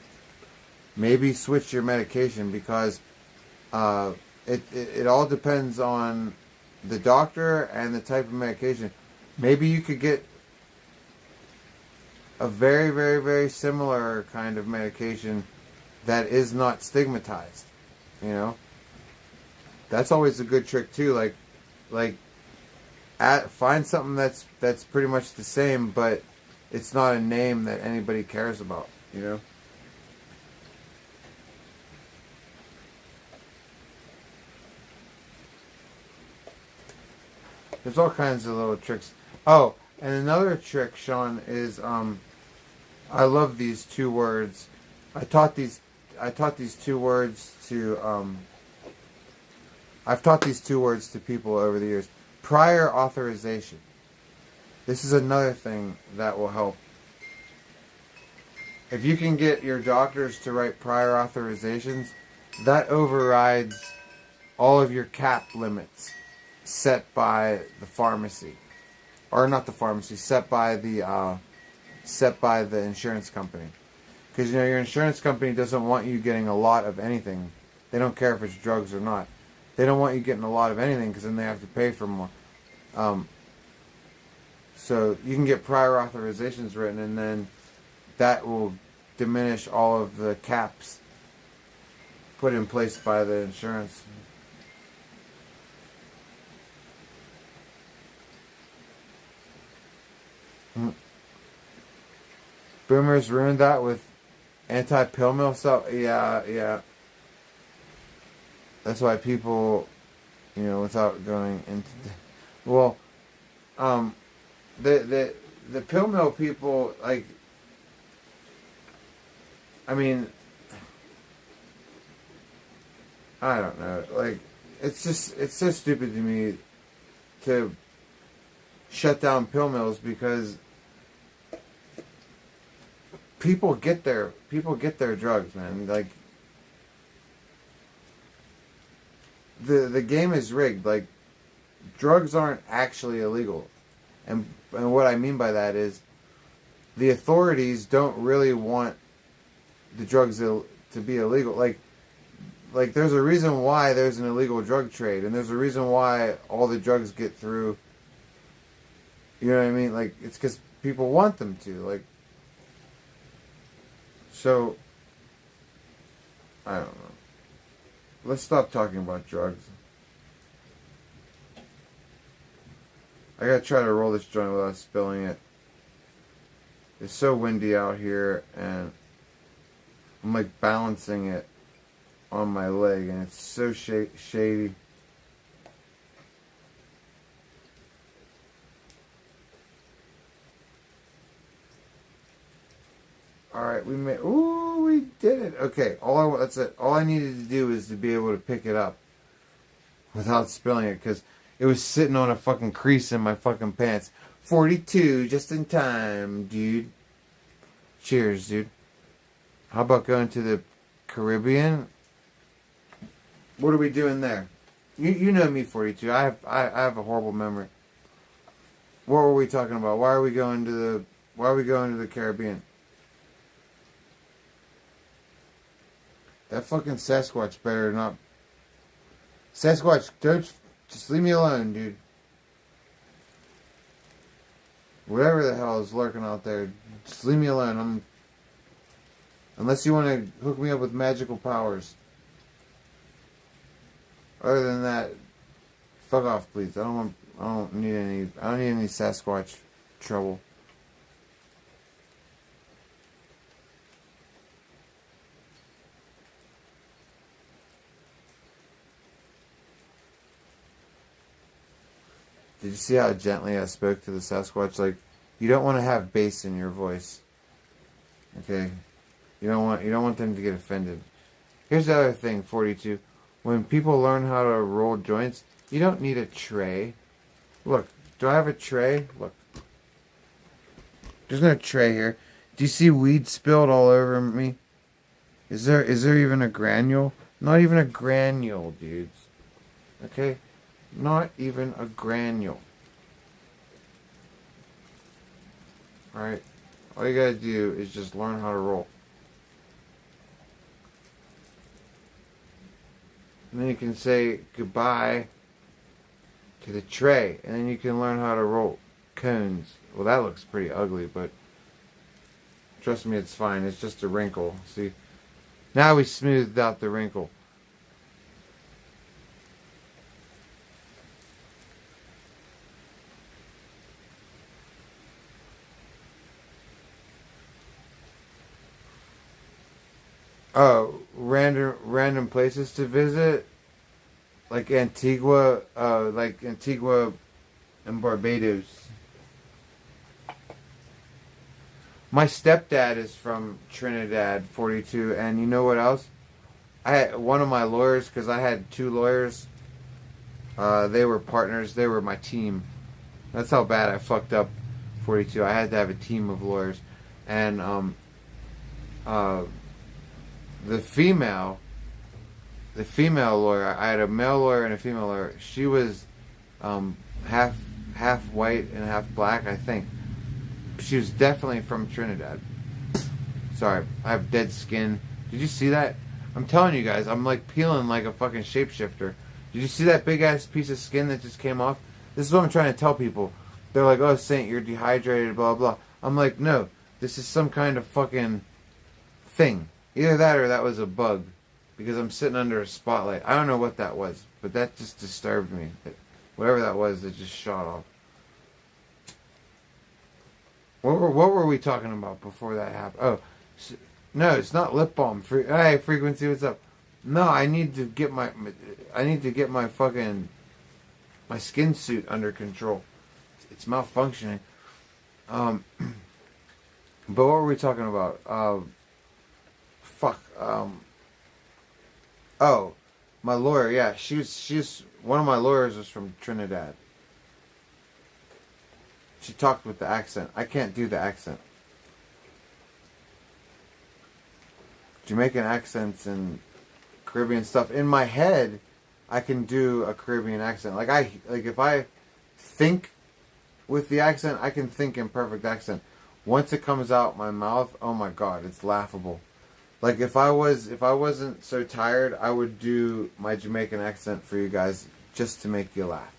maybe switch your medication because it all depends on the doctor and the type of medication. Maybe you could get a very, very, very similar kind of medication that is not stigmatized. You know, that's always a good trick too. Find something that's pretty much the same, but it's not a name that anybody cares about. You know. There's all kinds of little tricks. Oh, and another trick, Sean, is I love these two words. I taught these two words to I've taught these two words to people over the years. Prior authorization. This is another thing that will help. If you can get your doctors to write prior authorizations, that overrides all of your cap limits set by the pharmacy, or not the pharmacy, set by the insurance company. Because your insurance company doesn't want you getting a lot of anything. They don't care if it's drugs or not. They don't want you getting a lot of anything because then they have to pay for more. So you can get prior authorizations written, and then that will diminish all of the caps put in place by the insurance. Boomers ruined that with anti-pill mill stuff. Yeah. That's why people, without going into, the pill mill people, I don't know. It's so stupid to me to shut down pill mills because people get their drugs, man. The game is rigged. Drugs aren't actually illegal, and what I mean by that is the authorities don't really want the drugs to be illegal. There's a reason why there's an illegal drug trade, and there's a reason why all the drugs get through. You know what I mean? It's because people want them to. So, I don't know. Let's stop talking about drugs. I gotta try to roll this joint without spilling it. It's so windy out here, and I'm balancing it on my leg, and it's so shady. Alright, we did it. Okay, that's it. All I needed to do is to be able to pick it up without spilling it, because it was sitting on a fucking crease in my fucking pants. 42, just in time, dude. Cheers, dude. How about going to the Caribbean? What are we doing there? You know me, 42. I have a horrible memory. What were we talking about? Why are we going to the Caribbean? That fucking Sasquatch better not. Sasquatch, just leave me alone, dude. Whatever the hell is lurking out there, just leave me alone. Unless you want to hook me up with magical powers. Other than that, fuck off, please. I don't need any Sasquatch trouble. Did you see how gently I spoke to the Sasquatch? You don't want to have bass in your voice. Okay? You don't want them to get offended. Here's the other thing, 42. When people learn how to roll joints, you don't need a tray. Look, do I have a tray? Look. There's no tray here. Do you see weed spilled all over me? Is there even a granule? Not even a granule, dudes. Okay? Not even a granule. Alright? All you gotta do is just learn how to roll. And then you can say goodbye to the tray, and then you can learn how to roll cones. Well, that looks pretty ugly, but trust me, it's fine. It's just a wrinkle. See, now we smoothed out the wrinkle. Oh, random places to visit, like Antigua and Barbados. My stepdad is from Trinidad, 42, and you know what else? I had one of my lawyers, because I had two lawyers. They were partners. They were my team. That's how bad I fucked up 42. I had to have a team of lawyers, and the female lawyer, I had a male lawyer and a female lawyer. She was half white and half black, I think. She was definitely from Trinidad. Sorry, I have dead skin. Did you see that? I'm telling you guys, I'm like peeling like a fucking shapeshifter. Did you see that big ass piece of skin that just came off? This is what I'm trying to tell people. They're like, oh, Saint, you're dehydrated, blah, blah. I'm like, no, this is some kind of fucking thing. Either that or that was a bug. Because I'm sitting under a spotlight. I don't know what that was, but that just disturbed me. Whatever that was, it just shot off. What were we talking about before that happened? Oh, no, it's not lip balm. Hey, Frequency, what's up? No, I need to get my fucking my skin suit under control. It's malfunctioning. But what were we talking about? Oh, my lawyer. Yeah, she's one of my lawyers was from Trinidad. She talked with the accent. I can't do the accent. Jamaican accents and Caribbean stuff. In my head, I can do a Caribbean accent. Like if I think with the accent, I can think in perfect accent. Once it comes out my mouth, oh my god, it's laughable. Like if I wasn't so tired, I would do my Jamaican accent for you guys just to make you laugh.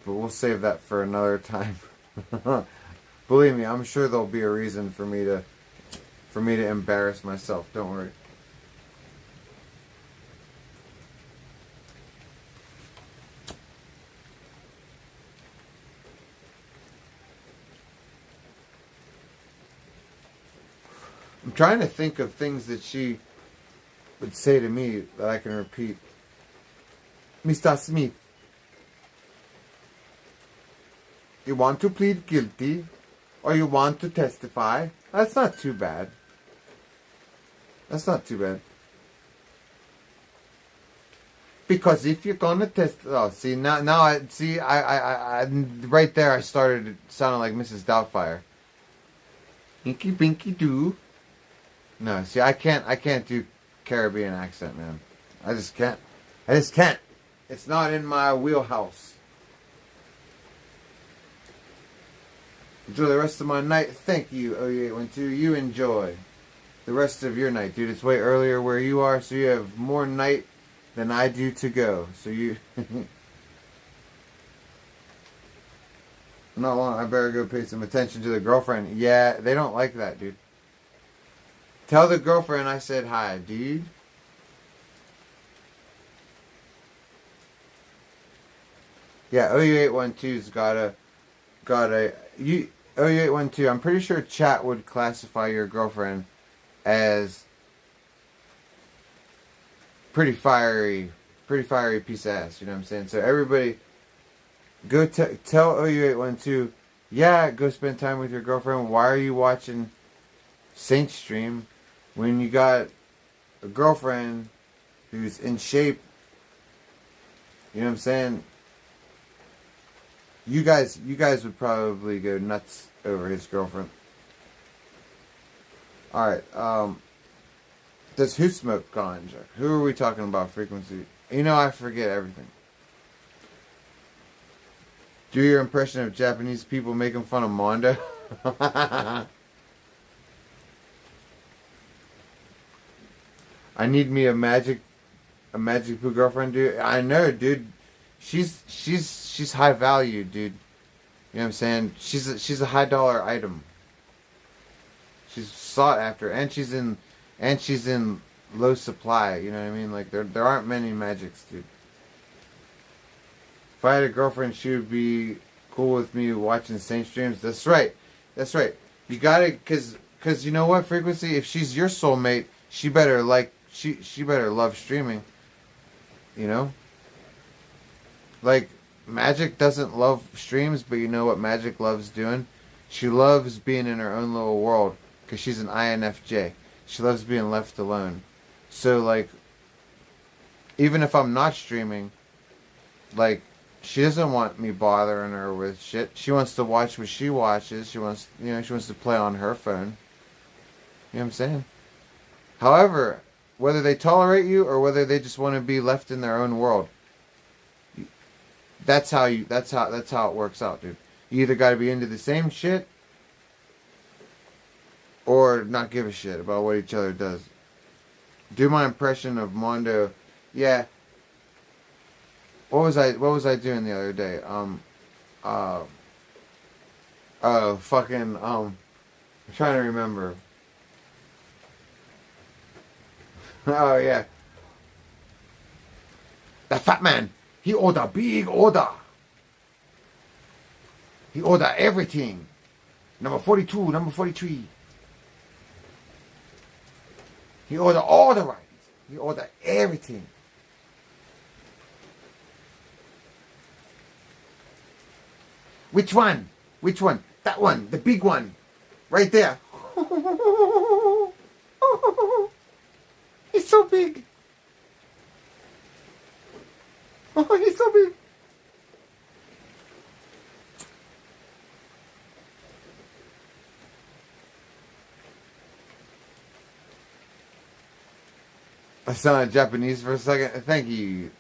But we'll save that for another time. Believe me, I'm sure there'll be a reason for me to embarrass myself. Don't worry. I'm trying to think of things that she would say to me that I can repeat. Mr. Smith, you want to plead guilty or you want to testify? That's not too bad. That's not too bad. Because if you're gonna test, oh, see now I right there I started sounding like Mrs. Doubtfire. Inky Binky Doo. No, see, I can't do Caribbean accent, man. I just can't. It's not in my wheelhouse. Enjoy the rest of my night. Thank you, OU812. You enjoy the rest of your night, dude. It's way earlier where you are, so you have more night than I do to go. So you... Not long. I better go pay some attention to the girlfriend. Yeah, they don't like that, dude. Tell the girlfriend I said hi, dude. Yeah, OU812's got a OU812, I'm pretty sure chat would classify your girlfriend as pretty fiery piece of ass, you know what I'm saying? So everybody, go tell OU812, yeah, go spend time with your girlfriend. Why are you watching Saint stream when you got a girlfriend who's in shape? You know what I'm saying? You guys would probably go nuts over his girlfriend. Alright, does who smoke ganja? Who are we talking about, Frequency? You know I forget everything. Do your impression of Japanese people making fun of Mondo. I need me a magic a Magic Poo girlfriend, dude. I know, dude. She's high value, dude. You know what I'm saying? She's a high dollar item. She's sought after, and she's in low supply. You know what I mean? Like there aren't many Magics, dude. If I had a girlfriend, she would be cool with me watching Saint streams. That's right. That's right. You gotta, cause you know what, Frequency? If she's your soulmate, she better she better love streaming. You know? Like, Magic doesn't love streams, but you know what Magic loves doing? She loves being in her own little world, because she's an INFJ. She loves being left alone. So, like, even if I'm not streaming, like, she doesn't want me bothering her with shit. She wants to watch what she watches. She wants to play on her phone. You know what I'm saying? However, whether they tolerate you or whether they just want to be left in their own world, that's how it works out, dude. You either got to be into the same shit or not give a shit about what each other does. Do my impression of Mondo. Yeah. What was I doing the other day? I'm trying to remember. Oh yeah. The fat man, he ordered big order. He ordered everything. Number 42, number 43. He ordered all the rights. He ordered everything. Which one? Which one? That one, the big one. Right there. He's so big. Oh, he's so big. I sounded Japanese for a second. Thank you.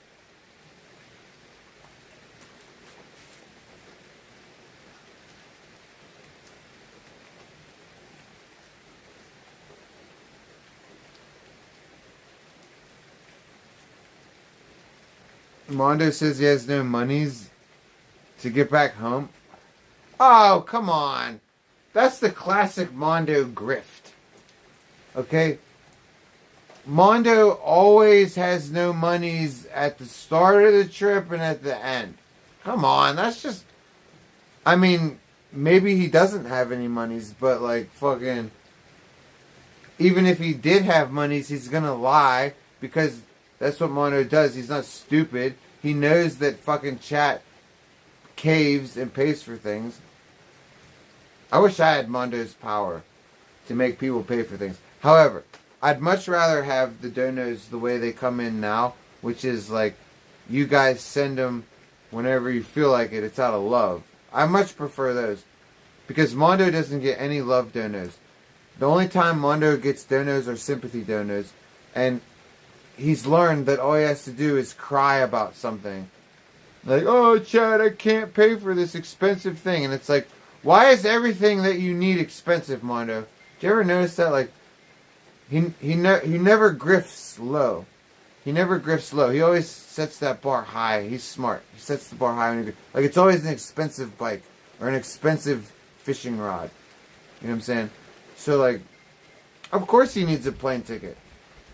Mondo says he has no monies to get back home. Oh, come on. That's the classic Mondo grift. Okay? Mondo always has no monies at the start of the trip and at the end. Come on, that's just... I mean, maybe he doesn't have any monies, but like fucking... Even if he did have monies, he's gonna lie because that's what Mondo does. He's not stupid. He knows that fucking chat caves and pays for things. I wish I had Mondo's power to make people pay for things. However, I'd much rather have the donos the way they come in now, which is like, you guys send them whenever you feel like it. It's out of love. I much prefer those. Because Mondo doesn't get any love donos. The only time Mondo gets donos are sympathy donos. And he's learned that all he has to do is cry about something. Like, oh, Chad, I can't pay for this expensive thing. And it's like, why is everything that you need expensive, Mondo? Do you ever notice that? Like, he never grifts low. He never grifts low. He always sets that bar high. He's smart. He sets the bar high. When like, it's always an expensive bike or an expensive fishing rod. You know what I'm saying? So, like, of course he needs a plane ticket.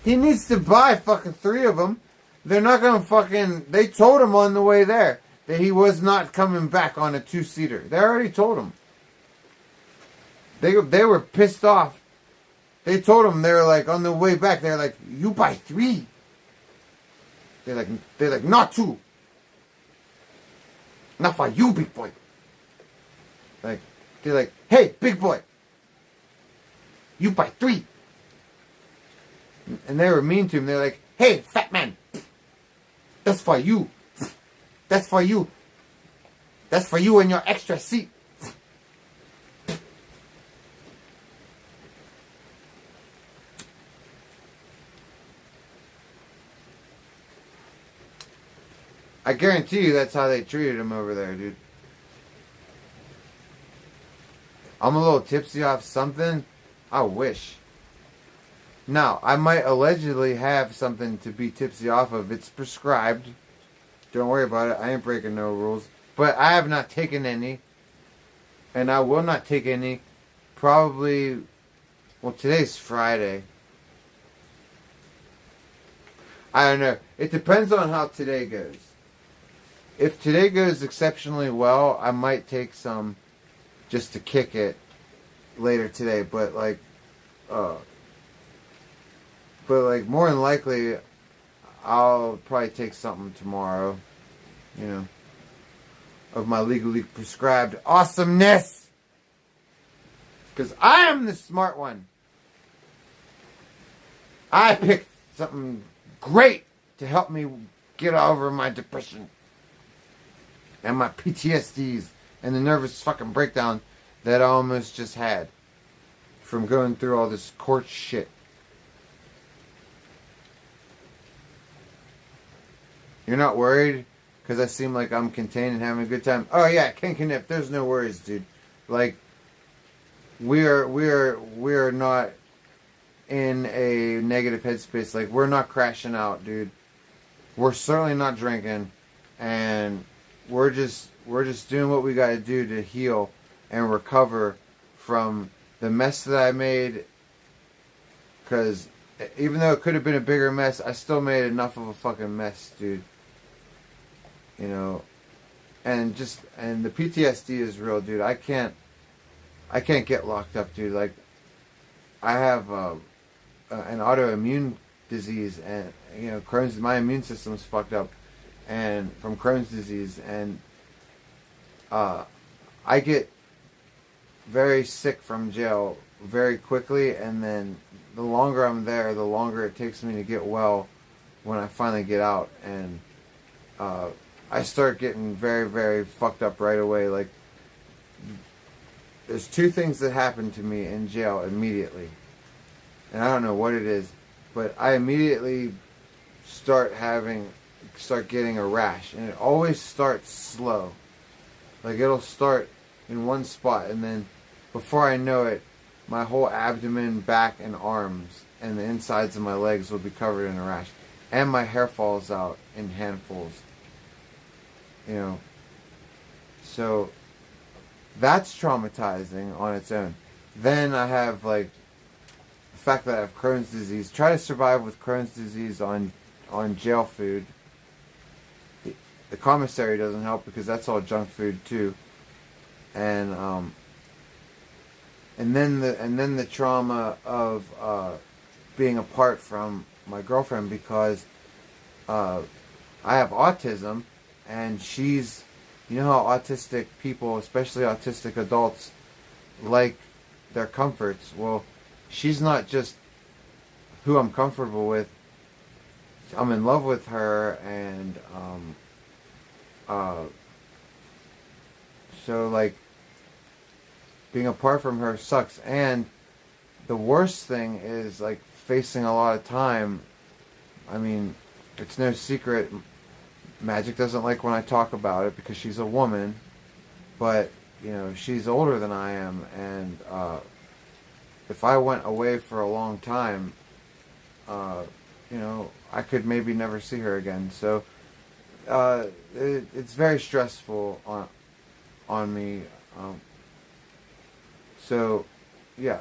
He needs to buy fucking 3 of them. They're not gonna fucking... They told him on the way there that he was not coming back on a 2-seater. They already told him. They were pissed off. They told him, they were like, on the way back, they're like, you buy 3. They're like, not 2. Not for you, big boy. Like, they're like, hey, big boy. You buy 3. And they were mean to him. They're like, hey, fat man. That's for you. That's for you. That's for you and your extra seat. I guarantee you that's how they treated him over there, dude. I'm a little tipsy off something. I wish. Now, I might allegedly have something to be tipsy off of. It's prescribed. Don't worry about it. I ain't breaking no rules. But I have not taken any. And I will not take any. Probably, well, today's Friday. I don't know. It depends on how today goes. If today goes exceptionally well, I might take some just to kick it later today. But more than likely, I'll probably take something tomorrow. You know, of my legally prescribed awesomeness. Because I am the smart one. I picked something great to help me get over my depression and my PTSDs and the nervous fucking breakdown that I almost just had from going through all this court shit. You're not worried because I seem like I'm contained and having a good time? Oh yeah, Ken Kniff, there's no worries, dude. Like, we are not in a negative headspace. Like, we're not crashing out, dude. We're certainly not drinking, and we're just doing what we got to do to heal and recover from the mess that I made. Because even though it could have been a bigger mess, I still made enough of a fucking mess, dude. You know, and the PTSD is real, dude. I can't get locked up, dude. Like, I have an autoimmune disease, and you know, my immune system's fucked up, and from Crohn's disease, and I get very sick from jail very quickly, and then the longer I'm there, the longer it takes me to get well when I finally get out, and I start getting very, very fucked up right away. Like, there's two things that happened to me in jail immediately. And I don't know what it is, but I immediately start getting a rash. And it always starts slow. Like, it'll start in one spot, and then before I know it, my whole abdomen, back, and arms, and the insides of my legs will be covered in a rash. And my hair falls out in handfuls. You know. So that's traumatizing on its own. Then I have, like, the fact that I have Crohn's disease. Try to survive with Crohn's disease on jail food. The commissary doesn't help because that's all junk food too. And then the trauma of being apart from my girlfriend because I have autism, and she's, you know how autistic people, especially autistic adults, like their comforts. Well, she's not just who I'm comfortable with. I'm in love with her, and so, like, being apart from her sucks. And the worst thing is, like, facing a lot of time. I mean, it's no secret, Magic doesn't like when I talk about it because she's a woman, but, you know, she's older than I am, and if I went away for a long time, you know, I could maybe never see her again. So it's very stressful on me. So yeah,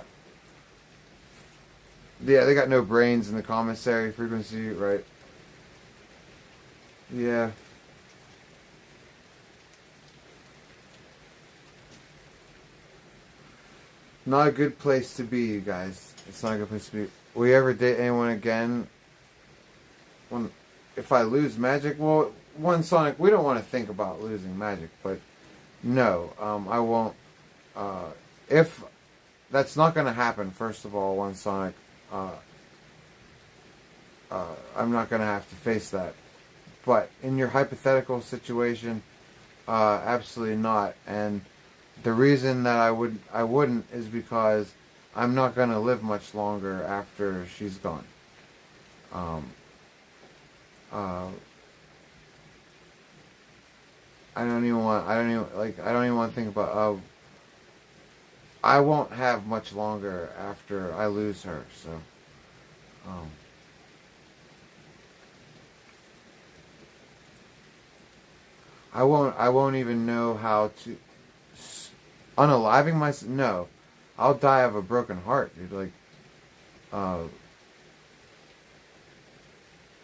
they got no brains in the commissary. Frequency, right? Yeah. Not a good place to be, you guys. It's not a good place to be. Will you ever date anyone again? If I lose Magic, well, One Sonic, we don't want to think about losing Magic, but no, I won't. If that's not going to happen, first of all, One Sonic, I'm not going to have to face that. But in your hypothetical situation, absolutely not. And the reason that I wouldn't is because I'm not going to live much longer after she's gone. I don't even want to think about, I won't have much longer after I lose her, so I won't even know how to unaliving myself. No, I'll die of a broken heart, dude. Like,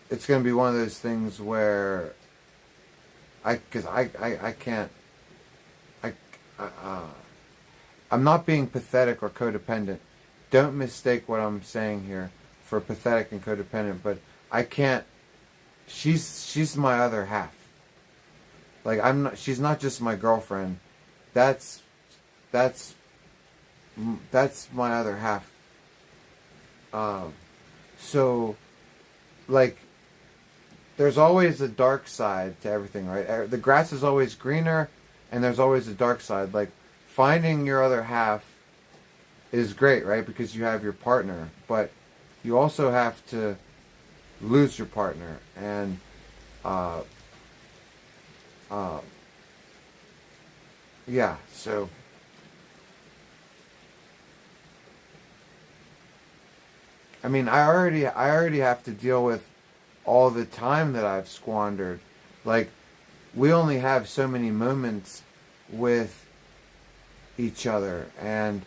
it's gonna be one of those things where I can't. I'm not being pathetic or codependent. Don't mistake what I'm saying here for pathetic and codependent. But I can't. She's my other half. Like, I'm not. She's not just my girlfriend. That's my other half. So, like, there's always a dark side to everything, right? The grass is always greener, and there's always a dark side. Like, finding your other half is great, right? Because you have your partner, but you also have to lose your partner, and yeah. So. I mean, I already have to deal with all the time that I've squandered. Like, we only have so many moments with each other, and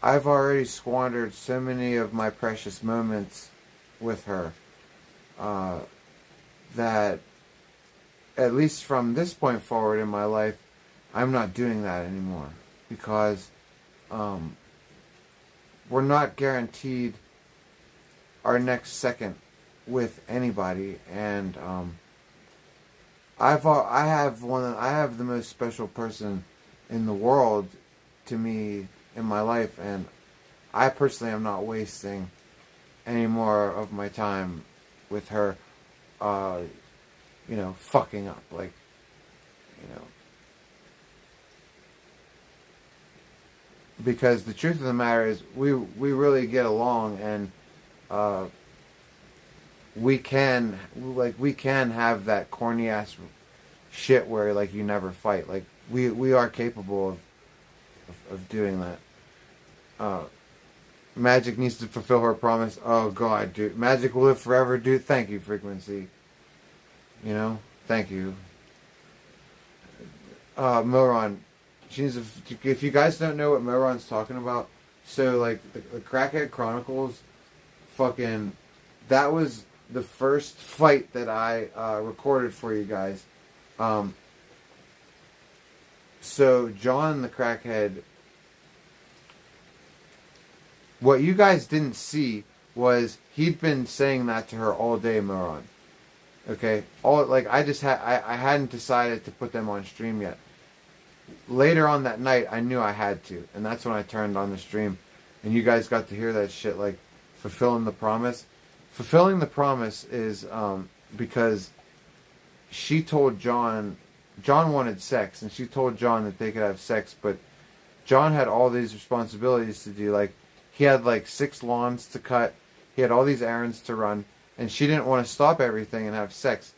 I've already squandered so many of my precious moments with her that, at least from this point forward in my life, I'm not doing that anymore, because we're not guaranteed our next second with anybody, and I have the most special person in the world to me in my life, and I personally am not wasting any more of my time with her, fucking up, like, because the truth of the matter is we really get along, and we can have that corny ass shit where, like, you never fight. Like, we are capable of doing that. Magic needs to fulfill her promise. Oh God, dude, Magic will live forever, dude. Thank you, Frequency. Thank you. Moron, if you guys don't know what Moron's talking about, so, like, the Crackhead Chronicles, fucking, that was the first fight that I recorded for you guys. So John the Crackhead, what you guys didn't see was he'd been saying that to her all day, Moron. Okay, I hadn't decided to put them on stream yet. Later on that night, I knew I had to, and that's when I turned on the stream, and you guys got to hear that shit, like, fulfilling the promise. Fulfilling the promise is because she told John wanted sex, and she told John that they could have sex, but John had all these responsibilities to do. Like, he had like 6 lawns to cut, he had all these errands to run, and she didn't want to stop everything and have sex.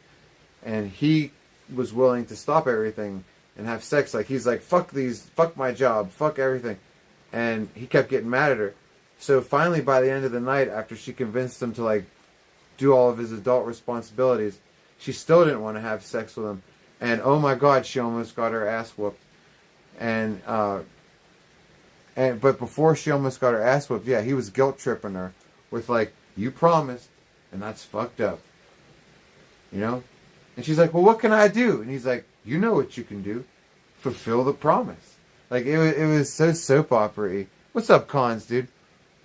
And he was willing to stop everything and have sex. Like, he's like, fuck my job, fuck everything. And he kept getting mad at her. So finally, by the end of the night, after she convinced him to, like, do all of his adult responsibilities, she still didn't want to have sex with him. And oh my God, she almost got her ass whooped. But before she almost got her ass whooped, yeah, he was guilt tripping her with, like, you promised, and that's fucked up. And she's like, well, what can I do? And he's like, you know what you can do. Fulfill the promise. Like, it was so soap opera-y. What's up, Cons, dude?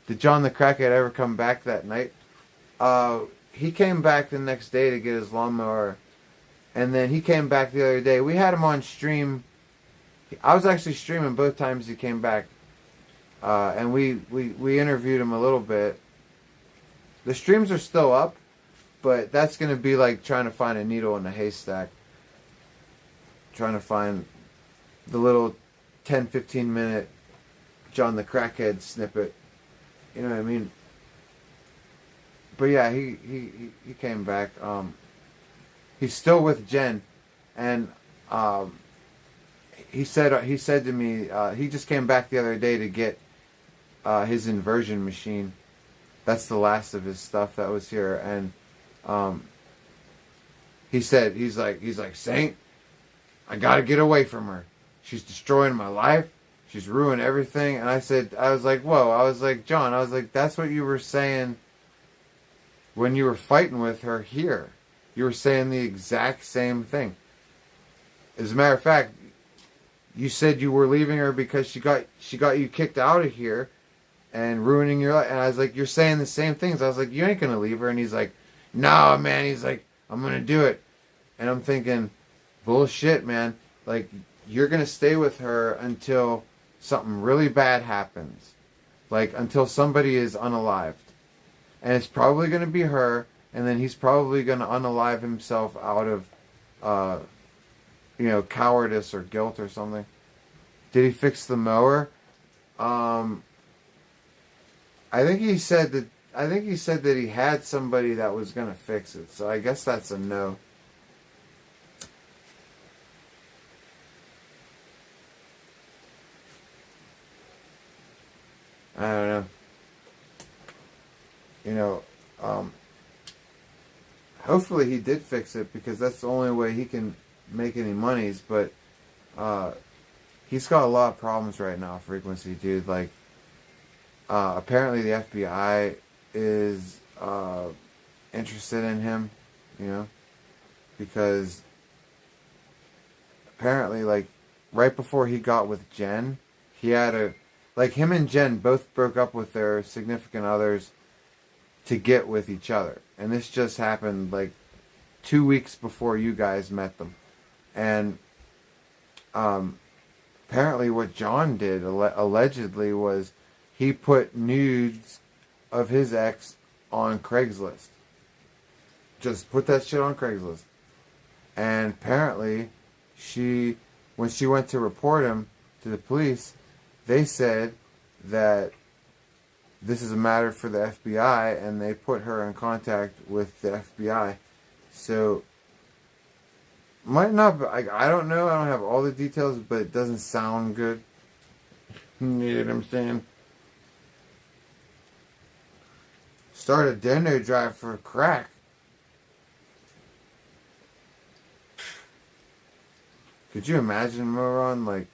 Did John the Crackhead ever come back that night? He came back the next day to get his lawnmower. And then he came back the other day. We had him on stream. I was actually streaming both times he came back. And we interviewed him a little bit. The streams are still up. But that's going to be like trying to find a needle in a haystack. Trying to find the little 10-15 minute John the Crackhead snippet. You know what I mean? But yeah, he came back. He's still with Jen, and he said to me he just came back the other day to get his inversion machine, That's the last of his stuff that was here. And he said, he's like, Saint, I got to get away from her. She's destroying my life. She's ruined everything. And I was like, whoa. I was like, John, I was like, that's what you were saying when you were fighting with her here. You were saying the exact same thing. As a matter of fact, you said you were leaving her because she got you kicked out of here and ruining your life. And I was like, you're saying the same things. I was like, you ain't going to leave her. And he's like, no, man. He's like, I'm going to do it. And I'm thinking, bullshit, man. Like, you're going to stay with her until something really bad happens. Like, until somebody is unalived. And it's probably going to be her. And then he's probably going to unalive himself out of, cowardice or guilt or something. Did he fix the mower? I think he said that he had somebody that was going to fix it. So I guess that's a no. I don't know. Hopefully he did fix it, because that's the only way he can make any monies. But he's got a lot of problems right now, Frequency, dude. Like, apparently the FBI is interested in him, because apparently, like, right before he got with Jen, he had him and Jen both broke up with their significant others to get with each other. And this just happened, like, 2 weeks before you guys met them. And apparently what John did, allegedly, was he put nudes of his ex on Craigslist. Just put that shit on Craigslist. And apparently, when she went to report him to the police, they said that this is a matter for the FBI, and they put her in contact with the FBI. So, might not be, I don't know, I don't have all the details, but it doesn't sound good. You know what I'm saying? Start a dono drive for crack. Could you imagine, Moron? Like,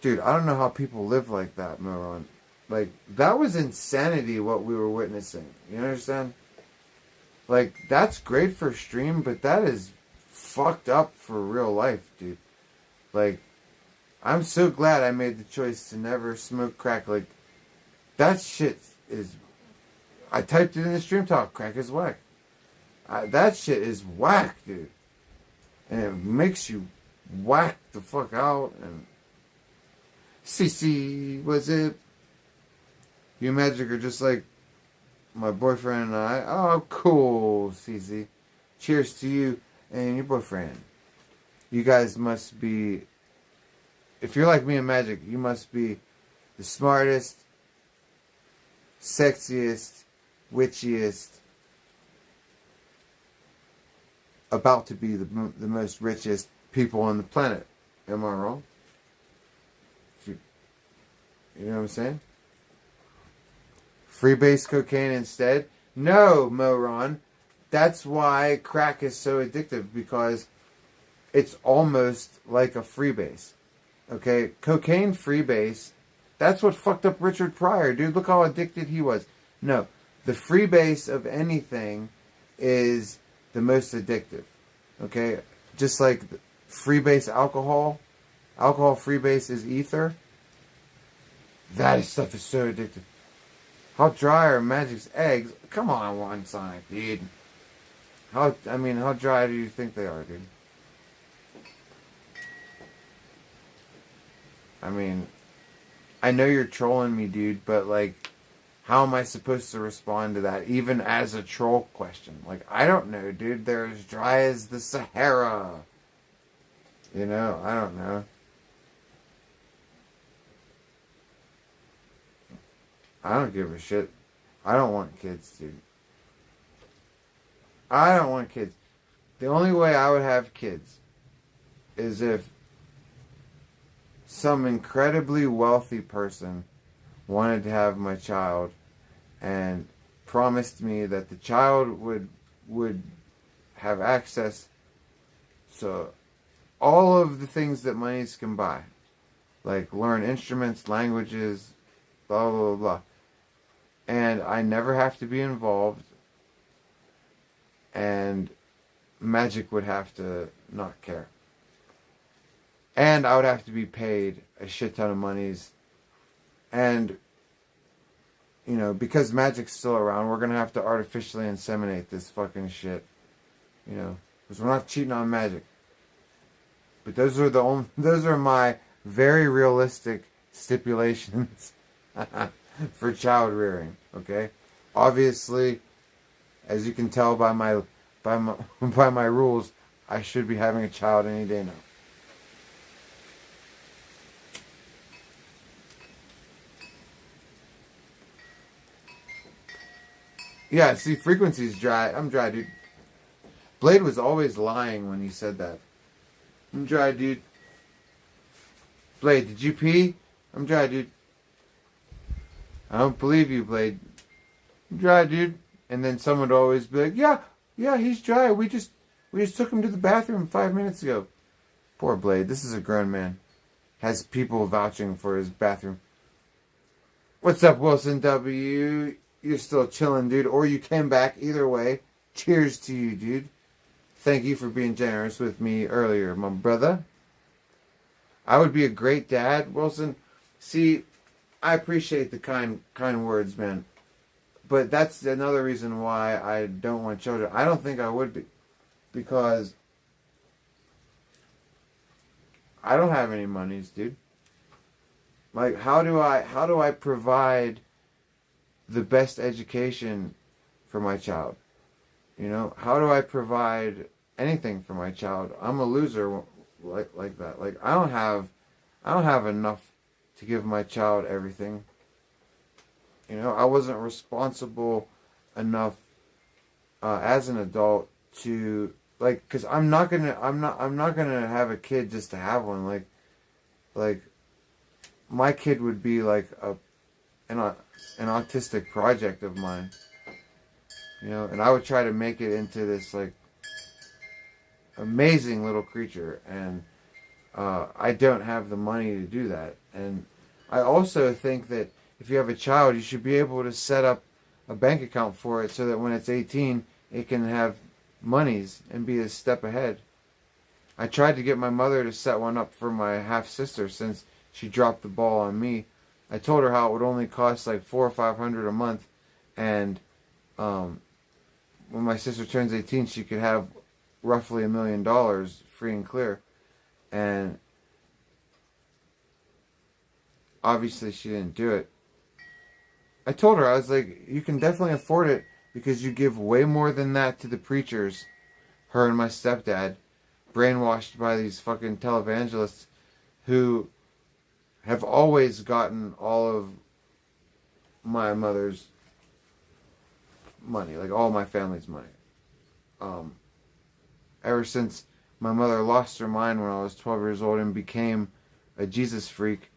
dude, I don't know how people live like that, Moron. Like, that was insanity what we were witnessing. You understand? Like, that's great for stream, but that is fucked up for real life, dude. Like, I'm so glad I made the choice to never smoke crack. Like, that shit is... I typed it in the stream talk. Crack is whack. That shit is whack, dude. And it makes you whack the fuck out. And CC, what's it? You Magic are just like my boyfriend and I. Oh, cool, CC. Cheers to you and your boyfriend. You guys must be... If you're like me and Magic, you must be the smartest, sexiest, witchiest, about to be the most richest people on the planet. Am I wrong? You know what I'm saying? Freebase cocaine instead? No, Moron. That's why crack is so addictive, because it's almost like a freebase. Okay? Cocaine freebase, that's what fucked up Richard Pryor, dude. Look how addicted he was. No. The freebase of anything is the most addictive. Okay? Just like freebase alcohol. Alcohol freebase is ether. That stuff is so addictive. How dry are Magic's eggs? Come on, One Sonic, dude. How dry do you think they are, dude? I mean, I know you're trolling me, dude, but, like, how am I supposed to respond to that, even as a troll question? Like, I don't know, dude. They're as dry as the Sahara. You know, I don't know. I don't give a shit. I don't want kids, dude. I don't want kids. The only way I would have kids is if some incredibly wealthy person wanted to have my child, and promised me that the child would have access to all of the things that monies can buy, like learn instruments, languages, blah blah blah blah, and I never have to be involved, and Magic would have to not care, and I would have to be paid a shit ton of monies, and you know, because Magic's still around, we're gonna have to artificially inseminate this fucking shit, you know, because we're not cheating on Magic. But those are my very realistic stipulations for child rearing. Okay, obviously, as you can tell by my rules, I should be having a child any day now. Yeah, see, Frequency's dry. I'm dry, dude. Blade was always lying when he said that. I'm dry, dude. Blade, did you pee? I'm dry, dude. I don't believe you, Blade. I'm dry, dude. And then someone would always be like, yeah, he's dry. We just took him to the bathroom 5 minutes ago. Poor Blade. This is a grown man. Has people vouching for his bathroom. What's up, Wilson W? You're still chilling, dude. Or you came back. Either way. Cheers to you, dude. Thank you for being generous with me earlier, my brother. I would be a great dad, Wilson. See, I appreciate the kind words, man. But that's another reason why I don't want children. I don't think I would be. Because I don't have any monies, dude. Like, how do I provide the best education for my child? You know, how do I provide anything for my child? I'm a loser like that. Like, I don't have enough to give my child everything. You know, I wasn't responsible enough as an adult to, like, because I'm not gonna have a kid just to have one. Like my kid would be like an autistic project of mine. You know, and I would try to make it into this like amazing little creature, and I don't have the money to do that. And I also think that if you have a child, you should be able to set up a bank account for it so that when it's 18, it can have monies and be a step ahead. I tried to get my mother to set one up for my half-sister since she dropped the ball on me. I told her how it would only cost like $400 or $500 a month, and when my sister turns 18, she could have roughly $1 million free and clear. And obviously she didn't do it. I told her, I was like, you can definitely afford it because you give way more than that to the preachers, her and my stepdad, brainwashed by these fucking televangelists who have always gotten all of my mother's money, like all my family's money. Ever since my mother lost her mind when I was 12 years old and became a Jesus freak,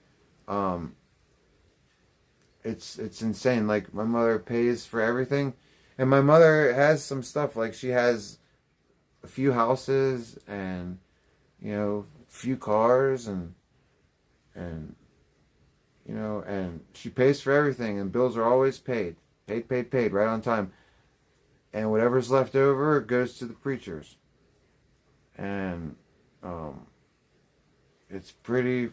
it's insane. Like, my mother pays for everything, and my mother has some stuff. Like, she has a few houses and, you know, a few cars and you know, and she pays for everything, and bills are always paid right on time, and whatever's left over goes to the preachers. And it's pretty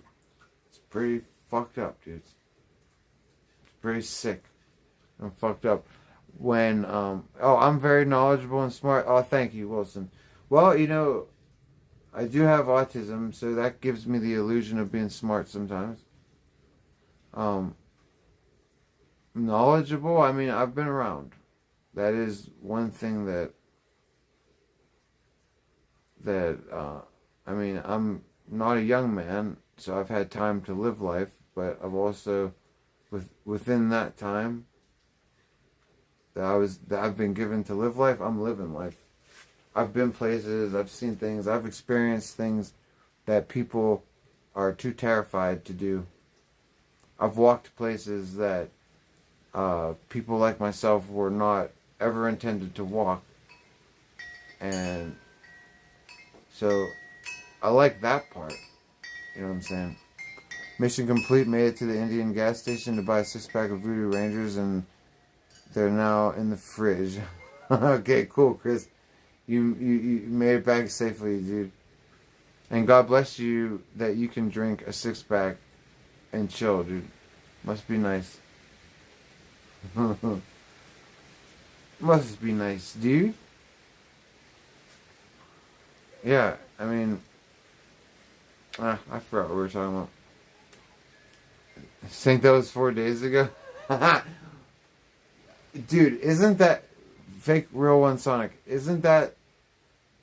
fucked up, dude. It's pretty sick and fucked up. When I'm very knowledgeable and smart. Oh, thank you, Wilson. Well, you know, I do have autism, so that gives me the illusion of being smart sometimes. Knowledgeable, I mean, I've been around. That is one thing that I mean, I'm not a young man, so I've had time to live life, but I've also, within that time that I've been given to live life, I'm living life. I've been places, I've seen things, I've experienced things that people are too terrified to do. I've walked places that people like myself were not ever intended to walk. And so I like that part. You know what I'm saying? Mission complete. Made it to the Indian gas station to buy a 6-pack of Voodoo Rangers, and they're now in the fridge. Okay, cool, Chris. You made it back safely, dude. And God bless you that you can drink a 6-pack and chill, dude. Must be nice. Must be nice, dude. Yeah, I mean, I forgot what we were talking about. I think that was 4 days ago. Dude, isn't that fake real one Sonic? Isn't that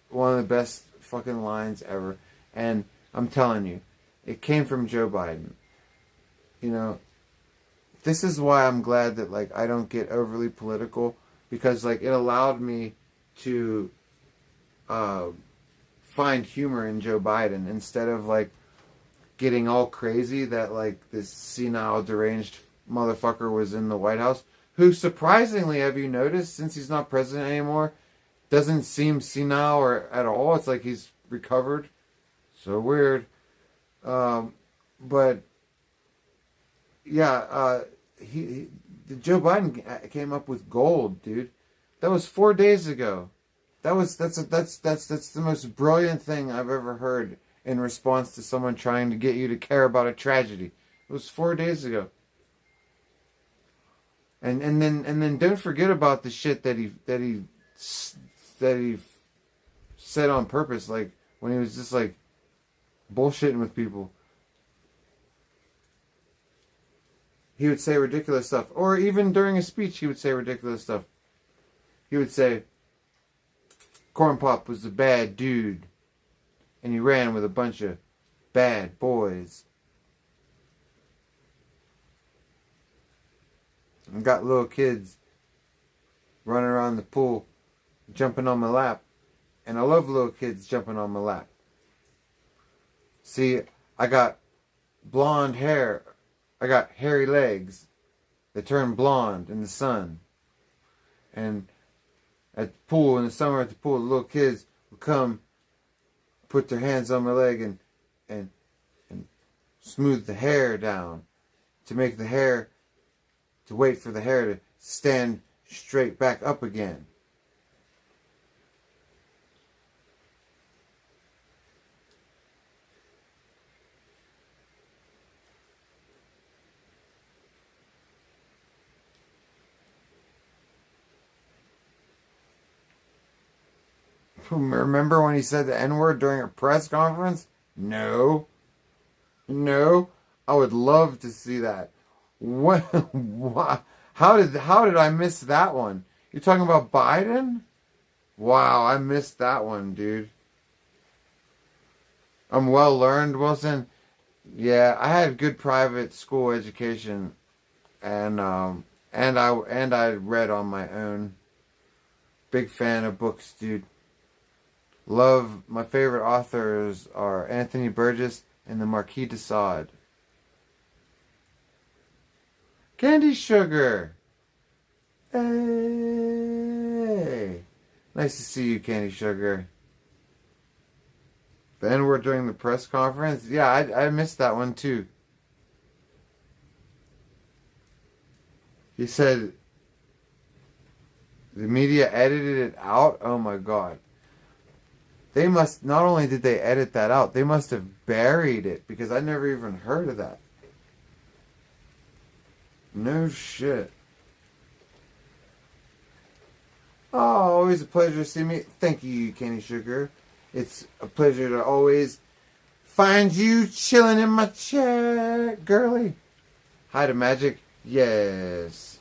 one of the best fucking lines ever? And I'm telling you, it came from Joe Biden. You know, this is why I'm glad that, like, I don't get overly political, because, like, it allowed me to find humor in Joe Biden instead of, like, getting all crazy that, like, this senile, deranged motherfucker was in the White House, who, surprisingly, have you noticed, since he's not president anymore, doesn't seem senile or at all. It's like he's recovered. So weird. But yeah, Joe Biden came up with gold, dude. That was 4 days ago. That's the most brilliant thing I've ever heard in response to someone trying to get you to care about a tragedy. It was 4 days ago. And then don't forget about the shit that he said on purpose, like when he was just like bullshitting with people. He would say ridiculous stuff, or even during a speech he would say ridiculous stuff. He would say Corn Pop was a bad dude and he ran with a bunch of bad boys. And got little kids running around the pool, jumping on my lap. And I love little kids jumping on my lap. See, I got blonde hair. I got hairy legs that turn blonde in the sun. And at the pool, in the summer at the pool, the little kids would come, put their hands on my leg and smooth the hair down to make the hair, to wait for the hair to stand straight back up again. Remember when he said the N-word during a press conference? No. No. I would love to see that. What? How did I miss that one? You're talking about Biden? Wow, I missed that one, dude. I'm well learned, Wilson. Yeah, I had good private school education, and I read on my own. Big fan of books, dude. Love, my favorite authors are Anthony Burgess and the Marquis de Sade. Candy Sugar! Hey! Nice to see you, Candy Sugar. The N-word during the press conference? Yeah, I missed that one too. He said the media edited it out? Oh my god. They must, not only did they edit that out, they must have buried it, because I never even heard of that. No shit. Oh, always a pleasure to see me. Thank you, Candy Sugar. It's a pleasure to always find you chilling in my chair, girly. Hi to Magic. Yes.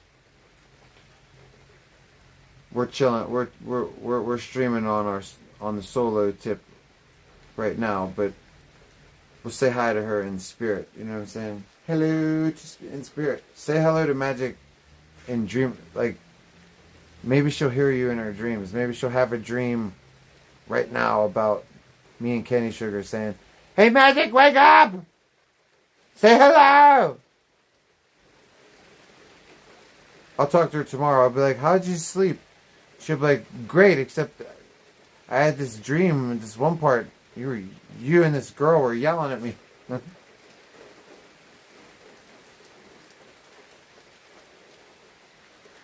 We're chilling. We're streaming on the solo tip right now, but we'll say hi to her in spirit. You know what I'm saying? Hello in spirit. Say hello to Magic in dream. Like, maybe she'll hear you in her dreams. Maybe she'll have a dream right now about me and Candy Sugar saying, "Hey Magic, wake up! Say hello!" I'll talk to her tomorrow. I'll be like, how'd you sleep? She'll be like, great, except I had this dream in this one part. You and this girl were yelling at me.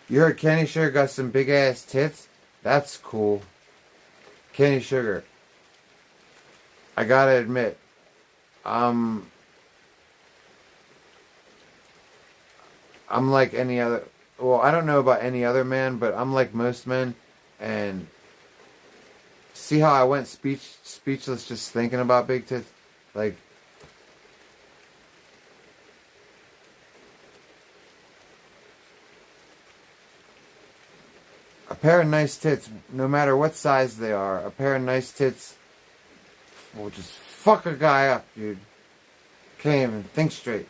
You heard Kenny Sugar got some big ass tits? That's cool. Kenny Sugar. I gotta admit, I'm like any other. Well, I don't know about any other man, but I'm like most men, and see how I went speechless just thinking about big tits, like. A pair of nice tits, no matter what size they are, a pair of nice tits will just fuck a guy up, dude. Can't even think straight.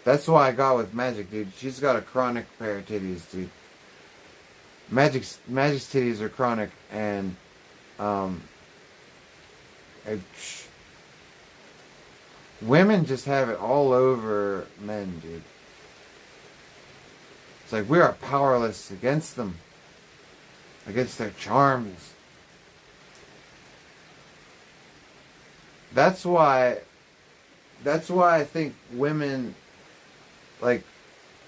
That's why I got with Magic, dude. She's got a chronic pair of titties, dude. Magic's titties are chronic, and women just have it all over men, dude. It's like we are powerless against them, against their charms. That's why I think women like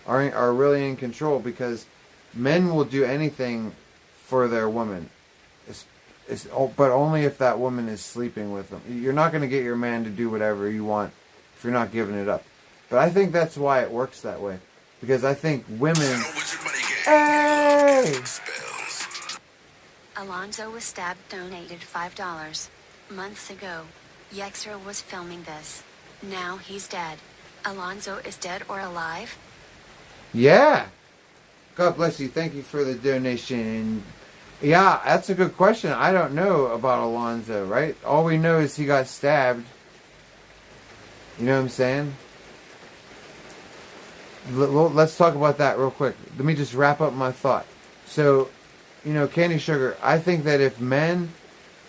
are really in control, because men will do anything for their woman, but only if that woman is sleeping with them. You're not going to get your man to do whatever you want if you're not giving it up. But I think that's why it works that way. Because I think women... Hey! Alonzo was stabbed, donated $5. Months ago. Yexer was filming this. Now he's dead. Alonzo is dead or alive? Yeah! God bless you. Thank you for the donation. Yeah, that's a good question. I don't know about Alonzo, right? All we know is he got stabbed. You know what I'm saying? Let's talk about that real quick. Let me just wrap up my thought. So, you know, Candy Sugar, I think that if men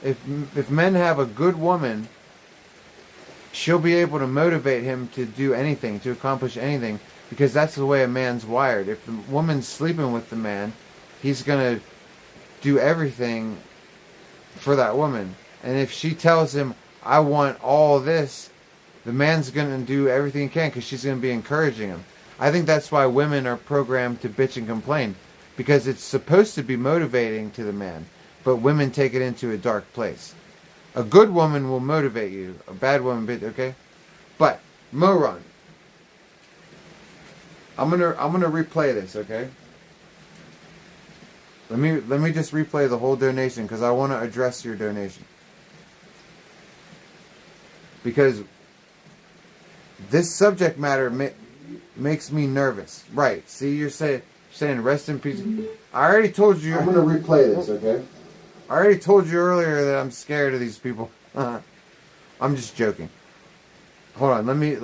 have a good woman, she'll be able to motivate him to do anything, to accomplish anything, because that's the way a man's wired. If the woman's sleeping with the man, he's going to do everything for that woman. And if she tells him, I want all this, the man's going to do everything he can, because she's going to be encouraging him. I think that's why women are programmed to bitch and complain, because it's supposed to be motivating to the man, but women take it into a dark place. A good woman will motivate you. A bad woman, okay? But Moron, I'm gonna replay this, okay? Let me just replay the whole donation, because I want to address your donation, because this subject matter makes me nervous. Right. See, you're saying rest in peace. I already told you. I'm going to replay this, okay? I already told you earlier that I'm scared of these people. I'm just joking. Hold on. Let me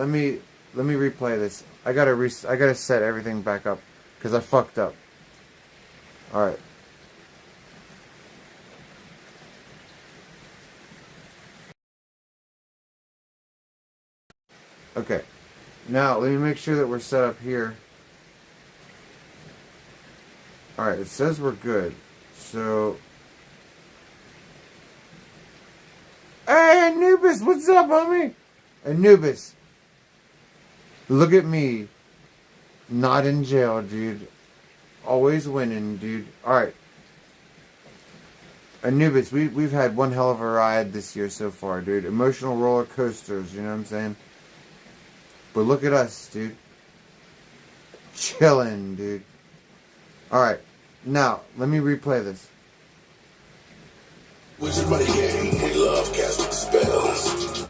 replay this. I got to set everything back up cuz I fucked up. All right. Okay. Now, let me make sure that we're set up here. Alright, it says we're good. So... Hey, Anubis, what's up, homie? Anubis. Look at me. Not in jail, dude. Always winning, dude. Alright. Anubis, we've had one hell of a ride this year so far, dude. Emotional roller coasters, you know what I'm saying? But look at us, dude. Chilling, dude. Alright. Now, let me replay this. Wizard Money Gang, we love casting spells.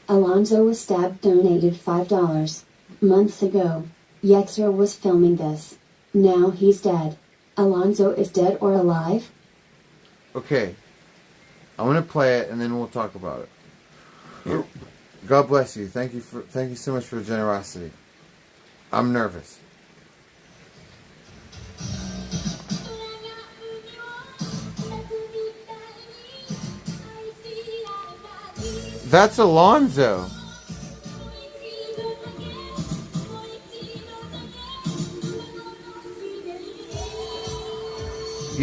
Alonzo was stabbed, donated $5. Months ago. Yexer was filming this. Now he's dead. Alonzo is dead or alive? Okay. I'm gonna play it and then we'll talk about it. God bless you. Thank you so much for the generosity. I'm nervous. That's Alonzo.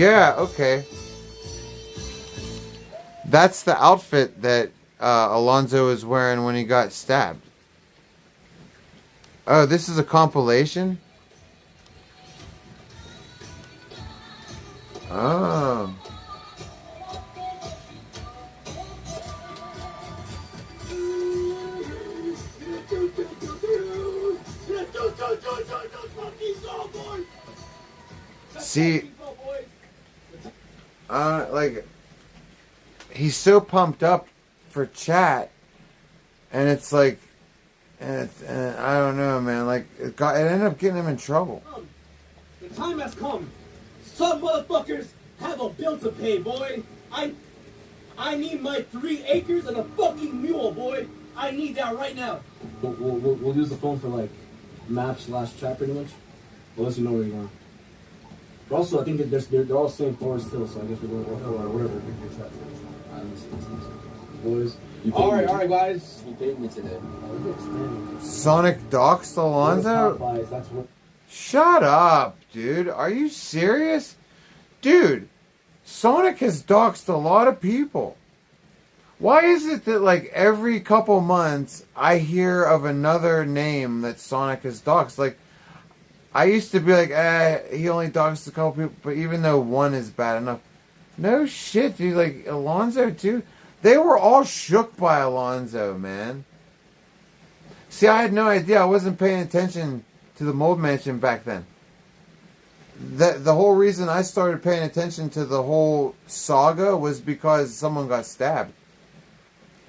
Yeah, okay. That's the outfit that Alonzo was wearing when he got stabbed. Oh, this is a compilation? Oh. See, like, he's so pumped up for chat, and it's like, and I don't know, man, like, it ended up getting him in trouble. The time has come. Some motherfuckers have a bill to pay, boy. I need my 3 acres and a fucking mule, boy. I need that right now. We'll use the phone for, like, map/chat pretty much. We'll let you know where you're going. But also, I think that they're all same floors still, so I guess we're going to go for whatever. Boys. All right, guys. You paid me today. Sonic doxed Alonzo? Shut up, dude. Are you serious? Dude, Sonic has doxed a lot of people. Why is it that, like, every couple months I hear of another name that Sonic has doxed? Like, I used to be like, he only doxed a couple people, but even though one is bad enough. No shit, dude. Like, Alonzo, too. They were all shook by Alonzo, man. See, I had no idea. I wasn't paying attention to the Mold Mansion back then. The whole reason I started paying attention to the whole saga was because someone got stabbed.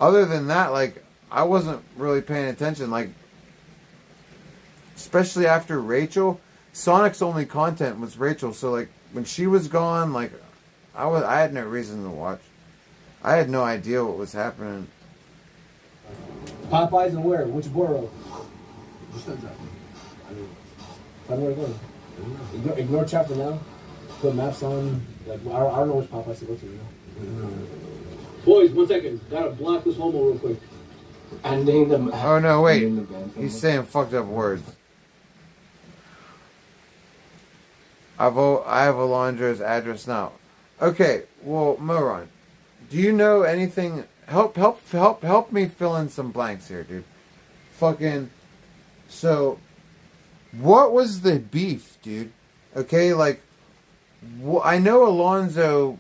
Other than that, like, I wasn't really paying attention. Like, especially after Rachel, Sonic's only content was Rachel. So, like, when she was gone, like, I had no reason to watch. I had no idea what was happening. Popeyes and where? Which borough? I know where to go. Ignore chat for now. Put maps on. Like, I don't know which Popeyes to go to, you know? Boys, 1 second. Gotta block this homo real quick. And name them. Oh, no, wait. He's saying fucked up words. I have Alondra's address now. Okay, well, Moron, do you know anything? Help me fill in some blanks here, dude. Fucking. So, what was the beef, dude? Okay, like, I know Alonzo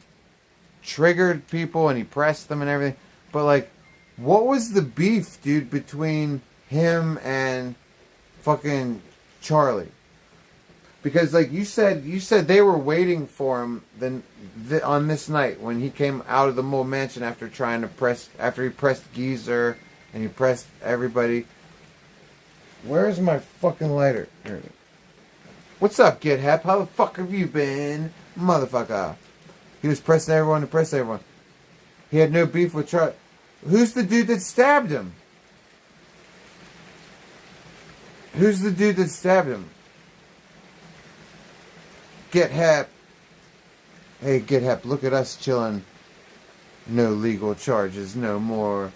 triggered people and he pressed them and everything, but, like, what was the beef, dude, between him and fucking Charlie? Because, like, you said they were waiting for him on this night when he came out of the Mole Mansion after he pressed Geezer and he pressed everybody. Where's my fucking lighter? Here it is. What's up, GitHub? How the fuck have you been? Motherfucker. He was pressing everyone to press everyone. He had no beef with Charlie. Who's the dude that stabbed him? Who's the dude that stabbed him? GitHub. Hey, GitHub, look at us chilling. No legal charges, no more.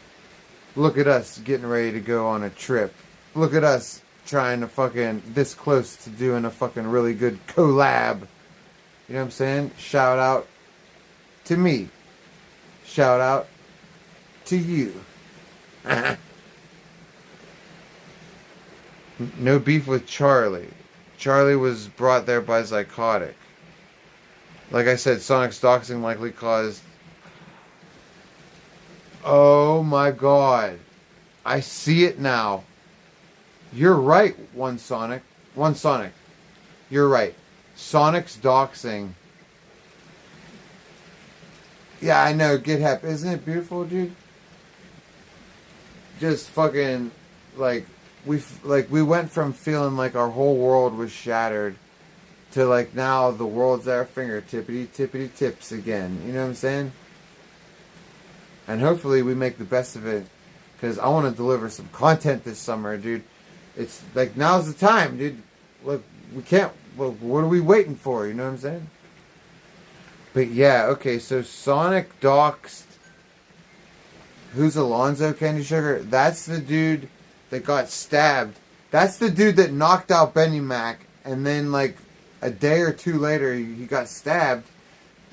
Look at us getting ready to go on a trip. Look at us trying to fucking this close to doing a fucking really good collab. You know what I'm saying? Shout out to me. Shout out to you. No beef with Charlie. Charlie was brought there by Psychotic. Like I said, Sonic's doxing likely caused... Oh my god. I see it now. You're right, One Sonic. You're right. Sonic's doxing. Yeah, I know, GitHub. Isn't it beautiful, dude? Just fucking, like, we went from feeling like our whole world was shattered to, like, now the world's at our tippity tips again. You know what I'm saying? And hopefully we make the best of it, because I want to deliver some content this summer, dude. It's like, now's the time, dude. Look, we can't, well, what are we waiting for? You know what I'm saying? But yeah, okay, so Sonic doxed. Who's Alonzo Candy Sugar? That's the dude that got stabbed. That's the dude that knocked out Benny Mac, and then, like, a day or two later, he got stabbed.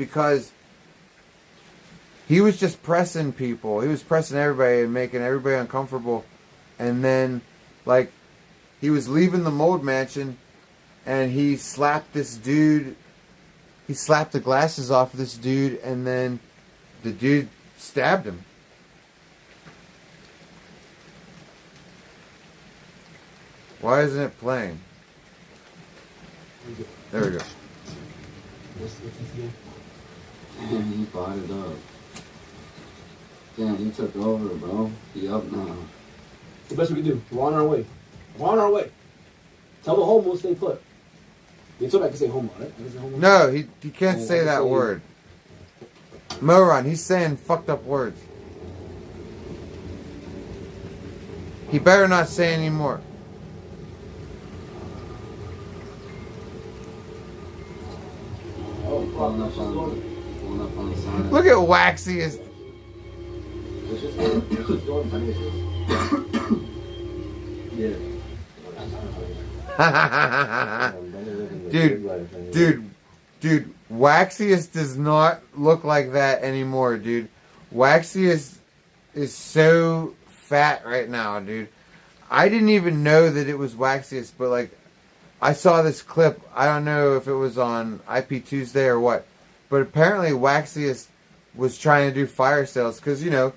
because he was just pressing people. He was pressing everybody and making everybody uncomfortable. And then, like, he was leaving the mold mansion and he slapped this dude. He slapped the glasses off of this dude and then the dude stabbed him. Why isn't it playing? There we go. Damn, he bought it up. Damn, he took over, bro. He up now. The best we can do. We're on our way. We're on our way. Tell the homo stay put. You told me I can say homo, right? I can say homo. No, he can't say that word. Moron, he's saying fucked up words. He better not say any more. Look at Waxiest. Dude, Waxiest does not look like that anymore, dude. Waxiest is so fat right now, dude. I didn't even know that it was Waxiest, but like, I saw this clip. I don't know if it was on IP Tuesday or what, but apparently Waxiest was trying to do fire sales because, you know,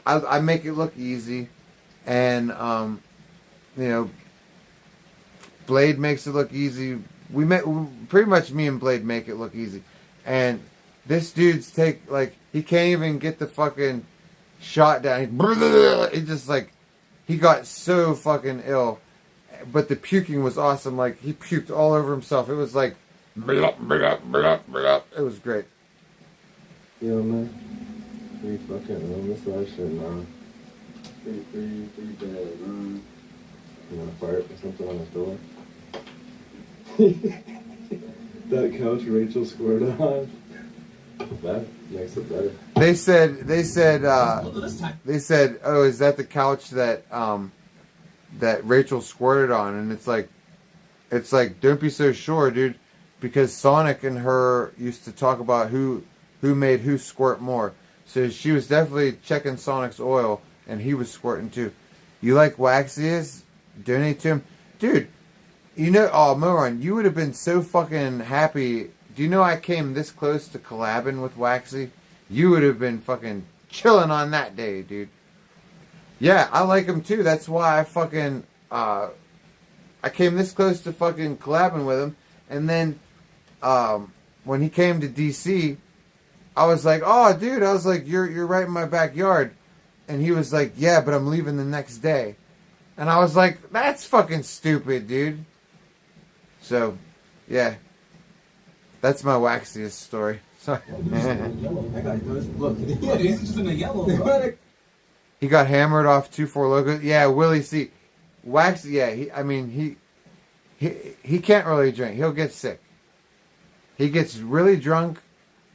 I make it look easy, and you know, Blade makes it look easy. Pretty much me and Blade make it look easy, and this dude's he can't even get the fucking shot down. He just he got so fucking ill. But the puking was awesome. Like, he puked all over himself. It was like, blup, blup, blup, blup. It was great. Yo, man. Pretty fucking this life shit, man. Pretty bad, man. You wanna fart or something on the door? That couch Rachel scored on. That makes it better. They said, oh, is that the couch that Rachel squirted on? And it's like, don't be so sure, dude, because Sonic and her used to talk about who made who squirt more. So she was definitely checking Sonic's oil, and he was squirting too. You like Waxiest? Donate to him, dude. You know, oh, Moron, you would have been so fucking happy. Do you know I came this close to collabing with Waxy? You would have been fucking chilling on that day, dude. Yeah, I like him too. That's why I fucking, I came this close to fucking collabing with him. And then, when he came to DC, I was like, oh, dude, I was like, you're right in my backyard. And he was like, yeah, but I'm leaving the next day. And I was like, that's fucking stupid, dude. So, yeah. That's my Waxiest story. Sorry. Look, yeah, he's just in the yellow. He got hammered off 2-4 Locos. Yeah, Willie C. Wax, yeah, he can't really drink. He'll get sick. He gets really drunk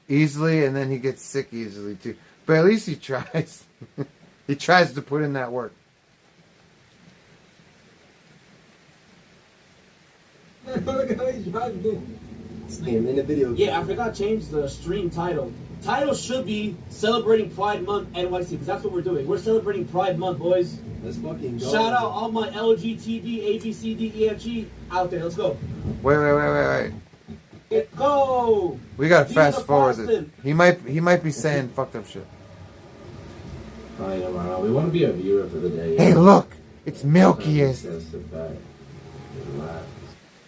easily, and then he gets sick easily, too. But at least he tries. He tries to put in that work. Look at how he's driving. In the video. Yeah, I forgot to change the stream title. Title should be Celebrating Pride Month NYC, because that's what we're doing. We're celebrating Pride Month, boys. Let's fucking go. Shout out all my LGTB, ABCD, EFG out there. Let's go. Wait. Go. We gotta fast forward it. He might be saying fucked up shit. Oh, yeah, man. We want to be a viewer for the day. Hey, look! It's Milkiest.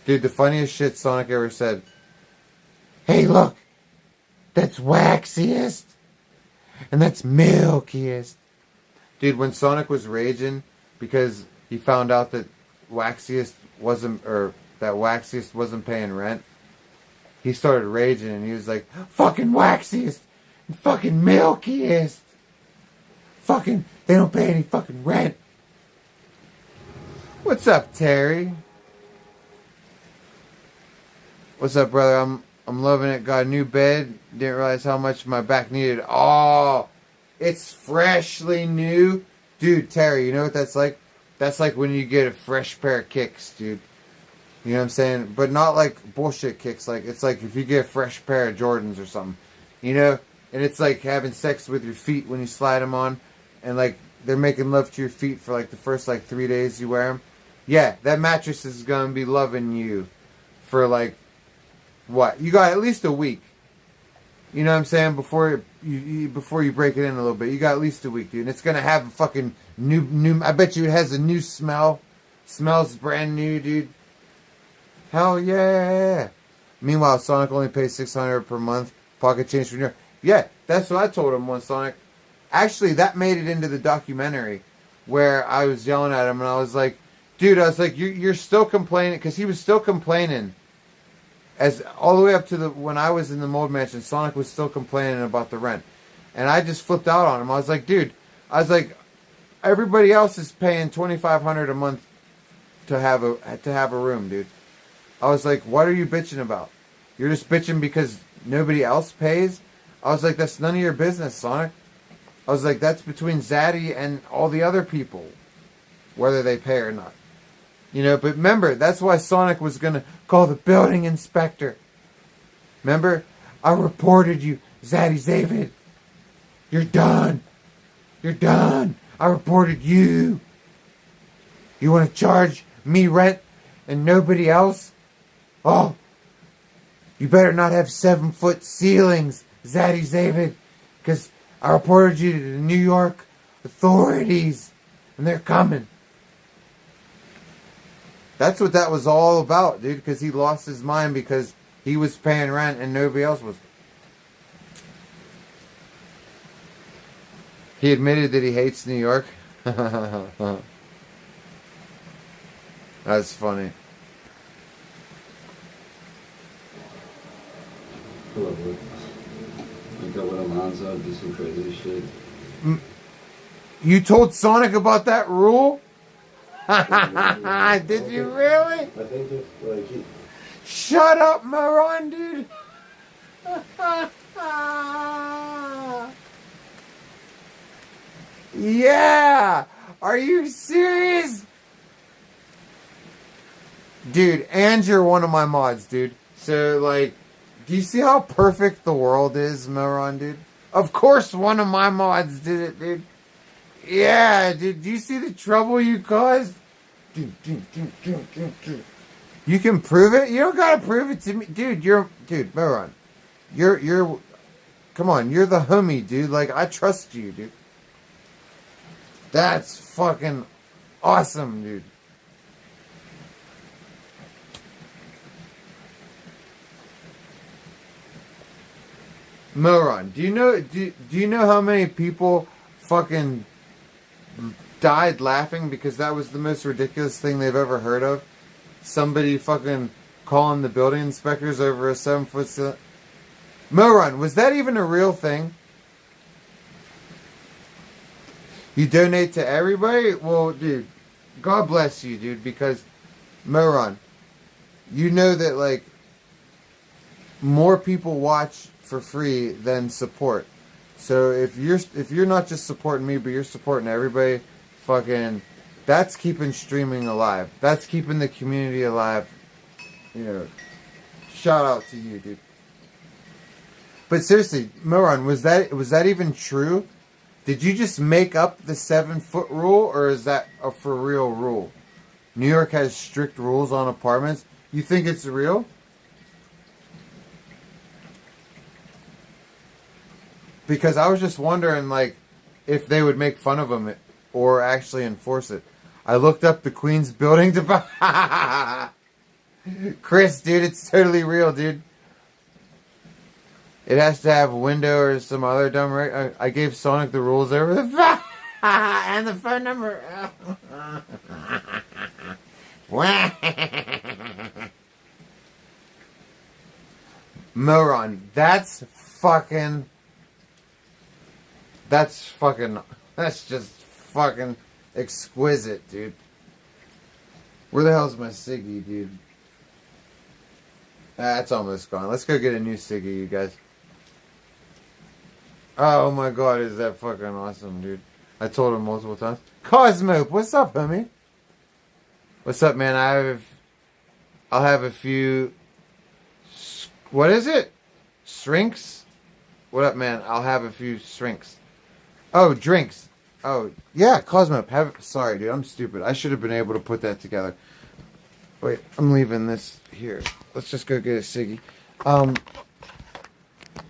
Dude, the funniest shit Sonic ever said. Hey, look! That's Waxiest! And that's Milkiest. Dude, when Sonic was raging because he found out that Waxiest wasn't paying rent, he started raging and he was like, fucking Waxiest! And fucking Milkiest! Fucking, they don't pay any fucking rent! What's up, Terry? What's up, brother? I'm loving it. Got a new bed. Didn't realize how much my back needed. Oh, it's freshly new. Dude, Terry, you know what that's like? That's like when you get a fresh pair of kicks, dude. You know what I'm saying? But not like bullshit kicks. Like, it's like if you get a fresh pair of Jordans or something. You know? And it's like having sex with your feet when you slide them on. And like, they're making love to your feet for like the first like 3 days you wear them. Yeah, that mattress is going to be loving you for like, what? You got at least a week. You know what I'm saying? Before you break it in a little bit. You got at least a week, dude. And it's going to have a fucking new, I bet you it has a new smell. Smells brand new, dude. Hell yeah. Meanwhile, Sonic only pays $600 per month. Pocket change from your... Yeah, that's what I told him once, Sonic. Actually, that made it into the documentary where I was yelling at him and I was like, dude, I was like, you're still complaining, because he was still complaining. As all the way up to when I was in the Mold Mansion, Sonic was still complaining about the rent. And I just flipped out on him. I was like, dude, everybody else is paying $2,500 a month to have a room, dude. I was like, what are you bitching about? You're just bitching because nobody else pays? I was like, that's none of your business, Sonic. I was like, that's between Zaddy and all the other people, whether they pay or not. You know, but remember, that's why Sonic was going to call the building inspector. Remember? I reported you, Zaddy David. You're done. You're done. I reported you. You want to charge me rent and nobody else? Oh, you better not have 7-foot ceilings, Zaddy David, because I reported you to the New York authorities, and they're coming. That's what that was all about, dude, because he lost his mind because he was paying rent and nobody else was. He admitted that he hates New York. That's funny. Link up with Alonzo, do some crazy shit. You told Sonic about that rule? Did you really? I think it's like he... Shut up, moron, dude. Yeah. Are you serious? Dude, and you're one of my mods, dude. So, like, do you see how perfect the world is, moron, dude? Of course one of my mods did it, dude. Yeah, dude. Do you see the trouble you caused? Dude. You can prove it? You don't gotta prove it to me. Dude, moron. You're, come on, you're the homie, dude. Like, I trust you, dude. That's fucking awesome, dude. Moron, do you know how many people fucking died laughing because that was the most ridiculous thing they've ever heard of? Somebody fucking calling the building inspectors over a 7-foot ceiling. Moron, was that even a real thing? You donate to everybody? Well, dude, God bless you, dude, because, moron, you know that, like, more people watch for free than support. So if you're not just supporting me, but you're supporting everybody, fucking, that's keeping streaming alive. That's keeping the community alive. You know, shout out to you, dude. But seriously, moron, was that even true? Did you just make up the 7-foot rule, or is that a for real rule? New York has strict rules on apartments. You think it's real? Because I was just wondering, like, if they would make fun of them or actually enforce it. I looked up the Queens building to... Chris, dude, it's totally real, dude. It has to have a window or some other dumb... I gave Sonic the rules over the phone. And the phone number. Moron, that's just fucking exquisite, dude. Where the hell's my Siggy, dude? That's almost gone. Let's go get a new Siggy, you guys. Oh my god, is that fucking awesome, dude. I told him multiple times. Cosmo, what's up, homie? What's up, man? I'll have a few... What is it? Shrinks? What up, man? I'll have a few shrinks. Oh, drinks. Oh, yeah, Cosmo. Sorry, dude. I'm stupid. I should have been able to put that together. Wait, I'm leaving this here. Let's just go get a ciggy.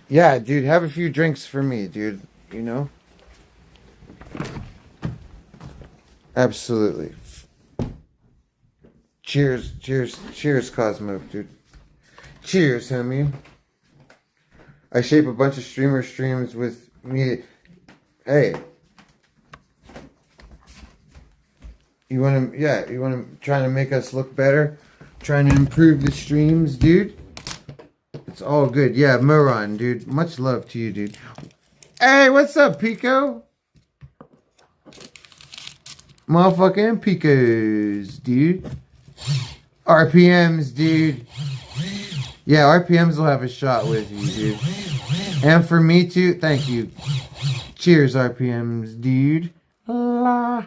Yeah, dude. Have a few drinks for me, dude. You know? Absolutely. Cheers, cheers, cheers, Cosmo, dude. Cheers, homie. I shape a bunch of streamer streams with me. Hey. You want to trying to make us look better? Trying to improve the streams, dude? It's all good. Yeah, Moron, dude. Much love to you, dude. Hey, what's up, Pico? Motherfucking Picos, dude. RPMs, dude. Yeah, RPMs will have a shot with you, dude. And for me too, thank you. Cheers, RPMs, dude. La.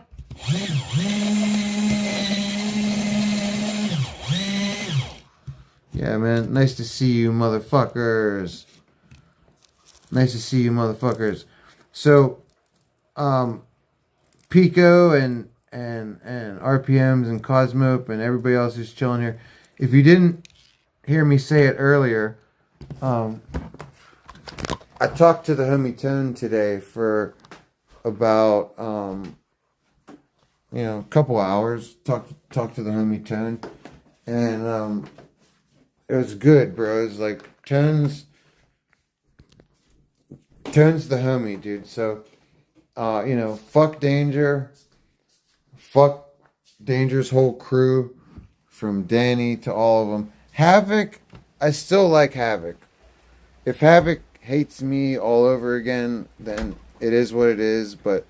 Yeah, man. Nice to see you, motherfuckers. Nice to see you, motherfuckers. So, Pico and RPMs and Cosmope and everybody else who's chilling here. If you didn't hear me say it earlier, I talked to the homie Tone today for about a couple hours. Talked to the homie Tone, and it was good, bro. It was like Tone's the homie, dude. So fuck Danger. Fuck Danger's whole crew, from Danny to all of them. Havoc, I still like Havoc. If Havoc hates me all over again, then it is what it is. But,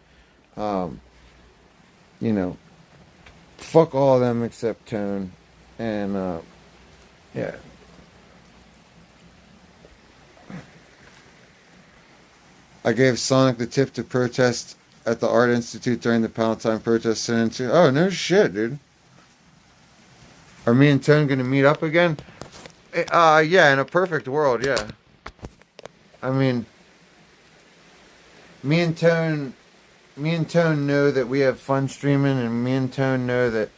fuck all of them except Tone. And, yeah. I gave Sonic the tip to protest at the Art Institute during the Palestine protest. Oh, no shit, dude. Are me and Tone gonna meet up again? Yeah, in a perfect world, yeah. I mean, me and Tone know that we have fun streaming, and me and Tone know that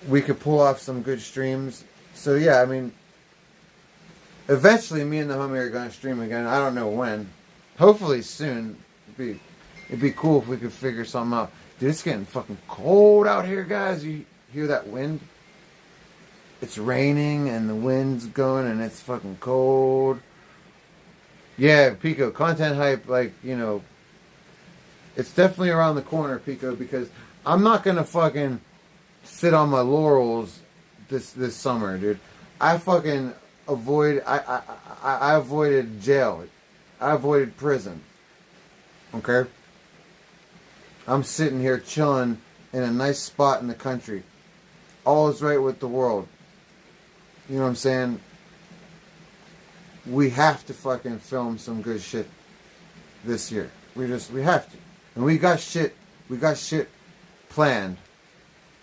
we could pull off some good streams. So yeah, I mean, eventually me and the homie are gonna stream again. I don't know when. Hopefully soon. It'd be cool if we could figure something out. Dude, it's getting fucking cold out here, guys. You hear that wind? It's raining and the wind's going and it's fucking cold. Yeah, Pico, content hype, it's definitely around the corner, Pico, because I'm not gonna fucking sit on my laurels this summer, dude. I avoided jail. I avoided prison. Okay? I'm sitting here chilling in a nice spot in the country. All is right with the world. You know what I'm saying? We have to fucking film some good shit this year. We have to. And we got shit planned.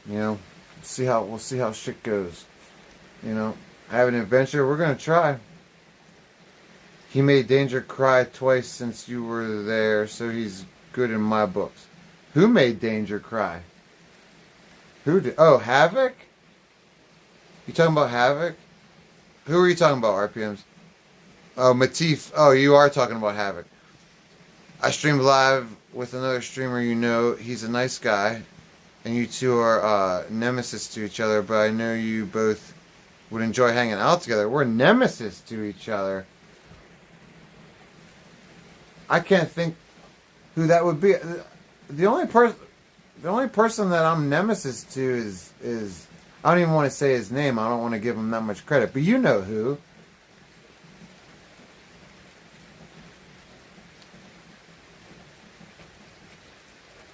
We'll see how shit goes. Have an adventure, we're gonna try. He made Danger cry twice since you were there, so he's good in my books. Who made Danger cry? Who did? Oh, Havoc? You talking about Havoc? Who are you talking about, RPMs? Oh, Matif. Oh, you are talking about Havoc. I streamed live with another streamer you know. He's a nice guy. And you two are nemesis to each other, but I know you both would enjoy hanging out together. We're nemesis to each other. I can't think who that would be. The only person that I'm nemesis to is I don't even want to say his name. I don't want to give him that much credit, but you know who.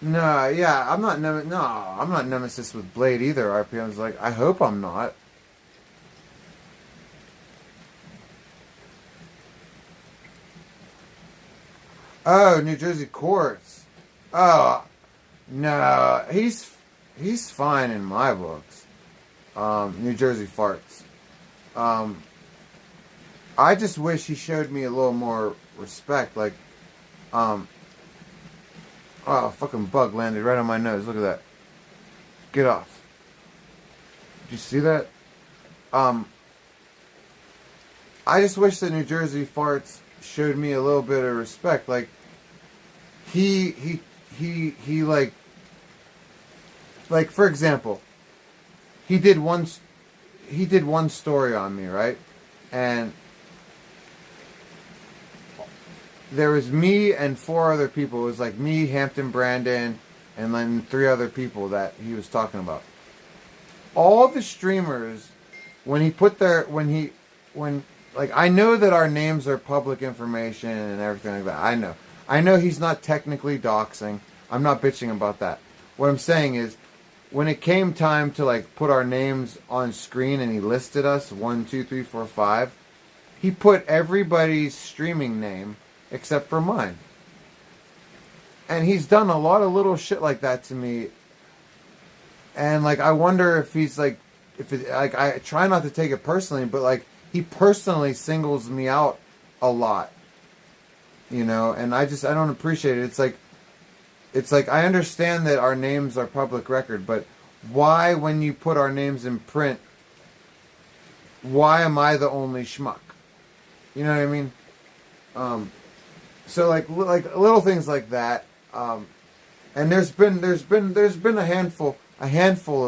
No, yeah, I'm not nemesis with Blade either. RPM's like, I hope I'm not. Oh, New Jersey Courts. Oh, no, he's fine in my books. New Jersey Farts. I just wish he showed me a little more respect. Like, oh, a fucking bug landed right on my nose. Look at that. Get off. Did you see that? I just wish that New Jersey Farts showed me a little bit of respect. Like, he like for example, he did one story on me, right? And there was me and 4 other people. It was like me, Hampton Brandon, and then 3 other people that he was talking about. All the streamers, like, I know that our names are public information and everything like that. I know he's not technically doxing. I'm not bitching about that. What I'm saying is, when it came time to, like, put our names on screen and he listed us, 1, 2, 3, 4, 5, he put everybody's streaming name except for mine. And he's done a lot of little shit like that to me. And, like, I wonder if he's, like, I try not to take it personally, but, like, he personally singles me out a lot. You know, and I don't appreciate it. It's like, I understand that our names are public record, but why, when you put our names in print, why am I the only schmuck? You know what I mean? So like little things like that. And there's been a handful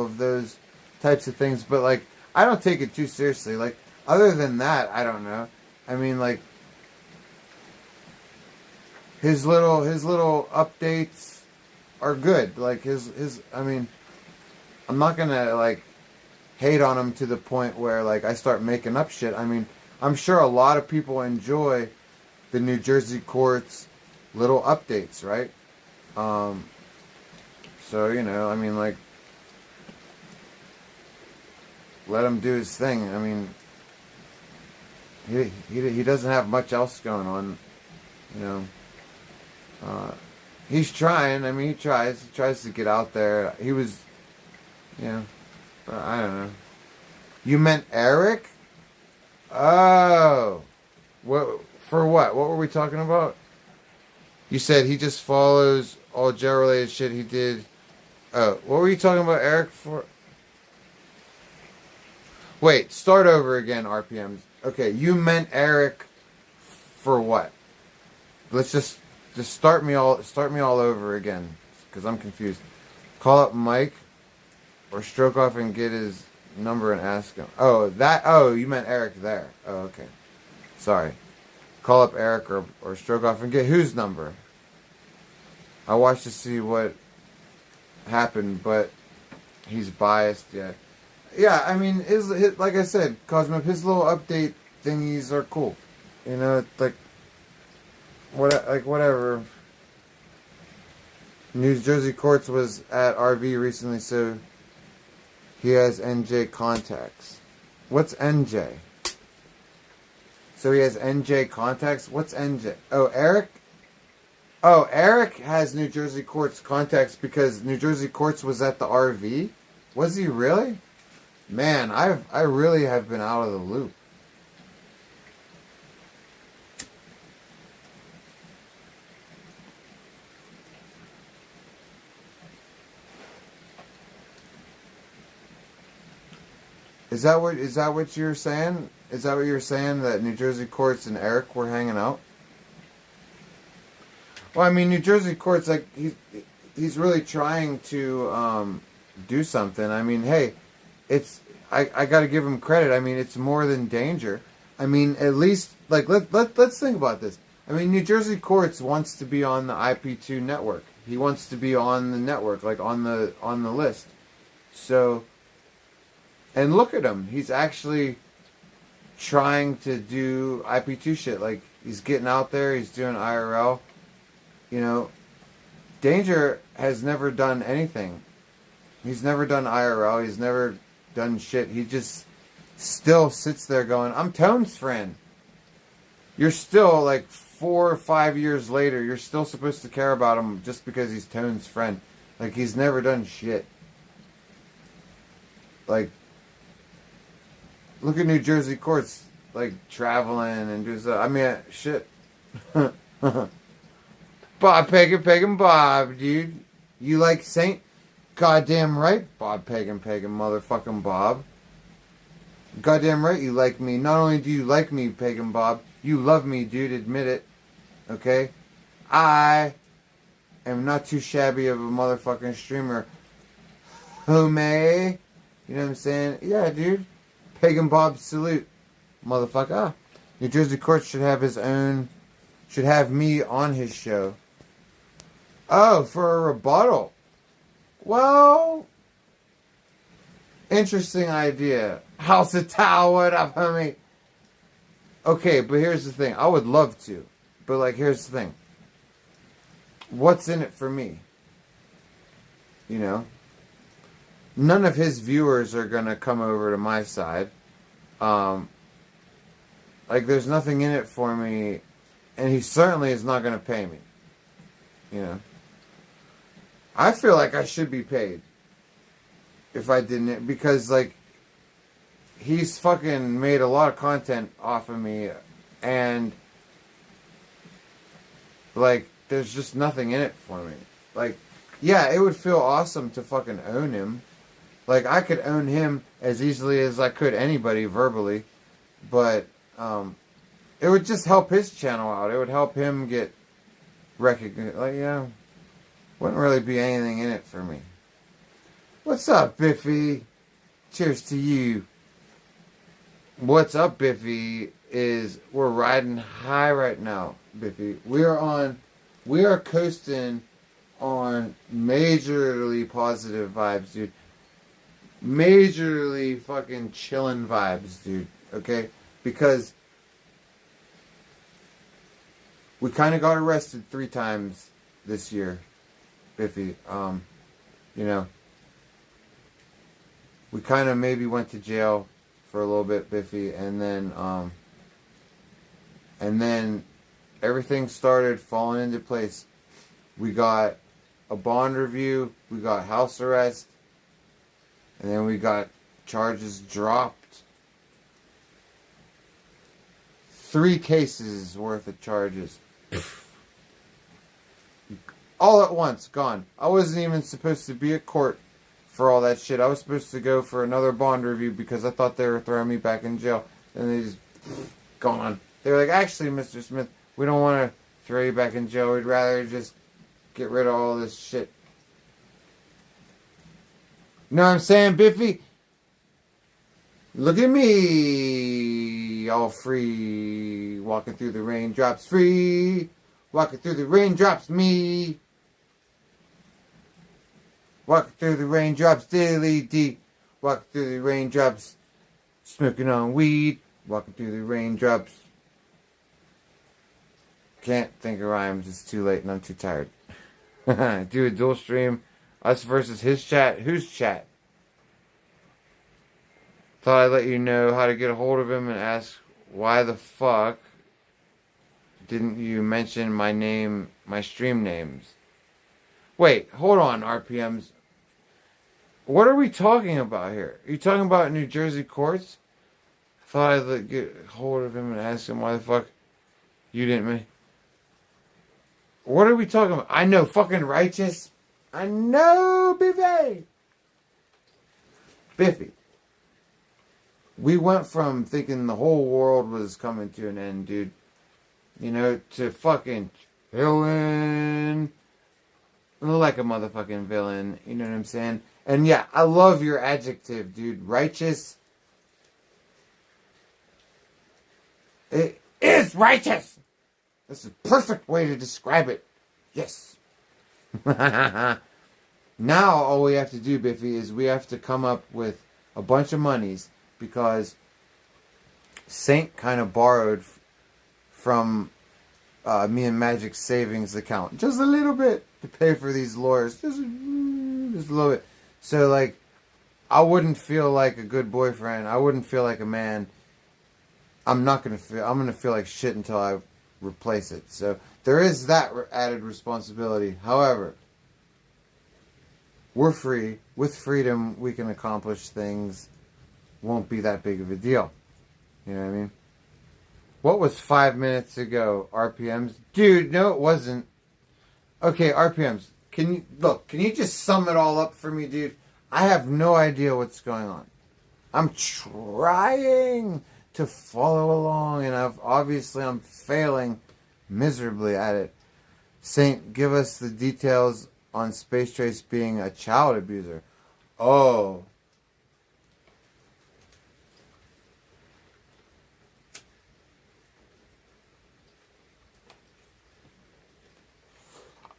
of those types of things, but like, I don't take it too seriously. Like, other than that, I don't know. I mean, like, his little updates are good. Like, I mean, I'm not gonna, like, hate on him to the point where, like, I start making up shit. I mean, I'm sure a lot of people enjoy the New Jersey courts little updates, right? So, you know, I mean, like, let him do his thing. I mean, he doesn't have much else going on, you know. He's trying. I mean, he tries to get out there. He was, you know, I don't know. You meant Eric? Oh, what for? What were we talking about? You said he just follows all jail-related shit he did. Oh, what were you talking about, Eric? For? Wait, start over again. RPMs. Okay, you meant Eric for what? Let's just start me all over again, because I'm confused. Call up Mike or stroke off and get his number and ask him. Oh, you meant Eric there. Oh, okay. Sorry. Call up Eric or stroke off and get whose number? I watched to see what happened, but he's biased. Yeah. I mean, his like I said, Cosmo, his little update thingies are cool. You know, like whatever. New Jersey Courts was at RV recently, so he has NJ contacts. What's NJ? So he has NJ contacts? What's NJ? Oh, Eric? Oh, Eric has New Jersey Courts contacts because New Jersey Courts was at the RV? Was he really? Man, I really have been out of the loop. Is that what you're saying? Is that what you're saying, that New Jersey Courts and Eric were hanging out? Well, I mean, New Jersey Courts, like, he's really trying to do something. I mean, hey, I got to give him credit. I mean, it's more than danger. I mean, at least, like, let's think about this. I mean, New Jersey Courts wants to be on the IP2 network. He wants to be on the network, like on the list. So, and look at him. He's actually trying to do IP2 shit. Like, he's getting out there. He's doing IRL. You know, Danger has never done anything. He's never done IRL. He's never done shit. He just still sits there going, I'm Tone's friend. You're still, like, 4 or 5 years later, you're still supposed to care about him just because he's Tone's friend. Like, he's never done shit. Like, look at New Jersey Courts. like traveling and do stuff. I mean, shit. Bob Pagan Bob, dude. You like Saint? Goddamn right, Bob Pagan motherfucking Bob. Goddamn right you like me. Not only do you like me, Pagan Bob, you love me, dude. Admit it. Okay? I am not too shabby of a motherfucking streamer. Homie. You know what I'm saying? Yeah, dude. Pagan Bob salute. Motherfucker. New Jersey Court should have his own... should have me on his show. Oh, for a rebuttal. Well... interesting idea. House of Tao, what up, homie? Okay, but here's the thing. I would love to. But, like, here's the thing. What's in it for me? You know? None of his viewers are going to come over to my side. Like, there's nothing in it for me. And he certainly is not going to pay me. You know? I feel like I should be paid. If I didn't. Because, like, he's fucking made a lot of content off of me. And, like, there's just nothing in it for me. Like, yeah, it would feel awesome to fucking own him. Like, I could own him as easily as I could anybody verbally. But, it would just help his channel out. It would help him get recognized. Like, yeah, wouldn't really be anything in it for me. What's up, Biffy? Cheers to you. What's up, Biffy, is we're riding high right now, Biffy. We are coasting on majorly positive vibes, dude. Majorly fucking chilling vibes, dude. Okay? Because we kind of got arrested 3 times this year, Biffy. You know, we kind of maybe went to jail for a little bit, Biffy, and then everything started falling into place. We got a bond review, we got house arrest, and then we got charges dropped. 3 cases worth of charges. All at once, gone. I wasn't even supposed to be at court for all that shit. I was supposed to go for another bond review because I thought they were throwing me back in jail. And they just... gone. They were like, actually, Mr. Smith, we don't want to throw you back in jail. We'd rather just get rid of all this shit. You know what I'm saying, Biffy? Look at me, all free, walking through the raindrops, free, walking through the raindrops, me, walking through the raindrops, dilly dee, walking through the raindrops, smoking on weed, walking through the raindrops. Can't think of rhymes, it's too late and I'm too tired. Do a dual stream, us versus his chat, whose chat? Thought I'd let you know how to get a hold of him and ask why the fuck didn't you mention my name, my stream names? Wait, hold on, RPMs. What are we talking about here? Are you talking about New Jersey courts? Thought I'd get a hold of him and ask him why the fuck you didn't. What are we talking about? I know, fucking righteous. I know, Biffy. Biffy. We went from thinking the whole world was coming to an end, dude, you know, to fucking chilling like a motherfucking villain, you know what I'm saying? And yeah, I love your adjective, dude. Righteous. It is righteous. That's the perfect way to describe it. Yes. Now all we have to do, Biffy, is we have to come up with a bunch of monies. Because Saint kind of borrowed from me and Magic's savings account. Just a little bit to pay for these lawyers. Just a little bit. So, like, I wouldn't feel like a good boyfriend. I wouldn't feel like a man. I'm going to feel like shit until I replace it. So, there is that added responsibility. However, we're free. With freedom, we can accomplish things. Won't be that big of a deal. You know what I mean? What was 5 minutes ago? RPMs? Dude, no it wasn't. Okay, RPMs. Can you just sum it all up for me, dude? I have no idea what's going on. I'm trying to follow along, and I'm failing miserably at it. Saint, give us the details on Space Trace being a child abuser. Oh.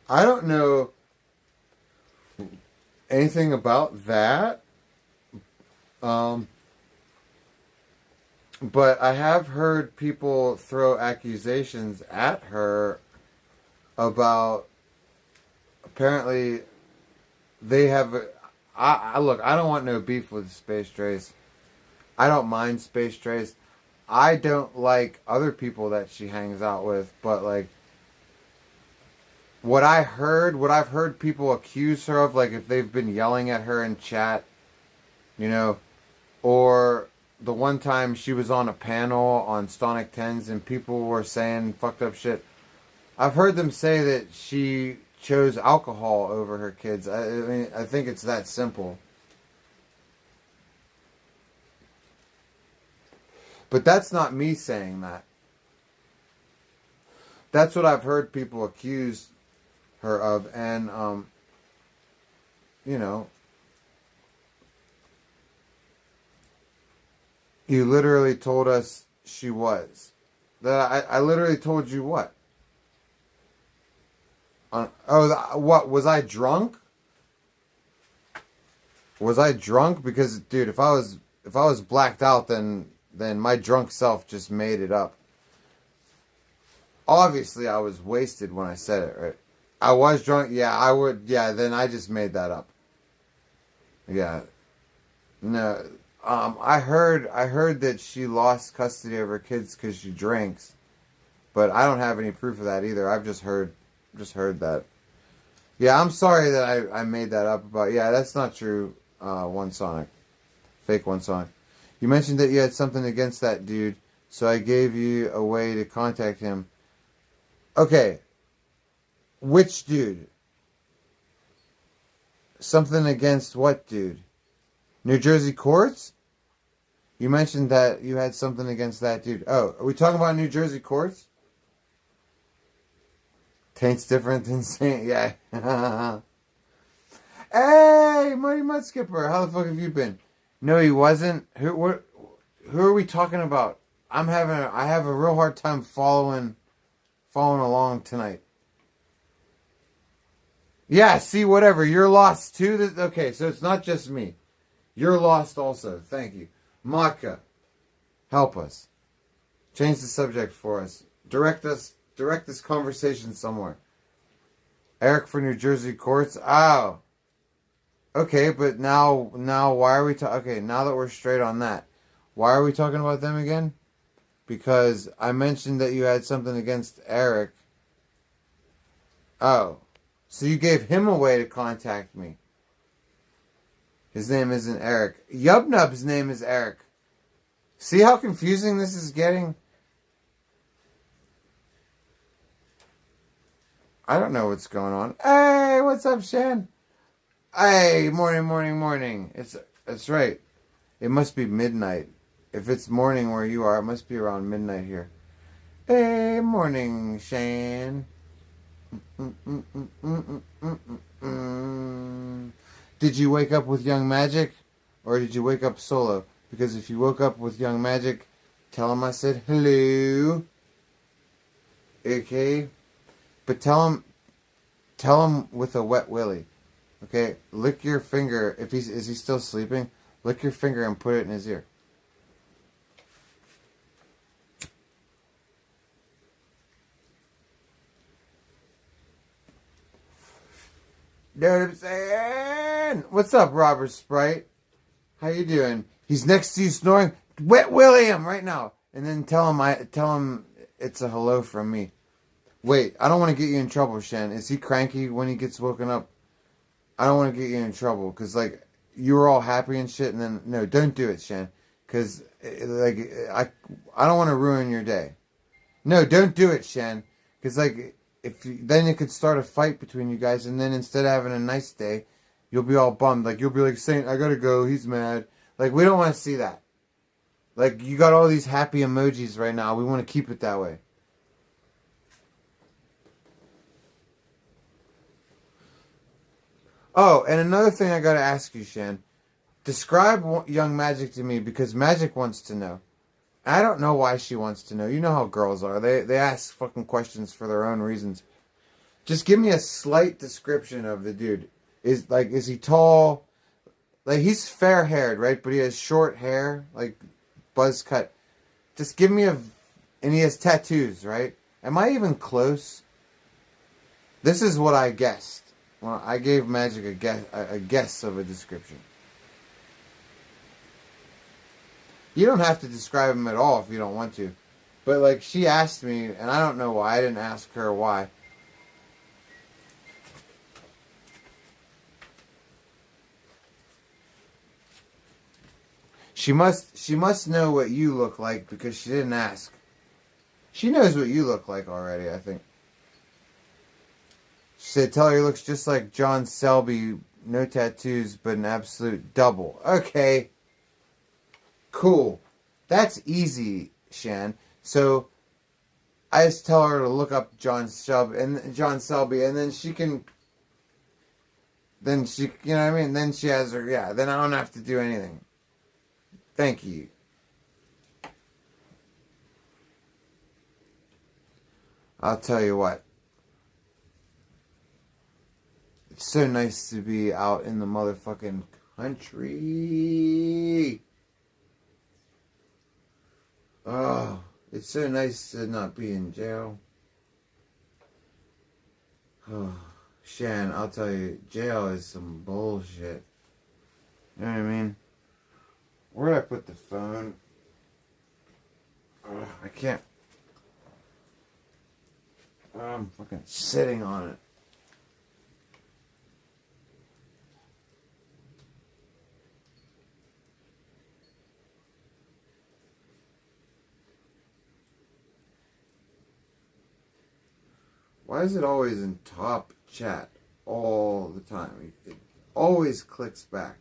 I don't know anything about that. But I have heard people throw accusations at her about apparently they have. Look, I don't want no beef with Space Trace. I don't mind Space Trace. I don't like other people that she hangs out with, but like what I've heard people accuse her of, like if they've been yelling at her in chat, you know, or the one time she was on a panel on Stonic 10s and people were saying fucked up shit. I've heard them say that she chose alcohol over her kids. I mean, I think it's that simple. But that's not me saying that. That's what I've heard people accuse her of. And, you know, you literally told us she was. That I literally told you what? What? Was I drunk? Was I drunk? Because, dude, if I was blacked out, then my drunk self just made it up. Obviously, I was wasted when I said it, right? I was drunk. Yeah, I would. Yeah, then I just made that up. Yeah. No. I heard that she lost custody of her kids because she drinks, but I don't have any proof of that either. I've just heard that. Yeah, I'm sorry that I made that up about. Yeah, that's not true. One Sonic, fake One Sonic. You mentioned that you had something against that dude, so I gave you a way to contact him. Okay, which dude? Something against what dude? New Jersey courts? You mentioned that you had something against that dude. Oh, are we talking about New Jersey courts? Taint's different than Saint. Yeah. Hey, Marty Mudskipper. How the fuck have you been? No, he wasn't. Who are we talking about? I have a real hard time following along tonight. Yeah, see, whatever. You're lost too. Okay, so it's not just me. You're lost also. Thank you. Maka, help us. Change the subject for us. Direct this conversation somewhere. Eric for New Jersey courts. Oh. Okay, but now why are we okay, now that we're straight on that, why are we talking about them again? Because I mentioned that you had something against Eric. Oh. So you gave him a way to contact me. His name isn't Eric. Yubnub's name is Eric. See how confusing this is getting? I don't know what's going on. Hey, what's up, Shan? Hey, morning. It's right. It must be midnight. If it's morning where you are, it must be around midnight here. Hey, morning, Shan. Did you wake up with Young Magic? Or did you wake up solo? Because if you woke up with Young Magic, tell him I said hello. Okay? But tell him with a wet willy. Okay? Lick your finger. Is he still sleeping? Lick your finger and put it in his ear. Know what I'm saying? What's up, Robert Sprite? How you doing? He's next to you snoring. Wet willy him right now. And then tell him it's a hello from me. Wait, I don't want to get you in trouble, Shen. Is he cranky when he gets woken up? I don't want to get you in trouble. Because, like, you were all happy and shit. And then, no, don't do it, Shen. Because, like, I don't want to ruin your day. No, don't do it, Shan. Because, like, then it could start a fight between you guys, and then instead of having a nice day, you'll be all bummed. Like, you'll be like, Saint, I gotta go, he's mad. Like, we don't want to see that. Like, you got all these happy emojis right now. We want to keep it that way. Oh, and another thing I gotta ask you, Shan. Describe young Magic to me, because Magic wants to know. I don't know why she wants to know. You know how girls are. They ask fucking questions for their own reasons. Just give me a slight description of the dude. Is he tall? Like, he's fair-haired, right? But he has short hair, like buzz cut. Just give me and he has tattoos, right? Am I even close? This is what I guessed. Well, I gave Magic a guess of a description. You don't have to describe him at all if you don't want to. But, like, she asked me, and I don't know why. I didn't ask her why. She must know what you look like because she didn't ask. She knows what you look like already, I think. She said, tell her he looks just like John Selby, no tattoos, but an absolute double. Okay. Cool. That's easy, Shan. So I just tell her to look up John Selby, and then she can. Then she, you know what I mean? Then she has her, yeah. Then I don't have to do anything. Thank you. I'll tell you what. It's so nice to be out in the motherfucking country. Oh, it's so nice to not be in jail. Oh, Shan, I'll tell you, jail is some bullshit. You know what I mean? Where did I put the phone? Oh, I can't. I'm fucking sitting on it. Why is it always in top chat all the time? It always clicks back.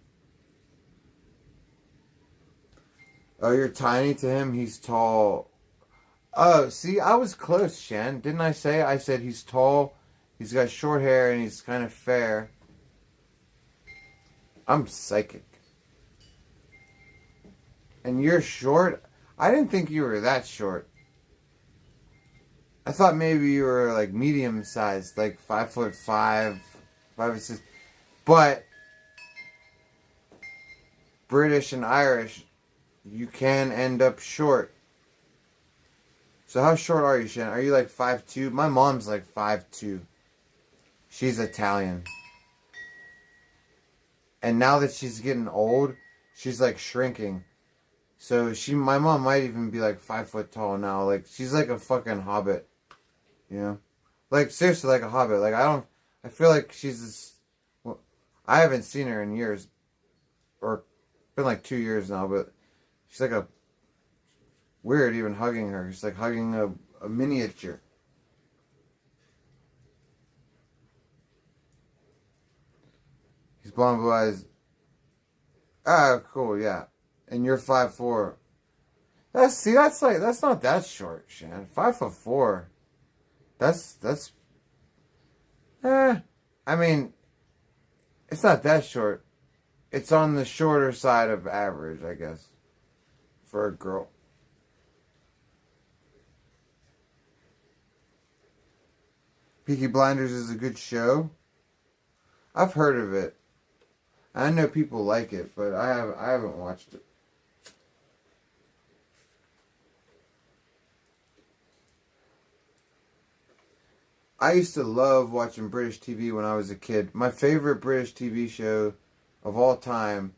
Oh, you're tiny to him? He's tall. Oh, see, I was close, Shan. Didn't I say? I said he's tall, he's got short hair, and he's kind of fair. I'm psychic. And you're short? I didn't think you were that short. I thought maybe you were like medium sized, like 5'5", 5'6". But British and Irish, you can end up short. So how short are you, Shan? Are you like 5'2"? My mom's like 5'2". She's Italian. And now that she's getting old, she's like shrinking. So my mom might even be like 5 foot tall now. Like, she's like a fucking hobbit. You know? Like, seriously, like a hobbit. Like, I feel like she's this, well, I haven't seen her in years. Or, been like 2 years now, but she's like a, weird even hugging her. She's like hugging a miniature. He's blonde, blue eyes. Ah, cool, yeah. And you're 5'4". That's not that short, Shan. 5'4". I mean, it's not that short. It's on the shorter side of average, I guess, for a girl. Peaky Blinders is a good show. I've heard of it. I know people like it, but I haven't watched it. I used to love watching British TV when I was a kid. My favorite British TV show of all time,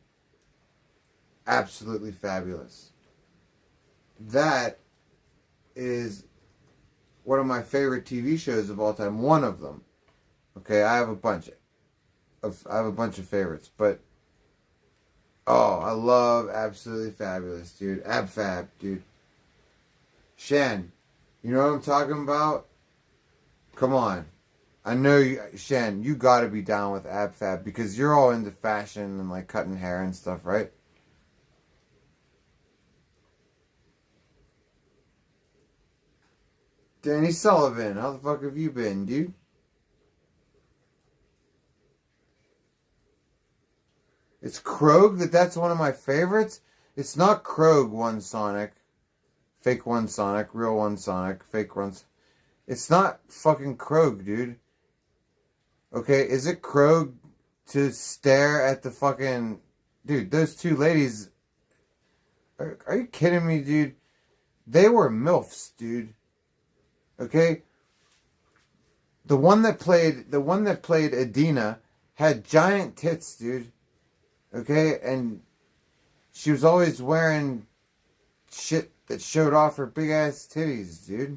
Absolutely Fabulous. That is one of my favorite TV shows of all time. One of them. Okay, I have a bunch of favorites, but oh, I love Absolutely Fabulous, dude. Ab Fab, dude. Shan, You know what I'm talking about? Come on. I know, Shan, you gotta be down with ab fab because you're all into fashion and like cutting hair and stuff, right? Danny Sullivan, how the fuck have you been, dude? It's Krog that's one of my favorites. It's not Krog One Sonic. Fake One Sonic, real One Sonic, fake ones. It's not fucking Krog, dude. Okay, is it Krog to stare at the fucking... Dude, those two ladies... Are you kidding me, dude? They were MILFs, dude. Okay? The one that played Adina had giant tits, dude. Okay? And she was always wearing shit that showed off her big ass titties, dude.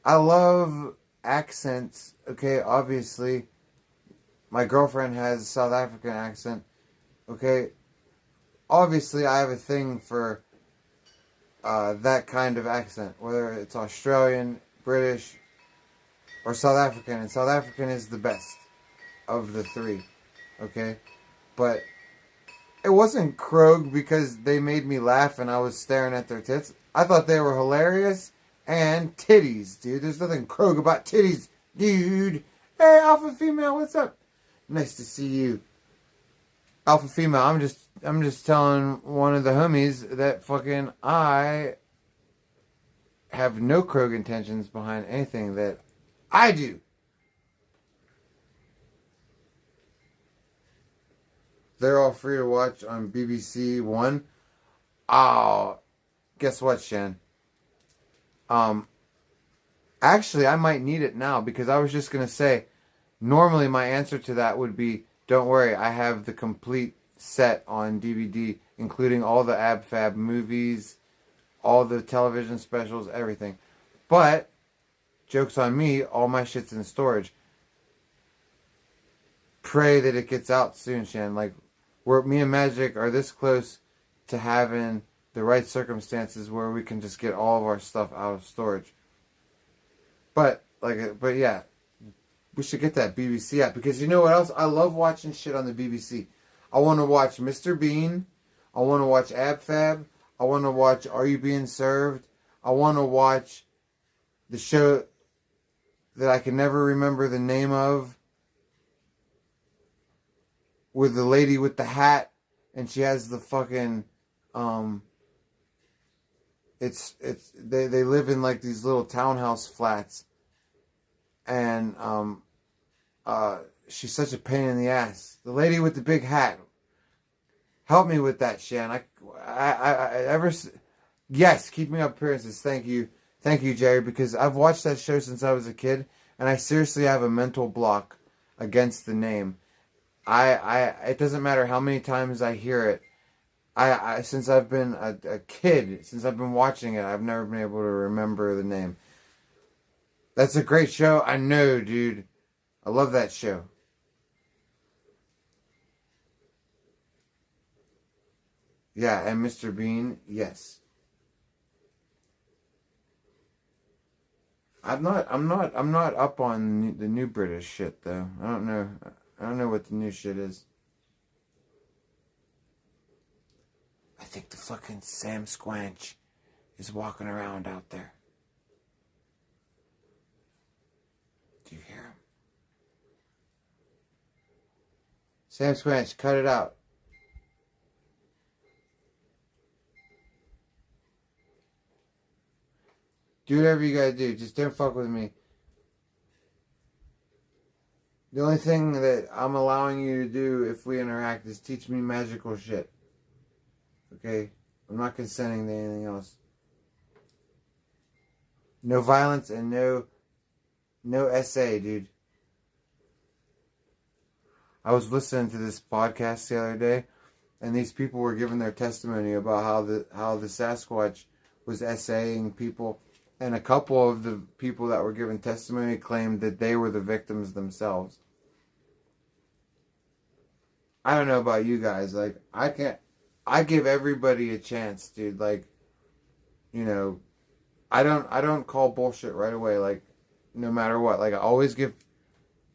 I love accents, okay, obviously. My girlfriend has a South African accent, okay. Obviously, I have a thing for that kind of accent, whether it's Australian, British, or South African. And South African is the best of the three, okay. But it wasn't Krog because they made me laugh and I was staring at their tits. I thought they were hilarious and titties, dude. There's nothing Krog about titties, dude. Hey, Alpha Female, what's up? Nice to see you. Alpha Female, I'm just telling one of the homies that fucking I have no Krog intentions behind anything that I do. They're all free to watch on BBC One. Oh, guess what, Shen? Actually, I might need it now because I was just going to say, normally my answer to that would be, don't worry, I have the complete set on DVD, including all the Ab Fab movies, all the television specials, everything. But, joke's on me, all my shit's in storage. Pray that it gets out soon, Shen. Like, me and Magic are this close to having the right circumstances where we can just get all of our stuff out of storage. But yeah, we should get that BBC app because you know what else? I love watching shit on the BBC. I want to watch Mr. Bean. I want to watch Ab Fab. I want to watch Are You Being Served? I want to watch the show that I can never remember the name of, with the lady with the hat, and she has the fucking, they live in like these little townhouse flats, and, she's such a pain in the ass. The lady with the big hat. Help me with that, Shan. Yes, Keeping Up Appearances. Thank you, Jerry, because I've watched that show since I was a kid, and I seriously have a mental block against the name. It doesn't matter how many times I hear it. Since I've been a kid, since I've been watching it, I've never been able to remember the name. That's a great show. I know, dude. I love that show. Yeah, and Mr. Bean, yes. I'm not up on the new British shit though. I don't know what the new shit is. I think the fucking Sam Squanch is walking around out there. Do you hear him? Sam Squanch, cut it out. Do whatever you gotta do. Just don't fuck with me. The only thing that I'm allowing you to do if we interact is teach me magical shit. Okay? I'm not consenting to anything else. No violence and no essay, dude. I was listening to this podcast the other day, and these people were giving their testimony about how the Sasquatch was essaying people, and a couple of the people that were giving testimony claimed that they were the victims themselves. I don't know about you guys, like, I give everybody a chance, dude, like, you know, I don't call bullshit right away, like, no matter what. Like, I always give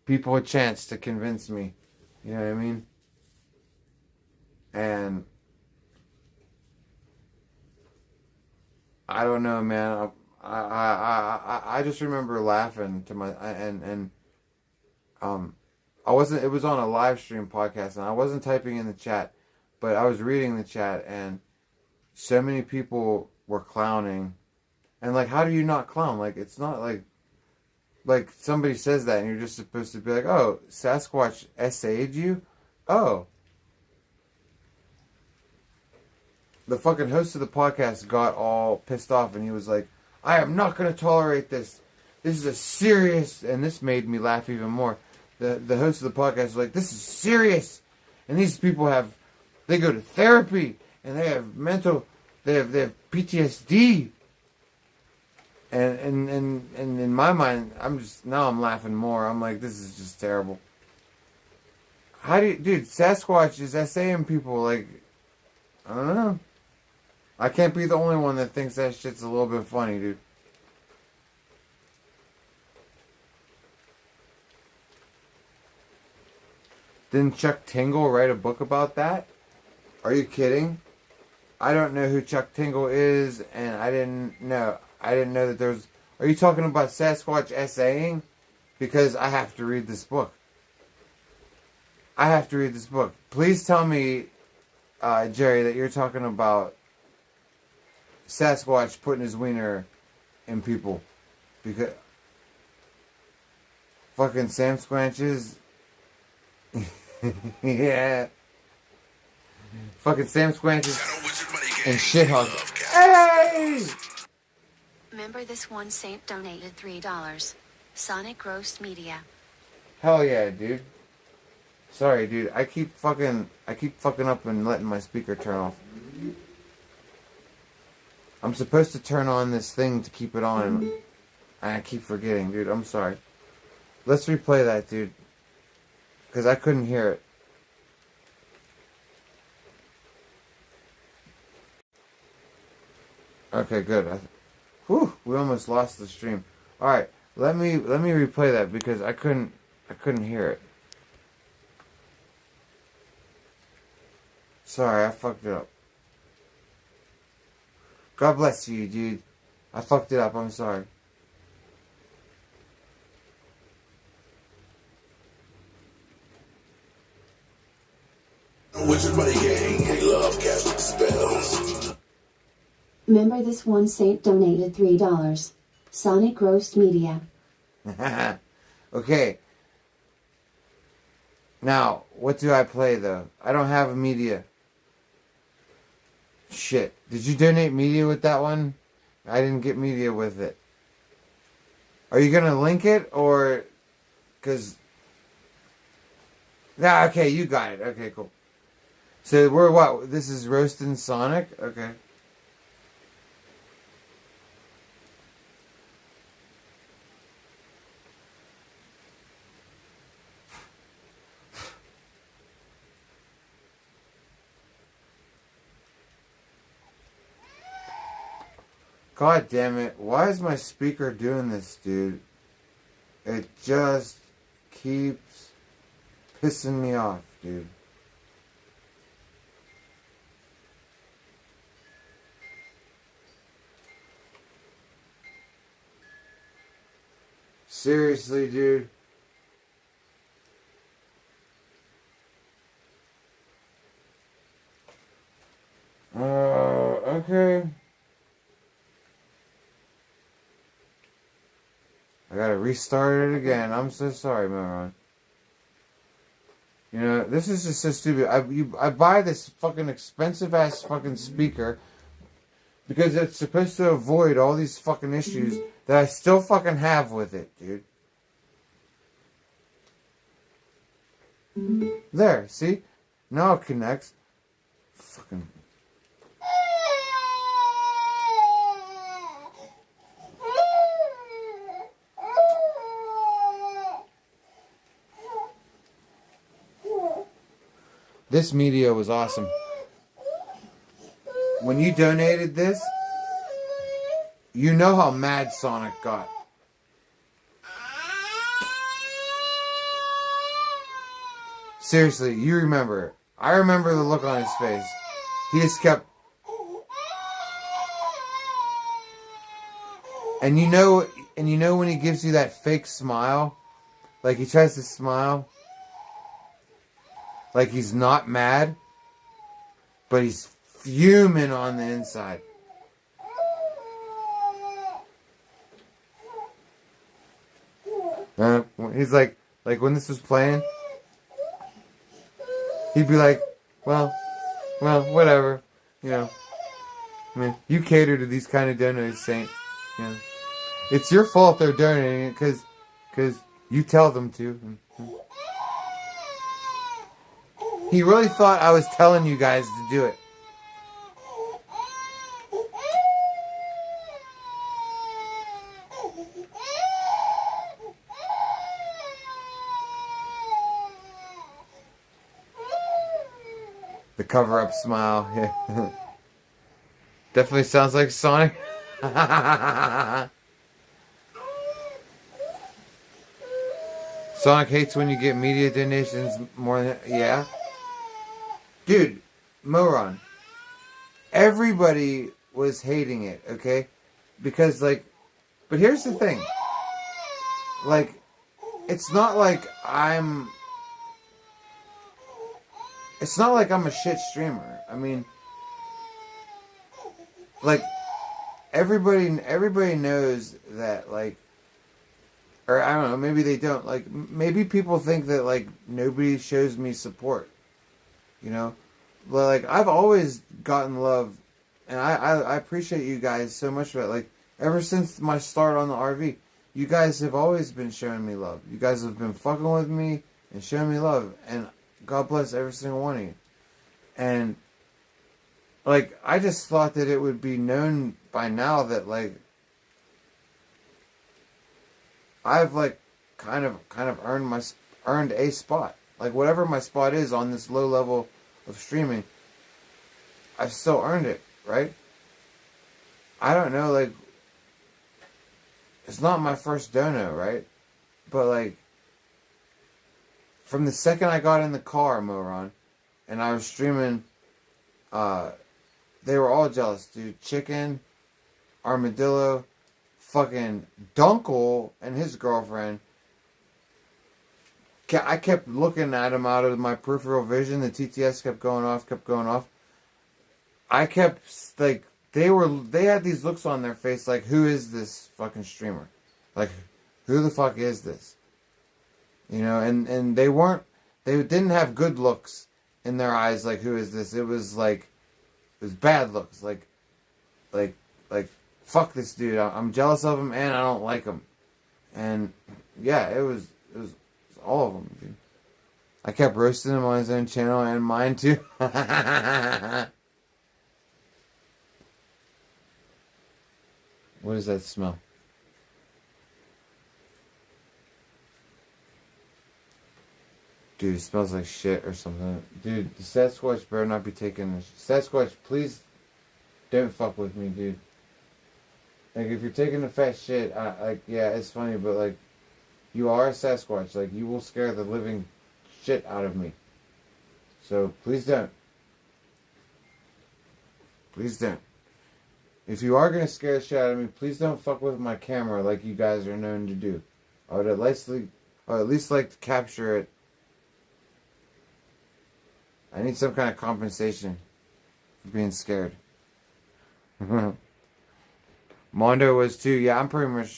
people a chance to convince me. You know what I mean? And I don't know, man. I just remember laughing to my I wasn't. It was on a live stream podcast, and I wasn't typing in the chat, but I was reading the chat, and so many people were clowning, and like, how do you not clown? Like, it's not like somebody says that, and you're just supposed to be like, oh, Sasquatch essayed you, oh. The fucking host of the podcast got all pissed off, and he was like, I am not going to tolerate this. This is a serious... And this made me laugh even more. The host of the podcast was like, this is serious. And these people they go to therapy, and they have they have PTSD. And in my mind, I'm laughing more. I'm like, this is just terrible. Dude, Sasquatch is essaying people, like, I don't know. I can't be the only one that thinks that shit's a little bit funny, dude. Didn't Chuck Tingle write a book about that? Are you kidding? I don't know who Chuck Tingle is, and I didn't know that there was... Are you talking about Sasquatch essaying? Because I have to read this book. I have to read this book. Please tell me, Jerry, that you're talking about Sasquatch putting his wiener in people. Because fucking Sam Squanches. Yeah. Fucking Sam Squanches and Shithawk. Hey! Remember this one saint donated $3. Sonic Roast Media. Hell yeah, dude. Sorry, dude. I keep fucking up and letting my speaker turn off. I'm supposed to turn on this thing to keep it on, and I keep forgetting, dude. I'm sorry. Let's replay that, dude. Because I couldn't hear it. Okay, good. We almost lost the stream. All right, let me replay that because I couldn't hear it. Sorry, I fucked it up. God bless you, dude. I fucked it up. I'm sorry. Wizard Money Gang, they love casting spells. Remember this one saint donated $3. Sonic Roast Media. Okay. Now, what do I play, though? I don't have a media. Shit. Did you donate media with that one? I didn't get media with it. Are you going to link it, or... Because... Nah, okay, you got it. Okay, cool. So, we're what? This is Roastin' Sonic? Okay. God damn it. Why is my speaker doing this, dude? It just keeps pissing me off, dude. Seriously, dude. Okay. I gotta restart it again. I'm so sorry, Moron. You know, this is just so stupid. I buy this fucking expensive ass fucking speaker because it's supposed to avoid all these fucking issues that I still fucking have with it, dude. There, see? Now it connects. Fucking... This media was awesome. When you donated this, you know how mad Sonic got. Seriously, you remember. I remember the look on his face. He just kept... And you know when he gives you that fake smile? Like he tries to smile. Like he's not mad. But he's fuming on the inside. He's like when this was playing, he'd be like, well, whatever, you know. I mean, you cater to these kind of donors, Saint. You know, it's your fault they're donating it because you tell them to. He really thought I was telling you guys to do it. The cover-up smile. Yeah. Definitely sounds like Sonic. Sonic hates when you get media donations more than... Yeah. Dude, Moron. Everybody was hating it, okay? Because, like... But here's the thing. Like, it's not like I'm... It's not like I'm a shit streamer. I mean, like, everybody knows that, like, or I don't know, maybe they don't. Like, maybe people think that, like, nobody shows me support, you know? But, like, I've always gotten love, and I appreciate you guys so much for that. Like, ever since my start on the RV, you guys have always been showing me love. You guys have been fucking with me and showing me love, and God bless every single one of you. And, like, I just thought that it would be known by now that, like, I've, like, kind of earned a spot. Like, whatever my spot is on this low level of streaming, I've still earned it, right? I don't know, like, it's not my first dono, right? But, like, from the second I got in the car, Moron, and I was streaming, they were all jealous, dude. Chicken, Armadillo, fucking Dunkle and his girlfriend. I kept looking at him out of my peripheral vision. The TTS kept going off. I kept, like, they had these looks on their face like, who is this fucking streamer? Like, who the fuck is this? You know, and they didn't have good looks in their eyes, like, who is this? It was bad looks, like, fuck this dude, I'm jealous of him, and I don't like him. And, yeah, it was all of them, dude. I kept roasting him on his own channel, and mine, too. What does that smell? Dude, it smells like shit or something. Dude, the Sasquatch better not be taking this. Sasquatch, please don't fuck with me, dude. Like, if you're taking a fat shit, yeah, it's funny, but, like, you are a Sasquatch. Like, you will scare the living shit out of me. So, please don't. Please don't. If you are going to scare the shit out of me, please don't fuck with my camera like you guys are known to do. I would at least like to capture it. I need some kind of compensation for being scared. Mondo was too. Yeah, I'm pretty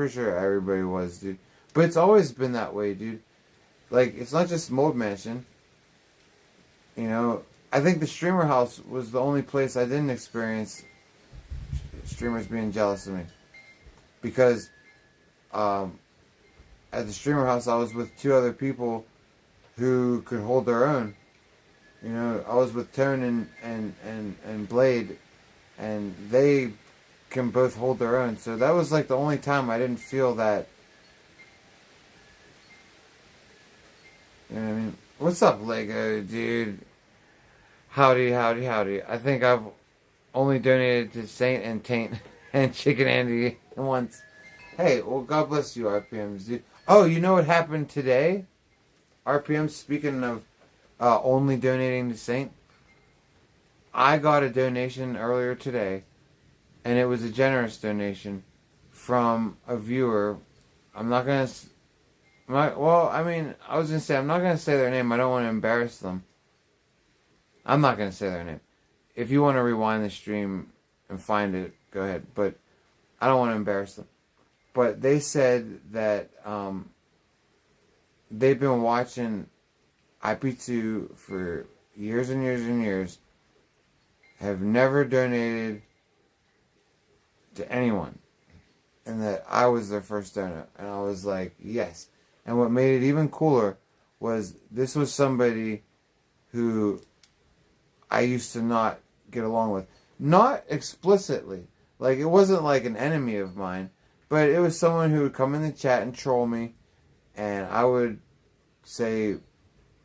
sure everybody was, dude. But it's always been that way, dude. Like, it's not just Mold Mansion. You know, I think the Streamer House was the only place I didn't experience streamers being jealous of me. Because at the Streamer House, I was with two other people who could hold their own. You know, I was with Tone and Blade, and they can both hold their own. So that was like the only time I didn't feel that. You know what I mean? What's up, Lego, dude? Howdy. I think I've only donated to Saint and Taint. and Chicken Andy once. Hey, well, God bless you, RPMs, dude. Oh, you know what happened today? RPM, speaking of only donating to Saint, I got a donation earlier today, and it was a generous donation from a viewer. I'm not going to... Well, I mean, I was going to say, I'm not going to say their name. I don't want to embarrass them. I'm not going to say their name. If you want to rewind the stream and find it, go ahead. But I don't want to embarrass them. But they said that they've been watching IP2 for years and years and years, have never donated to anyone, and that I was their first donor. And I was like, yes. And what made it even cooler was this was somebody who I used to not get along with. Not explicitly. Like, it wasn't like an enemy of mine. But it was someone who would come in the chat and troll me. And I would say...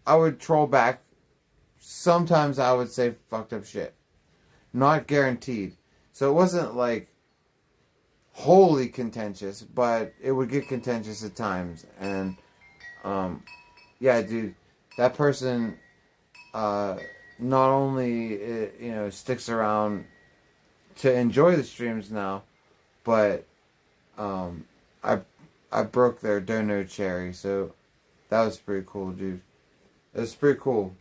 I would troll back. Sometimes I would say fucked up shit. Not guaranteed. So it wasn't like wholly contentious, but it would get contentious at times. And yeah, dude, that person not only sticks around to enjoy the streams now, but I broke their donor cherry, so that was pretty cool, dude. It was pretty cool.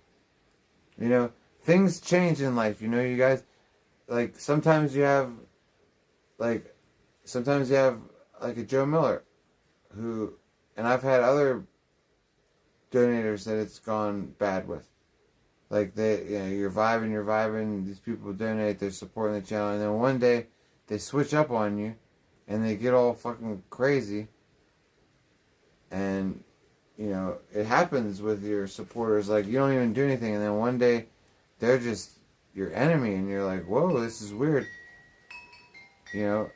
You know, things change in life, you know, you guys. Like, sometimes you have like a Joe Miller who, and I've had other donators that it's gone bad with. Like, you're vibing, these people donate, they're supporting the channel, and then one day they switch up on you and they get all fucking crazy. And, you know, it happens with your supporters. Like, you don't even do anything, and then one day they're just your enemy, and you're like, whoa, this is weird. You know?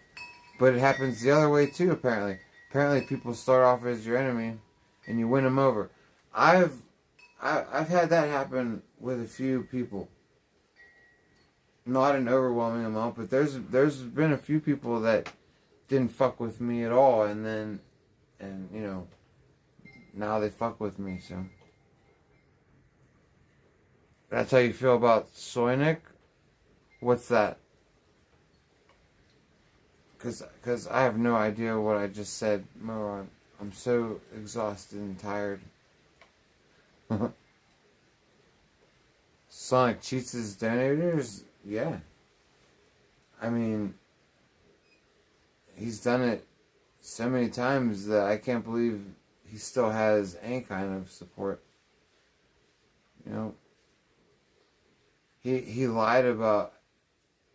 But it happens the other way too, apparently. Apparently people start off as your enemy, and you win them over. I've had that happen with a few people. Not an overwhelming amount, but there's been a few people that didn't fuck with me at all, and you know, now they fuck with me, so. That's how you feel about Soynik? What's that? Because I have no idea what I just said, Moron. I'm so exhausted and tired. Sonic cheats his donators? Yeah. I mean, he's done it so many times that I can't believe he still has any kind of support. You know? He lied about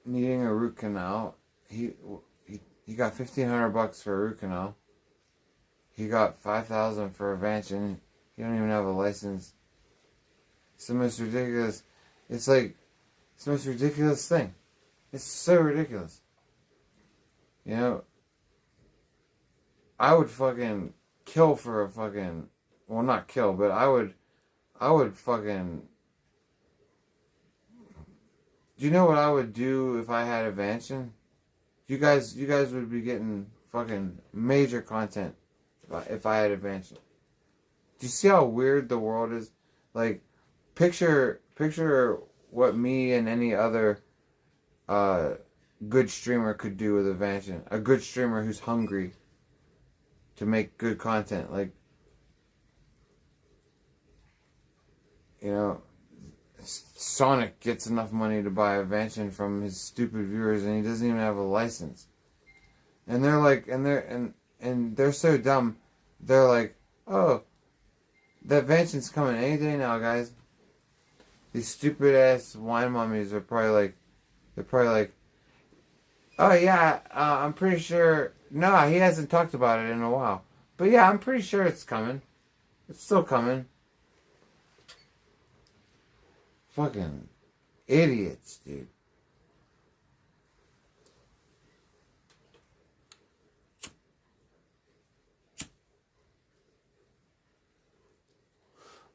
needing a root canal. He got $1,500 for a root canal. He got $5,000 for a Vantion. He don't even have a license. It's the most ridiculous. It's like, it's the most ridiculous thing. It's so ridiculous. You know, I would fucking kill for a fucking, well, not kill, but I would fucking, do you know what I would do if I had a Vantion? You guys would be getting fucking major content if I had a Vantion. Do you see how weird the world is? Like, picture what me and any other good streamer could do with a Vantion. A good streamer who's hungry to make good content. Like, you know, Sonic gets enough money to buy a Vantion from his stupid viewers, and he doesn't even have a license. And they're like, and they're so dumb. They're like, oh, that Vantion's coming any day now, guys. These stupid ass wine mummies are probably like, oh yeah, I'm pretty sure. No, he hasn't talked about it in a while. But yeah, I'm pretty sure it's coming. It's still coming. Fucking idiots, dude.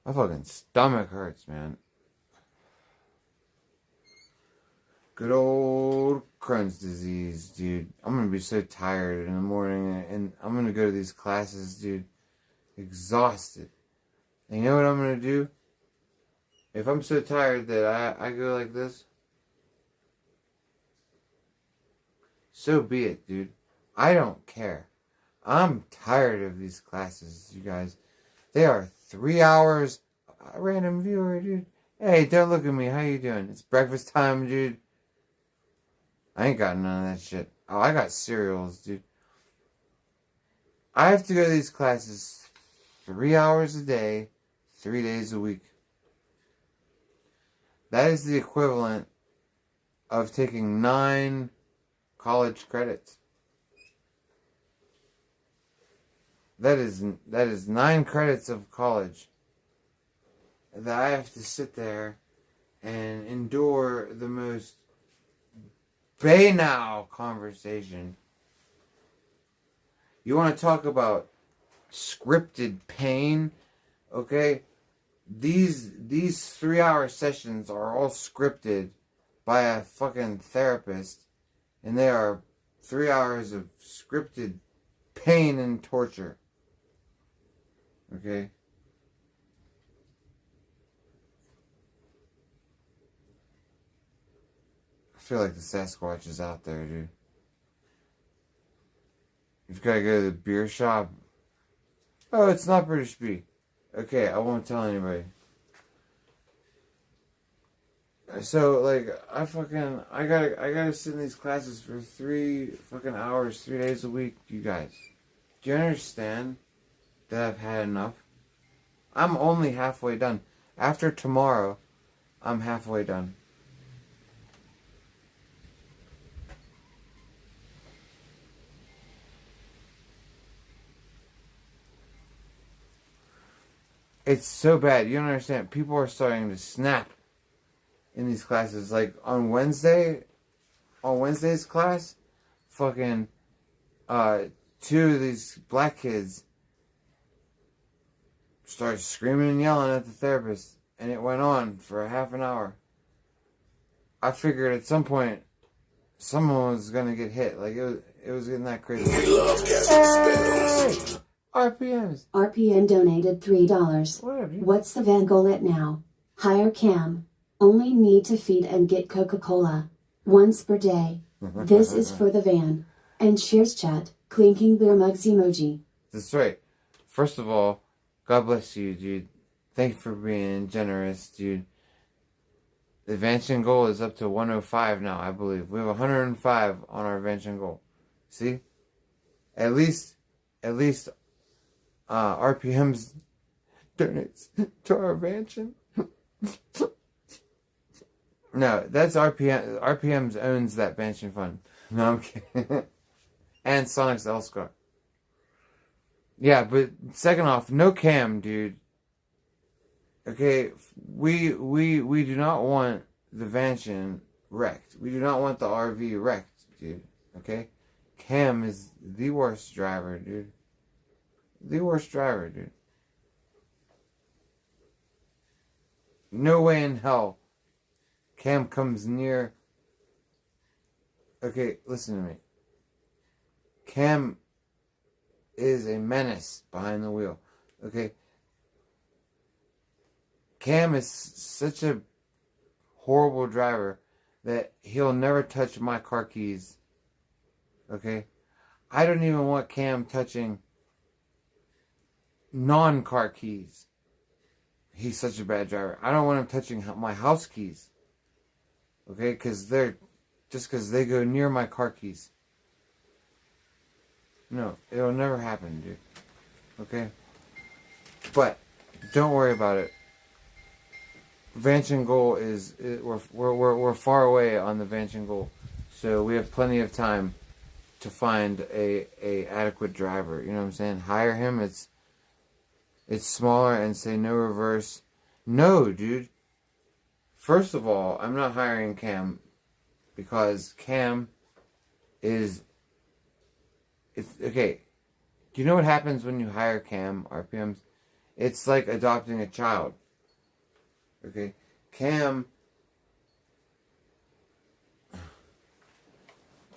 My fucking stomach hurts, man. Good old Crohn's disease, dude. I'm gonna be so tired in the morning, and I'm gonna go to these classes, dude, exhausted. And you know what I'm gonna do? If I'm so tired that I go like this, so be it, dude. I don't care. I'm tired of these classes, you guys. They are 3 hours. A random viewer, dude. Hey, don't look at me. How you doing? It's breakfast time, dude. I ain't got none of that shit. Oh, I got cereals, dude. I have to go to these classes 3 hours a day, 3 days a week. That is the equivalent of taking 9 college credits. That is 9 credits of college that I have to sit there and endure the most banal conversation. You want to talk about scripted pain? Okay? These 3-hour sessions are all scripted by a fucking therapist, and they are 3 hours of scripted pain and torture. Okay? I feel like the Sasquatch is out there, dude. You've got to go to the beer shop. Oh, it's not British B. Okay, I won't tell anybody. So, like, I gotta sit in these classes for 3 fucking hours, 3 days a week, you guys. Do you understand that I've had enough? I'm only halfway done. After tomorrow, I'm halfway done. It's so bad. You don't understand. People are starting to snap in these classes. Like on Wednesday's class, fucking 2 of these black kids started screaming and yelling at the therapist, and it went on for a half an hour. I figured at some point someone was gonna get hit. Like it was getting that crazy. We love casting spells. RPMs. RPM donated $3. What's the van goal at now? Hire Cam. Only need to feed and get Coca-Cola. Once per day. This is for the van. And cheers chat. Clinking beer mugs emoji. That's right. First of all, God bless you, dude. Thank you for being generous, dude. The advancing goal is up to 105 now, I believe. We have 105 on our advancing goal. See? At least RPMs donates to our advancing. No, that's RPM. RPMs owns that pension fund. No, I'm kidding. And Sonic's L-Scar. Yeah, but second off, no Cam, dude. Okay, we do not want the Vantion wrecked. We do not want the RV wrecked, dude. Okay? Cam is the worst driver, dude. The worst driver, dude. No way in hell Cam comes near. Okay, listen to me. Cam is a menace behind the wheel. Okay? Cam is such a horrible driver that he'll never touch my car keys. Okay? I don't even want Cam touching non-car keys. He's such a bad driver. I don't want him touching my house keys. Okay? Because they go near my car keys. No, it'll never happen, dude. Okay? But don't worry about it. Vantion goal we're far away on the Vantion goal, so we have plenty of time to find a adequate driver. You know what I'm saying? Hire him. It's smaller and say no reverse. No, dude. First of all, I'm not hiring Cam because Cam is. It's okay. Do you know what happens when you hire Cam RPMs? It's like adopting a child. Okay, Cam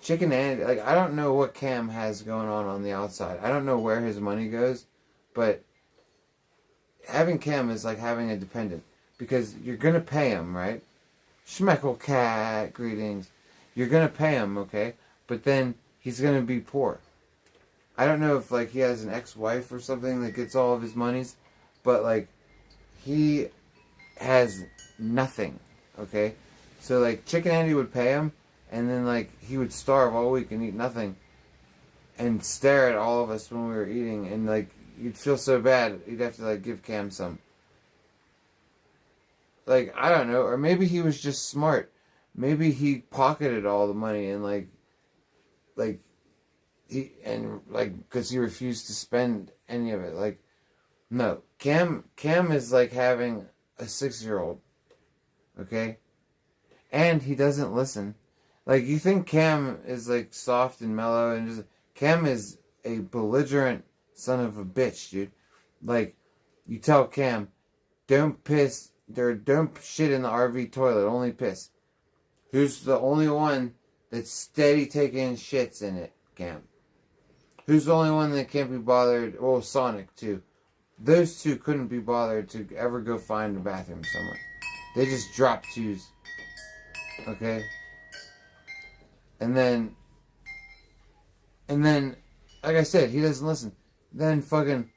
Chicken Andy, like, I don't know what Cam has going on the outside. I don't know where his money goes, but having Cam is like having a dependent, because you're gonna pay him, right? Schmeckle cat, greetings. You're gonna pay him, okay? But then he's gonna be poor. I don't know if like he has an ex-wife or something that gets all of his monies, but like he has nothing, okay? So like Chicken Andy would pay him, and then like he would starve all week and eat nothing, and stare at all of us when we were eating, and like you'd feel so bad. You'd have to like give Cam some. Like, I don't know, or maybe he was just smart. Maybe he pocketed all the money and because he refused to spend any of it. Like, no, Cam is like having a 6-year-old, okay, and he doesn't listen. Like, you think Cam is like soft and mellow, and just Cam is a belligerent son of a bitch, dude. Like, you tell Cam, don't piss. Don't shit in the RV toilet, only piss. Who's the only one that's steady taking shits in it, Cam? Who's the only one that can't be bothered? Well, Sonic, too. Those two couldn't be bothered to ever go find a bathroom somewhere. They just drop twos. Okay? And then, like I said, he doesn't listen. Then fucking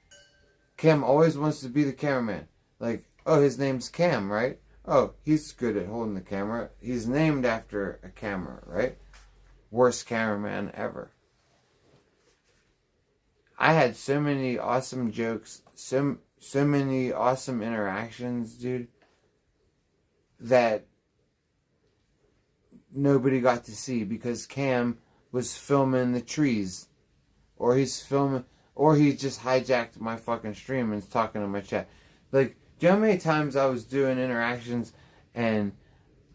Cam always wants to be the cameraman. Like, oh, his name's Cam, right? Oh, he's good at holding the camera. He's named after a camera, right? Worst cameraman ever. I had so many awesome jokes, so many awesome interactions, dude, that nobody got to see because Cam was filming the trees. Or he just hijacked my fucking stream and is talking to my chat. Like, do you know how many times I was doing interactions and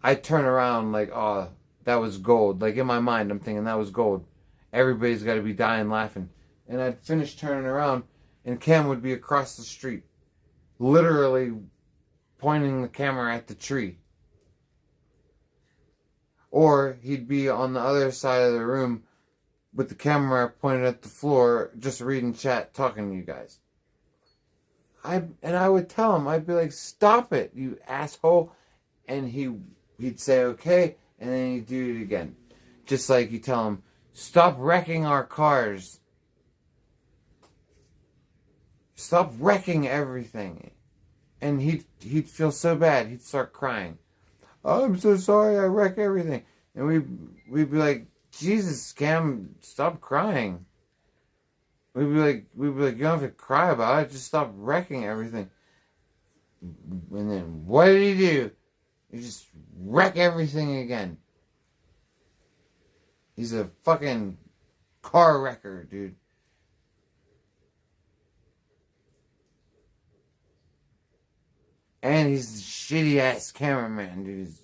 I turn around like, oh, that was gold. Like, in my mind, I'm thinking that was gold. Everybody's got to be dying laughing. And I'd finish turning around and Cam would be across the street, literally pointing the camera at the tree. Or he'd be on the other side of the room with the camera pointed at the floor, just reading chat, talking to you guys. I would tell him, I'd be like, stop it, you asshole. And he'd say, okay, and then he'd do it again. Just like you tell him, stop wrecking our cars. Stop wrecking everything. And he'd feel so bad, he'd start crying. Oh, I'm so sorry, I wreck everything. And we'd be like, Jesus, Cam, stop crying. We'd be like, you don't have to cry about it. Just stop wrecking everything. And then, what did he do? He just wreck everything again. He's a fucking car wrecker, dude. And he's a shitty ass cameraman, dude. He's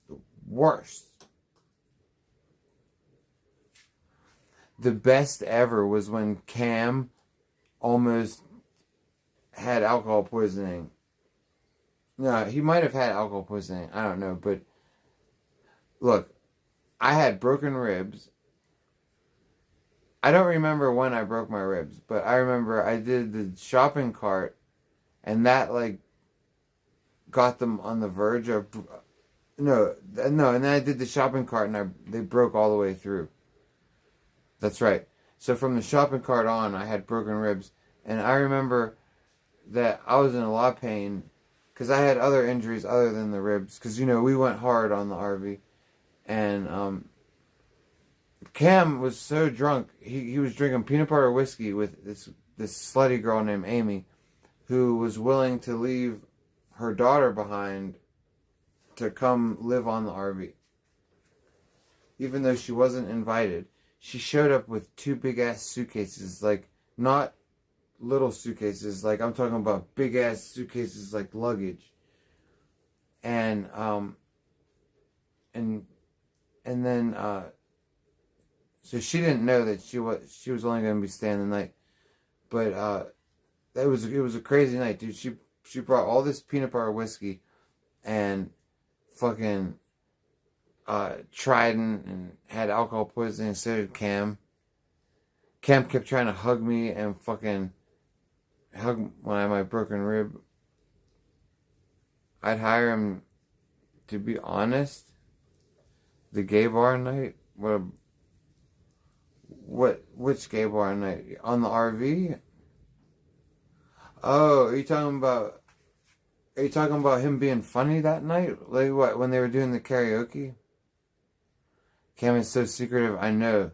the worst. The best ever was when Cam almost had alcohol poisoning. No, he might have had alcohol poisoning. I don't know. But look, I had broken ribs. I don't remember when I broke my ribs, but I remember I did the shopping cart, and that like got them on the verge of no, and then I did the shopping cart, and they broke all the way through. That's right. So from the shopping cart on, I had broken ribs. And I remember that I was in a lot of pain because I had other injuries other than the ribs. Because, we went hard on the RV. And Cam was so drunk. He was drinking peanut butter whiskey with this slutty girl named Amy, who was willing to leave her daughter behind to come live on the RV. Even though she wasn't invited. She showed up with 2 big-ass suitcases, like, not little suitcases, like, I'm talking about big-ass suitcases, like, luggage. And then, so she didn't know that she was only going to be staying the night. But, it was a crazy night, dude. She brought all this peanut butter whiskey, and fucking, Trident and had alcohol poisoning, so did Cam. Cam kept trying to hug me and fucking hug when I had my broken rib. I'd hire him, to be honest, the gay bar night. Which gay bar night? On the RV? Oh, are you talking about him being funny that night? Like what, when they were doing the karaoke? Cam is so secretive, I know.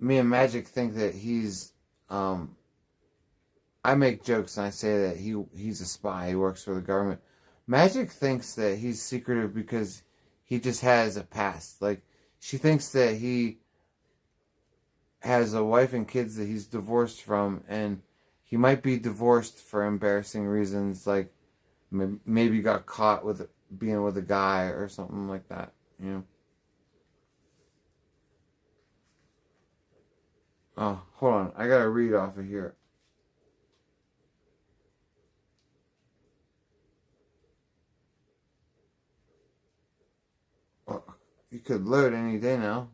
Me and Magic think that he's, I make jokes and I say that he's a spy, he works for the government. Magic thinks that he's secretive because he just has a past. Like, she thinks that he has a wife and kids that he's divorced from, and he might be divorced for embarrassing reasons, like maybe got caught with being with a guy or something like that, you know. Oh, hold on. I gotta read off of here. Oh, you could load any day now.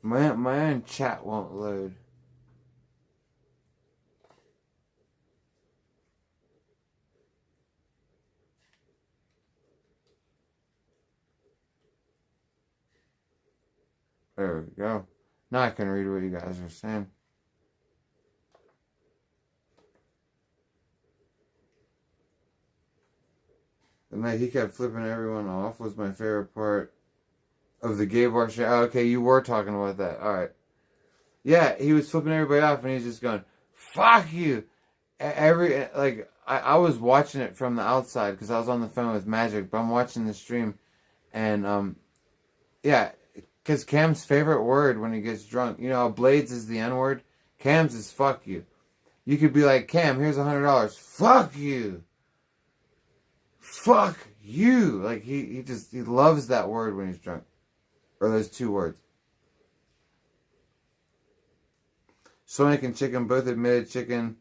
My own chat won't load. There we go. Now I can read what you guys are saying. The night he kept flipping everyone off was my favorite part of the gay bar show. Oh, okay, you were talking about that. Alright. Yeah, he was flipping everybody off and he's just going, fuck you! I was watching it from the outside because I was on the phone with Magic, but I'm watching the stream and, yeah, because Cam's favorite word when he gets drunk, you know how Blades is the N-word? Cam's is fuck you. You could be like, Cam, here's $100. Fuck you! Fuck you! Like, he loves that word when he's drunk. Or those two words. Soinic and Chicken both admitted Chicken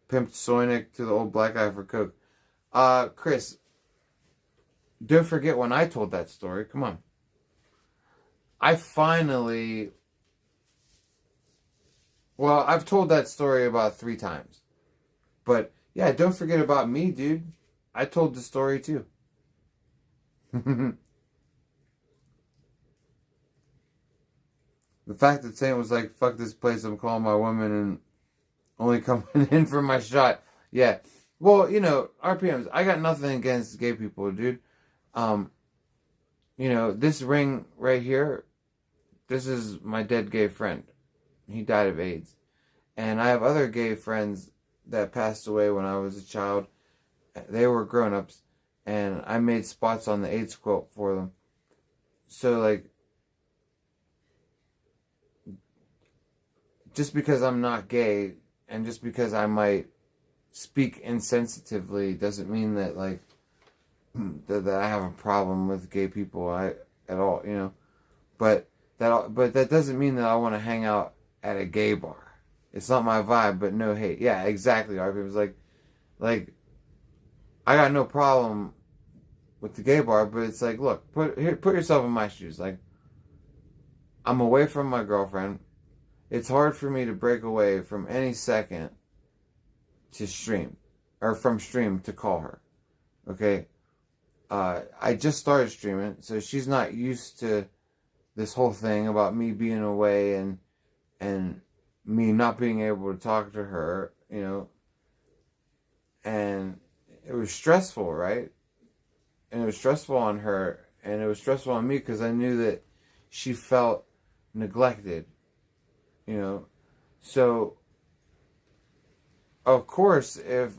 pimped Soinic to the old black guy for coke. Chris, don't forget when I told that story. Come on. I've told that story about 3 times. But, yeah, don't forget about me, dude. I told the story, too. The fact that Saint was like, fuck this place, I'm calling my woman and only coming in for my shot. Yeah. Well, you know, RPMs, I got nothing against gay people, dude. You know, this ring right here, this is my dead gay friend. He died of AIDS. And I have other gay friends that passed away when I was a child. They were grown-ups. And I made spots on the AIDS quilt for them. So, like, just because I'm not gay and just because I might speak insensitively doesn't mean that, like, that I have a problem with gay people at all, you know. But that doesn't mean that I want to hang out at a gay bar. It's not my vibe, but no hate. Yeah, exactly. RP was like I got no problem with the gay bar, but it's like, look, put yourself in my shoes. Like, I'm away from my girlfriend. It's hard for me to break away from any second to stream. Or from stream to call her. Okay? I just started streaming, so she's not used to this whole thing about me being away and me not being able to talk to her, you know. And it was stressful, right? And it was stressful on her, and it was stressful on me because I knew that she felt neglected. You know, so, of course, if,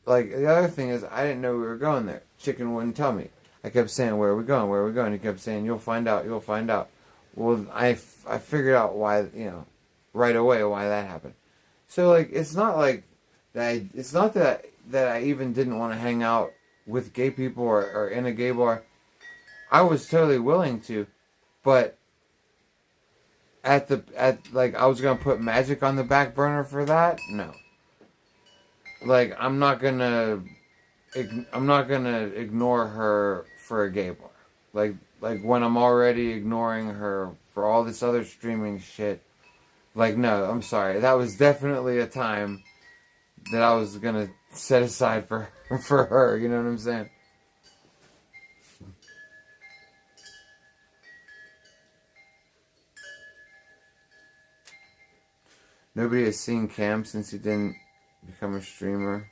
like, the other thing is, I didn't know we were going there. Chicken wouldn't tell me. I kept saying, where are we going, where are we going? He kept saying, you'll find out, you'll find out. Well, I figured out why, you know, right away why that happened. So, like, it's not like, it's not that I even didn't want to hang out with gay people or in a gay bar. I was totally willing to, but I was gonna put Magic on the back burner for that? No. Like, I'm not gonna I'm not gonna ignore her for a gay bar. Like when I'm already ignoring her for all this other streaming shit. Like, no, I'm sorry. That was definitely a time that I was gonna set aside for her. You know what I'm saying? Nobody has seen Cam since he didn't become a streamer.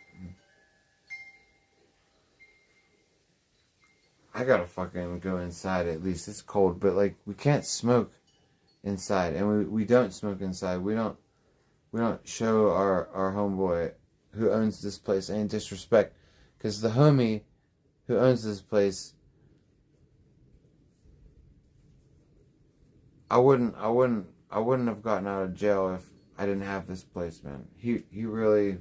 I gotta fucking go inside at least. It's cold, but like we can't smoke inside, and we don't smoke inside. We don't show our homeboy who owns this place any disrespect, because the homie who owns this place, I wouldn't have gotten out of jail if I didn't have this place, man. He really,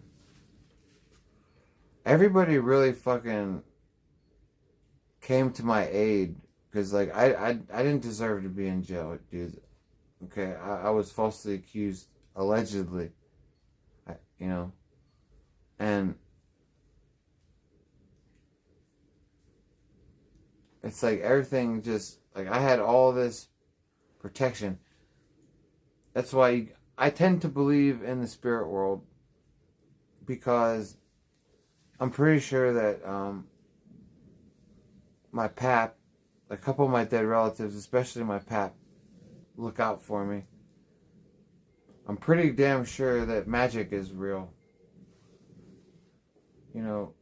everybody really fucking came to my aid, because like I didn't deserve to be in jail, dude. Okay, I was falsely accused, allegedly, you know, and it's like everything just, like, I had all this protection. That's why I tend to believe in the spirit world, because I'm pretty sure that my pap, a couple of my dead relatives, especially my pap, look out for me. I'm pretty damn sure that magic is real. You know,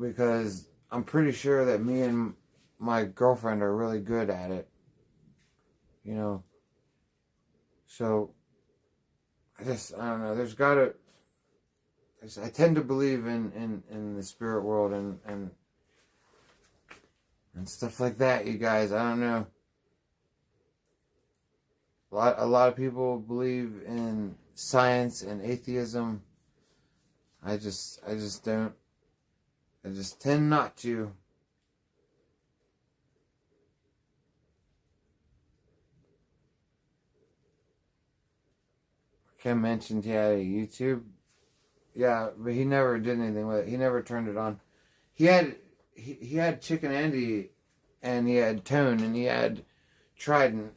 because I'm pretty sure that me and my girlfriend are really good at it. You know, so I don't know, there's gotta, I tend to believe in the spirit world and stuff like that, you guys. I don't know. A lot of people believe in science and atheism. I just don't. I just tend not to. Ken mentioned he had a YouTube. Yeah, but he never did anything with it. He never turned it on. He had Chicken Andy, and he had Tone, and he had Trident.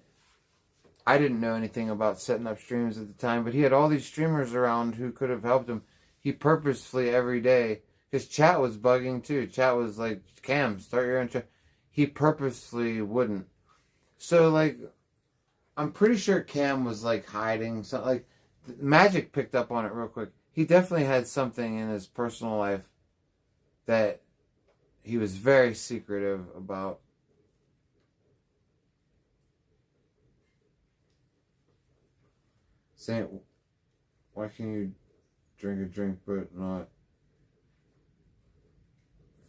I didn't know anything about setting up streams at the time, but he had all these streamers around who could have helped him. He purposefully every day, because chat was bugging too. Chat was like, Cam, start your own chat. He purposefully wouldn't. So like, I'm pretty sure Cam was like hiding something. Like, Magic picked up on it real quick. He definitely had something in his personal life that he was very secretive about. Saying, why can you drink a drink but not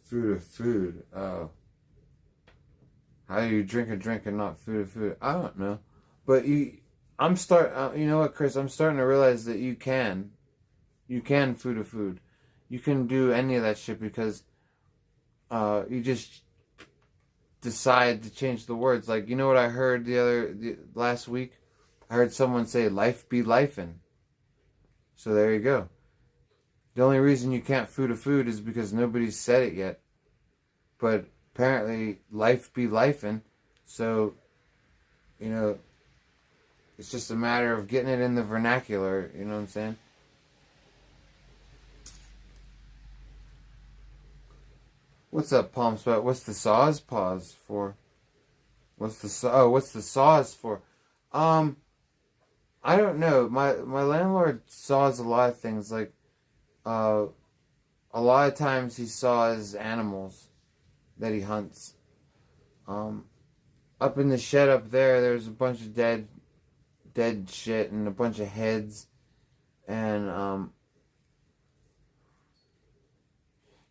food of food? Oh. How do you drink a drink and not food of food? I don't know. But you know what, Chris? I'm starting to realize that you can food of food. You can do any of that shit, because you just decide to change the words. Like, you know what I heard last week? I heard someone say, life be lifin'. So there you go. The only reason you can't food a food is because nobody's said it yet. But apparently, life be lifin'. So, you know, it's just a matter of getting it in the vernacular. You know what I'm saying? What's up, Palm Sweat? What's the saws pause for? What's the saws for? I don't know. My landlord saws a lot of things. Like, a lot of times he saws animals that he hunts. Up in the shed up there's a bunch of dead shit and a bunch of heads, and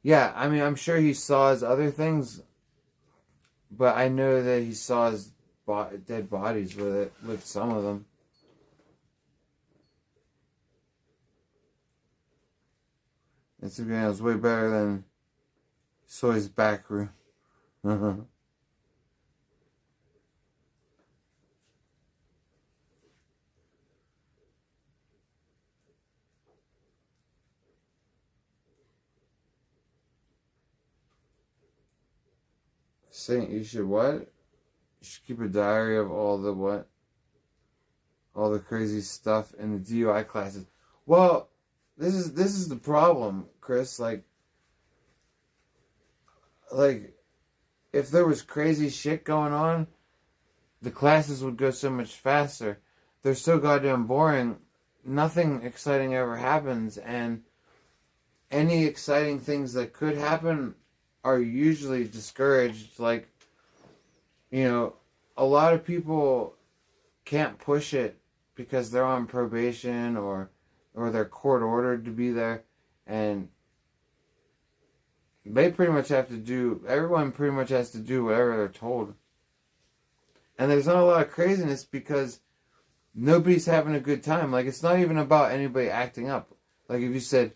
yeah, I mean, I'm sure he saws other things, but I know that he saws dead bodies with some of them. Instagram is way better than Soy's back room. Saint, you should what? You should keep a diary of all the what? All the crazy stuff in the DUI classes. Well, this is the problem, Chris. Like, if there was crazy shit going on, the classes would go so much faster. They're so goddamn boring. Nothing exciting ever happens, and any exciting things that could happen are usually discouraged. Like, you know, a lot of people can't push it because they're on probation or they're court ordered to be there, and they pretty much have to do, everyone pretty much has to do whatever they're told. And there's not a lot of craziness because nobody's having a good time. Like, it's not even about anybody acting up. Like, if you said,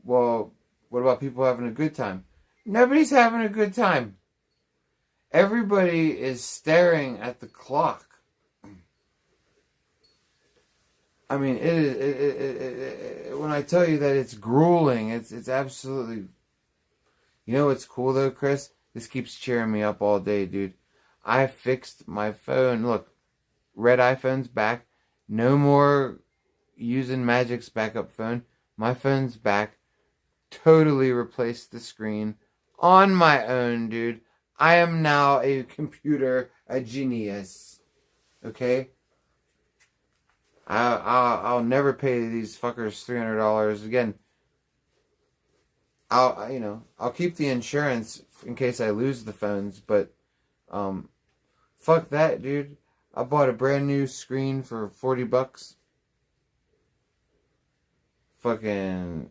well, what about people having a good time? Nobody's having a good time. Everybody is staring at the clock. I mean, when I tell you that it's grueling, it's absolutely... You know what's cool though, Chris? This keeps cheering me up all day, dude. I fixed my phone. Look, red iPhone's back. No more using Magic's backup phone. My phone's back. Totally replaced the screen on my own, dude. I am now a genius. Okay? I'll never pay these fuckers $300 again. I'll keep the insurance in case I lose the phones, but fuck that, dude. I bought a brand new screen for $40. Fucking,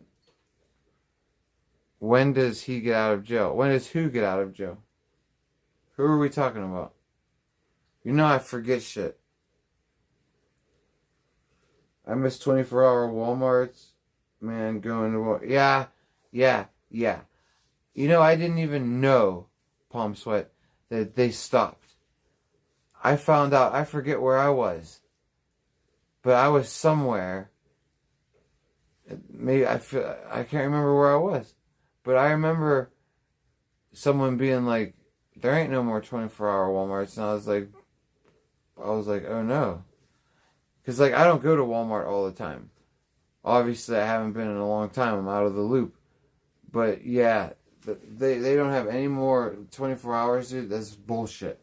when does he get out of jail? When does who get out of jail? Who are we talking about? You know I forget shit. I miss 24-hour Walmarts. Man, going to Walmart. Yeah. You know, I didn't even know, Palm Sweat, that they stopped. I found out, I forget where I was. But I was somewhere. Maybe I can't remember where I was. But I remember someone being like, there ain't no more 24-hour Walmarts. And I was like, oh no. Because, like, I don't go to Walmart all the time. Obviously, I haven't been in a long time. I'm out of the loop. But, yeah, they don't have any more 24 hours, dude. That's bullshit.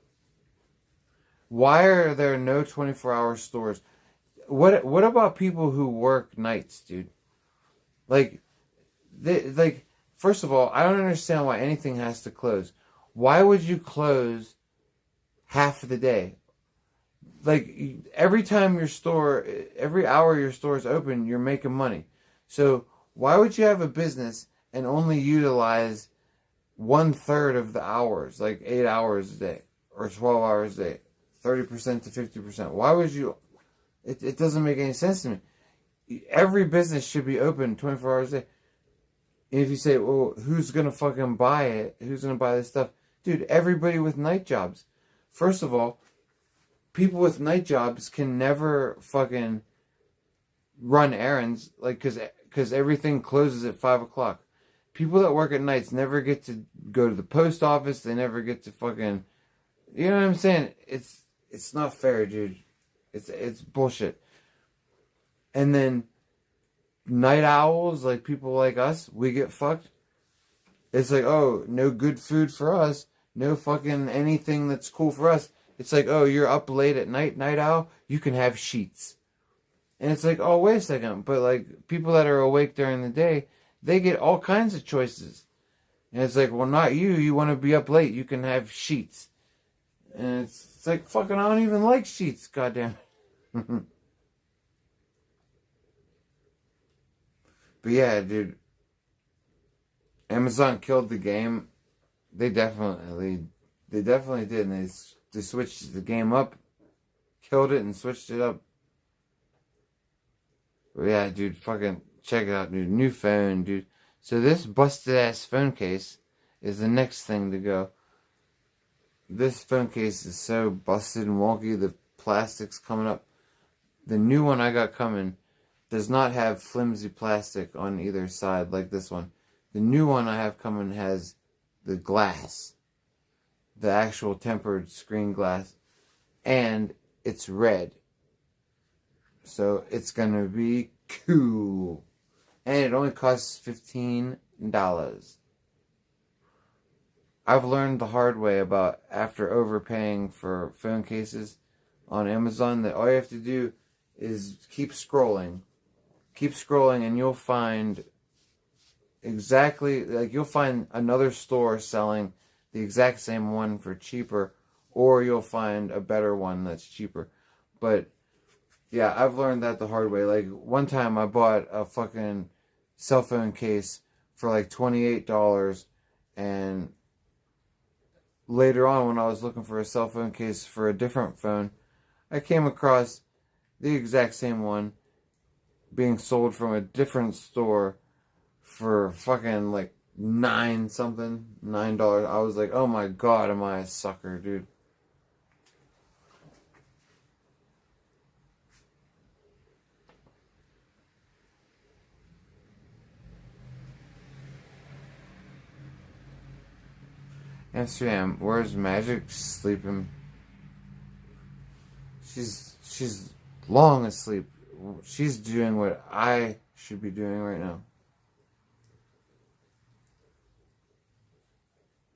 Why are there no 24-hour stores? What about people who work nights, dude? First of all, I don't understand why anything has to close. Why would you close half of the day? Like, every hour your store is open, you're making money. So, why would you have a business and only utilize 1/3 of the hours, like 8 hours a day, or 12 hours a day, 30% to 50%? Why would you? It doesn't make any sense to me. Every business should be open 24 hours a day. And if you say, well, who's going to fucking buy it? Who's going to buy this stuff? Dude, everybody with night jobs. First of all, people with night jobs can never fucking run errands, like, because everything closes at 5 o'clock. People that work at nights never get to go to the post office. They never get to fucking, you know what I'm saying? It's not fair, dude. It's bullshit. And then night owls, like people like us, we get fucked. It's like, oh, no good food for us. No fucking anything that's cool for us. It's like, oh, you're up late at night, night owl, you can have sheets. And it's like, oh, wait a second. But, like, people that are awake during the day, they get all kinds of choices. And it's like, well, not you. You want to be up late, you can have sheets. And it's like, fucking, I don't even like sheets, goddamn. But yeah, dude. Amazon killed the game. They definitely did. And they switched the game up, killed it, and switched it up. But yeah, dude, fucking check it out, dude. New phone, dude. So this busted ass phone case is the next thing to go. This phone case is so busted and wonky. The plastic's coming up. The new one I got coming does not have flimsy plastic on either side like this one. The new one I have coming has the glass. the actual tempered screen glass, and it's red. So it's gonna be cool. And it only costs $15. I've learned the hard way about after overpaying for phone cases on Amazon that all you have to do is keep scrolling. Keep scrolling and you'll find exactly, like you'll find another store selling the exact same one for cheaper, or you'll find a better one that's cheaper. But yeah, I've learned that the hard way. Like one time I bought a fucking cell phone case for like $28, and later on when I was looking for a cell phone case for a different phone, I came across the exact same one being sold from a different store for fucking like $9. I was like, oh my god, am I a sucker, dude. Amsterdam, where's Magic? Sleeping. She's long asleep. She's doing what I should be doing right now.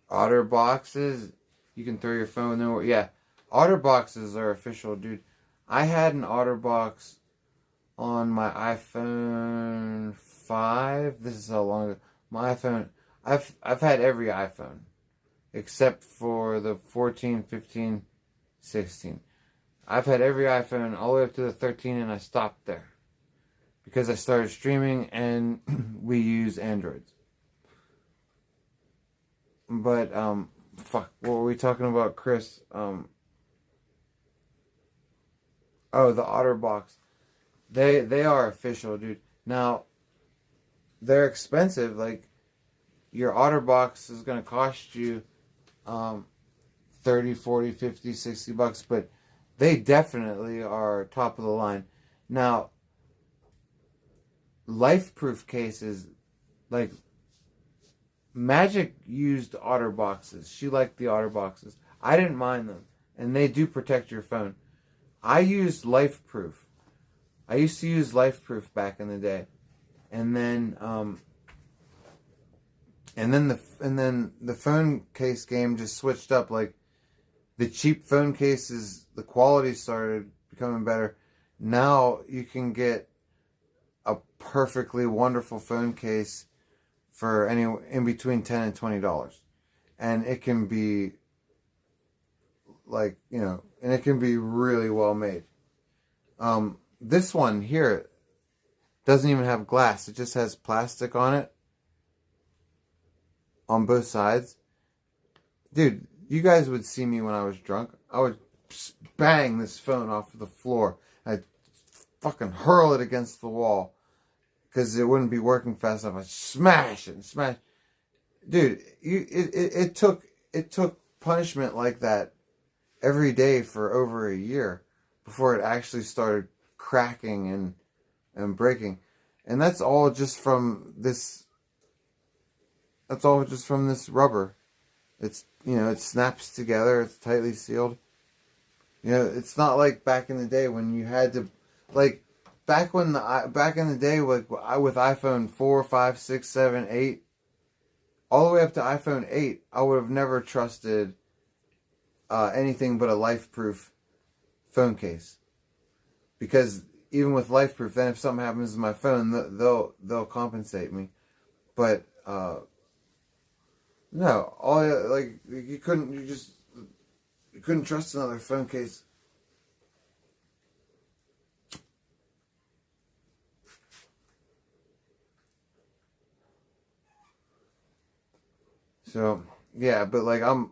Otter boxes, you can throw your phone nowhere. Yeah, Otter boxes are official, dude. I had an Otter box on my iPhone 5. This is how long ago. My iPhone, I've had every iPhone except for the 14, 15, 16. I've had every iPhone all the way up to the 13, and I stopped there because I started streaming and we use Androids. But fuck, what were we talking about, Chris? Oh, the OtterBox. They are official, dude. Now, they're expensive. Like, your OtterBox is gonna cost you 30, 40, 50, 60 bucks, but they definitely are top of the line. Now, LifeProof cases, like, Magic used OtterBoxes. She liked the OtterBoxes. I didn't mind them, and they do protect your phone. I used LifeProof. I used to use LifeProof back in the day, and then the phone case game just switched up. Like, the cheap phone cases, the quality started becoming better. Now you can get a perfectly wonderful phone case for in between $10 and $20, and it can be like, you know, and it can be really well made. This one here doesn't even have glass; it just has plastic on it on both sides. Dude, you guys would see me when I was drunk. I would bang this phone off the floor. I'd fucking hurl it against the wall because it wouldn't be working fast enough. I'd smash it and smash. Dude, it took punishment like that every day for over a year before it actually started cracking and breaking. And that's all just from this. That's all just from this rubber. It's, you know, it snaps together. It's tightly sealed. You know, it's not like back in the day when you had to, like, back in the day with iPhone 4, 5, 6, 7, 8, all the way up to iPhone 8, I would have never trusted anything but a LifeProof phone case. Because even with LifeProof, then if something happens to my phone, they'll compensate me. But no, you couldn't trust another phone case. So yeah, but like I'm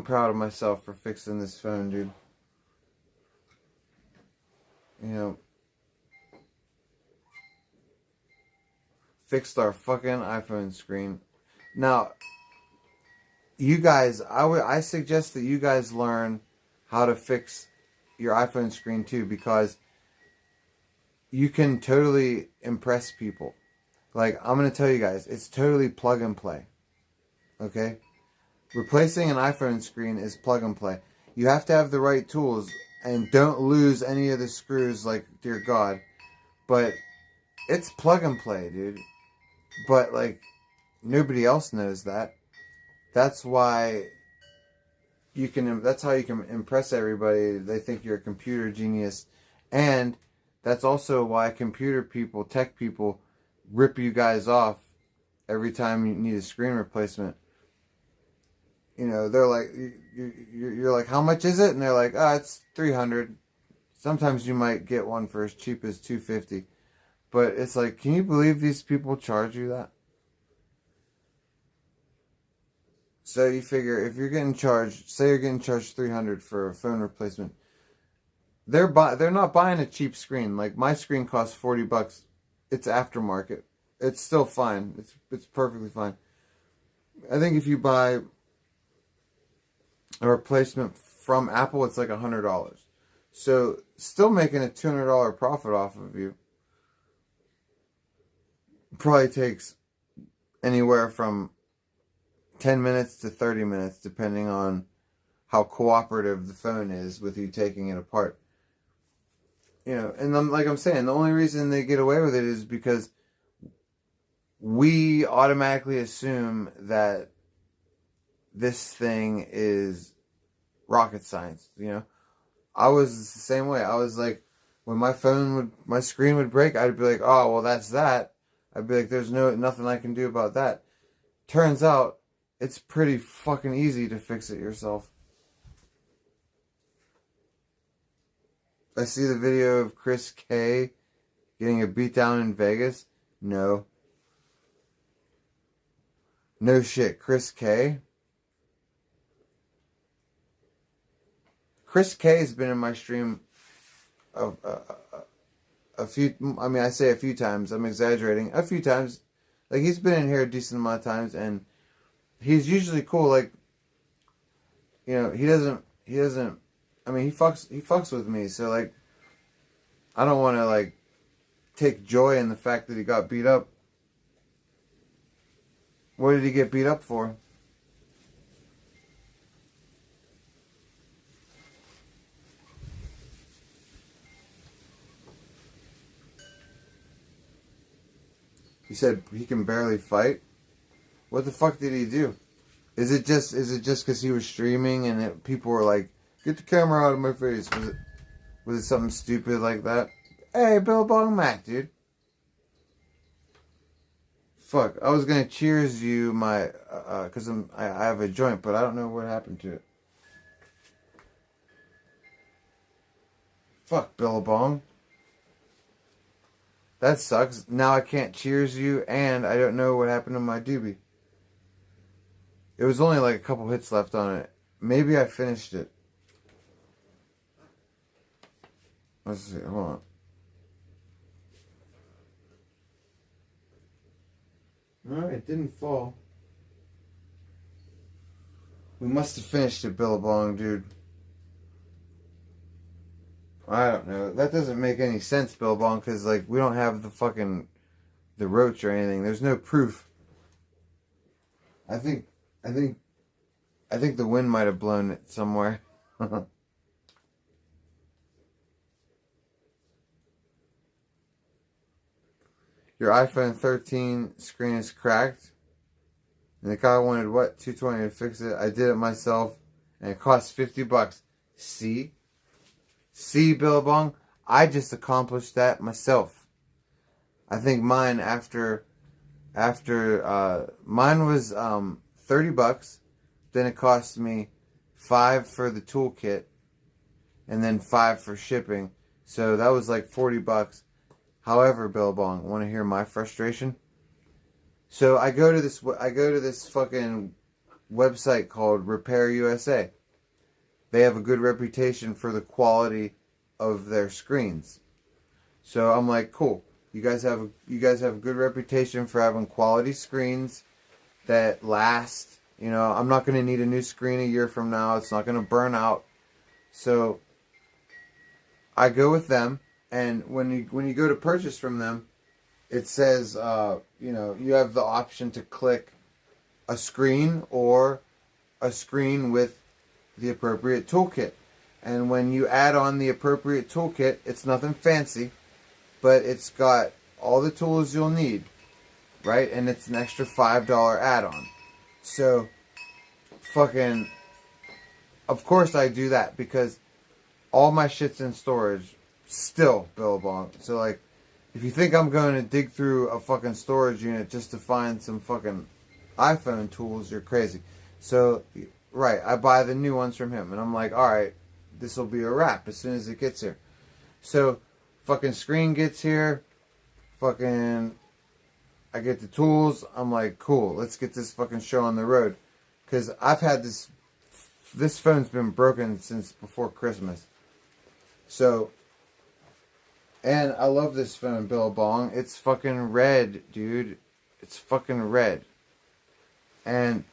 proud of myself for fixing this phone, dude. You know, fixed our fucking iPhone screen. Now, you guys, I suggest that you guys learn how to fix your iPhone screen too, because you can totally impress people. Like, I'm going to tell you guys, it's totally plug and play. Okay? Replacing an iPhone screen is plug and play. You have to have the right tools and don't lose any of the screws like, dear God. But it's plug and play, dude. But, like, nobody else knows that. That's why that's how you can impress everybody. They think you're a computer genius. And that's also why computer people, tech people, rip you guys off every time you need a screen replacement. You know, they're like, you're like, how much is it? And they're like, it's $300. Sometimes you might get one for as cheap as $250. But it's like, can you believe these people charge you that? So you figure if you're getting charged, say you're getting charged $300 for a phone replacement, they're not buying a cheap screen. Like my screen costs $40. It's aftermarket. It's still fine. It's perfectly fine. I think if you buy a replacement from Apple, it's like $100. So still making a $200 profit off of you. Probably takes anywhere from 10 minutes to 30 minutes, depending on how cooperative the phone is with you taking it apart. You know, and like I'm saying, the only reason they get away with it is because we automatically assume that this thing is rocket science, you know. I was the same way. I was like, when my screen would break, I'd be like, oh, well, that's that. I'd be like, there's nothing I can do about that. Turns out, it's pretty fucking easy to fix it yourself. I see the video of Chris K getting a beatdown in Vegas. No. No shit, Chris K. Chris K has been in my stream a few, I mean, I say a few times, I'm exaggerating, a few times. Like, he's been in here a decent amount of times, and he's usually cool. Like, you know, he doesn't, I mean, he fucks with me, so, like, I don't want to, like, take joy in the fact that he got beat up. What did he get beat up for? He said he can barely fight. What the fuck did he do? Is it just because he was streaming and people were like, "Get the camera out of my face"? Was it something stupid like that? Hey, Billabong Mac, dude. Fuck, I was gonna cheers you my because I have a joint, but I don't know what happened to it. Fuck, Billabong. That sucks. Now I can't cheers you, and I don't know what happened to my doobie. It was only like a couple hits left on it. Maybe I finished it. Let's see. Hold on. No, it didn't fall. We must have finished it, Billabong, dude. I don't know. That doesn't make any sense, Billabong, because, like, we don't have the roach or anything. There's no proof. I think the wind might have blown it somewhere. Your iPhone 13 screen is cracked. And the guy wanted, what, $220 to fix it. I did it myself, and it cost $50. See, Billabong, I just accomplished that myself. I think mine after mine was $30. Then it cost me $5 for the toolkit, and then $5 for shipping. So that was like $40. However, Billabong, want to hear my frustration? So I go to this fucking website called Repair USA. They have a good reputation for the quality of their screens. So I'm like, cool. You guys have a good reputation for having quality screens that last. You know, I'm not going to need a new screen a year from now. It's not going to burn out. So I go with them, and when you go to purchase from them, it says, you know, you have the option to click a screen or a screen with the appropriate toolkit. And when you add on the appropriate toolkit, it's nothing fancy, but it's got all the tools you'll need, right? And it's an extra $5 add-on. So, fucking, of course I do that because all my shit's in storage still, Billabong. So, like, if you think I'm going to dig through a fucking storage unit just to find some fucking iPhone tools, you're crazy. So, right, I buy the new ones from him. And I'm like, alright, this will be a wrap as soon as it gets here. So, fucking screen gets here. Fucking, I get the tools. I'm like, cool, let's get this fucking show on the road. Because I've had this phone's been broken since before Christmas. So, and I love this phone, Billabong. It's fucking red, dude. It's fucking red. And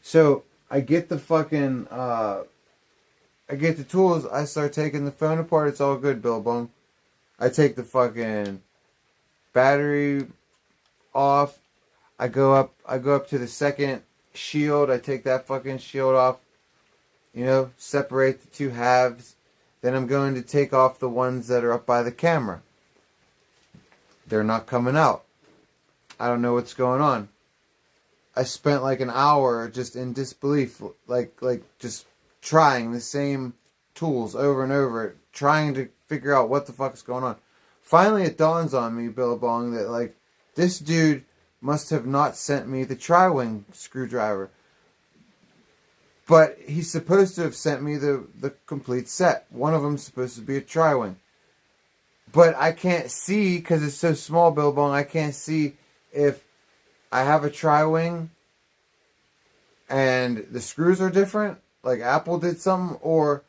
so I get the fucking, I get the tools. I start taking the phone apart. It's all good, Billabong. I take the fucking battery off. I go up to the second shield. I take that fucking shield off. You know, separate the two halves. Then I'm going to take off the ones that are up by the camera. They're not coming out. I don't know what's going on. I spent like an hour just in disbelief, like just trying the same tools over and over, trying to figure out what the fuck is going on. Finally, it dawns on me, Billabong, that like this dude must have not sent me the tri-wing screwdriver. But he's supposed to have sent me the complete set. One of them's supposed to be a tri-wing. But I can't see, because it's so small, Billabong, I can't see if I have a tri-wing and the screws are different, like Apple did something, or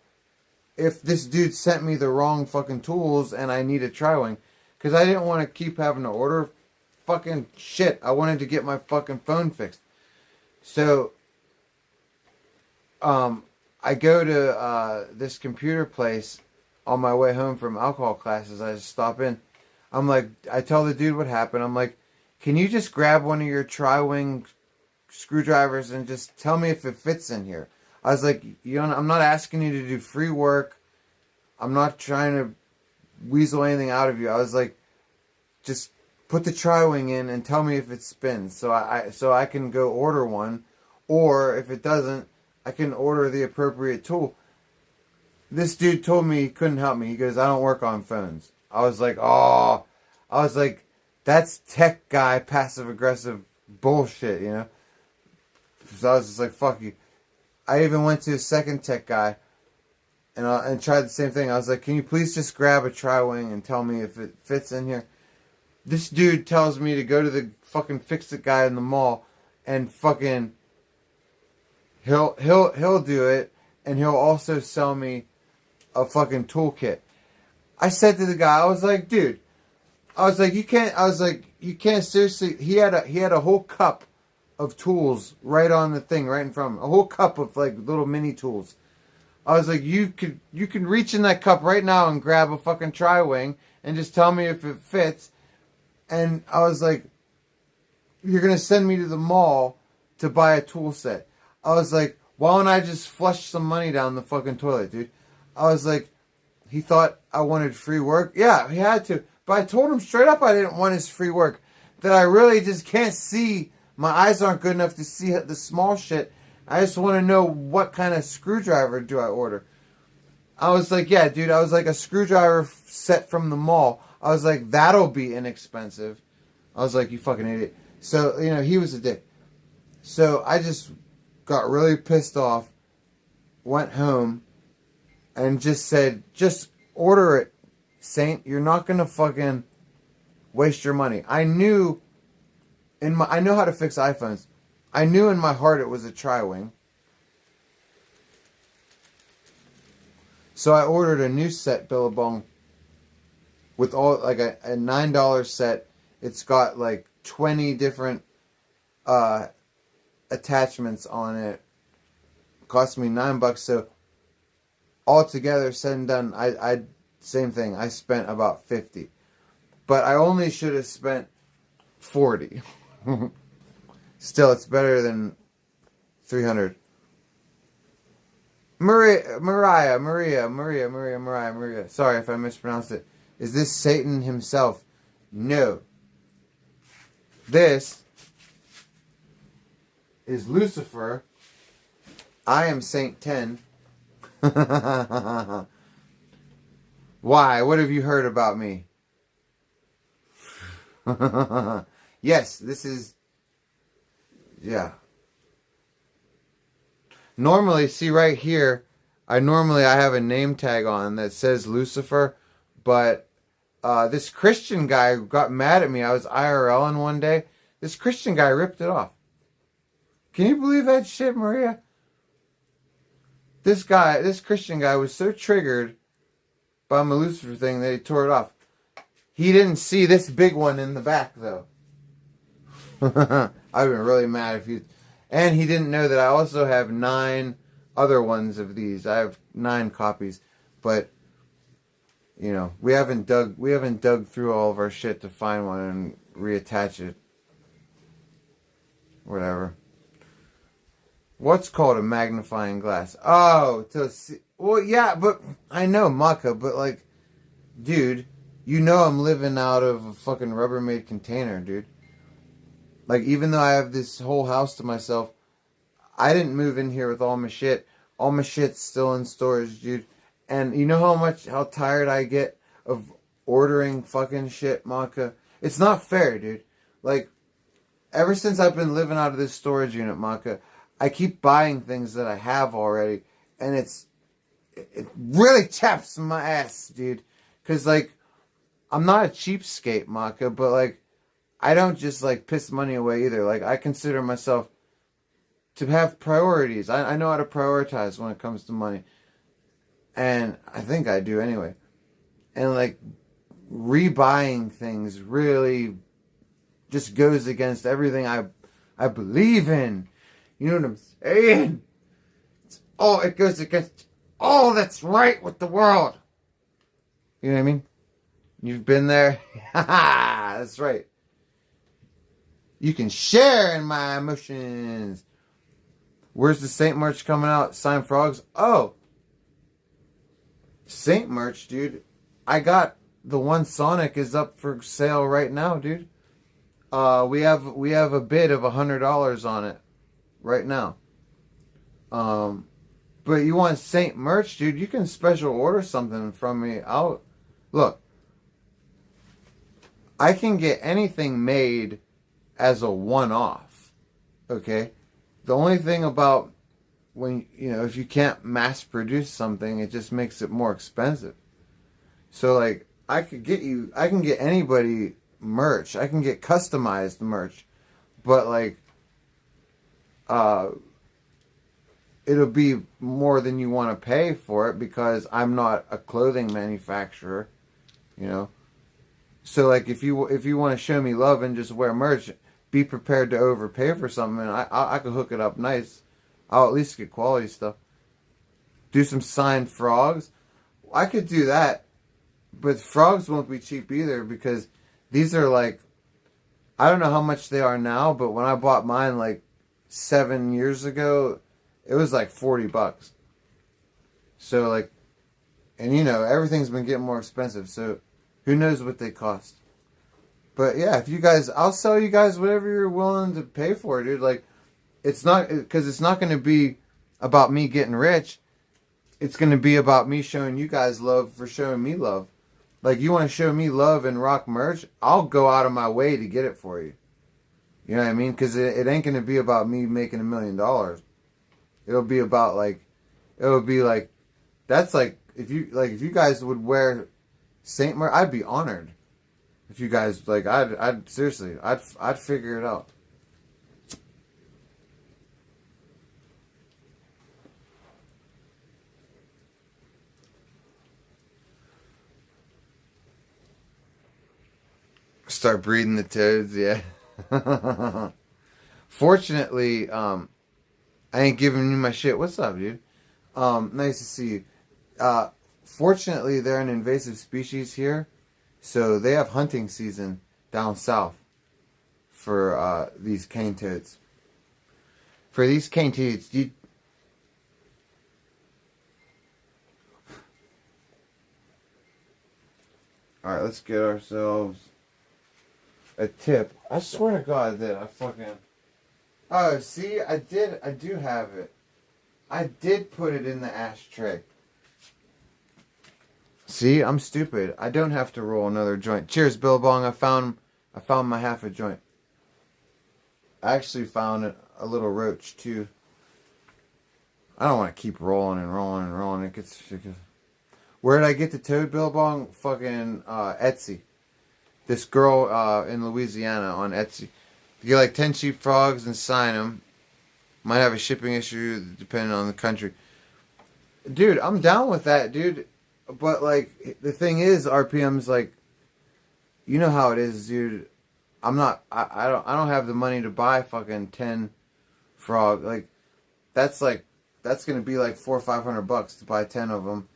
if this dude sent me the wrong fucking tools and I need a tri-wing. Because I didn't want to keep having to order fucking shit. I wanted to get my fucking phone fixed. So, I go to this computer place on my way home from alcohol classes. I just stop in. I'm like, I tell the dude what happened. I'm like, can you just grab one of your tri-wing screwdrivers and just tell me if it fits in here? I was like, you know, I'm not asking you to do free work. I'm not trying to weasel anything out of you. I was like, just put the tri-wing in and tell me if it spins, so I can go order one, or if it doesn't, I can order the appropriate tool. This dude told me he couldn't help me. He goes, I don't work on phones. I was like, oh. I was like, that's tech guy passive-aggressive bullshit, you know? So I was just like, fuck you. I even went to a second tech guy and tried the same thing. I was like, can you please just grab a tri-wing and tell me if it fits in here? This dude tells me to go to the fucking fix-it guy in the mall and fucking... He'll do it, and he'll also sell me a fucking toolkit. I said to the guy, I was like, dude, you can't seriously. He had a whole cup of tools right on the thing, right in front of him. A whole cup of like little mini tools. I was like, you can reach in that cup right now and grab a fucking tri-wing and just tell me if it fits. And I was like, you're gonna send me to the mall to buy a tool set. I was like, why don't I just flush some money down the fucking toilet, dude? I was like, he thought I wanted free work. Yeah, he had to. But I told him straight up I didn't want his free work. That I really just can't see. My eyes aren't good enough to see the small shit. I just want to know what kind of screwdriver do I order. I was like, yeah, dude. I was like, a screwdriver set from the mall. I was like, that'll be inexpensive. I was like, you fucking idiot. So, you know, he was a dick. So I just got really pissed off, went home, and just said, just order it, Saint. You're not going to fucking waste your money. I know how to fix iPhones. I knew in my heart it was a tri-wing. So I ordered a new set, Billabong, with all, like a $9 set. It's got like 20 different attachments on it. Cost me $9, so altogether, said and done, I same thing. I spent about 50, but I only should have spent 40. Still, it's better than 300. Maria. Sorry if I mispronounced it. Is this Satan himself? No. This is Lucifer. I am Saint 10. Why? What have you heard about me? Yes, this is... Yeah. Normally, see right here, I have a name tag on that says Lucifer, but this Christian guy got mad at me. I was IRLing one day. This Christian guy ripped it off. Can you believe that shit, Maria? This Christian guy was so triggered by my Lucifer thing that he tore it off. He didn't see this big one in the back, though. I've been really mad if you... And he didn't know that I also have 9 other ones of these. I have 9 copies. But, you know, we haven't dug through all of our shit to find one and reattach it. Whatever. What's called a magnifying glass? Oh, to see... Well, yeah, but... I know, Maka, but, like... Dude, you know I'm living out of a fucking Rubbermaid container, dude. Like, even though I have this whole house to myself, I didn't move in here with all my shit. All my shit's still in storage, dude. And you know how tired I get of ordering fucking shit, Maka? It's not fair, dude. Like, ever since I've been living out of this storage unit, Maka, I keep buying things that I have already. And it really chaps my ass, dude. Because, like, I'm not a cheapskate, Maka, but, like, I don't just, like, piss money away either. Like, I consider myself to have priorities. I know how to prioritize when it comes to money. And I think I do anyway. And, like, rebuying things really just goes against everything I believe in. You know what I'm saying? It goes against all that's right with the world. You know what I mean? You've been there? That's right. You can share in my emotions. Where's the Saint merch coming out? Sign Frogs? Oh. Saint merch, dude. I got the one Sonic is up for sale right now, dude. We have a bid of $100 on it right now. But you want Saint merch, dude? You can special order something from me. Look. I can get anything made as a one-off, okay? The only thing about when, you know, if you can't mass produce something, it just makes it more expensive. So, like, I can get anybody merch. I can get customized merch. But, like, it'll be more than you want to pay for it because I'm not a clothing manufacturer, you know? So, like, if you want to show me love and just wear merch, be prepared to overpay for something, and I could hook it up nice. I'll at least get quality stuff. Do some signed frogs. I could do that, but frogs won't be cheap either because these are like, I don't know how much they are now, but when I bought mine like 7 years ago, it was like $40. So, like, and you know, everything's been getting more expensive, so who knows what they cost. But yeah, if you guys, I'll sell you guys whatever you're willing to pay for, dude. Like, it's not, because it's not going to be about me getting rich. It's going to be about me showing you guys love for showing me love. Like, you want to show me love and rock merch, I'll go out of my way to get it for you. You know what I mean? Because it ain't going to be about me making $1 million. It'll be about, like, that's like, if you guys would wear Saint merch, I'd be honored. If you guys, like, I'd seriously, I'd figure it out. Start breeding the toads, yeah. Fortunately, I ain't giving you my shit. What's up, dude? Nice to see you. Fortunately, they're an invasive species here. So they have hunting season down south for these cane toads. For these cane toads, Alright, let's get ourselves a tip. I swear to God that I fucking... Oh, see? I do have it. I did put it in the ashtray. See? I'm stupid. I don't have to roll another joint. Cheers, Billabong. I found my half a joint. I actually found a little roach, too. I don't want to keep rolling and rolling and rolling. It gets... Where did I get the toad, Billabong? Fucking Etsy. This girl in Louisiana on Etsy. You get like 10 sheepfrogs and sign them. Might have a shipping issue depending on the country. Dude, I'm down with that, dude. But like, the thing is, RPM's like, you know how it is, dude. I don't have the money to buy fucking 10 frog. Like, that's gonna be like $400 or $500 to buy 10 of them.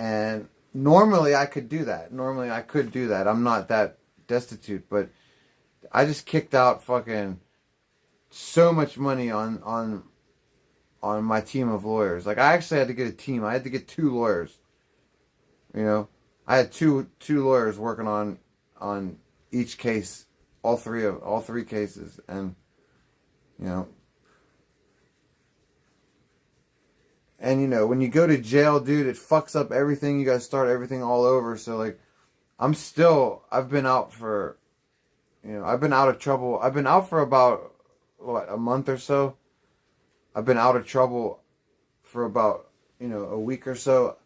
And normally I could do that. I'm not that destitute, but I just kicked out fucking so much money on my team of lawyers. Like, I actually had to get a team. I had to get 2 lawyers. You know, I had two lawyers working on each case, all three cases, and you know. And, you know, when you go to jail, dude, it fucks up everything. You got to start everything all over. So, like, I've been out for, you know, I've been out of trouble. I've been out for about, a month or so. I've been out of trouble for about, a week or so.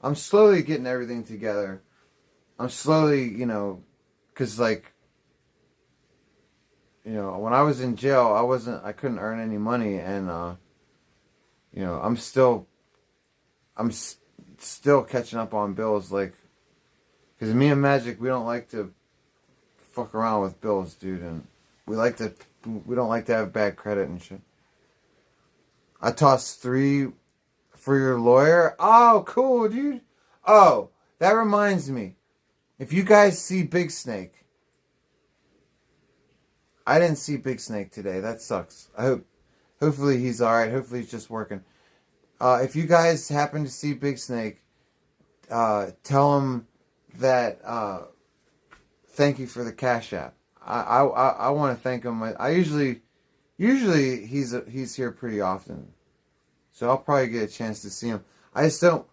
I'm slowly getting everything together. I'm slowly, because, like, when I was in jail, I couldn't earn any money, and, I'm still catching up on bills, like, because me and Magic, we don't like to fuck around with bills, dude, and we don't like to have bad credit and shit. I tossed 3 for your lawyer. Oh, cool, dude. Oh, that reminds me. If you guys see Big Snake, I didn't see Big Snake today. That sucks. Hopefully he's alright. Hopefully he's just working. If you guys happen to see Big Snake, tell him that thank you for the Cash App. I want to thank him. I usually he's here pretty often, so I'll probably get a chance to see him. I just don't.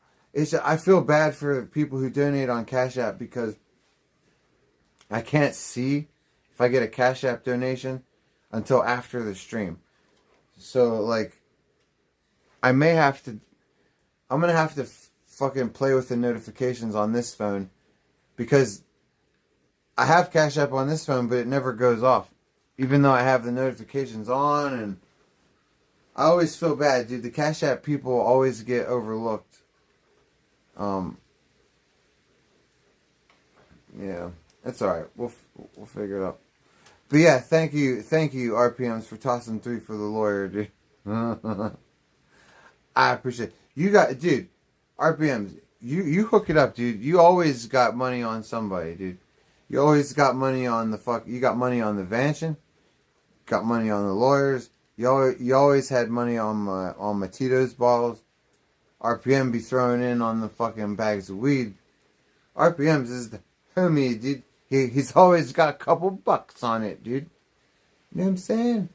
I feel bad for people who donate on Cash App because I can't see if I get a Cash App donation until after the stream. So, like, I'm going to have to fucking play with the notifications on this phone because I have Cash App on this phone, but it never goes off. Even though I have the notifications on, and I always feel bad, dude. The Cash App people always get overlooked. Yeah, that's alright. We'll figure it out. But yeah, thank you, RPMs, for tossing 3 for the lawyer, dude. I appreciate it. You got, dude, RPMs, you hook it up, dude. You always got money on somebody, dude. You always got money on you got money on the Vanshin. Got money on the lawyers. You always had money on my Tito's bottles. RPM be throwing in on the fucking bags of weed. RPMs is the homie, dude. He's always got a couple bucks on it, dude. You know what I'm saying?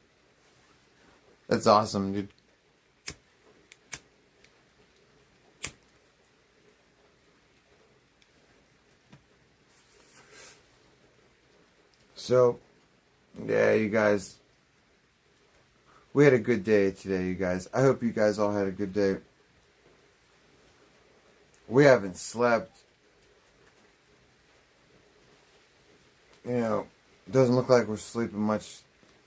That's awesome, dude. So, yeah, you guys. We had a good day today, you guys. I hope you guys all had a good day. We haven't slept. It doesn't look like we're sleeping much.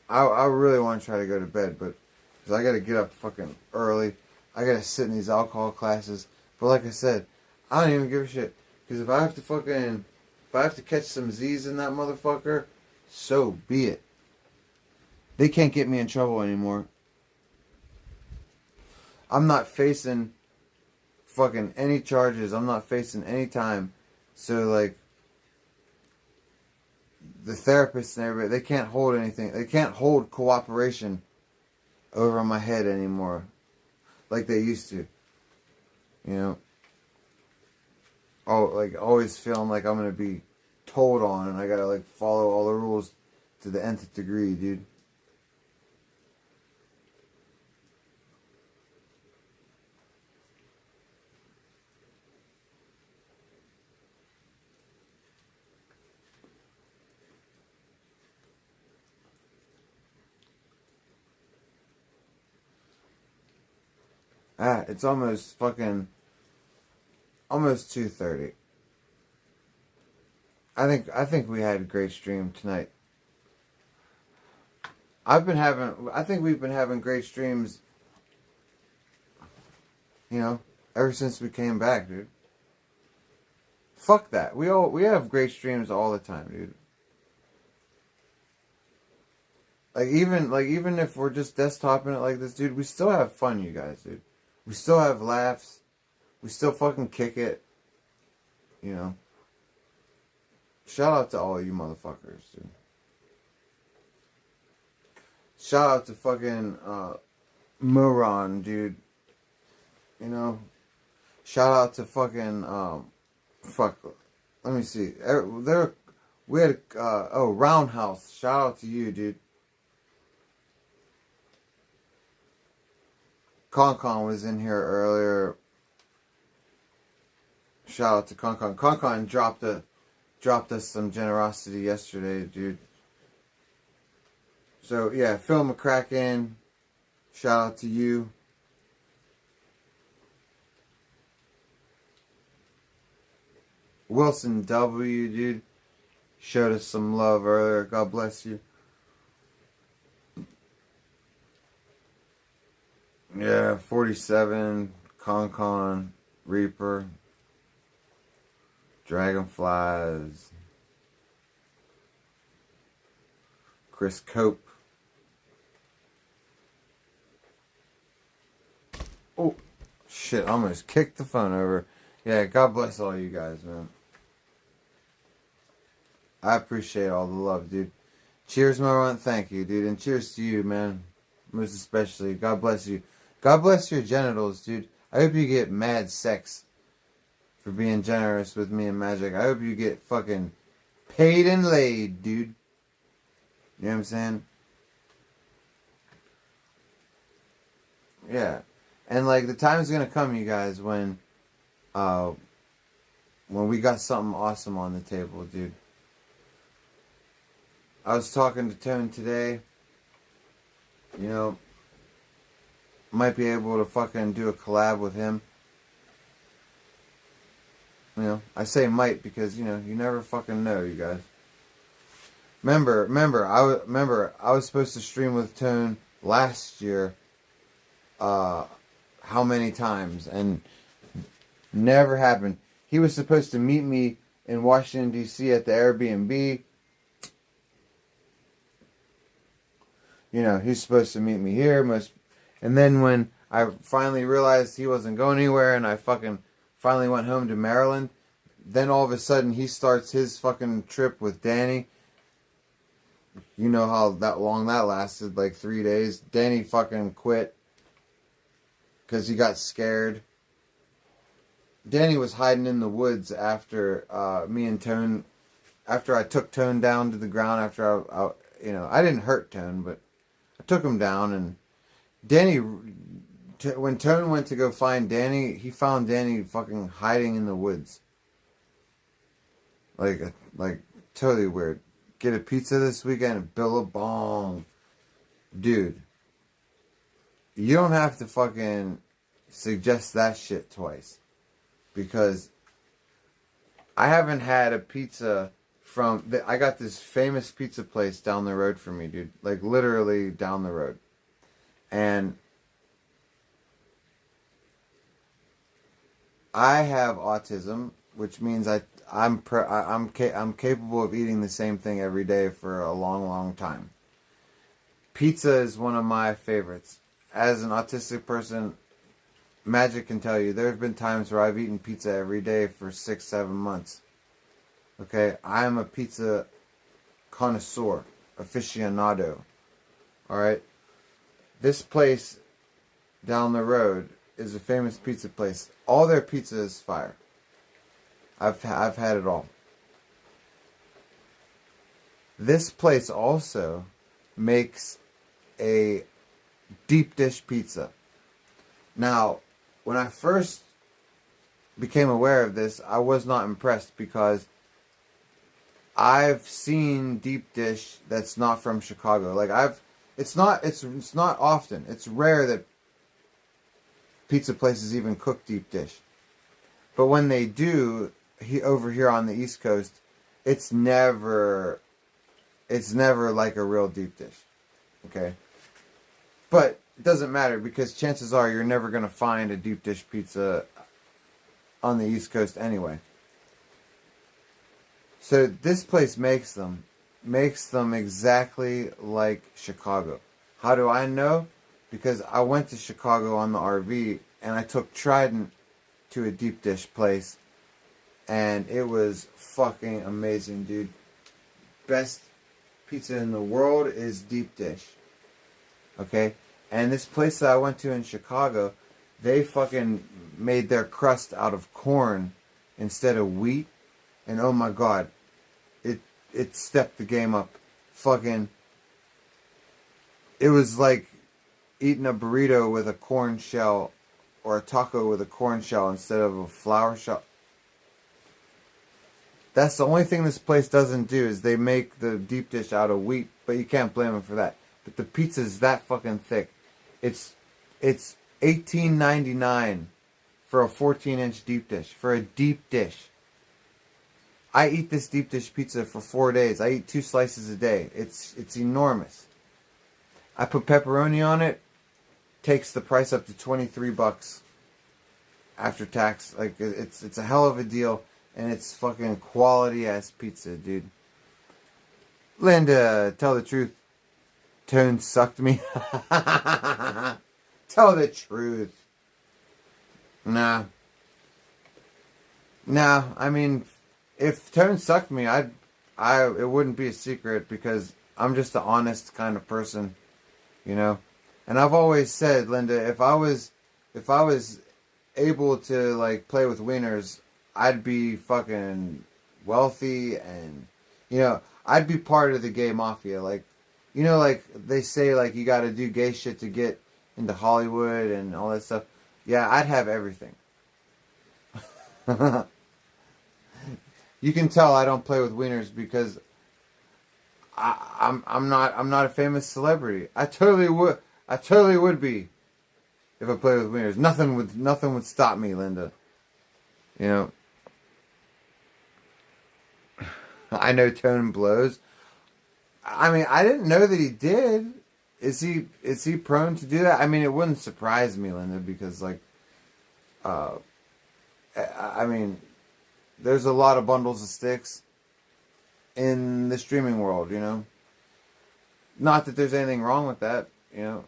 I really want to try to go to bed, but because I got to get up fucking early. I got to sit in these alcohol classes. But like I said, I don't even give a shit. Because if I have to catch some Z's in that motherfucker, so be it. They can't get me in trouble anymore. I'm not facing fucking any charges. I'm not facing any time. So, like, the therapists and everybody, they can't hold anything. They can't hold cooperation over my head anymore like they used to. Oh, like, always feeling like I'm going to be told on, and I gotta like follow all the rules to the nth degree, dude. It's almost 2:30. I think we had a great stream tonight. I think we've been having great streams, ever since we came back, dude. Fuck that. We have great streams all the time, dude. Like even if we're just desktoping it like this, dude, we still have fun, you guys, dude. We still have laughs. We still fucking kick it. Shout out to all you motherfuckers, dude. Shout out to fucking Moron, dude. Shout out to fucking let me see. We had Roundhouse. Shout out to you, dude. Concon was in here earlier. Shout out to Concon. Concon dropped us some generosity yesterday, dude. So yeah, Phil McCracken, shout out to you. Wilson W, dude, showed us some love earlier. God bless you. Yeah, 47, Concon, Reaper, Dragonflies, Chris Cope. Oh, shit, I almost kicked the phone over. Yeah, God bless all you guys, man. I appreciate all the love, dude. Cheers, Marwan. Thank you, dude. And cheers to you, man. Most especially. God bless you. God bless your genitals, dude. I hope you get mad sex for being generous with me and Magic. I hope you get fucking paid and laid, dude. You know what I'm saying? Yeah. And like the time's gonna come, you guys, when we got something awesome on the table, dude. I was talking to Tone today. Might be able to fucking do a collab with him. I say might because, you never fucking know, you guys. Remember, I was supposed to stream with Tone last year, how many times, and never happened. He was supposed to meet me in Washington, D.C. at the Airbnb. He's supposed to meet me here, and then when I finally realized he wasn't going anywhere and I fucking finally went home to Maryland, then all of a sudden he starts his fucking trip with Danny. You know how long that lasted, like 3 days. Danny fucking quit because he got scared. Danny was hiding in the woods after me and Tone, after I took Tone down to the ground, after I didn't hurt Tone, but I took him down, and Danny, when Tone went to go find Danny, he found Danny fucking hiding in the woods. Like totally weird. Get a pizza this weekend, Billabong. Dude, you don't have to fucking suggest that shit twice. Because I haven't had a pizza I got this famous pizza place down the road from me, dude. Like, literally down the road. And I have autism, which means I'm capable of eating the same thing every day for a long, long time. Pizza is one of my favorites. As an autistic person, Magic can tell you, there have been times where I've eaten pizza every day for 6-7 months. Okay, I am a pizza connoisseur, aficionado. Alright? This place down the road is a famous pizza place. All their pizza is fire. I've had it all. this place also makes a deep dish pizza. Now, when I first became aware of this, I was not impressed because I've seen deep dish that's not from Chicago. Like it's not often. It's rare that pizza places even cook deep dish. But when they do, over here on the East Coast, it's never like a real deep dish. Okay? But it doesn't matter because chances are you're never going to find a deep dish pizza on the East Coast anyway. So this place makes them exactly like Chicago. How do I know? Because I went to Chicago on the RV and I took Trident to a deep dish place and it was fucking amazing, dude. Best pizza in the world is deep dish. Okay? And this place that I went to in Chicago, they fucking made their crust out of corn instead of wheat. And oh my god, it stepped the game up. Fucking, it was like eating a burrito with a corn shell or a taco with a corn shell instead of a flour shell. That's the only thing this place doesn't do is they make the deep dish out of wheat, but you can't blame them for that. But the pizza's that fucking thick. It's $18.99 for a 14-inch deep dish. For a deep dish. I eat this deep dish pizza for 4 days. I eat 2 slices a day. It's enormous. I put pepperoni on it. Takes the price up to $23 after tax. Like it's a hell of a deal, and it's fucking quality ass pizza, dude. Linda, tell the truth. Tone sucked me. Tell the truth. Nah. I mean, if Tone sucked me, it wouldn't be a secret because I'm just an honest kind of person, you know. And I've always said, Linda, if I was able to like play with wieners, I'd be fucking wealthy and, you know, I'd be part of the gay mafia. Like, you know, like they say, like you got to do gay shit to get into Hollywood and all that stuff. Yeah, I'd have everything. You can tell I don't play with wieners because I'm not a famous celebrity. I totally would be if I played with wieners. Nothing would stop me, Linda. You know. I know Tone blows. I mean, I didn't know that he did. Is he prone to do that? I mean, it wouldn't surprise me, Linda, because like I mean, there's a lot of bundles of sticks in the streaming world, you know. Not that there's anything wrong with that, you know.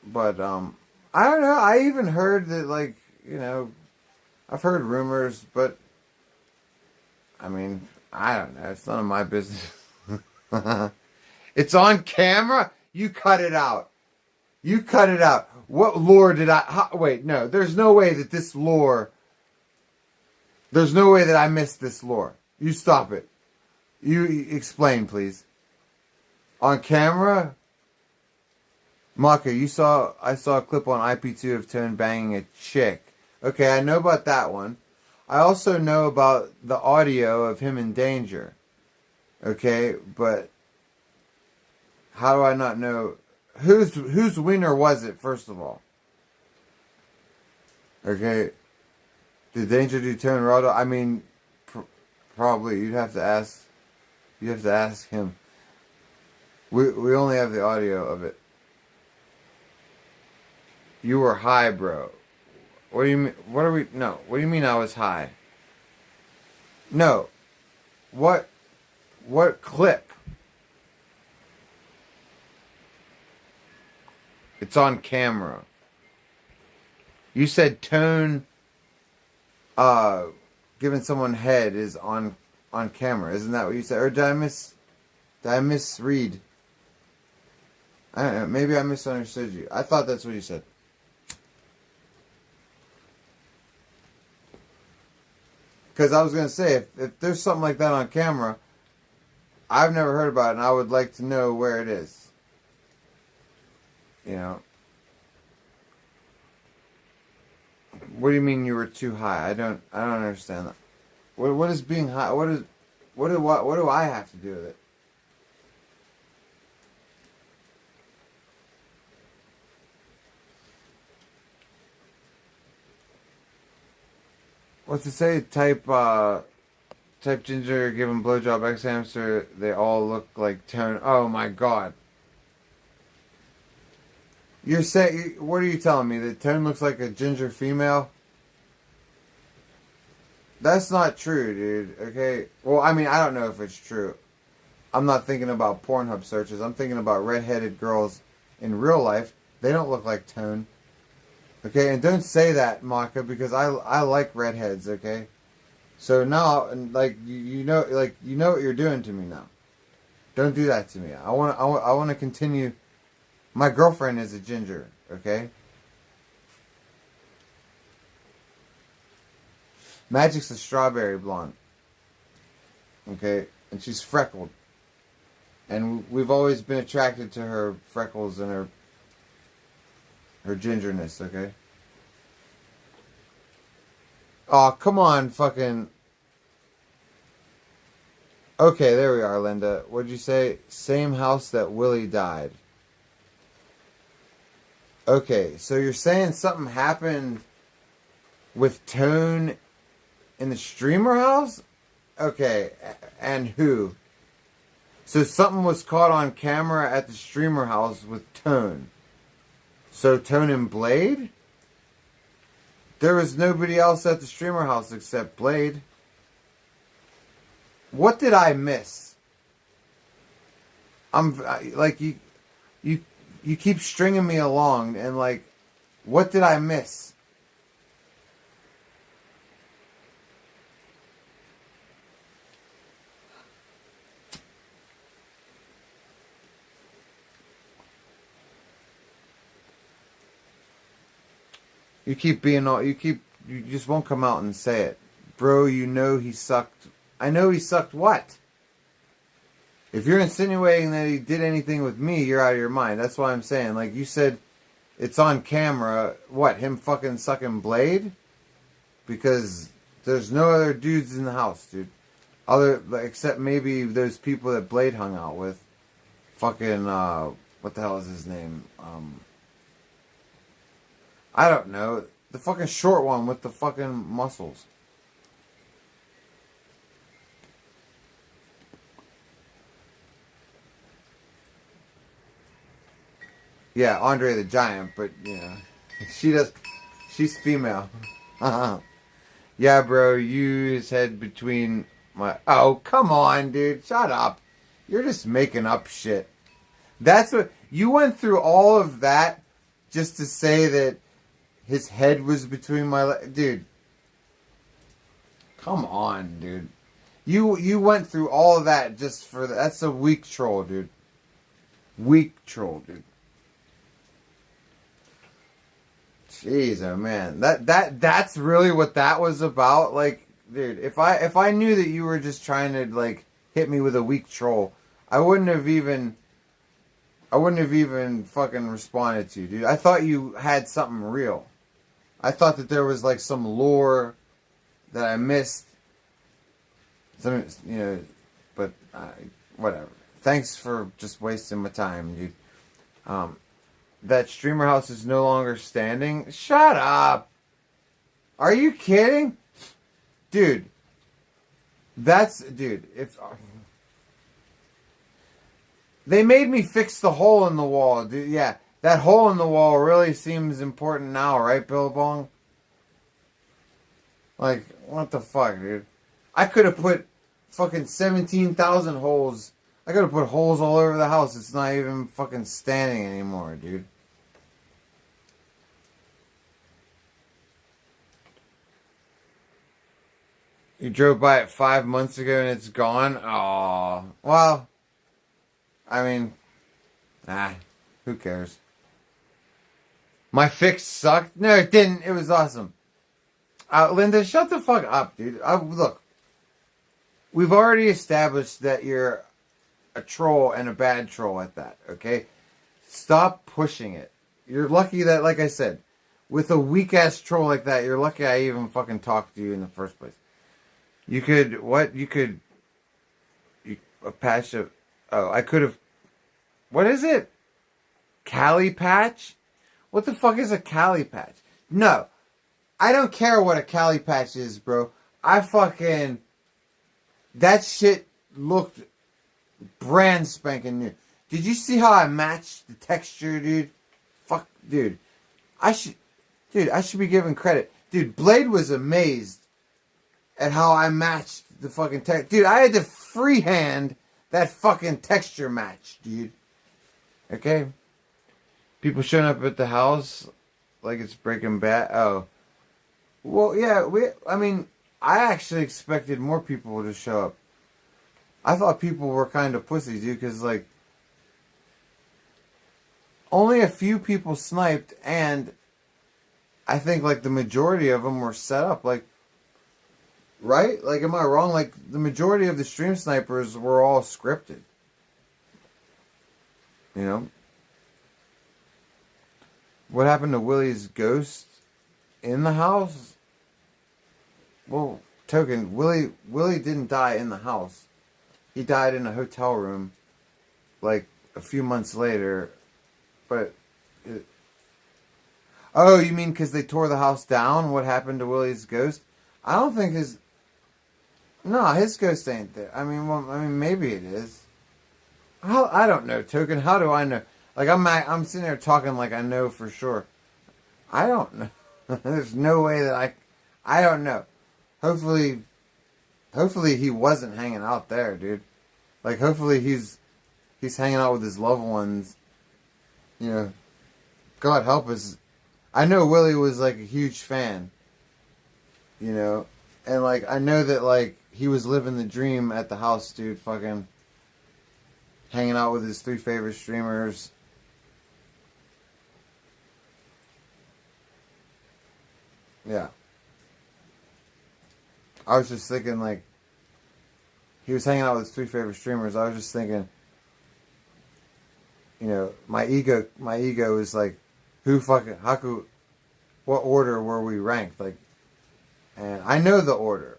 But I don't know. I even heard that, like, you know, I've heard rumors, but I mean, I don't know. It's none of my business. It's on camera. You cut it out. You cut it out. What lore did I... wait, no. There's no way that this lore... There's no way that I missed this lore. You stop it. You explain, please. On camera? Maka, I saw a clip on IP2 of Tone banging a chick. Okay, I know about that one. I also know about the audio of him in danger. Okay, but... how do I not know... Whose wiener was it, first of all? Okay. Did Danger do Tone Rado? I mean, probably. You'd have to ask him. We only have the audio of it. You were high, bro. What do you mean? What are we... No. What do you mean I was high? No. What clip? It's on camera. You said Tone giving someone head is on camera. Isn't that what you said? Or did I misread? I don't know. Maybe I misunderstood you. I thought that's what you said. Because I was going to say, if there's something like that on camera, I've never heard about it, and I would like to know where it is. You know. What do you mean you were too high? I don't understand that. What is being high? What do I have to do with it? What's it say? Type ginger, give him blowjob, X hamster. They all look like tone. Oh my god. You're saying, what are you telling me? That Tone looks like a ginger female? That's not true, dude. Okay. Well, I mean, I don't know if it's true. I'm not thinking about Pornhub searches. I'm thinking about redheaded girls in real life. They don't look like Tone. Okay, and don't say that, Maka, because I like redheads. Okay. So now, like you know what you're doing to me now. Don't do that to me. I want to continue. My girlfriend is a ginger, okay? Magic's a strawberry blonde, okay? And she's freckled. And we've always been attracted to her freckles and her gingerness, okay? Oh, come on, fucking... Okay, there we are, Linda. What'd you say? Same house that Willie died. Okay, so you're saying something happened with Tone in the streamer house? Okay, and who? So something was caught on camera at the streamer house with Tone. So Tone and Blade? There was nobody else at the streamer house except Blade. What did I miss? Like you keep stringing me along, and like, what did I miss? You keep being all, you just won't come out and say it. Bro, you know he sucked. I know he sucked what? If you're insinuating that he did anything with me, you're out of your mind. That's why I'm saying. Like you said, it's on camera. What, him fucking sucking Blade? Because there's no other dudes in the house, dude. Except maybe those people that Blade hung out with. Fucking, what the hell is his name? I don't know. The fucking short one with the fucking muscles. Yeah, Andre the Giant, but, you know, she's female. Yeah, bro, you his head between my... Oh, come on, dude, shut up. You're just making up shit. That's what... You went through all of that just to say that his head was between my... Dude. Come on, dude. You went through all of that just for... That's a weak troll, dude. Weak troll, dude. Jeez, oh man, that's really what that was about. Like, dude, if I knew that you were just trying to like hit me with a weak troll, I wouldn't have even fucking responded to you, dude. I thought you had something real. I thought that there was like some lore that I missed. Some, you know, but whatever. Thanks for just wasting my time, dude. That streamer house is no longer standing? Shut up! Are you kidding? Dude. Dude, if... They made me fix the hole in the wall, dude. Yeah, that hole in the wall really seems important now, right, Billabong? Like, what the fuck, dude? I could have put fucking 17,000 holes. I could have put holes all over the house. It's not even fucking standing anymore, dude. You drove by it 5 months ago and it's gone? Aw. Well, I mean, who cares? My fix sucked? No, it didn't. It was awesome. Linda, shut the fuck up, dude. Look, we've already established that you're a troll and a bad troll at that, okay? Stop pushing it. You're lucky that, like I said, with a weak-ass troll like that, you're lucky I even fucking talked to you in the first place. You could, a patch of, I could have, what is it? Cali patch? What the fuck is a Cali patch? No. I don't care what a Cali patch is, bro. That shit looked brand spanking new. Did you see how I matched the texture, dude? Fuck, dude. I should be given credit. Dude, Blade was amazed at how I matched the fucking text. Dude, I had to freehand that fucking texture match, dude. Okay? People showing up at the house like it's Breaking Bad. Oh. Well, yeah, I actually expected more people to show up. I thought people were kind of pussy, dude, because, like, only a few people sniped, and I think, like, the majority of them were set up, like, right? Like, am I wrong? Like, the majority of the stream snipers were all scripted. You know? What happened to Willie's ghost in the house? Well, Token, Willie didn't die in the house. He died in a hotel room, like, a few months later. But, oh, you mean because they tore the house down? What happened to Willie's ghost? I don't think his ghost ain't there. I mean, maybe it is. I don't know, Token. How do I know? Like, I'm sitting there talking like I know for sure. I don't know. There's no way that I don't know. Hopefully he wasn't hanging out there, dude. Like, hopefully he's hanging out with his loved ones. You know, God help us. I know Willie was, like, a huge fan. You know, and, like, I know that, like, he was living the dream at the house, dude. Fucking hanging out with his 3 favorite streamers. Yeah. I was just thinking, like, he was hanging out with his 3 favorite streamers. I was just thinking, you know, my ego is like, what order were we ranked? Like, and I know the order.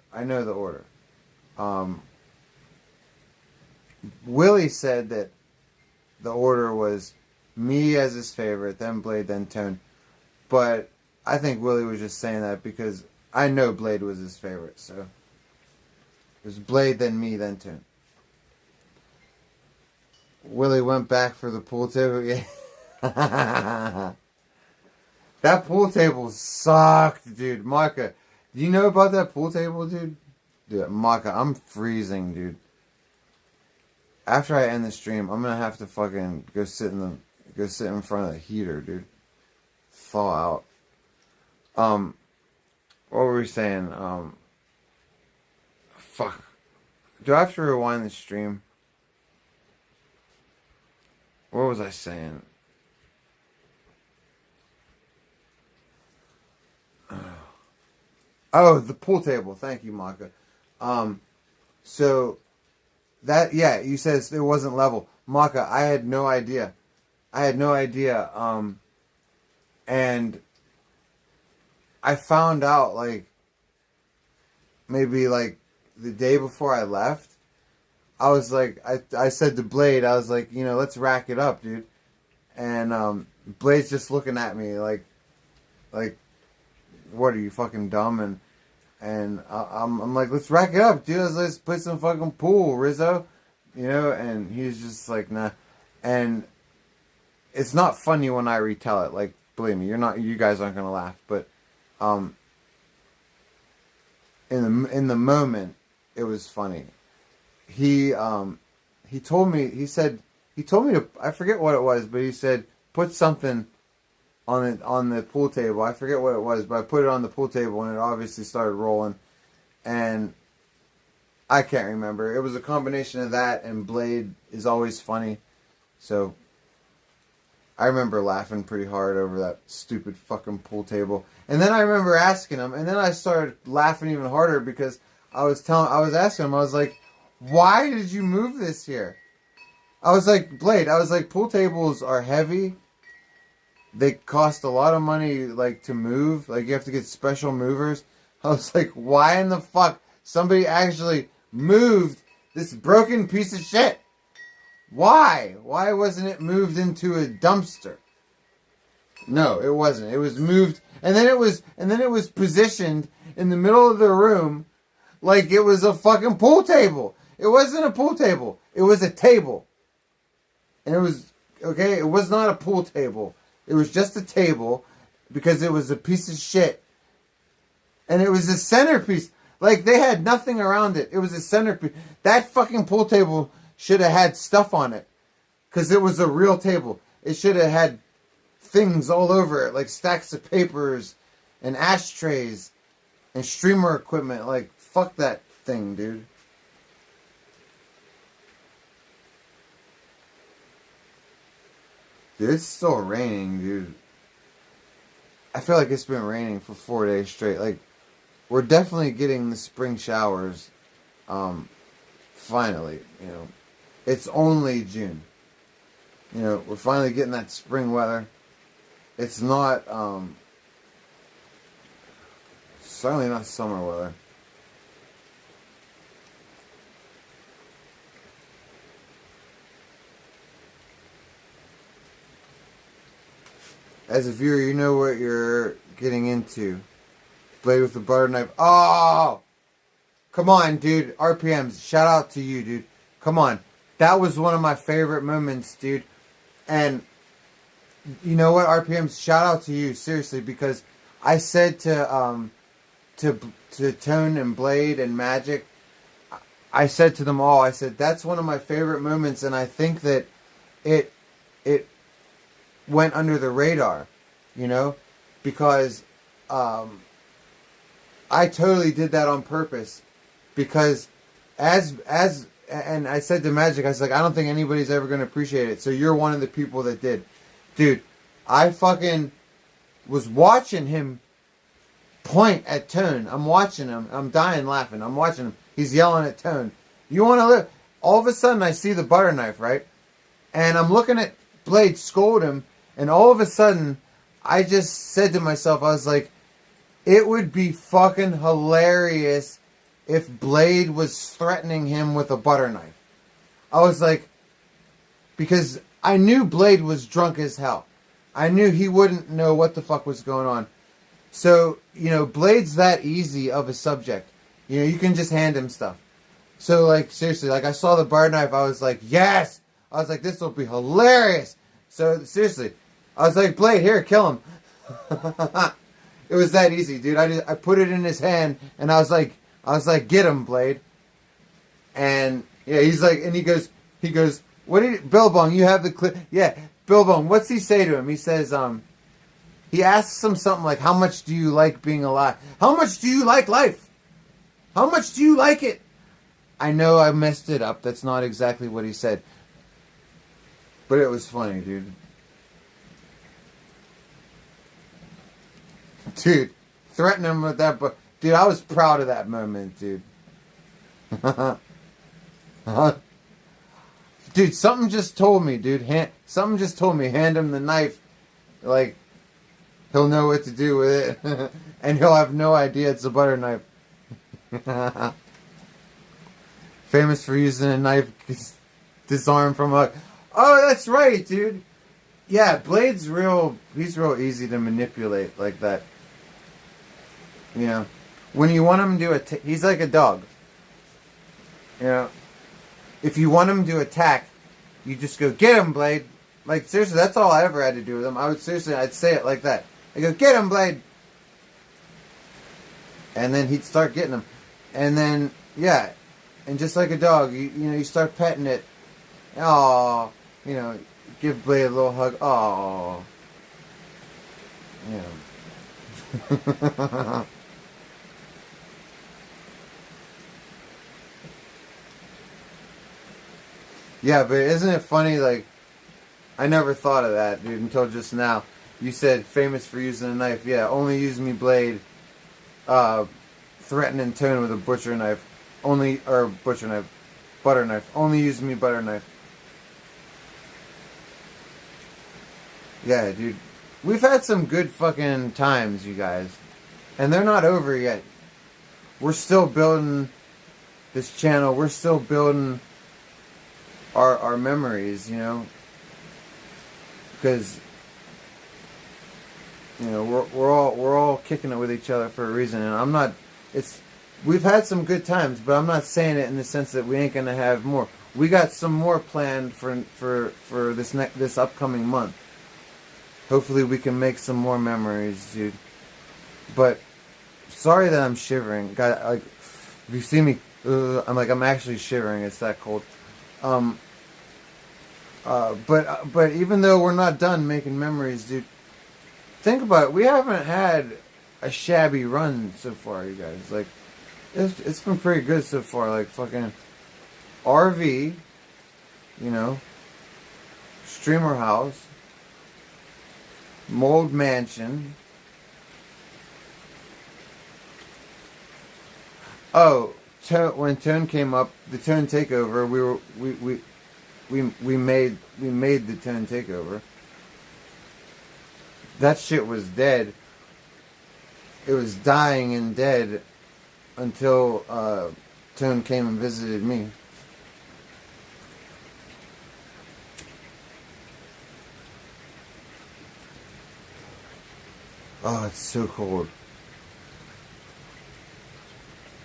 Willie said that the order was me as his favorite, then Blade, then Tone. But I think Willie was just saying that because I know Blade was his favorite, so it was Blade, then me, then Tone. Willie went back for the pool table. Yeah. That pool table sucked, dude. Micah, do you know about that pool table, dude? Dude, Micah, I'm freezing, dude. After I end the stream, I'm gonna have to fucking go sit in front of the heater, dude. Thaw out. What were we saying? Fuck. Do I have to rewind the stream? What was I saying? Oh, the pool table. Thank you, Maka. So that, yeah, you said it wasn't level. Maka, I had no idea. And I found out, like, maybe, like, the day before I left. I was like, I said to Blade, I was like, you know, let's rack it up, dude. And Blade's just looking at me like, what, are you fucking dumb? And I'm like, let's rack it up, dude. Let's play some fucking pool, Rizzo. You know, and he's just like, nah. And it's not funny when I retell it. Like, believe me, you guys aren't gonna laugh. But in the moment, it was funny. He told me to, I forget what it was, but he said, put something on the pool table. I forget what it was, but I put it on the pool table and it obviously started rolling. And I can't remember. It was a combination of that and Blade is always funny. So I remember laughing pretty hard over that stupid fucking pool table. And then I remember asking him, and then I started laughing even harder because I was asking him, I was like, why did you move this here? I was like, Blade, I was like, pool tables are heavy. They cost a lot of money, like, to move. Like, you have to get special movers. I was like, why in the fuck somebody actually moved this broken piece of shit? Why? Why wasn't it moved into a dumpster? No, it wasn't. It was moved, and then it was positioned in the middle of the room like it was a fucking pool table. It wasn't a pool table. It was a table. And it was, okay, it was not a pool table. It was just a table because it was a piece of shit. And it was a centerpiece. Like, they had nothing around it. It was a centerpiece. That fucking pool table should have had stuff on it. Because it was a real table. It should have had things all over it. Like stacks of papers and ashtrays and streamer equipment. Like, fuck that thing, dude. Dude, it's still raining, dude. I feel like it's been raining for 4 days straight. Like, we're definitely getting the spring showers. Finally, you know. It's only June. You know, we're finally getting that spring weather. It's not, certainly not summer weather. As a viewer, you know what you're getting into. Blade with the butter knife. Oh! Come on, dude. RPMs. Shout out to you, dude. Come on. That was one of my favorite moments, dude. And you know what, RPMs? Shout out to you, seriously, because I said to Tone and Blade and Magic, I said to them all, I said, that's one of my favorite moments, and I think that it went under the radar, you know, because I totally did that on purpose, because and I said to Magic, I was like, I don't think anybody's ever going to appreciate it, so you're one of the people that did. Dude, I fucking was watching him point at Tone. I'm watching him. I'm dying laughing. I'm watching him. He's yelling at Tone. You want to live? All of a sudden, I see the butter knife, right? And I'm looking at Blade scold him, and all of a sudden, I just said to myself, I was like, it would be fucking hilarious if Blade was threatening him with a butter knife. I was like, because I knew Blade was drunk as hell. I knew he wouldn't know what the fuck was going on. So, you know, Blade's that easy of a subject. You know, you can just hand him stuff. So, like, seriously, like, I saw the butter knife, I was like, yes! I was like, this will be hilarious! So, seriously, I was like, Blade, here, kill him. It was that easy, dude. I put it in his hand, and I was like, get him, Blade. And, yeah, he's like, and he goes, what did Billabong, you have the clip? Yeah, Billabong, what's he say to him? He says, he asks him something like, how much do you like being alive? How much do you like life? How much do you like it? I know I messed it up. That's not exactly what he said. But it was funny, dude. Dude, threaten him with that, but dude, I was proud of that moment, dude. Dude, something just told me, dude. Something just told me, hand him the knife. Like, he'll know what to do with it. And he'll have no idea it's a butter knife. Famous for using a knife disarmed from a... Oh, that's right, dude. Yeah, Blade's he's real easy to manipulate like that. You know, when you want him to he's like a dog. You know, if you want him to attack, you just go, get him, Blade. Like, seriously, that's all I ever had to do with him. I'd say it like that. I go, get him, Blade. And then he'd start getting him. And then, yeah, and just like a dog, you know, you start petting it. Oh, you know, give Blade a little hug. Oh, you know. Yeah, but isn't it funny, like, I never thought of that, dude, until just now. You said famous for using a knife. Yeah, only use me, Blade. Threatening Tone with a butcher knife. Butter knife. Only use me, butter knife. Yeah, dude. We've had some good fucking times, you guys. And they're not over yet. We're still building this channel. We're still building our memories, you know. Because, you know, we're all kicking it with each other for a reason. And I'm not, we've had some good times, but I'm not saying it in the sense that we ain't gonna have more. We got some more planned for this upcoming month. Hopefully we can make some more memories, dude. But sorry that I'm shivering. God, like, if you see me, I'm actually shivering. It's that cold. But even though we're not done making memories, dude, think about it. We haven't had a shabby run so far, you guys. Like, it's been pretty good so far. Like, fucking RV, you know, streamer house, mold mansion. Oh, when Tone came up, the Tone takeover, we made the Tone takeover. That shit was dead. It was dying and dead until Tone came and visited me. Oh, it's so cold.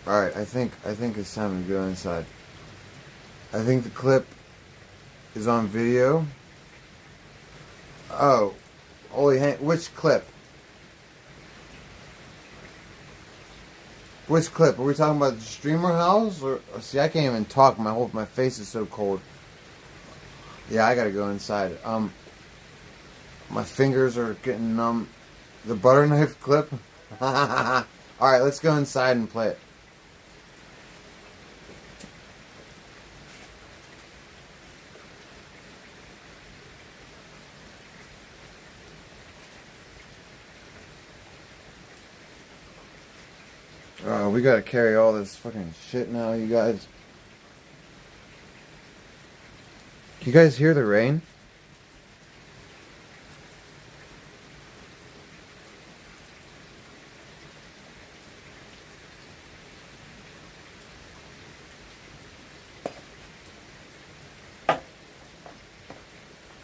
Alright, I think it's time to go inside. I think the clip is on video. Oh, which clip? Which clip? Are we talking about the streamer house? Or see, I can't even talk. My face is so cold. Yeah, I gotta go inside. My fingers are getting numb. The butter knife clip. Alright, let's go inside and play it. We gotta carry all this fucking shit now, you guys. Can you guys hear the rain?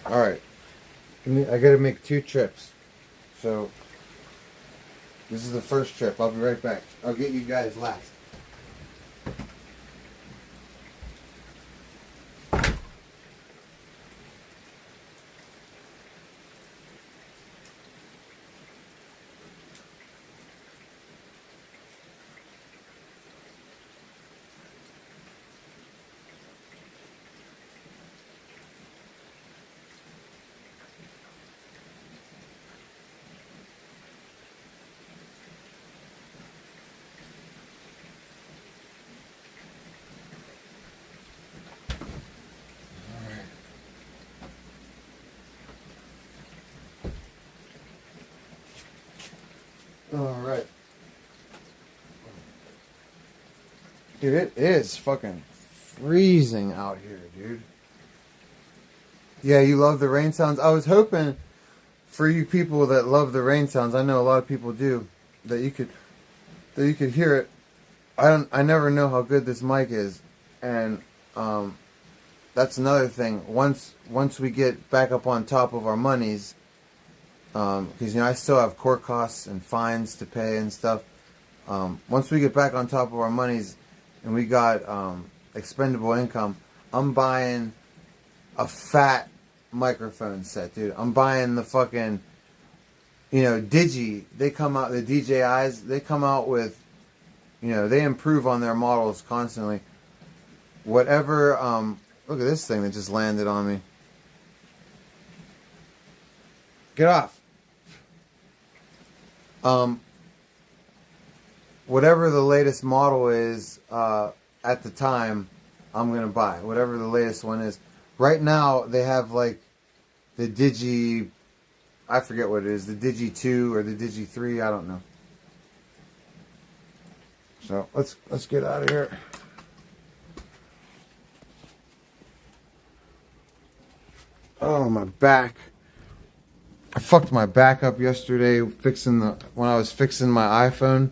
Alright. I gotta make 2 trips. So this is the first trip. I'll be right back. I'll get you guys last. Alright. Dude, it is fucking freezing out here, dude. Yeah, you love the rain sounds. I was hoping for you people that love the rain sounds, I know a lot of people do, that you could hear it. I never know how good this mic is. And that's another thing. Once we get back up on top of our monies, because, you know, I still have court costs and fines to pay and stuff. Once we get back on top of our monies and we got expendable income, I'm buying a fat microphone set, dude. I'm buying the fucking, you know, Digi. They come out, the DJIs, they come out with, you know, they improve on their models constantly. Whatever, look at this thing that just landed on me. Get off. Whatever the latest model is at the time, I'm going to buy. Whatever the latest one is. Right now, they have like the Digi, I forget what it is, the Digi 2 or the Digi 3, I don't know. So, let's get out of here. Oh, my back. I fucked my back up yesterday when I was fixing my iPhone.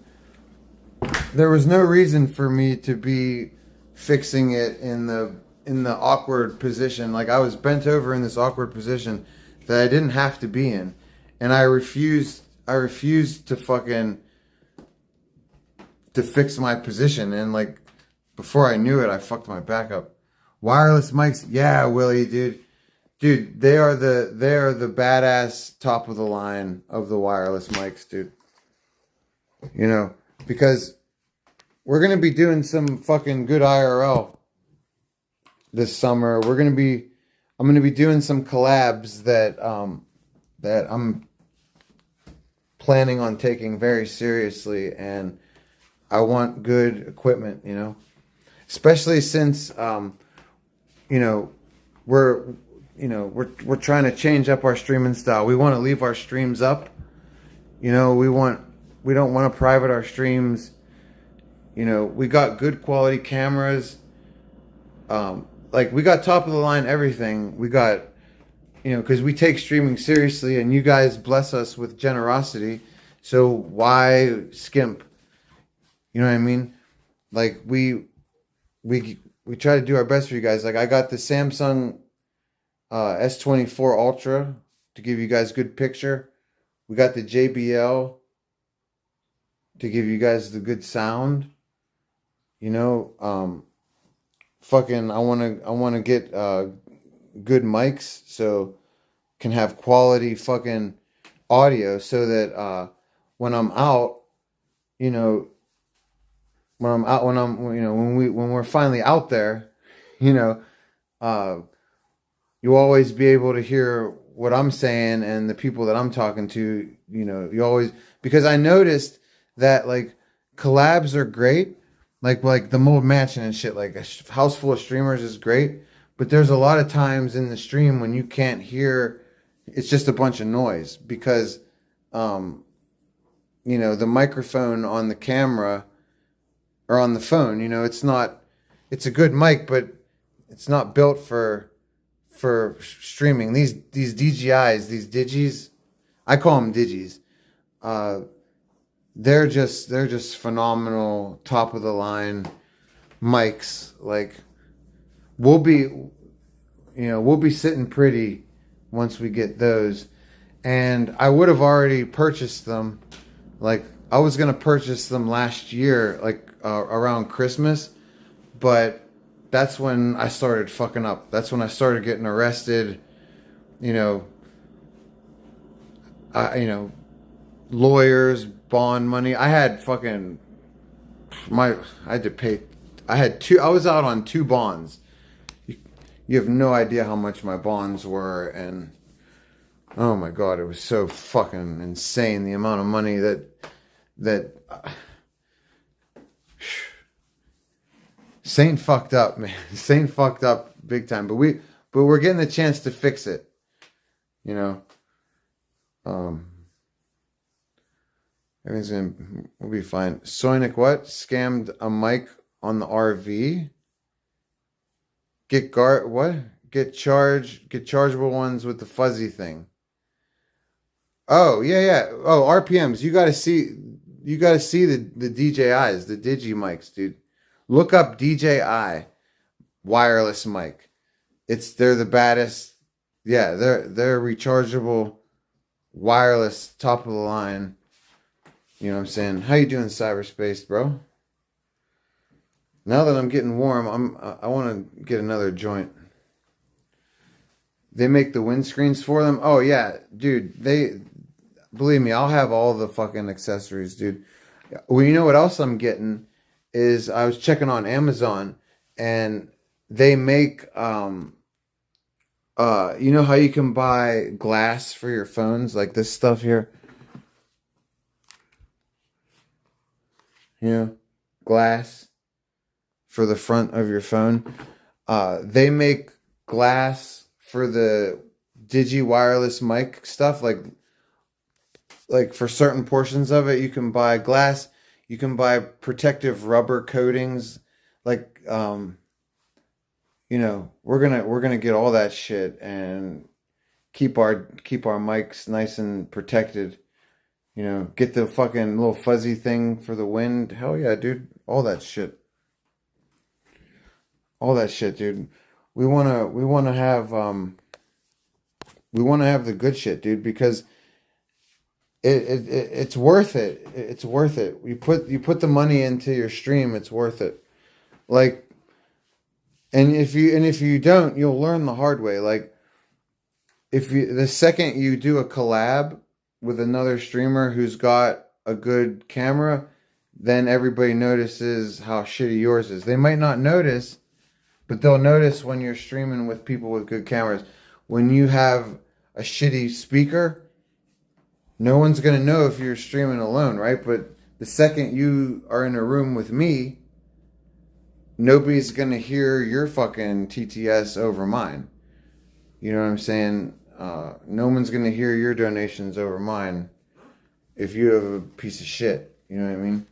There was no reason for me to be fixing it in the awkward position. Like I was bent over in this awkward position that I didn't have to be in. And I refused to fix my position. And like before I knew it, I fucked my back up. Wireless mics, yeah, Willie, dude. Dude, they are the badass top of the line of the wireless mics, dude. You know, because we're going to be doing some fucking good IRL this summer. I'm going to be doing some collabs that I'm planning on taking very seriously, and I want good equipment, you know, especially since, you know, we're trying to change up our streaming style. We want to leave our streams up. You know, we don't want to private our streams. You know, we got good quality cameras. Like we got top of the line everything. We got, you know, because we take streaming seriously, and you guys bless us with generosity. So why skimp? You know what I mean? Like we try to do our best for you guys. Like I got the Samsung S24 Ultra to give you guys good picture. We got the JBL to give you guys the good sound. You know, I want to get good mics so can have quality fucking audio so that when I'm out, you know, when we're finally out there, you know, you'll always be able to hear what I'm saying and the people that I'm talking to, you know, because I noticed that like collabs are great. Like the Mold Mansion and shit, like a house full of streamers is great. But there's a lot of times in the stream when you can't hear, it's just a bunch of noise because, you know, the microphone on the camera or on the phone, you know, it's a good mic, but it's not built for streaming. These DJIs, these Digis, I call them Digis. They're just phenomenal, top of the line mics. Like we'll be sitting pretty once we get those. And I would have already purchased them. Like I was gonna purchase them last year, like around Christmas, but that's when I started fucking up. That's when I started getting arrested. You know, lawyers, bond money. I had to pay. I was out on 2 bonds. You have no idea how much my bonds were, and oh my god, it was so fucking insane the amount of money that Saint fucked up, man. Saint fucked up big time. But we're getting the chance to fix it. You know. We'll be fine. Soinic what? Scammed a mic on the RV. Get chargeable ones with the fuzzy thing. Oh, yeah. Oh, RPMs. You gotta see the DJIs, the Digi mics, dude. Look up DJI wireless mic. They're the baddest. Yeah, they're rechargeable, wireless, top of the line. You know what I'm saying? How you doing, cyberspace, bro? Now that I'm getting warm, I want to get another joint. They make the windscreens for them. Oh yeah, dude. Believe me, I'll have all the fucking accessories, dude. Well, you know what else I'm getting is I was checking on Amazon, and they make you know how you can buy glass for your phones, like this stuff here. You know, glass for the front of your phone. They make glass for the Digi wireless mic stuff. Like for certain portions of it, you can buy glass. You can buy protective rubber coatings. Like, you know, we're gonna get all that shit, and keep our mics nice and protected. You know, get the fucking little fuzzy thing for the wind. Hell yeah, dude. All that shit. All that shit, dude. We wanna have the good shit, dude, because it's worth it. It's worth it. You put the money into your stream, it's worth it. Like, and if you don't, you'll learn the hard way. Like, the second you do a collab with another streamer who's got a good camera, then everybody notices how shitty yours is. They might not notice, but they'll notice when you're streaming with people with good cameras. When you have a shitty speaker, no one's going to know if you're streaming alone, right? But the second you are in a room with me, nobody's going to hear your fucking TTS over mine. You know what I'm saying? No one's going to hear your donations over mine if you have a piece of shit. You know what I mean?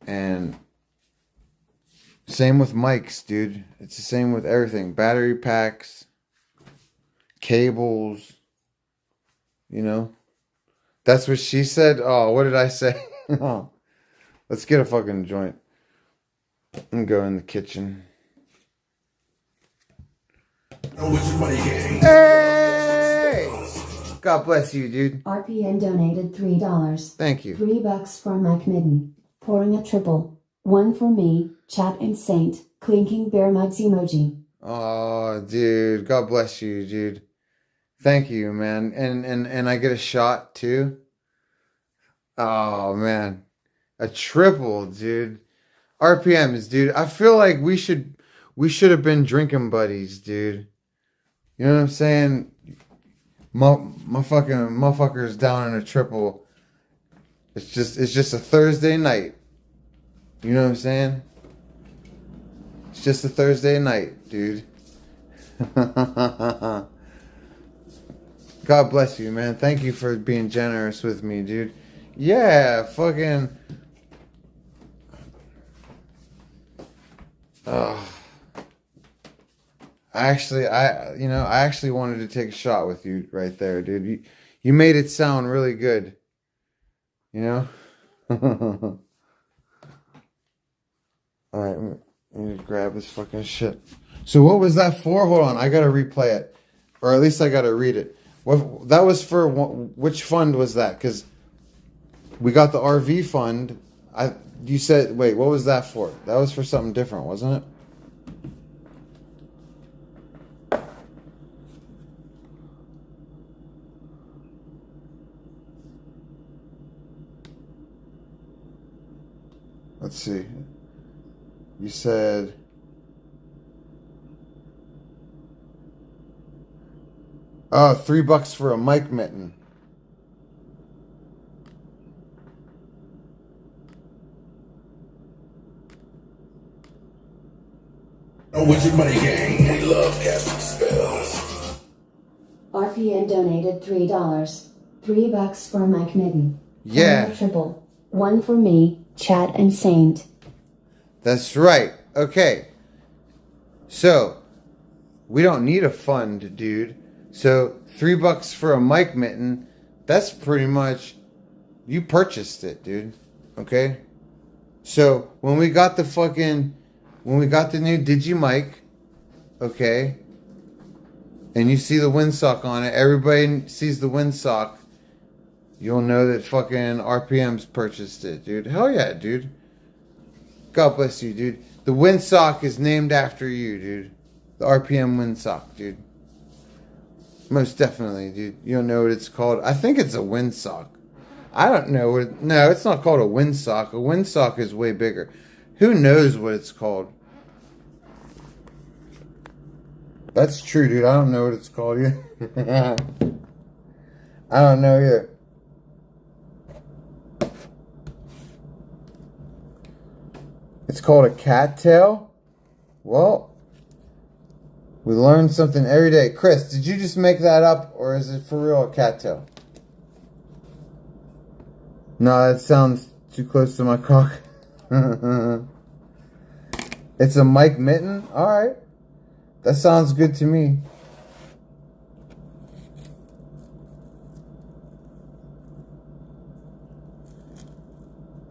And same with mics, dude. It's the same with everything. Battery packs, cables, you know? That's what she said? Oh, what did I say? Oh, let's get a fucking joint and go in the kitchen. Hey! God bless you, dude. RPN donated $3. Thank you. $3 for Mike Midden. Pouring a triple. 1 for me, Chat and Saint, clinking bear mugs emoji. Oh, dude. God bless you, dude. Thank you, man. And I get a shot too. Oh man. A triple, dude. RPMs, dude. I feel like we should have been drinking buddies, dude. You know what I'm saying? My fucking motherfucker's down in a triple. It's just a Thursday night. You know what I'm saying? It's just a Thursday night, dude. God bless you, man. Thank you for being generous with me, dude. Yeah, fucking. I actually wanted to take a shot with you right there, dude. You made it sound really good. You know? Alright, I need to grab this fucking shit. So what was that for? Hold on, I gotta replay it. Or at least I gotta read it. That was for, which fund was that? Because we got the RV fund. You said, wait, what was that for? That was for something different, wasn't it? Let's see. You said... Oh, $3 for a mic mitten. Oh, Wizard Money Gang. We love casting spells. RPN donated $3. $3 for Mike Midden. Yeah. Triple. 1 for me, Chat and Saint. That's right. Okay. So, we don't need a fund, dude. So, $3 for a mic mitten, that's pretty much, you purchased it, dude. Okay? So, when we got the new Digimic, okay, and you see the windsock on it, everybody sees the windsock, you'll know that fucking RPM's purchased it, dude. Hell yeah, dude. God bless you, dude. The windsock is named after you, dude. The RPM windsock, dude. Most definitely, dude. You don't know what it's called? I think it's a windsock. I don't know what... No, it's not called a windsock. A windsock is way bigger. Who knows what it's called? That's true, dude. I don't know what it's called either. I don't know either. It's called a cattail? Well... we learn something every day. Chris, did you just make that up, or is it for real a cattail? No, that sounds too close to my cock. It's a mic mitten? Alright. That sounds good to me.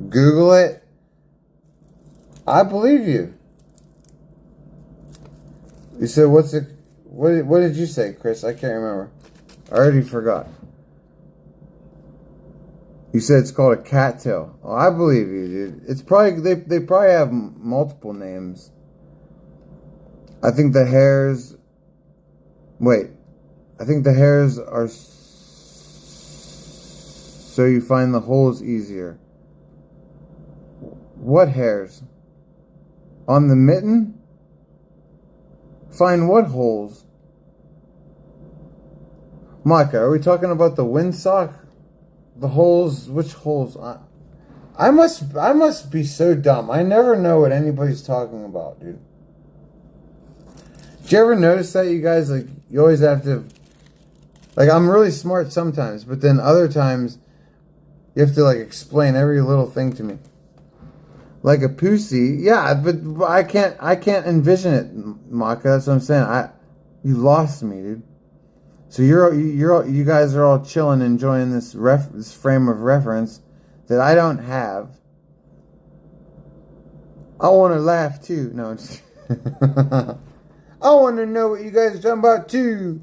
Google it. I believe you. You said what did you say, Chris? I can't remember. I already forgot. You said it's called a cattail. Oh, I believe you, dude. It's probably they probably have multiple names. I think the hairs. Wait, I think the hairs are so you find the holes easier. What hairs? On the mitten? Find what holes? Micah, are we talking about the windsock? The holes? Which holes? I must be so dumb. I never know what anybody's talking about, dude. Did you ever notice that, you guys? Like, you always have to... Like, I'm really smart sometimes, but then other times, you have to, like, explain every little thing to me. Like a pussy, yeah, but I can't envision it, Maka. That's what I'm saying. You lost me, dude. So you guys are all chilling, enjoying this frame of reference that I don't have. I want to laugh too. No, I'm just I want to know what you guys are talking about too.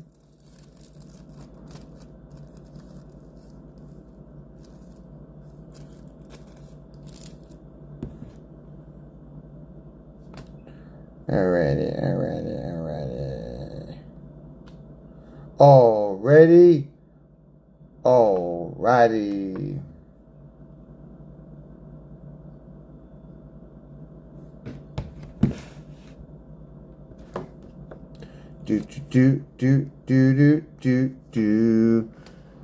Alrighty. Do.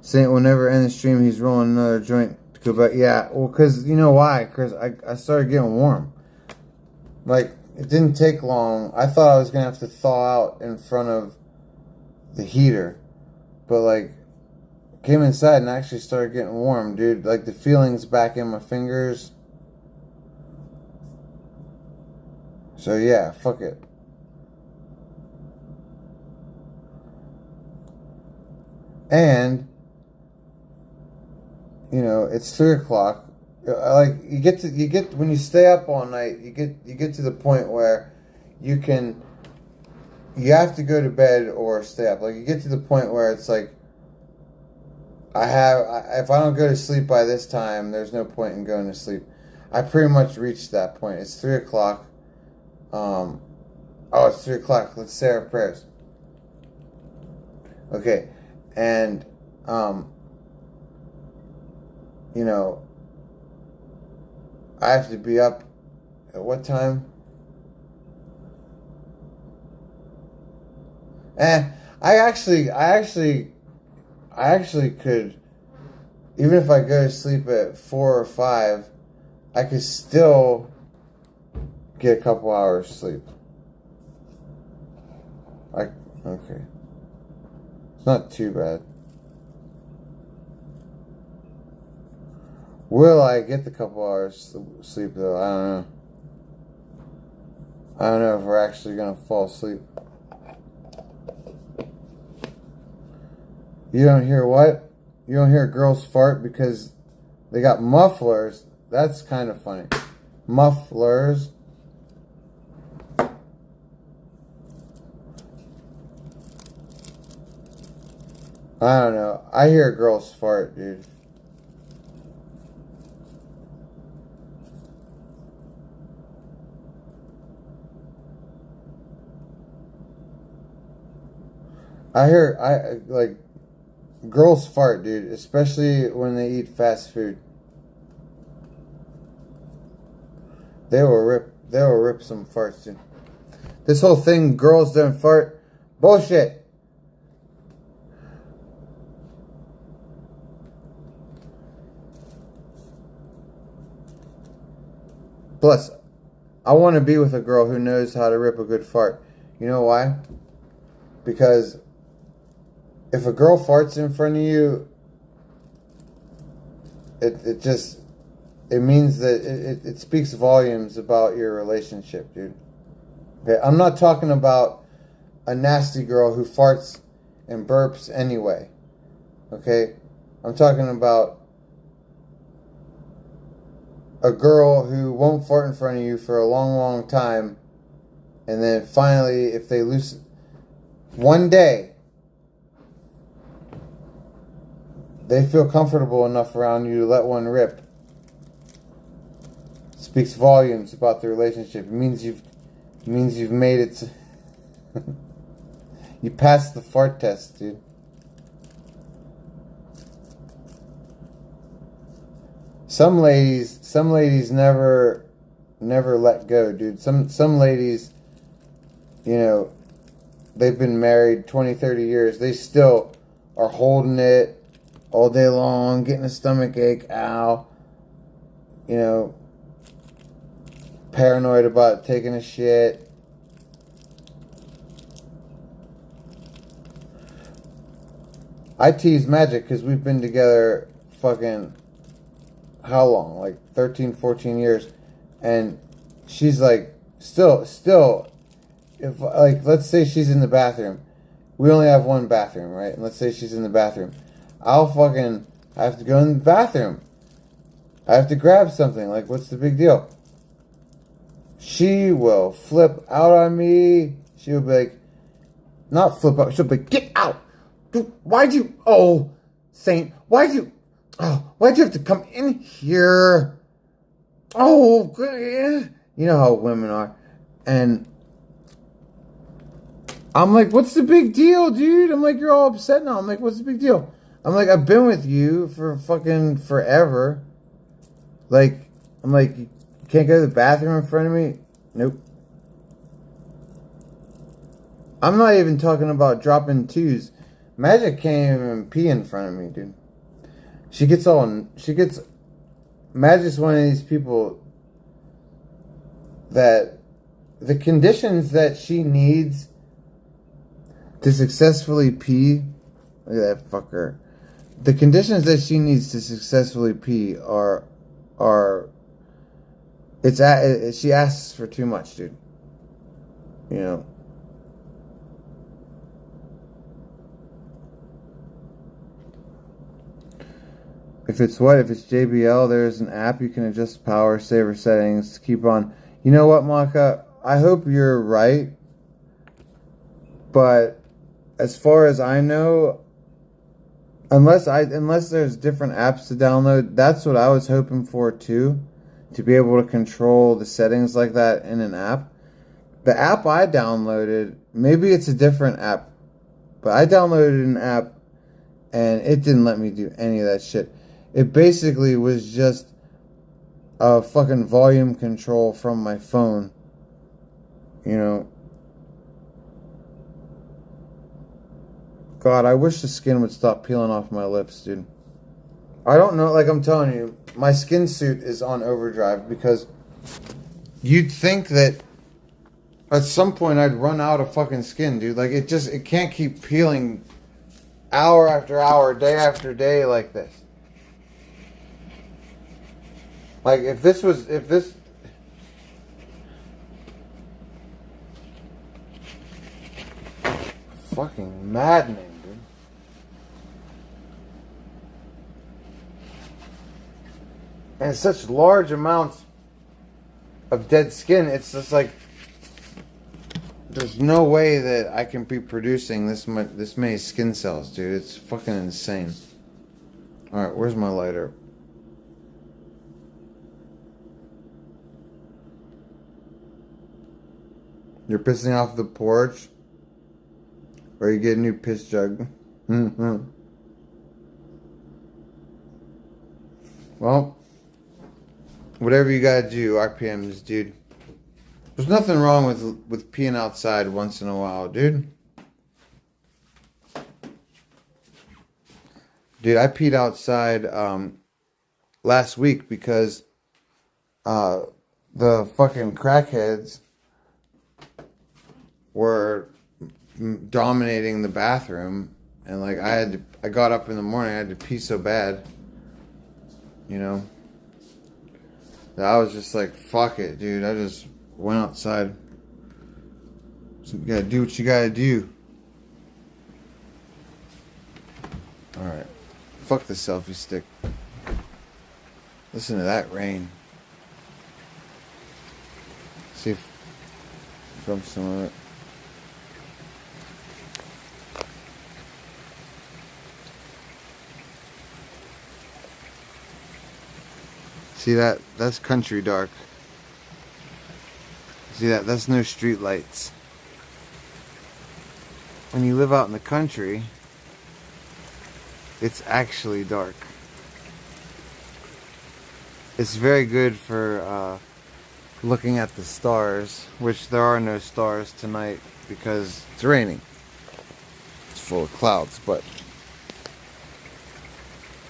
Saint will never end the stream. He's rolling another joint to go back. Yeah, well, because you know why? Because I started getting warm. Like, it didn't take long. I thought I was going to have to thaw out in front of the heater. But, like, came inside and actually started getting warm, dude. Like, the feelings back in my fingers. So, yeah, fuck it. And, you know, it's 3 o'clock. Like, you get when you stay up all night, you get to the point where you have to go to bed or stay up. Like, you get to the point where it's like, if I don't go to sleep by this time, there's no point in going to sleep. I pretty much reached that point. It's 3 o'clock. It's 3 o'clock. Let's say our prayers. Okay. And, you know, I have to be up at what time? I actually could, even if I go to sleep at 4 or 5, I could still get a couple hours sleep. Okay. It's not too bad. Will I get the couple hours sleep though? I don't know. I don't know if we're actually gonna fall asleep. You don't hear what? You don't hear girls fart because they got mufflers. That's kind of funny. Mufflers. I don't know. I hear girls fart, dude. Like, girls fart, dude, especially when they eat fast food. They will rip some farts, dude. This whole thing, girls don't fart, bullshit. Plus, I want to be with a girl who knows how to rip a good fart. You know why? Because if a girl farts in front of you, it means that it speaks volumes about your relationship, dude. Okay, I'm not talking about a nasty girl who farts and burps anyway. Okay? I'm talking about a girl who won't flirt in front of you for a long, long time, and then finally, if they lose one day, they feel comfortable enough around you to let one rip. Speaks volumes about the relationship. It means you've made it. You passed the fart test, dude. Some ladies never let go, dude. Some ladies, you know, they've been married 20, 30 years. They still are holding it all day long, getting a stomach ache, ow. You know, paranoid about taking a shit. I tease Magic because we've been together fucking how long? Like 13, 14 years. And she's like, still, if, like, let's say she's in the bathroom. We only have one bathroom, right? And let's say she's in the bathroom. I have to go in the bathroom. I have to grab something. Like, what's the big deal? She will flip out on me. She will be like, not flip out. She'll be like, get out. Dude, why'd you have to come in here? Oh, good. You know how women are. And I'm like, what's the big deal, dude? I'm like, you're all upset now. I'm like, what's the big deal? I'm like, I've been with you for fucking forever. Like, I'm like, you can't go to the bathroom in front of me? Nope. I'm not even talking about dropping twos. Magic can't even pee in front of me, dude. Magic's one of these people that the conditions that she needs to successfully pee, look at that fucker. The conditions that she needs to successfully pee she asks for too much, dude. You know. If it's JBL, there's an app you can adjust power saver settings. Keep on. You know what, Maka? I hope you're right. But as far as I know, unless there's different apps to download, that's what I was hoping for too. To be able to control the settings like that in an app. The app I downloaded, maybe it's a different app, but I downloaded an app and it didn't let me do any of that shit. It basically was just a fucking volume control from my phone. You know. God, I wish the skin would stop peeling off my lips, dude. I don't know, like I'm telling you, my skin suit is on overdrive because you'd think that at some point I'd run out of fucking skin, dude. Like, it can't keep peeling hour after hour, day after day like this. Like, if this fucking maddening, dude. And such large amounts of dead skin, it's just like there's no way that I can be producing this many skin cells, dude. It's fucking insane. All right, where's my lighter? You're pissing off the porch? Or you get a new piss jug? Well, whatever you gotta do, RPMs, dude. There's nothing wrong with peeing outside once in a while, dude. Dude, I peed outside last week because the fucking crackheads were dominating the bathroom, and like I got up in the morning, I had to pee so bad, you know, that I was just like, fuck it, dude. I just went outside. So you gotta do what you gotta do. Alright. Fuck the selfie stick. Listen to that rain. See if from some of it. See that? That's country dark. See that? That's no street lights. When you live out in the country, it's actually dark. It's very good for looking at the stars, which there are no stars tonight because it's raining. It's full of clouds, but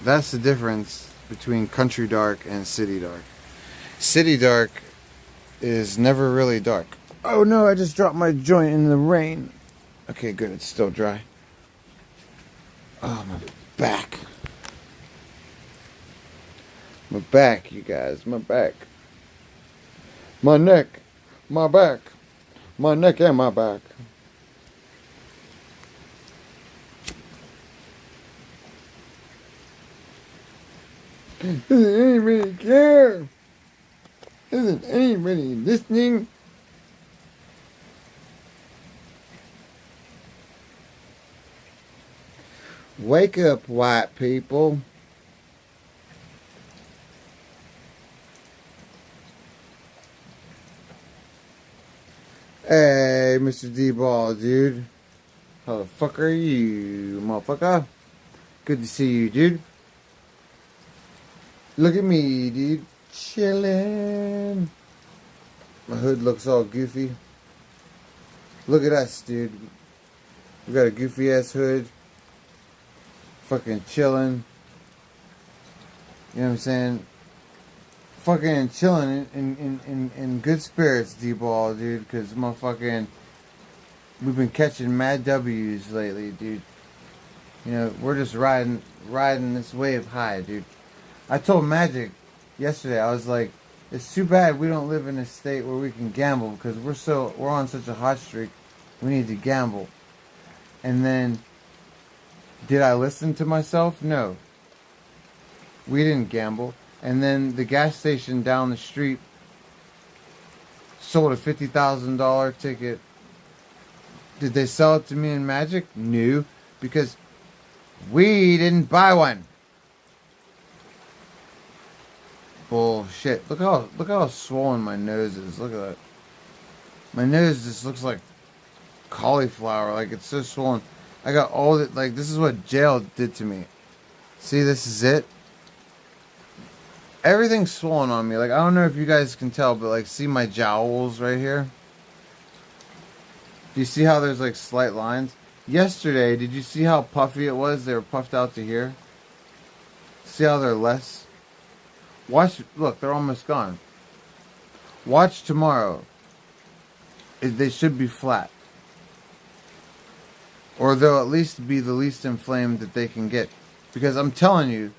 that's the difference between country dark and city dark. City dark is never really dark. Oh no, I just dropped my joint in the rain. Okay, good, it's still dry. Oh, my back. My back, you guys, my back. My neck, my back. My neck and my back. Doesn't anybody care? Isn't anybody listening? Wake up, white people. Hey, Mr. D-Ball, dude. How the fuck are you, motherfucker? Good to see you, dude. Look at me, dude. Chillin'. My hood looks all goofy. Look at us, dude. We got a goofy ass hood. Fucking chillin'. You know what I'm saying? Fucking chillin' in good spirits, D-Ball, dude. Cause motherfucking, we've been catching mad W's lately, dude. You know, we're just riding this wave high, dude. I told Magic yesterday, I was like, it's too bad we don't live in a state where we can gamble because we're on such a hot streak. We need to gamble. And then, did I listen to myself? No. We didn't gamble. And then the gas station down the street sold a $50,000 ticket. Did they sell it to me in Magic? No, because we didn't buy one. Bullshit. Look how swollen my nose is. Look at that. My nose just looks like cauliflower. Like, it's so swollen. I got all that. Like, this is what jail did to me. See, this is it. Everything's swollen on me. Like, I don't know if you guys can tell, but like, see my jowls right here? Do you see how there's like slight lines? Yesterday, did you see how puffy it was? They were puffed out to here. See how they're less? Watch, look, they're almost gone. Watch tomorrow. They should be flat. Or they'll at least be the least inflamed that they can get. Because I'm telling you,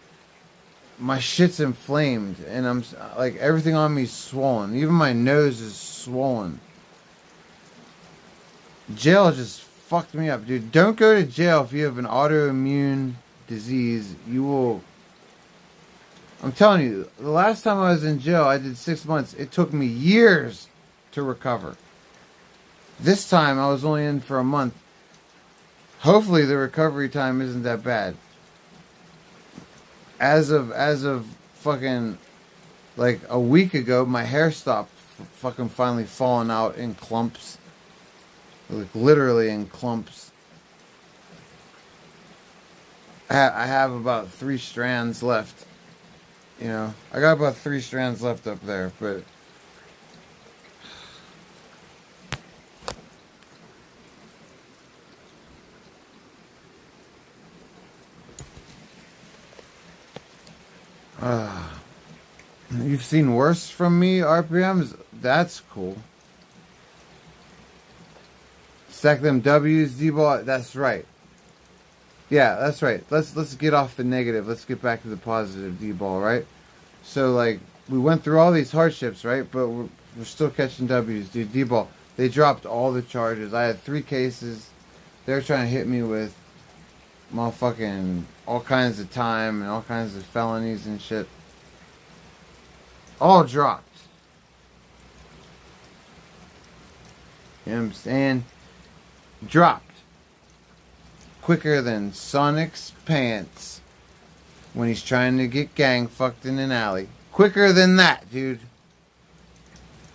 my shit's inflamed. And I'm like, everything on me is swollen. Even my nose is swollen. Jail just fucked me up, dude. Don't go to jail if you have an autoimmune disease. You will... I'm telling you, the last time I was in jail, I did 6 months. It took me years to recover. This time, I was only in for a month. Hopefully, the recovery time isn't that bad. As of fucking, like, a week ago, my hair stopped fucking finally falling out in clumps. Like, literally in clumps. I have about 3 strands left. You know, I got about 3 strands left up there, but... You've seen worse from me, RPMs? That's cool. Stack them W's, D-ball. That's right. Yeah, that's right. Let's get off the negative. Let's get back to the positive, D-ball, right? So, like, we went through all these hardships, right? But we're still catching W's, dude. D-ball. They dropped all the charges. I had 3 cases. They're trying to hit me with motherfucking all kinds of time and all kinds of felonies and shit. All dropped. You know what I'm saying? Dropped. Quicker than Sonic's pants when he's trying to get gang fucked in an alley. Quicker than that, dude.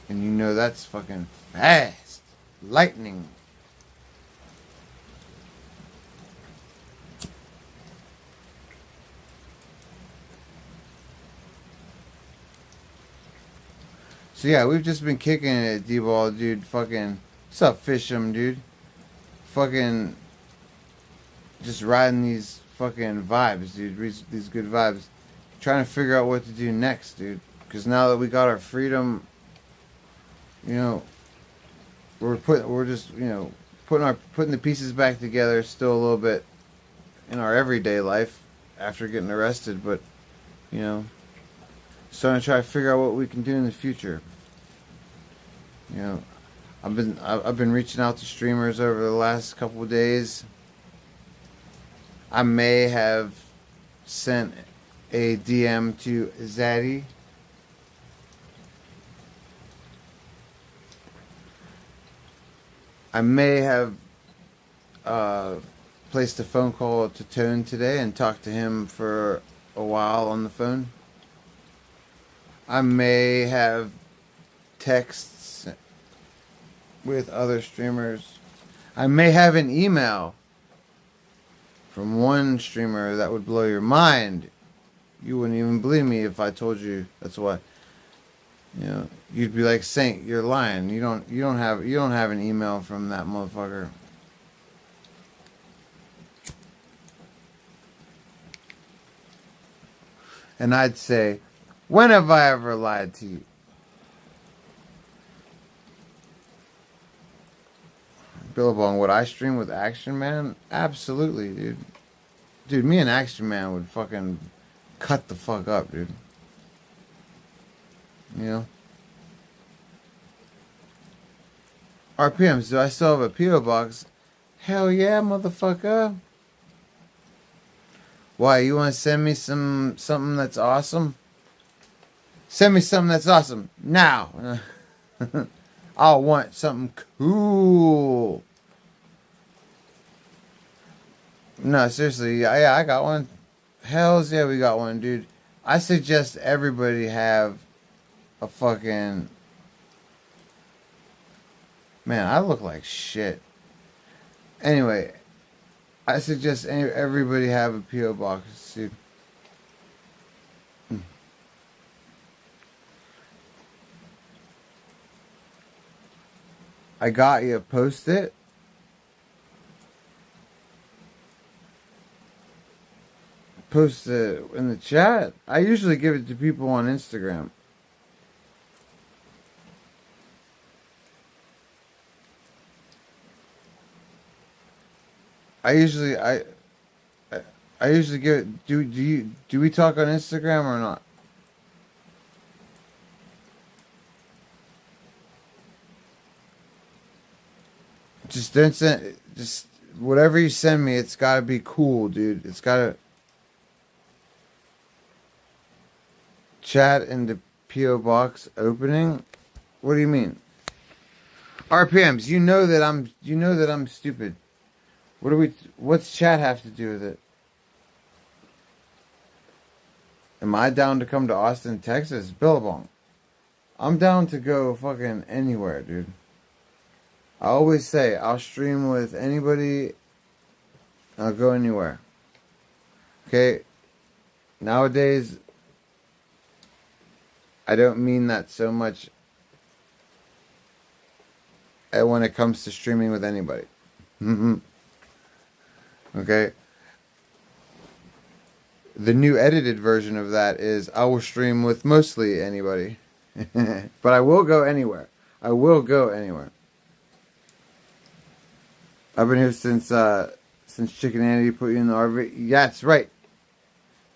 And you know that's fucking fast. Lightning. So yeah, we've just been kicking it at D-Ball, dude. Fucking, what's up, Fish'em, dude? Fucking, just riding these fucking vibes, dude. These good vibes. Trying to figure out what to do next, dude. Because now that we got our freedom, you know, we're just, you know, putting the pieces back together. Still a little bit in our everyday life after getting arrested, but you know, starting to try to figure out what we can do in the future. You know, I've been reaching out to streamers over the last couple of days. I may have sent a DM to Zaddy. I may have placed a phone call to Tone today and talked to him for a while on the phone. I may have texts with other streamers. I may have an email from one streamer that would blow your mind. You wouldn't even believe me if I told you. That's why. You know, you'd be like, Saint, you're lying. You don't have an email from that motherfucker. And I'd say, when have I ever lied to you? Billabong, would I stream with Action Man? Absolutely, dude. Dude, me and Action Man would fucking cut the fuck up, dude. You know? RPMs, do I still have a P.O. box? Hell yeah, motherfucker. Why, you want to send me something that's awesome? Send me something that's awesome. Now. I'll want something cool. No, seriously, yeah, I got one. Hells yeah, we got one, dude. I suggest everybody have a fucking... Man, I look like shit. Anyway, I suggest everybody have a P.O. box, dude. I got you. Post it. Post it in the chat. I usually give it to people on Instagram. I usually give it. Do we talk on Instagram or not? Just don't send. Just whatever you send me, it's gotta be cool, dude. It's gotta. Chat in the P.O. box opening. What do you mean? RPMs. You know that I'm stupid. What's chat have to do with it? Am I down to come to Austin, Texas? Billabong. I'm down to go fucking anywhere, dude. I always say I'll stream with anybody. I'll go anywhere. Okay? Nowadays, I don't mean that so much when it comes to streaming with anybody. Okay? The new edited version of that is I will stream with mostly anybody. But I will go anywhere. I will go anywhere. I've been here since Chicken Andy put you in the RV. Yeah, that's right.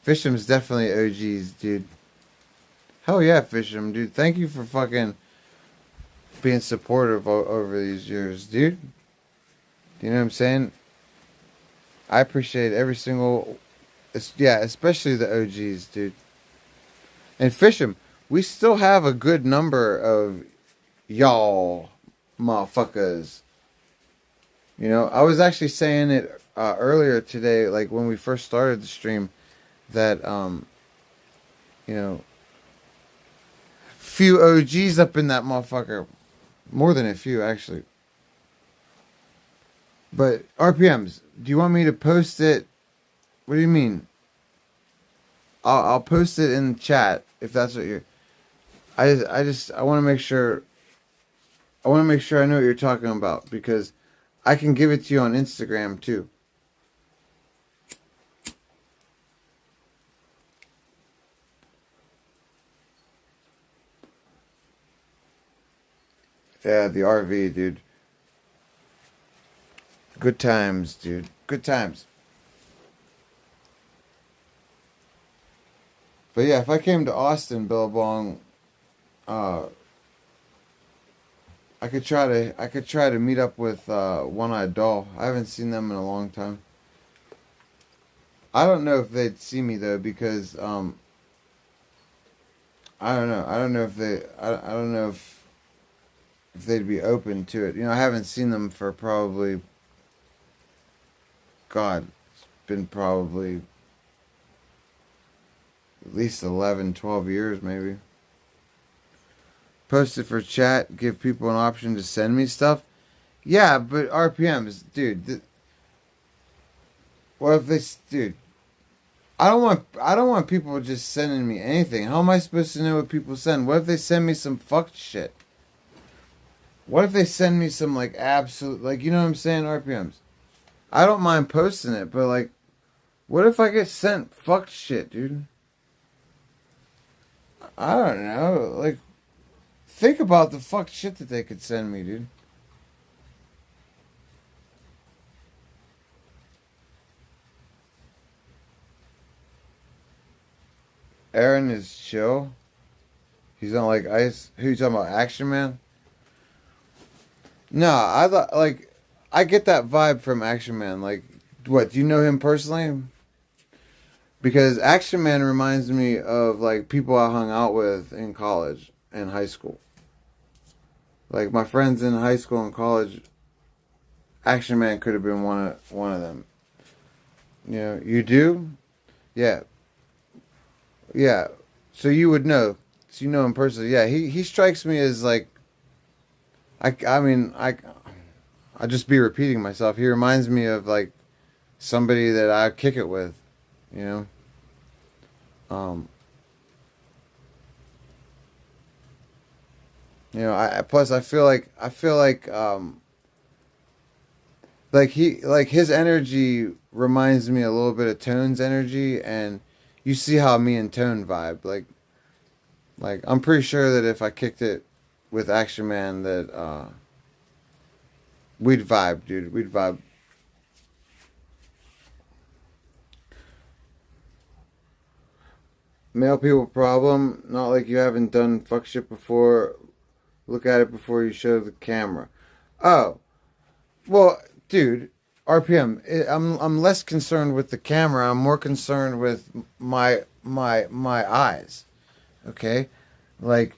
Fish'em's definitely OGs, dude. Hell yeah, Fish'em, dude. Thank you for fucking being supportive over these years, dude. You know what I'm saying? I appreciate every single... Yeah, especially the OGs, dude. And Fish'em, we still have a good number of y'all motherfuckers. You know, I was actually saying it earlier today, like when we first started the stream, that you know, few OGs up in that motherfucker, more than a few actually. But RPMs, do you want me to post it? What do you mean? I'll post it in the chat if that's what you're. I want to make sure. I want to make sure I know what you're talking about, because I can give it to you on Instagram too. Yeah, the RV, dude. Good times, dude. Good times. But yeah, if I came to Austin, Billabong, I could try to meet up with One Eyed Doll. I haven't seen them in a long time. I don't know if they'd see me though, because I don't know. I don't know if they. I don't know if they'd be open to it. You know, I haven't seen them for probably. God, it's been probably at least 11, 12 years maybe. Post it for chat, give people an option to send me stuff. Yeah, but RPMs, dude. What if they, dude? I don't want people just sending me anything. How am I supposed to know what people send? What if they send me some fucked shit? What if they send me some like absolute, like, you know what I'm saying, RPMs? I don't mind posting it, but like, what if I get sent fucked shit, dude? I don't know. Like, think about the fucked shit that they could send me, dude. Aaron is chill. He's on like ice. Who you talking about? Action Man? No, I thought like I get that vibe from Action Man. Like, what? Do you know him personally? Because Action Man reminds me of like people I hung out with in college and high school. Like my friends in high school and college, Action Man could have been one of them. You know, you do? Yeah. Yeah. So you would know. So you know him personally. Yeah, he strikes me as like I mean, I'll just be repeating myself. He reminds me of like somebody that I kick it with, you know. You know, I feel like his energy reminds me a little bit of Tone's energy, and you see how me and Tone vibe. Like I'm pretty sure that if I kicked it with Action Man, that we'd vibe, dude. We'd vibe. Male people problem. Not like you haven't done fuck shit before. Look at it before you show the camera. Oh, well, dude. RPM. I'm less concerned with the camera. I'm more concerned with my eyes. Okay, like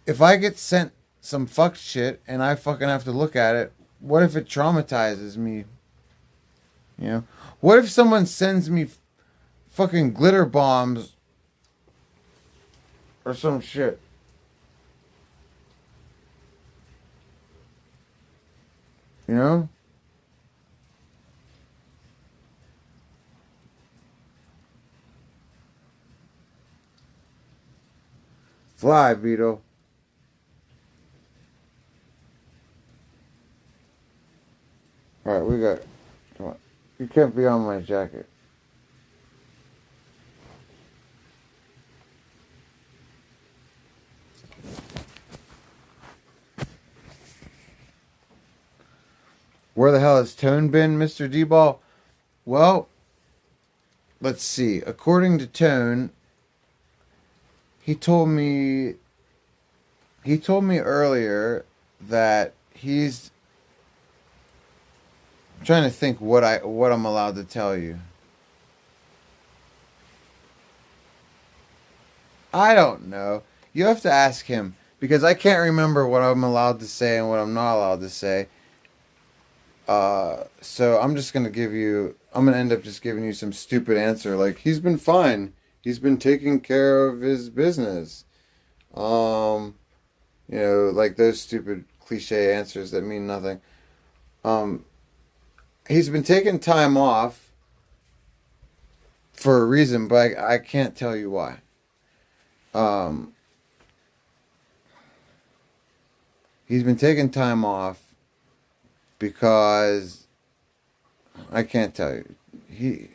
if I get sent some fucked shit and I fucking have to look at it, what if it traumatizes me? You know, what if someone sends me fucking glitter bombs or some shit? You know? Fly, Vito. Alright, we got... Come on. You can't be on my jacket. Where the hell has Tone been, Mr. D-Ball? Well, let's see. According to Tone, he told me earlier that he's... I'm trying to think what I'm allowed to tell you. I don't know. You have to ask him. because I can't remember what I'm allowed to say and what I'm not allowed to say. So I'm just gonna I'm gonna end up just giving you some stupid answer like he's been fine. He's been taking care of his business. You know, like those stupid cliche answers that mean nothing. He's been taking time off for a reason, but I can't tell you why. He's been taking time off because I can't tell you.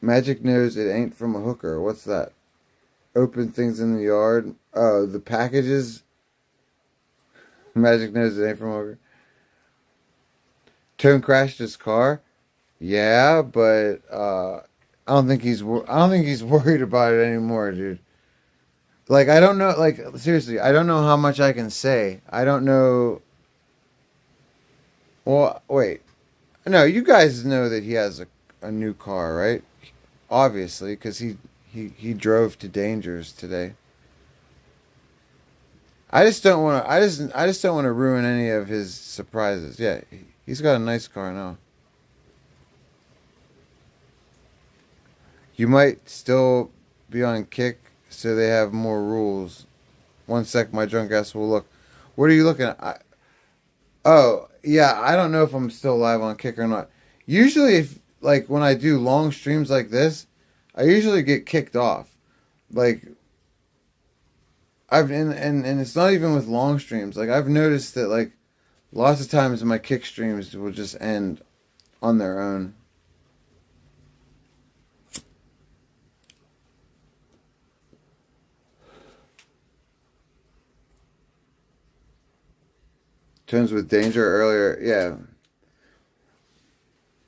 Magic knows it ain't from a hooker. What's that? Open things in the yard. Oh, the packages. Magic knows it ain't from a hooker. Tone crashed his car. Yeah, but I don't think he's worried about it anymore, dude. Like, I don't know, like, seriously, I don't know how much I can say. I don't know. Well, wait. No, you guys know that he has a new car, right? Obviously, because he drove to dangers today. I just don't want to. I just don't want to ruin any of his surprises. Yeah, he's got a nice car now. You might still be on Kick, so they have more rules. 1 sec, my drunk ass will look. What are you looking at? Oh, yeah, I don't know if I'm still live on Kick or not. Usually, like, when I do long streams like this, I usually get kicked off. Like, and it's not even with long streams. Like, I've noticed that, like, lots of times my Kick streams will just end on their own. Turns with danger earlier, yeah.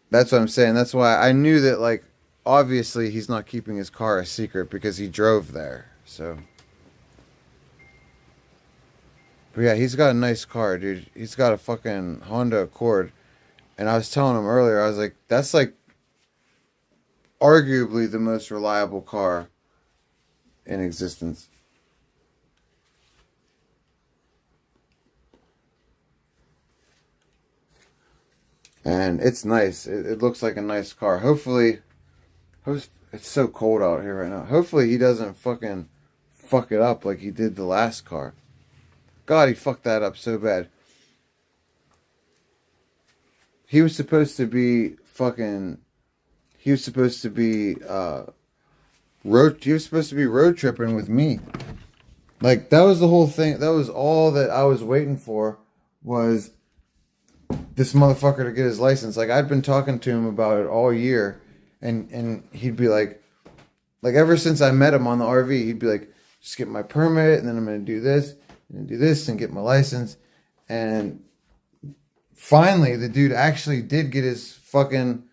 That's what I'm saying. That's why I knew that, like, obviously he's not keeping his car a secret because he drove there, so. But yeah, he's got a nice car, dude. He's got a fucking Honda Accord. And I was telling him earlier, I was like, that's like arguably the most reliable car in existence. And it's nice. It looks like a nice car. Hopefully, it's so cold out here right now. Hopefully he doesn't fucking fuck it up like he did the last car. God, he fucked that up so bad. He was supposed to be road tripping with me. Like, that was the whole thing. That was all that I was waiting for, was this motherfucker to get his license. Like, I'd been talking to him about it all year, and he'd be like ever since I met him on the RV, he'd be like, just get my permit, and then I'm gonna do this and get my license. And finally the dude actually did get his fucking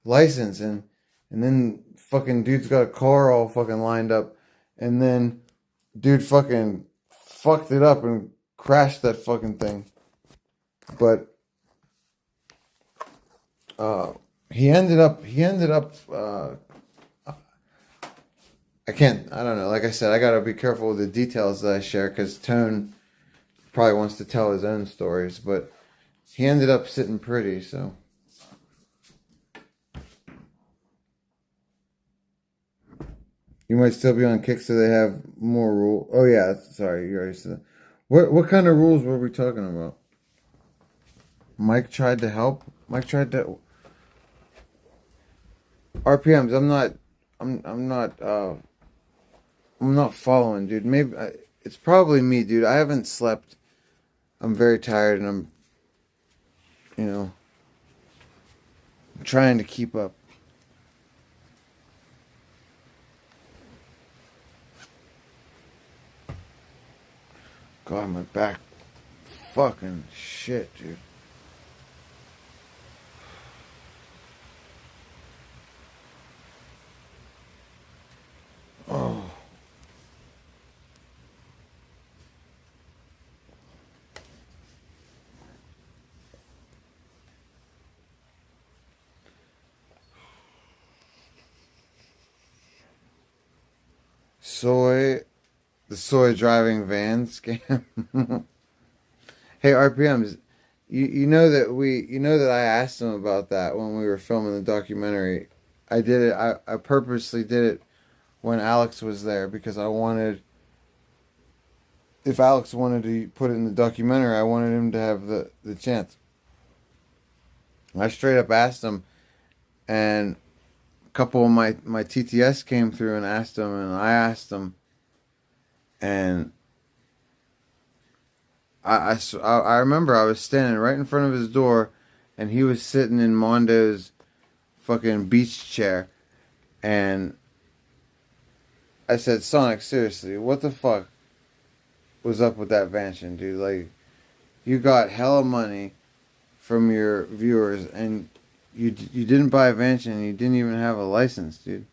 license, and then fucking dude's got a car all fucking lined up, and then dude fucking fucked it up and crashed that fucking thing. But he ended up I don't know. Like I said, I gotta be careful with the details that I share, because Tone probably wants to tell his own stories, but he ended up sitting pretty, so. You might still be on Kick, so they have more rules. Oh yeah, sorry, you already said that. What kind of rules were we talking about? Mike tried to help. Mike tried to. RPMs. I'm not following, dude. Maybe it's probably me, dude. I haven't slept. I'm very tired, and I'm trying to keep up. God, my back. Fucking shit, dude. Oh. Soy The soy driving van scam. Hey, RPMs, you know that I asked them about that when we were filming the documentary. I did it. I purposely did it when Alex was there because I wanted. If Alex wanted to put it in the documentary, I wanted him to have the chance. I straight up asked him, and a couple of my TTS came through and asked him, and I asked him, and I remember I was standing right in front of his door, and he was sitting in Mondo's fucking beach chair, and I said, Sonic, seriously, what the fuck was up with that Vantion, dude? Like, you got hella money from your viewers, and you didn't buy a Vantion, and you didn't even have a license, dude.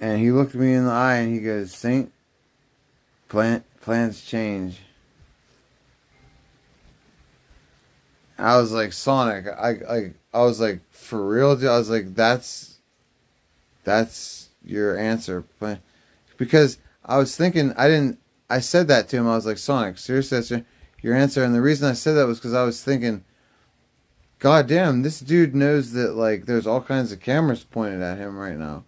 And he looked me in the eye, and he goes, Saint, plans change. I was like, Sonic, I was like, for real, dude? I was like, that's your answer. Because I was thinking, I said that to him, I was like, Sonic, seriously, that's your answer? And the reason I said that was because I was thinking, God damn, this dude knows that, like, there's all kinds of cameras pointed at him right now.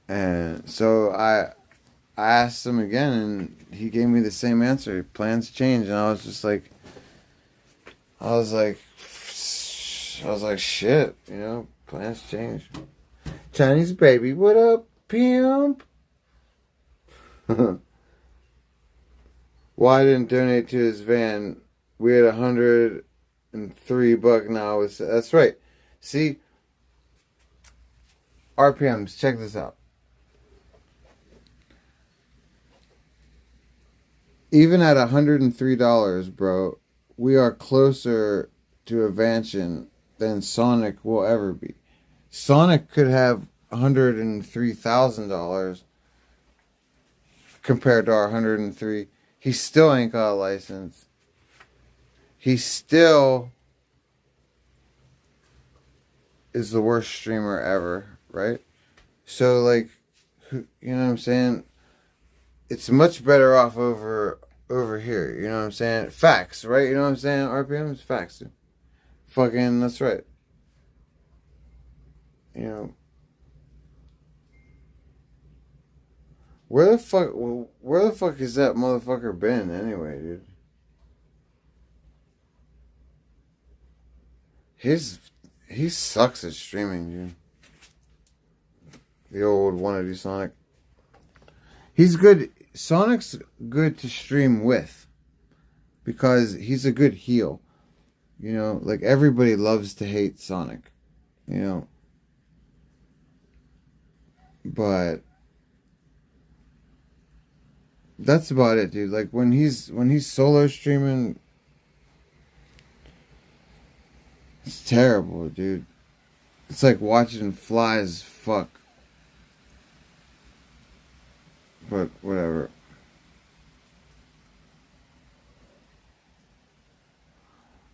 And so I asked him again, and he gave me the same answer. Plans change, and I was just like, I was like, shit, you know, plans change. Chinese baby, what up, pimp? Why I didn't donate to his van? We had $103 now. That's right. See, RPMs, check this out. Even at $103, bro, we are closer to a Vantion than Sonic will ever be. Sonic could have $103,000 compared to our 103. He still ain't got a license. He still is the worst streamer ever, right? So, like, you know what I'm saying? It's much better off over here, you know what I'm saying? Facts, right? You know what I'm saying? RPMs, facts, dude. Fucking, that's right. You know. Where the fuck has that motherfucker been anyway, dude? He sucks at streaming, dude. The old wannabe Sonic. He's good. Sonic's good to stream with because he's a good heel. You know, like everybody loves to hate Sonic, you know. But that's about it, dude. Like when he's solo streaming, it's terrible, dude. It's like watching flies fuck. But whatever.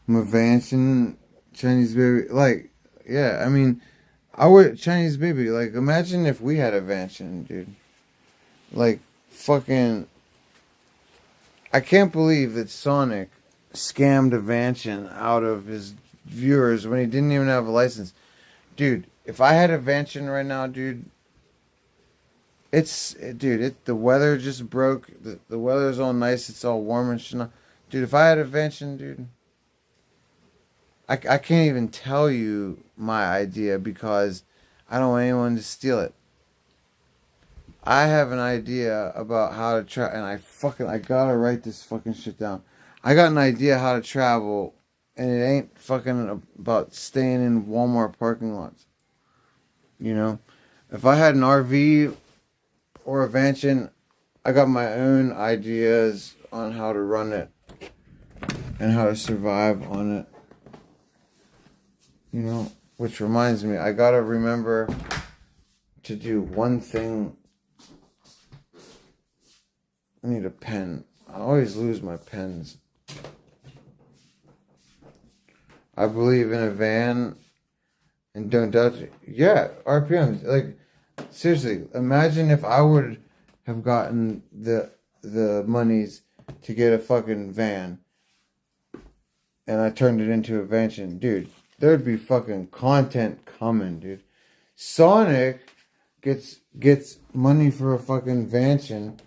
Mavantion, Chinese baby, like, yeah, I mean, I would, Chinese baby, like, imagine if we had a Vantion, dude. Like, fucking, I can't believe that Sonic scammed a Vantion out of his viewers when he didn't even have a license. Dude, if I had a Vantion right now, dude, the weather just broke. The weather's all nice. It's all warm and shit. Dude, if I had a Vantion, dude, I can't even tell you my idea because I don't want anyone to steal it. I have an idea about how to try, and I gotta write this fucking shit down. I got an idea how to travel, and it ain't fucking about staying in Walmart parking lots. You know, if I had an RV or a Vantion, I got my own ideas on how to run it and how to survive on it. You know, which reminds me, I gotta remember to do one thing. I need a pen. I always lose my pens. I believe in a van and don't doubt it. Yeah, RPMs. Like, seriously, imagine if I would have gotten the monies to get a fucking van and I turned it into a mansion. Dude, there'd be fucking content coming, dude. Sonic gets money for a fucking mansion,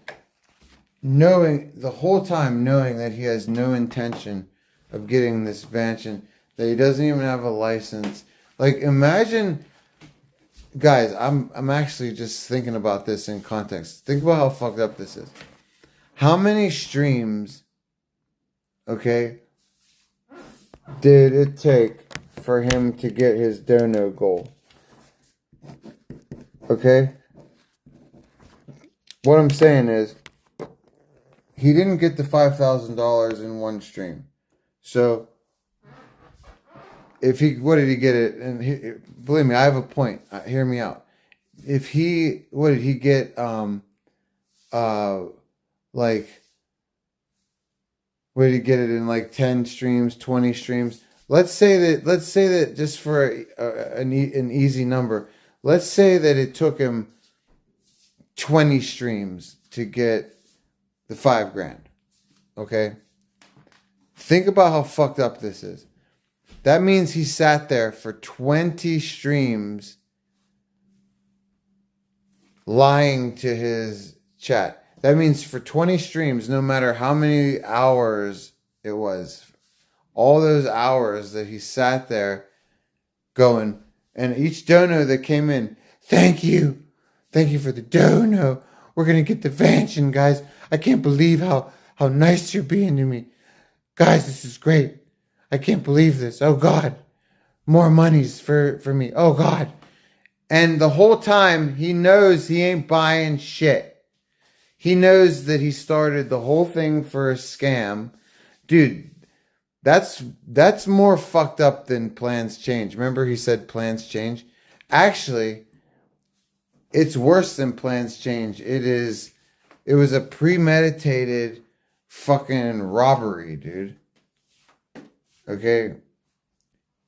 knowing the whole time that he has no intention of getting this mansion, that he doesn't even have a license. Like, imagine, guys, I'm actually just thinking about this in context. Think about how fucked up this is. How many streams, okay, did it take for him to get his dono goal? Okay? What I'm saying is, he didn't get the $5,000 in one stream. So, what did he get it? And believe me, I have a point. Hear me out. What did he get? Where did he get it in, like 10 streams, 20 streams? Let's say that just for an easy number, let's say that it took him 20 streams to get the $5,000. Okay? Think about how fucked up this is. That means he sat there for 20 streams lying to his chat. That means for 20 streams, no matter how many hours it was, all those hours that he sat there going, and each dono that came in, thank you for the dono. We're going to get the mansion, guys. I can't believe how nice you're being to me. Guys, this is great. I can't believe this. Oh, God. More monies for me. Oh, God. And the whole time, he knows he ain't buying shit. He knows that he started the whole thing for a scam. Dude, that's more fucked up than plans change. Remember he said plans change? Actually, it's worse than plans change. It was a premeditated fucking robbery, dude. Okay?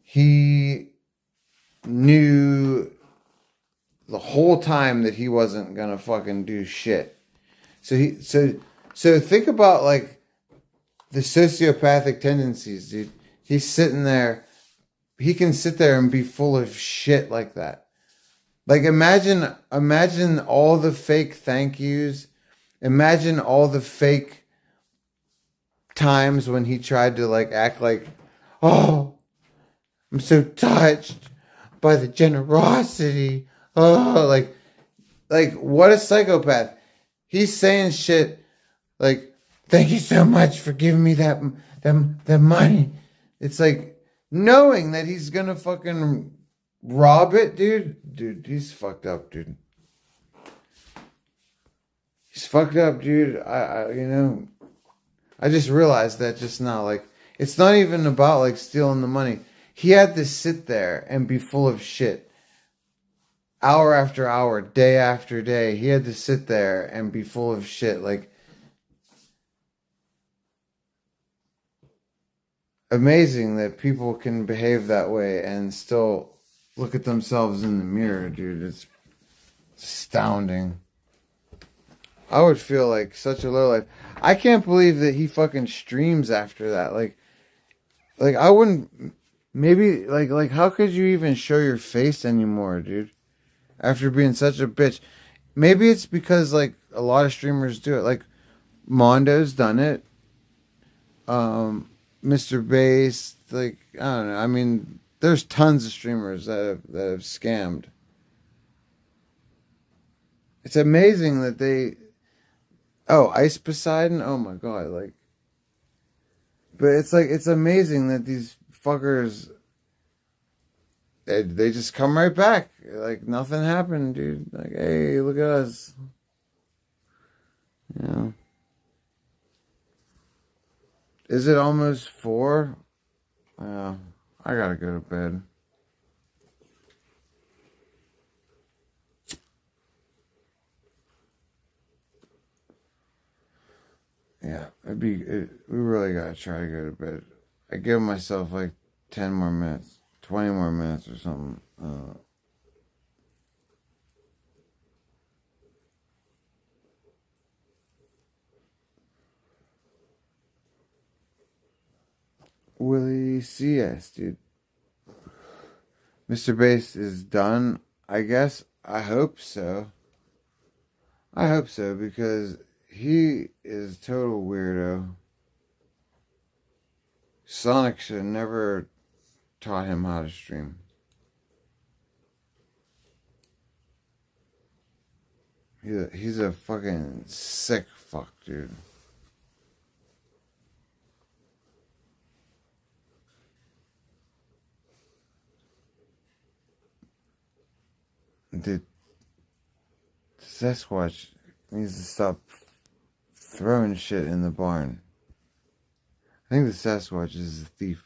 He knew the whole time that he wasn't gonna fucking do shit. So think about like the sociopathic tendencies, dude. He's sitting there. He can sit there and be full of shit like that. Like imagine all the fake thank yous. Imagine all the fake times when he tried to like act like, oh, I'm so touched by the generosity. Oh, like what a psychopath. He's saying shit like, thank you so much for giving me that money. It's like knowing that he's gonna fucking rob it, dude. Dude, he's fucked up, dude. He's fucked up, dude. I just realized that just now. Like, it's not even about like stealing the money. He had to sit there and be full of shit. Hour after hour, day after day, he had to sit there and be full of shit. Like, amazing that people can behave that way and still look at themselves in the mirror, dude. It's astounding. I would feel like such a low life. I can't believe that he fucking streams after that. Like I wouldn't. Maybe like how could you even show your face anymore, dude? After being such a bitch. Maybe it's because like a lot of streamers do it. Like Mondo's done it. Mr. Bass, like I don't know. I mean, there's tons of streamers that have scammed. It's amazing that they. Oh, Ice Poseidon. Oh my god, like. But it's amazing that these fuckers. They just come right back. Like, nothing happened, dude. Like, hey, look at us. You know. Is it almost 4? I gotta go to bed. Yeah, we really gotta try to go to bed. I give myself like 10 more minutes. 20 more minutes or something. Willie CS, dude. Mr. Bass is done, I guess. I hope so. I hope so, because he is a total weirdo. Sonic should have never taught him how to stream. He's a fucking sick fuck, dude. Dude, Sasquatch needs to stop throwing shit in the barn. I think the Sasquatch is a thief.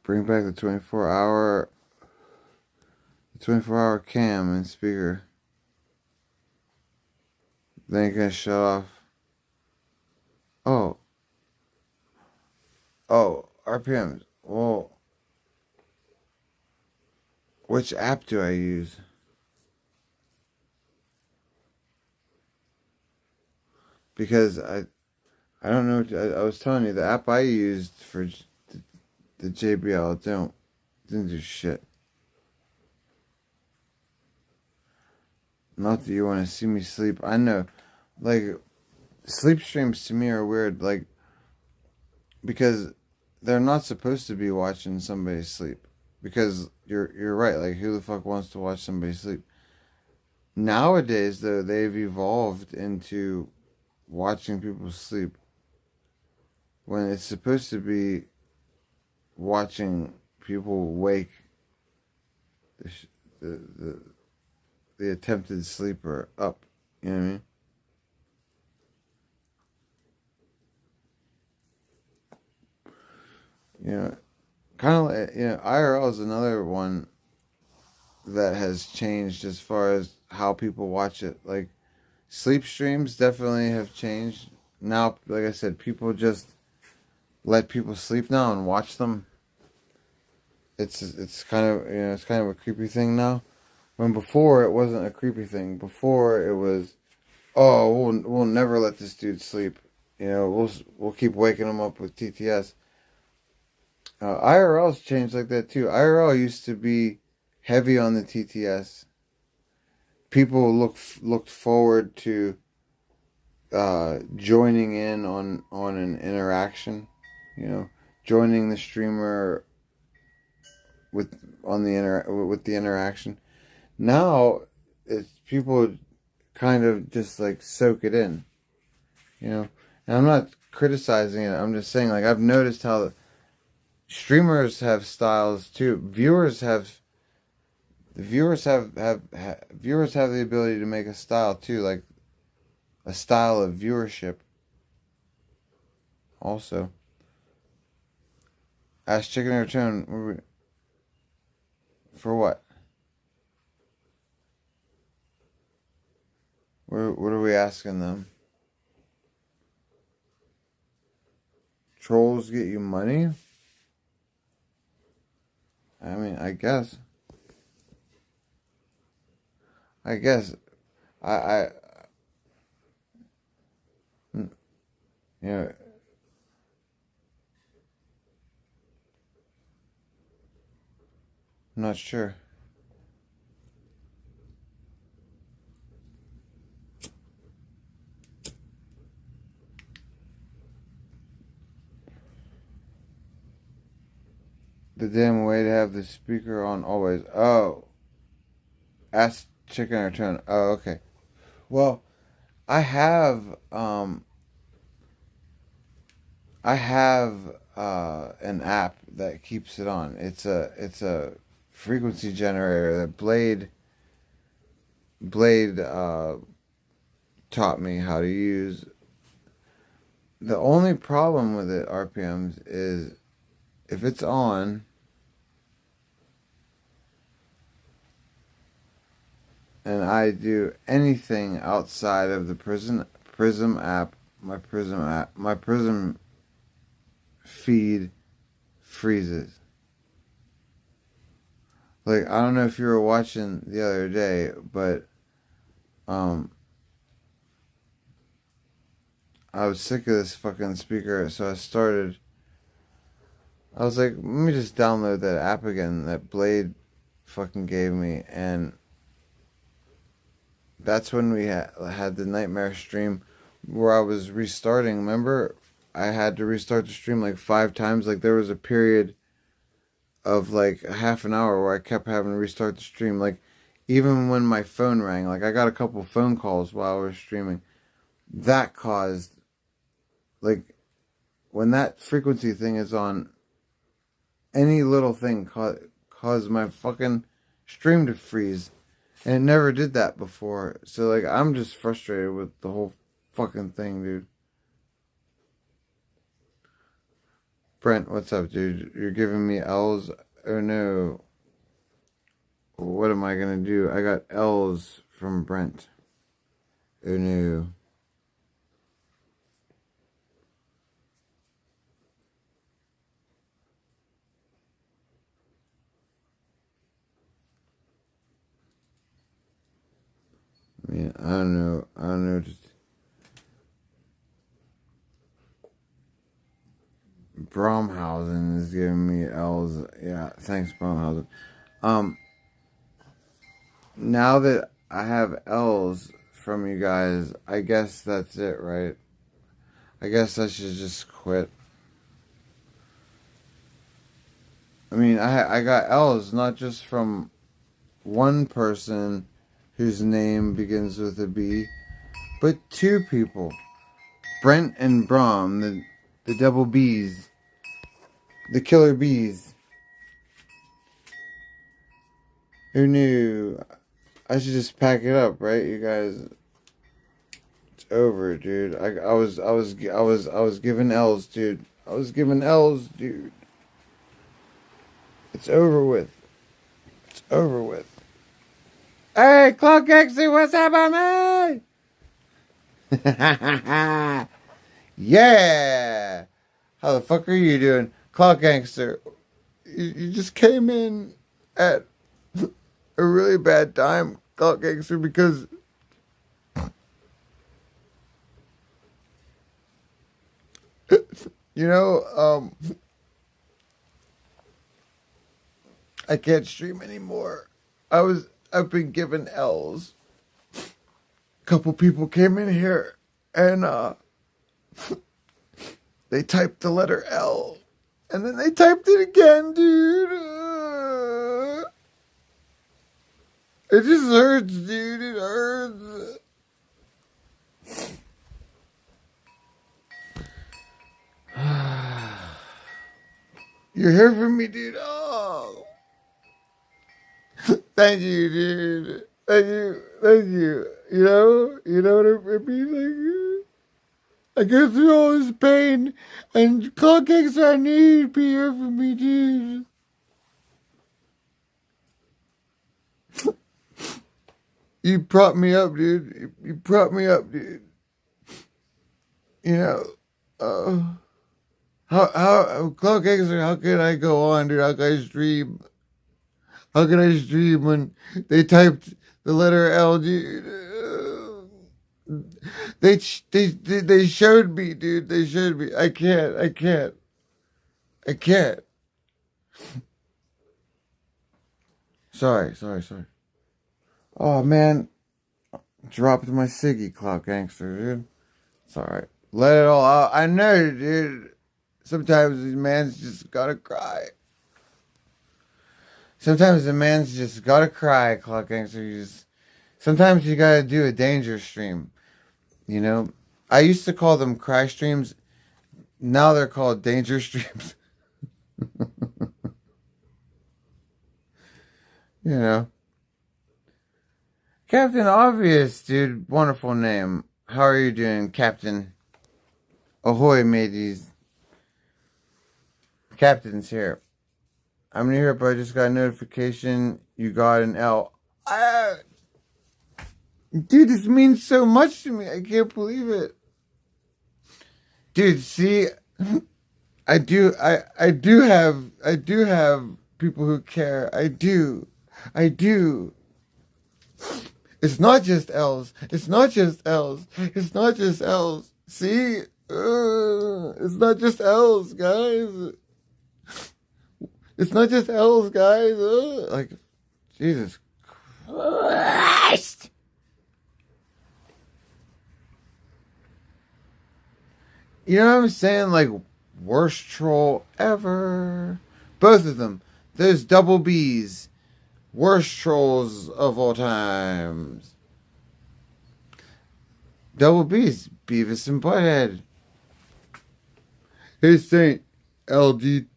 Bring back the 24-hour cam and speaker. Then you can shut off. Oh, RPMs. Well, which app do I use? Because I don't know. I was telling you the app I used for the JBL didn't do shit. Not that you want to see me sleep. I know, like, sleep streams to me are weird, like, because they're not supposed to be watching somebody sleep. Because you're right, like, who the fuck wants to watch somebody sleep? Nowadays, though, they've evolved into watching people sleep when it's supposed to be watching people wake the attempted sleeper up. You know what I mean? You know, kind of like, you know, IRL is another one that has changed as far as how people watch it. Like, sleep streams definitely have changed. Now, like I said, people just let people sleep now and watch them. It's kind of, you know, it's kind of a creepy thing now. When before it wasn't a creepy thing. Before it was, oh, we'll never let this dude sleep. You know, we'll keep waking him up with TTS. IRL's changed like that too. IRL used to be heavy on the TTS. People looked forward to joining in on an interaction. You know, joining the streamer with the interaction. Now it's people kind of just like soak it in. You know, and I'm not criticizing it. I'm just saying, like, I've noticed how the streamers have styles too. Viewers have the ability to make a style too, like a style of viewership. Also, Ask Chicken or Tone, for what? What are we asking them? Trolls get you money? I mean, I guess. I you know, I'm not sure. The damn way to have the speaker on always. Oh. Ask Chicken or Tone. Oh, okay. Well, I have an app that keeps it on. It's a frequency generator that Blade taught me how to use. The only problem with it, RPMs, is if it's on and I do anything outside of the Prism app, my Prism feed freezes. Like, I don't know if you were watching the other day, but I was sick of this fucking speaker, so I was like, let me just download that app again that Blade fucking gave me, and that's when we had the nightmare stream where I was restarting. Remember, I had to restart the stream like 5 times. Like, there was a period of like a half an hour where I kept having to restart the stream. Like, even when my phone rang, like I got a couple phone calls while I was streaming. That caused, like, when that frequency thing is on, any little thing caused my fucking stream to freeze. And it never did that before. So, like, I'm just frustrated with the whole fucking thing, dude. Brent, what's up, dude? You're giving me L's? Oh, no. What am I gonna do? I got L's from Brent. Oh, no. I mean, I don't know, just Bromhausen is giving me L's. Yeah, thanks, Bromhausen. Now that I have L's from you guys, I guess that's it, right? I guess I should just quit. I mean, I got L's not just from one person whose name begins with a B, but 2 people. Brent and Brom, the double B's. The killer bees. Who knew? I should just pack it up, right, you guys? It's over, dude. I was giving L's, dude. I was giving L's, dude. It's over with. It's over with. Hey, Clock Exy, what's up, man? Yeah. How the fuck are you doing? Clock Gangster, you just came in at a really bad time, Clock Gangster, because you know, I can't stream anymore. I've been given L's. A couple people came in here and they typed the letter L. And then they typed it again, dude. It just hurts, dude. It hurts. You're here for me, dude. Oh. Thank you, dude. Thank you. Thank you. You know what I mean? Like, I go through all this pain, and Clock Gangster, I need you to be here for me, dude. You prop me up, dude. You prop me up, dude. You know, how Clock Gangster, how can I go on, dude? How can I stream? How can I stream when they typed the letter L, dude? They showed me, dude. They showed me. I can't. Sorry. Oh, man. Dropped my ciggy, Clock Gangster, dude. It's alright. Let it all out. I know, dude. Sometimes these man's just gotta cry. Sometimes the man's just gotta cry, Clock Gangster. Sometimes you gotta do a danger stream. You know? I used to call them cry streams. Now they're called danger streams. You know. Captain Obvious, dude. Wonderful name. How are you doing, Captain? Ahoy, mateys. Captain's here. I'm new here, but I just got a notification you got an L. Dude, this means so much to me. I can't believe it. Dude, see, I do have people who care. I do. I do. It's not just L's. It's not just L's. It's not just L's. See? It's not just L's, guys. It's not just L's, guys. Like, Jesus Christ. You know what I'm saying? Like, worst troll ever. Both of them. Those double B's. Worst trolls of all times. Double B's. Beavis and Butthead. Hey, Saint. LD.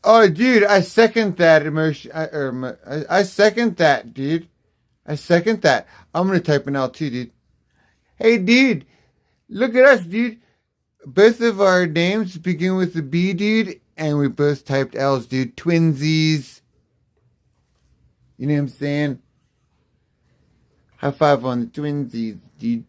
Oh, dude, I second that emotion. I second that, dude. I second that. I'm going to type an LT, dude. Hey, dude. Look at us, dude. Both of our names begin with a B, dude. And we both typed L's, dude. Twinsies. You know what I'm saying? High five on the twinsies, dude.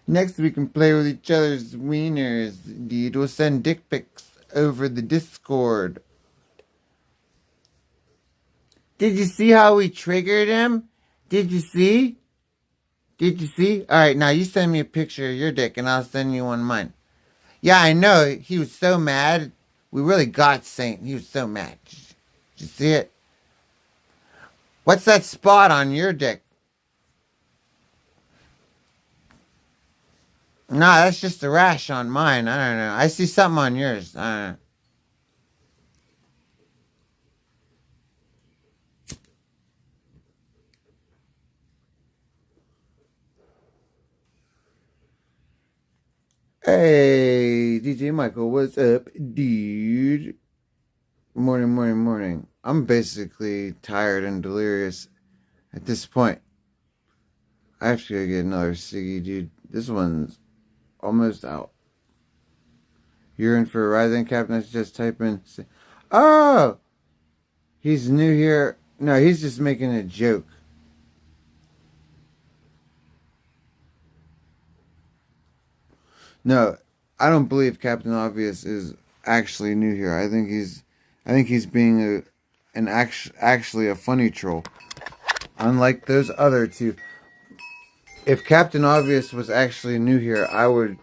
Next, we can play with each other's wieners, dude. We'll send dick pics over the Discord. Did you see how we triggered him? Did you see? Did you see? Alright, now you send me a picture of your dick and I'll send you one of mine. Yeah, I know. He was so mad. We really got Saint. He was so mad. Did you see it? What's that spot on your dick? Nah, that's just a rash on mine. I don't know. I see something on yours. I don't know. Hey, DJ Michael, what's up, dude? Morning. I'm basically tired and delirious at this point. I have to go get another ciggy, dude. This one's almost out. You're in for a ride then, Captain? Let's just type in. Oh! He's new here. No, he's just making a joke. No, I don't believe Captain Obvious is actually new here. I think he's being actually a funny troll. Unlike those other two. If Captain Obvious was actually new here, I would...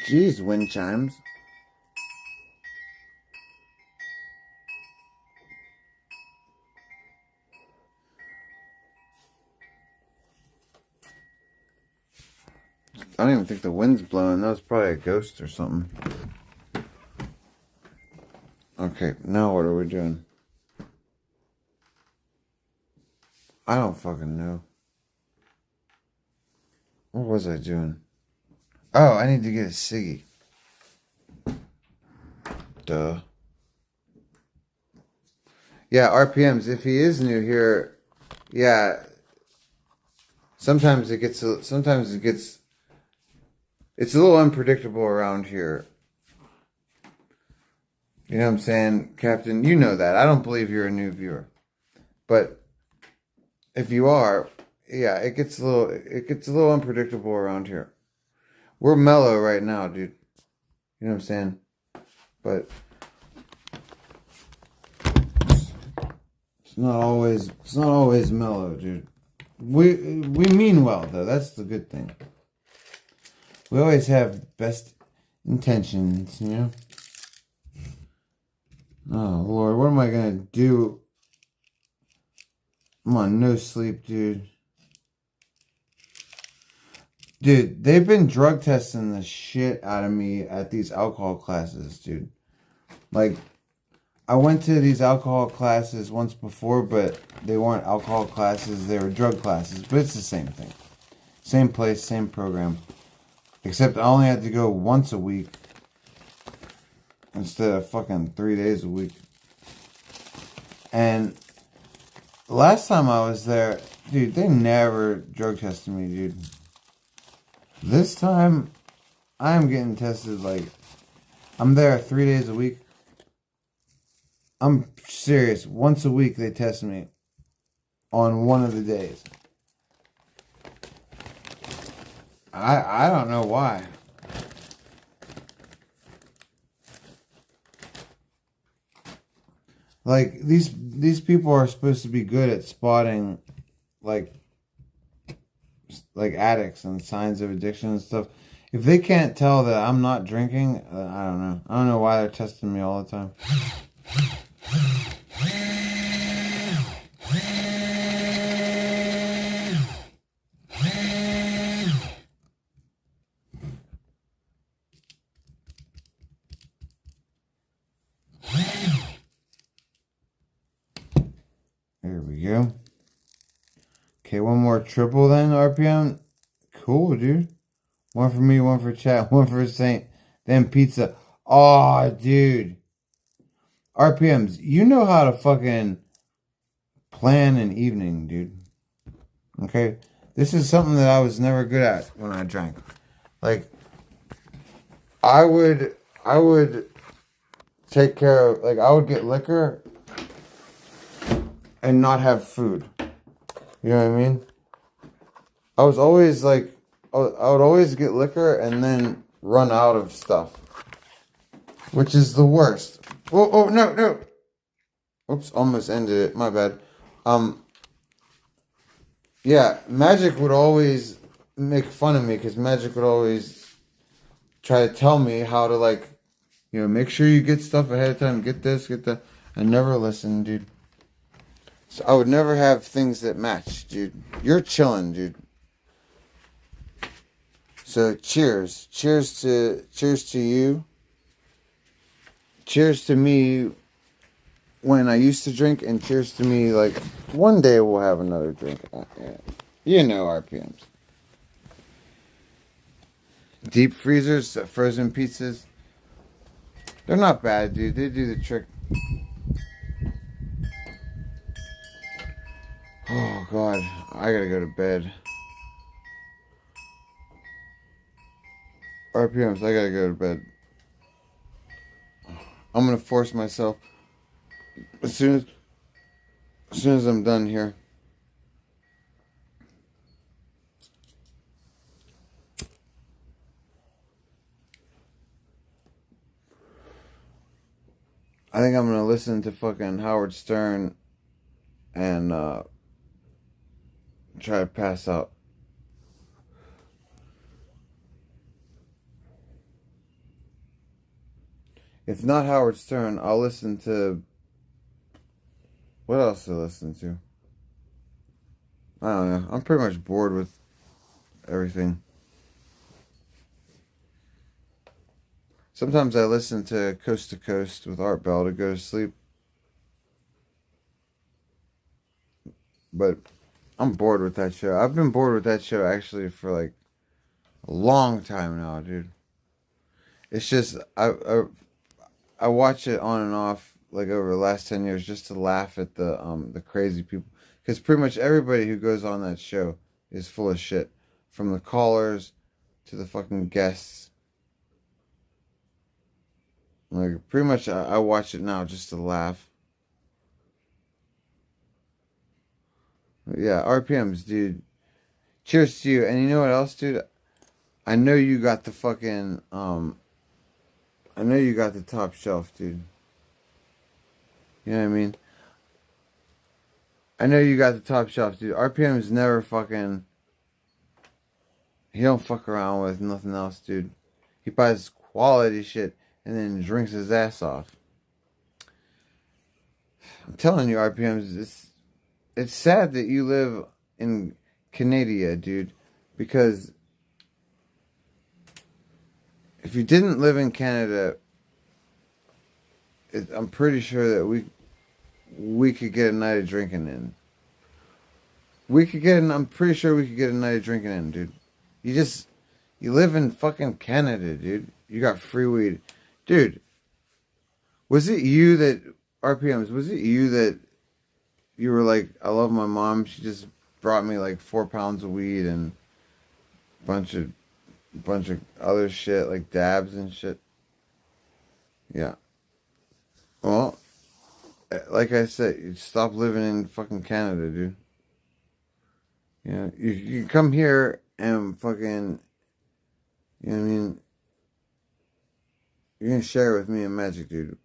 Jeez, wind chimes. I don't even think the wind's blowing. That was probably a ghost or something. Okay, now what are we doing? I don't fucking know. What was I doing? Oh, I need to get a ciggy. Duh. Yeah, RPMs. If he is new here, yeah. Sometimes it gets. It's a little unpredictable around here. You know what I'm saying, Captain? You know that. I don't believe you're a new viewer, but if you are, yeah, it gets a little unpredictable around here. We're mellow right now, dude. You know what I'm saying? But it's not always mellow, dude. We mean well though. That's the good thing. We always have best intentions, you know? Oh, Lord, what am I gonna do? I'm on no sleep, dude. Dude, they've been drug testing the shit out of me at these alcohol classes, dude. Like, I went to these alcohol classes once before, but they weren't alcohol classes, they were drug classes. But it's the same thing. Same place, same program. Except I only had to go once a week instead of fucking 3 days a week. And last time I was there, dude, they never drug tested me, dude. This time, I am getting tested like, I'm there 3 days a week. I'm serious. Once a week they test me on one of the days. I don't know why. Like, these people are supposed to be good at spotting, like addicts and signs of addiction and stuff. If they can't tell that I'm not drinking, I don't know. I don't know why they're testing me all the time. There we go. Okay, one more triple then, RPM. Cool, dude. One for me, one for chat, one for Saint. Then pizza. Aw, dude. RPMs, you know how to fucking plan an evening, dude. Okay? This is something that I was never good at when I drank. Like, I would take care of, like, I would get liquor and not have food. You know what I mean? I was always like, I would always get liquor and then run out of stuff. Which is the worst. Oh, no. Oops, almost ended it. My bad. Yeah, Magic would always make fun of me because Magic would always try to tell me how to, like, you know, make sure you get stuff ahead of time. Get this, get that. I never listened, dude. So I would never have things that match, dude. You're chilling, dude. So cheers. Cheers to you. Cheers to me when I used to drink, and cheers to me, like, one day we'll have another drink. Yeah. You know RPMs. Deep freezers, frozen pizzas. They're not bad, dude. They do the trick. Oh, God. I gotta go to bed. RPMs, I gotta go to bed. I'm gonna force myself as soon as I'm done here. I think I'm gonna listen to fucking Howard Stern and try to pass out. If not Howard Stern, I'll listen to... What else to listen to? I don't know. I'm pretty much bored with everything. Sometimes I listen to Coast with Art Bell to go to sleep. But I'm bored with that show. I've been bored with that show actually for like a long time now, dude. It's just... I watch it on and off like over the last 10 years just to laugh at the crazy people, because pretty much everybody who goes on that show is full of shit, from the callers to the fucking guests. Like, pretty much I watch it now just to laugh. Yeah, RPMs, dude. Cheers to you. And you know what else, dude? I know you got the fucking I know you got the top shelf, dude. You know what I mean? I know you got the top shelf, dude. RPM's never fucking... He don't fuck around with nothing else, dude. He buys quality shit and then drinks his ass off. I'm telling you, RPMs, it's sad that you live in Canada, dude. Because... if you didn't live in Canada, I'm pretty sure that we could get a night of drinking in. I'm pretty sure we could get a night of drinking in, dude. You live in fucking Canada, dude. You got free weed. Dude, was it you that, RPMs, was it you that you were like, I love my mom, she just brought me like 4 pounds of weed and a bunch of other shit, like dabs and shit. Yeah. Well, like I said, you stop living in fucking Canada, dude. You know, you can come here and fucking, you know what I mean? You're gonna share with me and Magic, dude.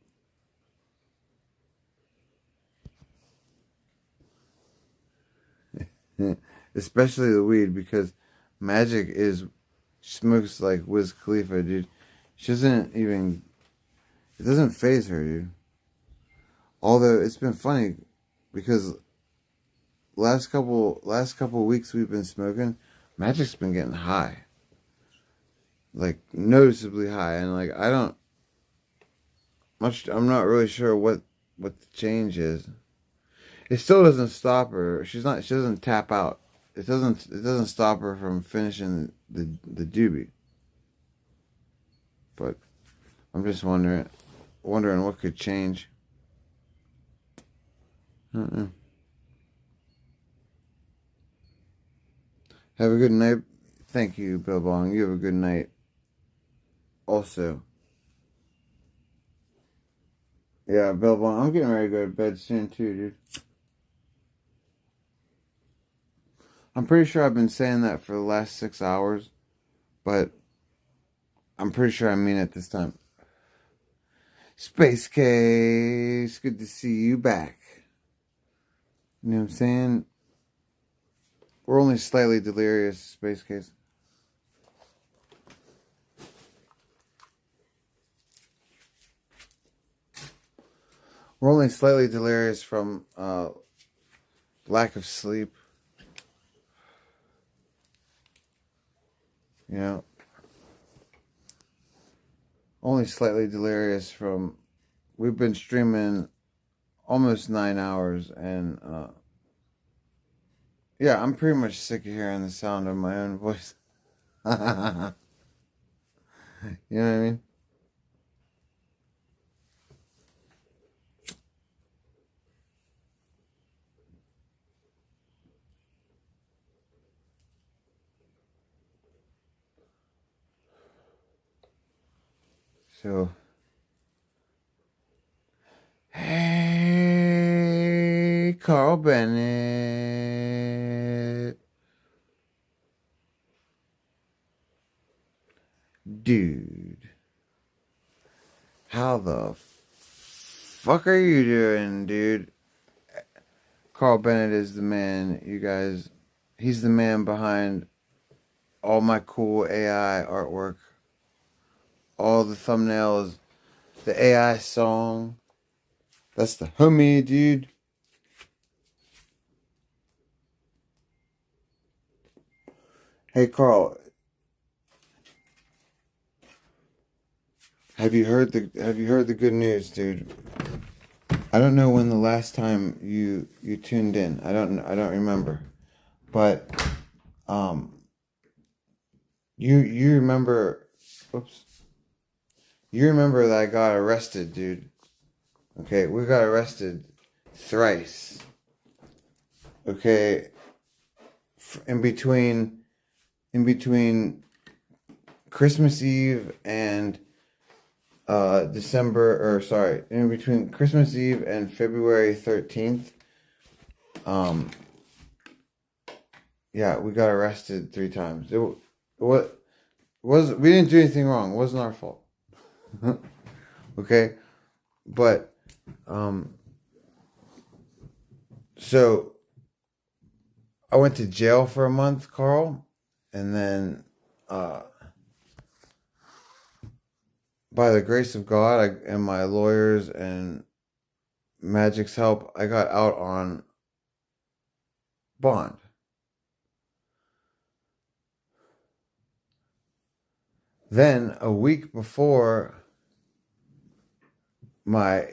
Especially the weed, because Magic smokes like Wiz Khalifa, dude. She doesn't even, it doesn't faze her, dude. Although it's been funny because last couple weeks we've been smoking, Magic's been getting high. Like noticeably high, and like I'm not really sure what the change is. It still doesn't stop her. She doesn't tap out. It doesn't stop her from finishing the doobie. But I'm just wondering what could change. Have a good night. Thank you, Bill Bong. You have a good night. Also. Yeah, Bill Bong. I'm getting ready to go to bed soon too, dude. I'm pretty sure I've been saying that for the last 6 hours, but I'm pretty sure I mean it this time. Space Case, good to see you back. You know what I'm saying? We're only slightly delirious, Space Case. We're only slightly delirious from lack of sleep. You know? Only slightly delirious from... We've been streaming almost 9 hours, and... yeah, I'm pretty much sick of hearing the sound of my own voice. You know what I mean? So, hey, Carl Bennett. Dude. How the fuck are you doing, dude? Carl Bennett is the man, you guys. He's the man behind all my cool AI artwork. All the thumbnails, the AI song. That's the homie, dude. Hey, Carl. Have you heard the good news, dude? I don't know when the last time you tuned in. I don't remember. But you remember, oops. You remember that I got arrested, dude. Okay, we got arrested thrice. Okay, in between Christmas Eve and in between Christmas Eve and February 13th. Yeah, we got arrested 3 times. We didn't do anything wrong. It wasn't our fault. Okay, but so I went to jail for a month, Carl, and then by the grace of God and my lawyers and Magic's help, I got out on bond. Then a week before my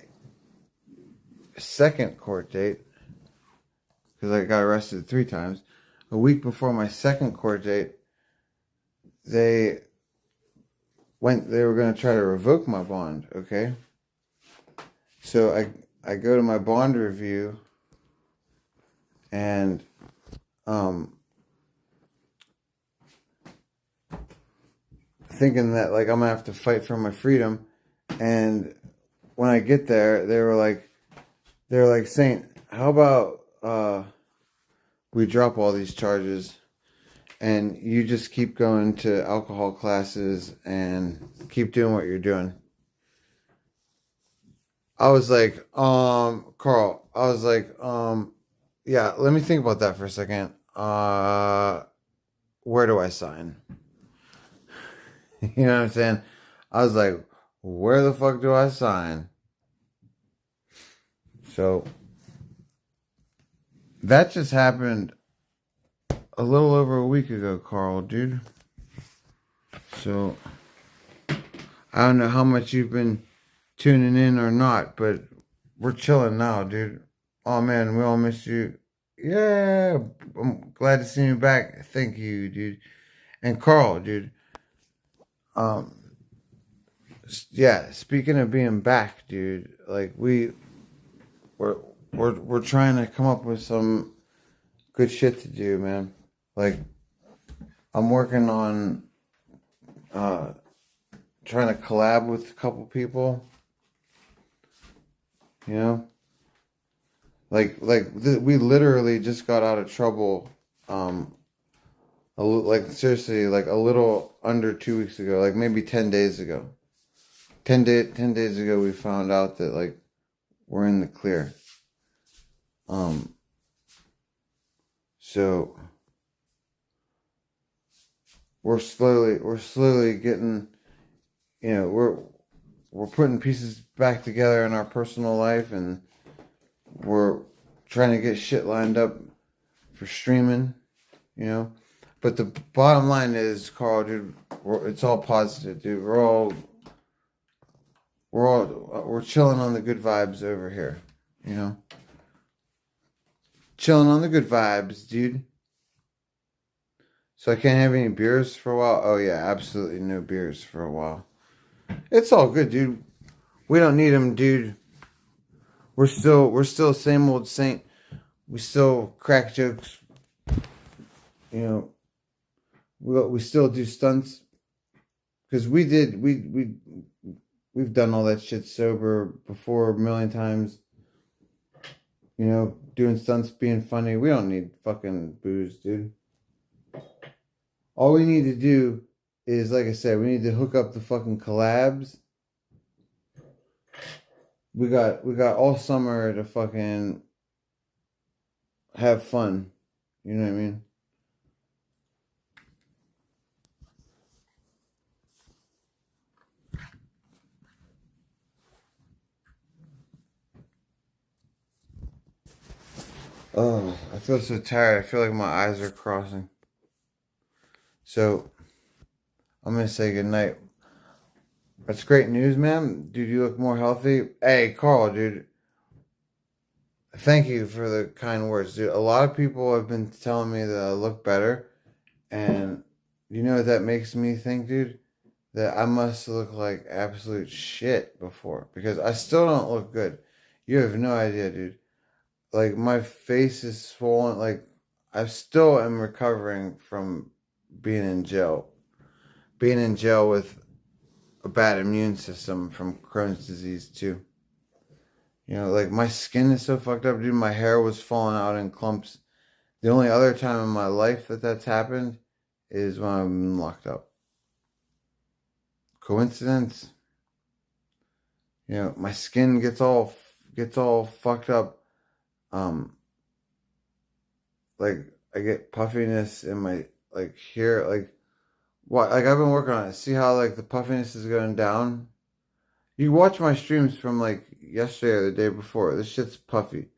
second court date, because I got arrested 3 times, a week before my second court date, they were going to try to revoke my bond, okay? So I go to my bond review, and thinking that like I'm gonna have to fight for my freedom, and when I get there, they were like, Saint, how about we drop all these charges and you just keep going to alcohol classes and keep doing what you're doing. I was like, Carl, I was like, yeah, let me think about that for a second. where do I sign? You know what I'm saying? I was like, where the fuck do I sign? So that just happened a little over a week ago, Carl, dude. So I don't know how much you've been tuning in or not, but we're chilling now, dude. Oh man, we all miss you. Yeah, I'm glad to see you back. Thank you, dude. And Carl, dude. Yeah, speaking of being back, dude, like we're trying to come up with some good shit to do, man. Like I'm working on trying to collab with a couple people. You know? We literally just got out of trouble seriously, like a little under 2 weeks ago, like maybe 10 days ago. 10 days ago, we found out that, like, we're in the clear. So we're slowly getting, you know, we're putting pieces back together in our personal life, and we're trying to get shit lined up for streaming, you know. But the bottom line is, Carl, dude, it's all positive, dude. We're chilling on the good vibes over here, you know. Chilling on the good vibes, dude. So I can't have any beers for a while? Oh yeah, absolutely no beers for a while. It's all good, dude. We don't need them, dude. We're still same old saint. We still crack jokes. You know, we still do stunts. Because we've done all that shit sober before a million times. You know, doing stunts, being funny. We don't need fucking booze, dude. All we need to do is, like I said, we need to hook up the fucking collabs. We got all summer to fucking have fun. You know what I mean? Oh, I feel so tired. I feel like my eyes are crossing. So, I'm going to say goodnight. That's great news, man. Dude, you look more healthy. Hey, Carl, dude. Thank you for the kind words, dude. A lot of people have been telling me that I look better. And you know what that makes me think, dude? That I must look like absolute shit before. Because I still don't look good. You have no idea, dude. Like, my face is swollen. Like, I still am recovering from being in jail. Being in jail with a bad immune system from Crohn's disease, too. You know, like, my skin is so fucked up, dude. My hair was falling out in clumps. The only other time in my life that that's happened is when I've been locked up. Coincidence? You know, my skin gets all fucked up. Like, I get puffiness in my, like, here, like, what, like, I've been working on it. See how, like, the puffiness is going down? You watch my streams from, like, yesterday or the day before. This shit's puffy.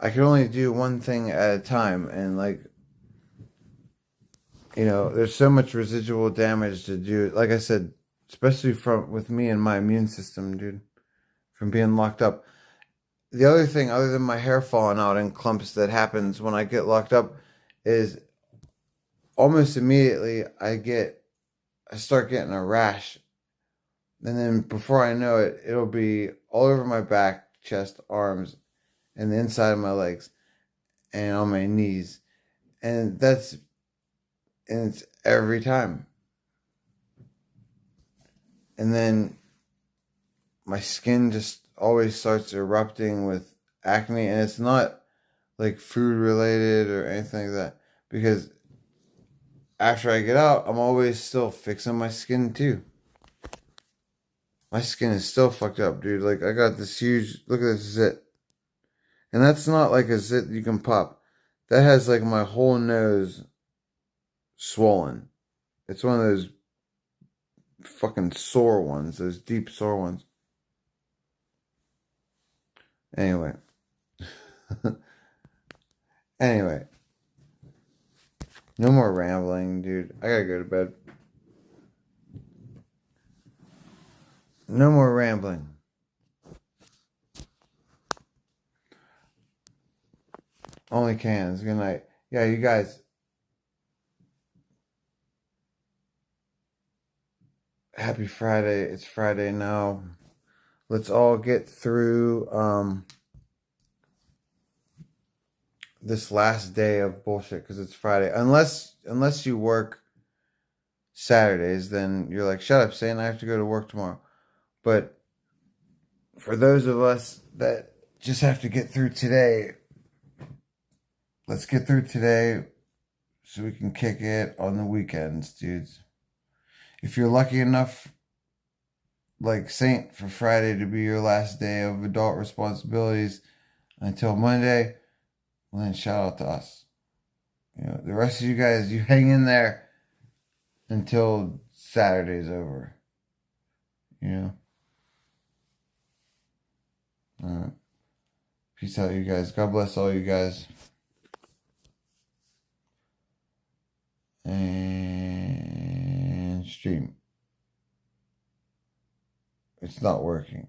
I can only do one thing at a time, and, like, you know, there's so much residual damage to do. Like I said, especially with me and my immune system, dude, from being locked up. The other thing, other than my hair falling out in clumps that happens when I get locked up, is almost immediately I start getting a rash. And then before I know it, it'll be all over my back, chest, arms, and the inside of my legs, and on my knees. And it's every time. And then my skin just always starts erupting with acne, and it's not like food related or anything like that, because after I get out, I'm always still fixing my skin too. My skin is still fucked up, dude. Like, I got this huge, look at this zit. And that's not like a zit you can pop. That has like my whole nose swollen. It's one of those fucking sore ones, those deep sore ones. Anyway. Anyway. No more rambling, dude. I gotta go to bed. No more rambling. Only cans. Good night. Yeah, you guys. Happy Friday. It's Friday now. Let's all get through this last day of bullshit because it's Friday. Unless you work Saturdays, then you're like, shut up, Satan, I have to go to work tomorrow. But for those of us that just have to get through today, let's get through today so we can kick it on the weekends, dudes. If you're lucky enough, like Saint, for Friday to be your last day of adult responsibilities until Monday, well then shout out to us. You know, the rest of you guys, you hang in there until Saturday's over. You know? Alright. Peace out, you guys. God bless all you guys. And stream. It's not working.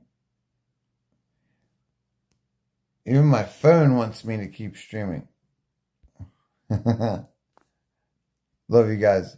Even my phone wants me to keep streaming. Love you guys.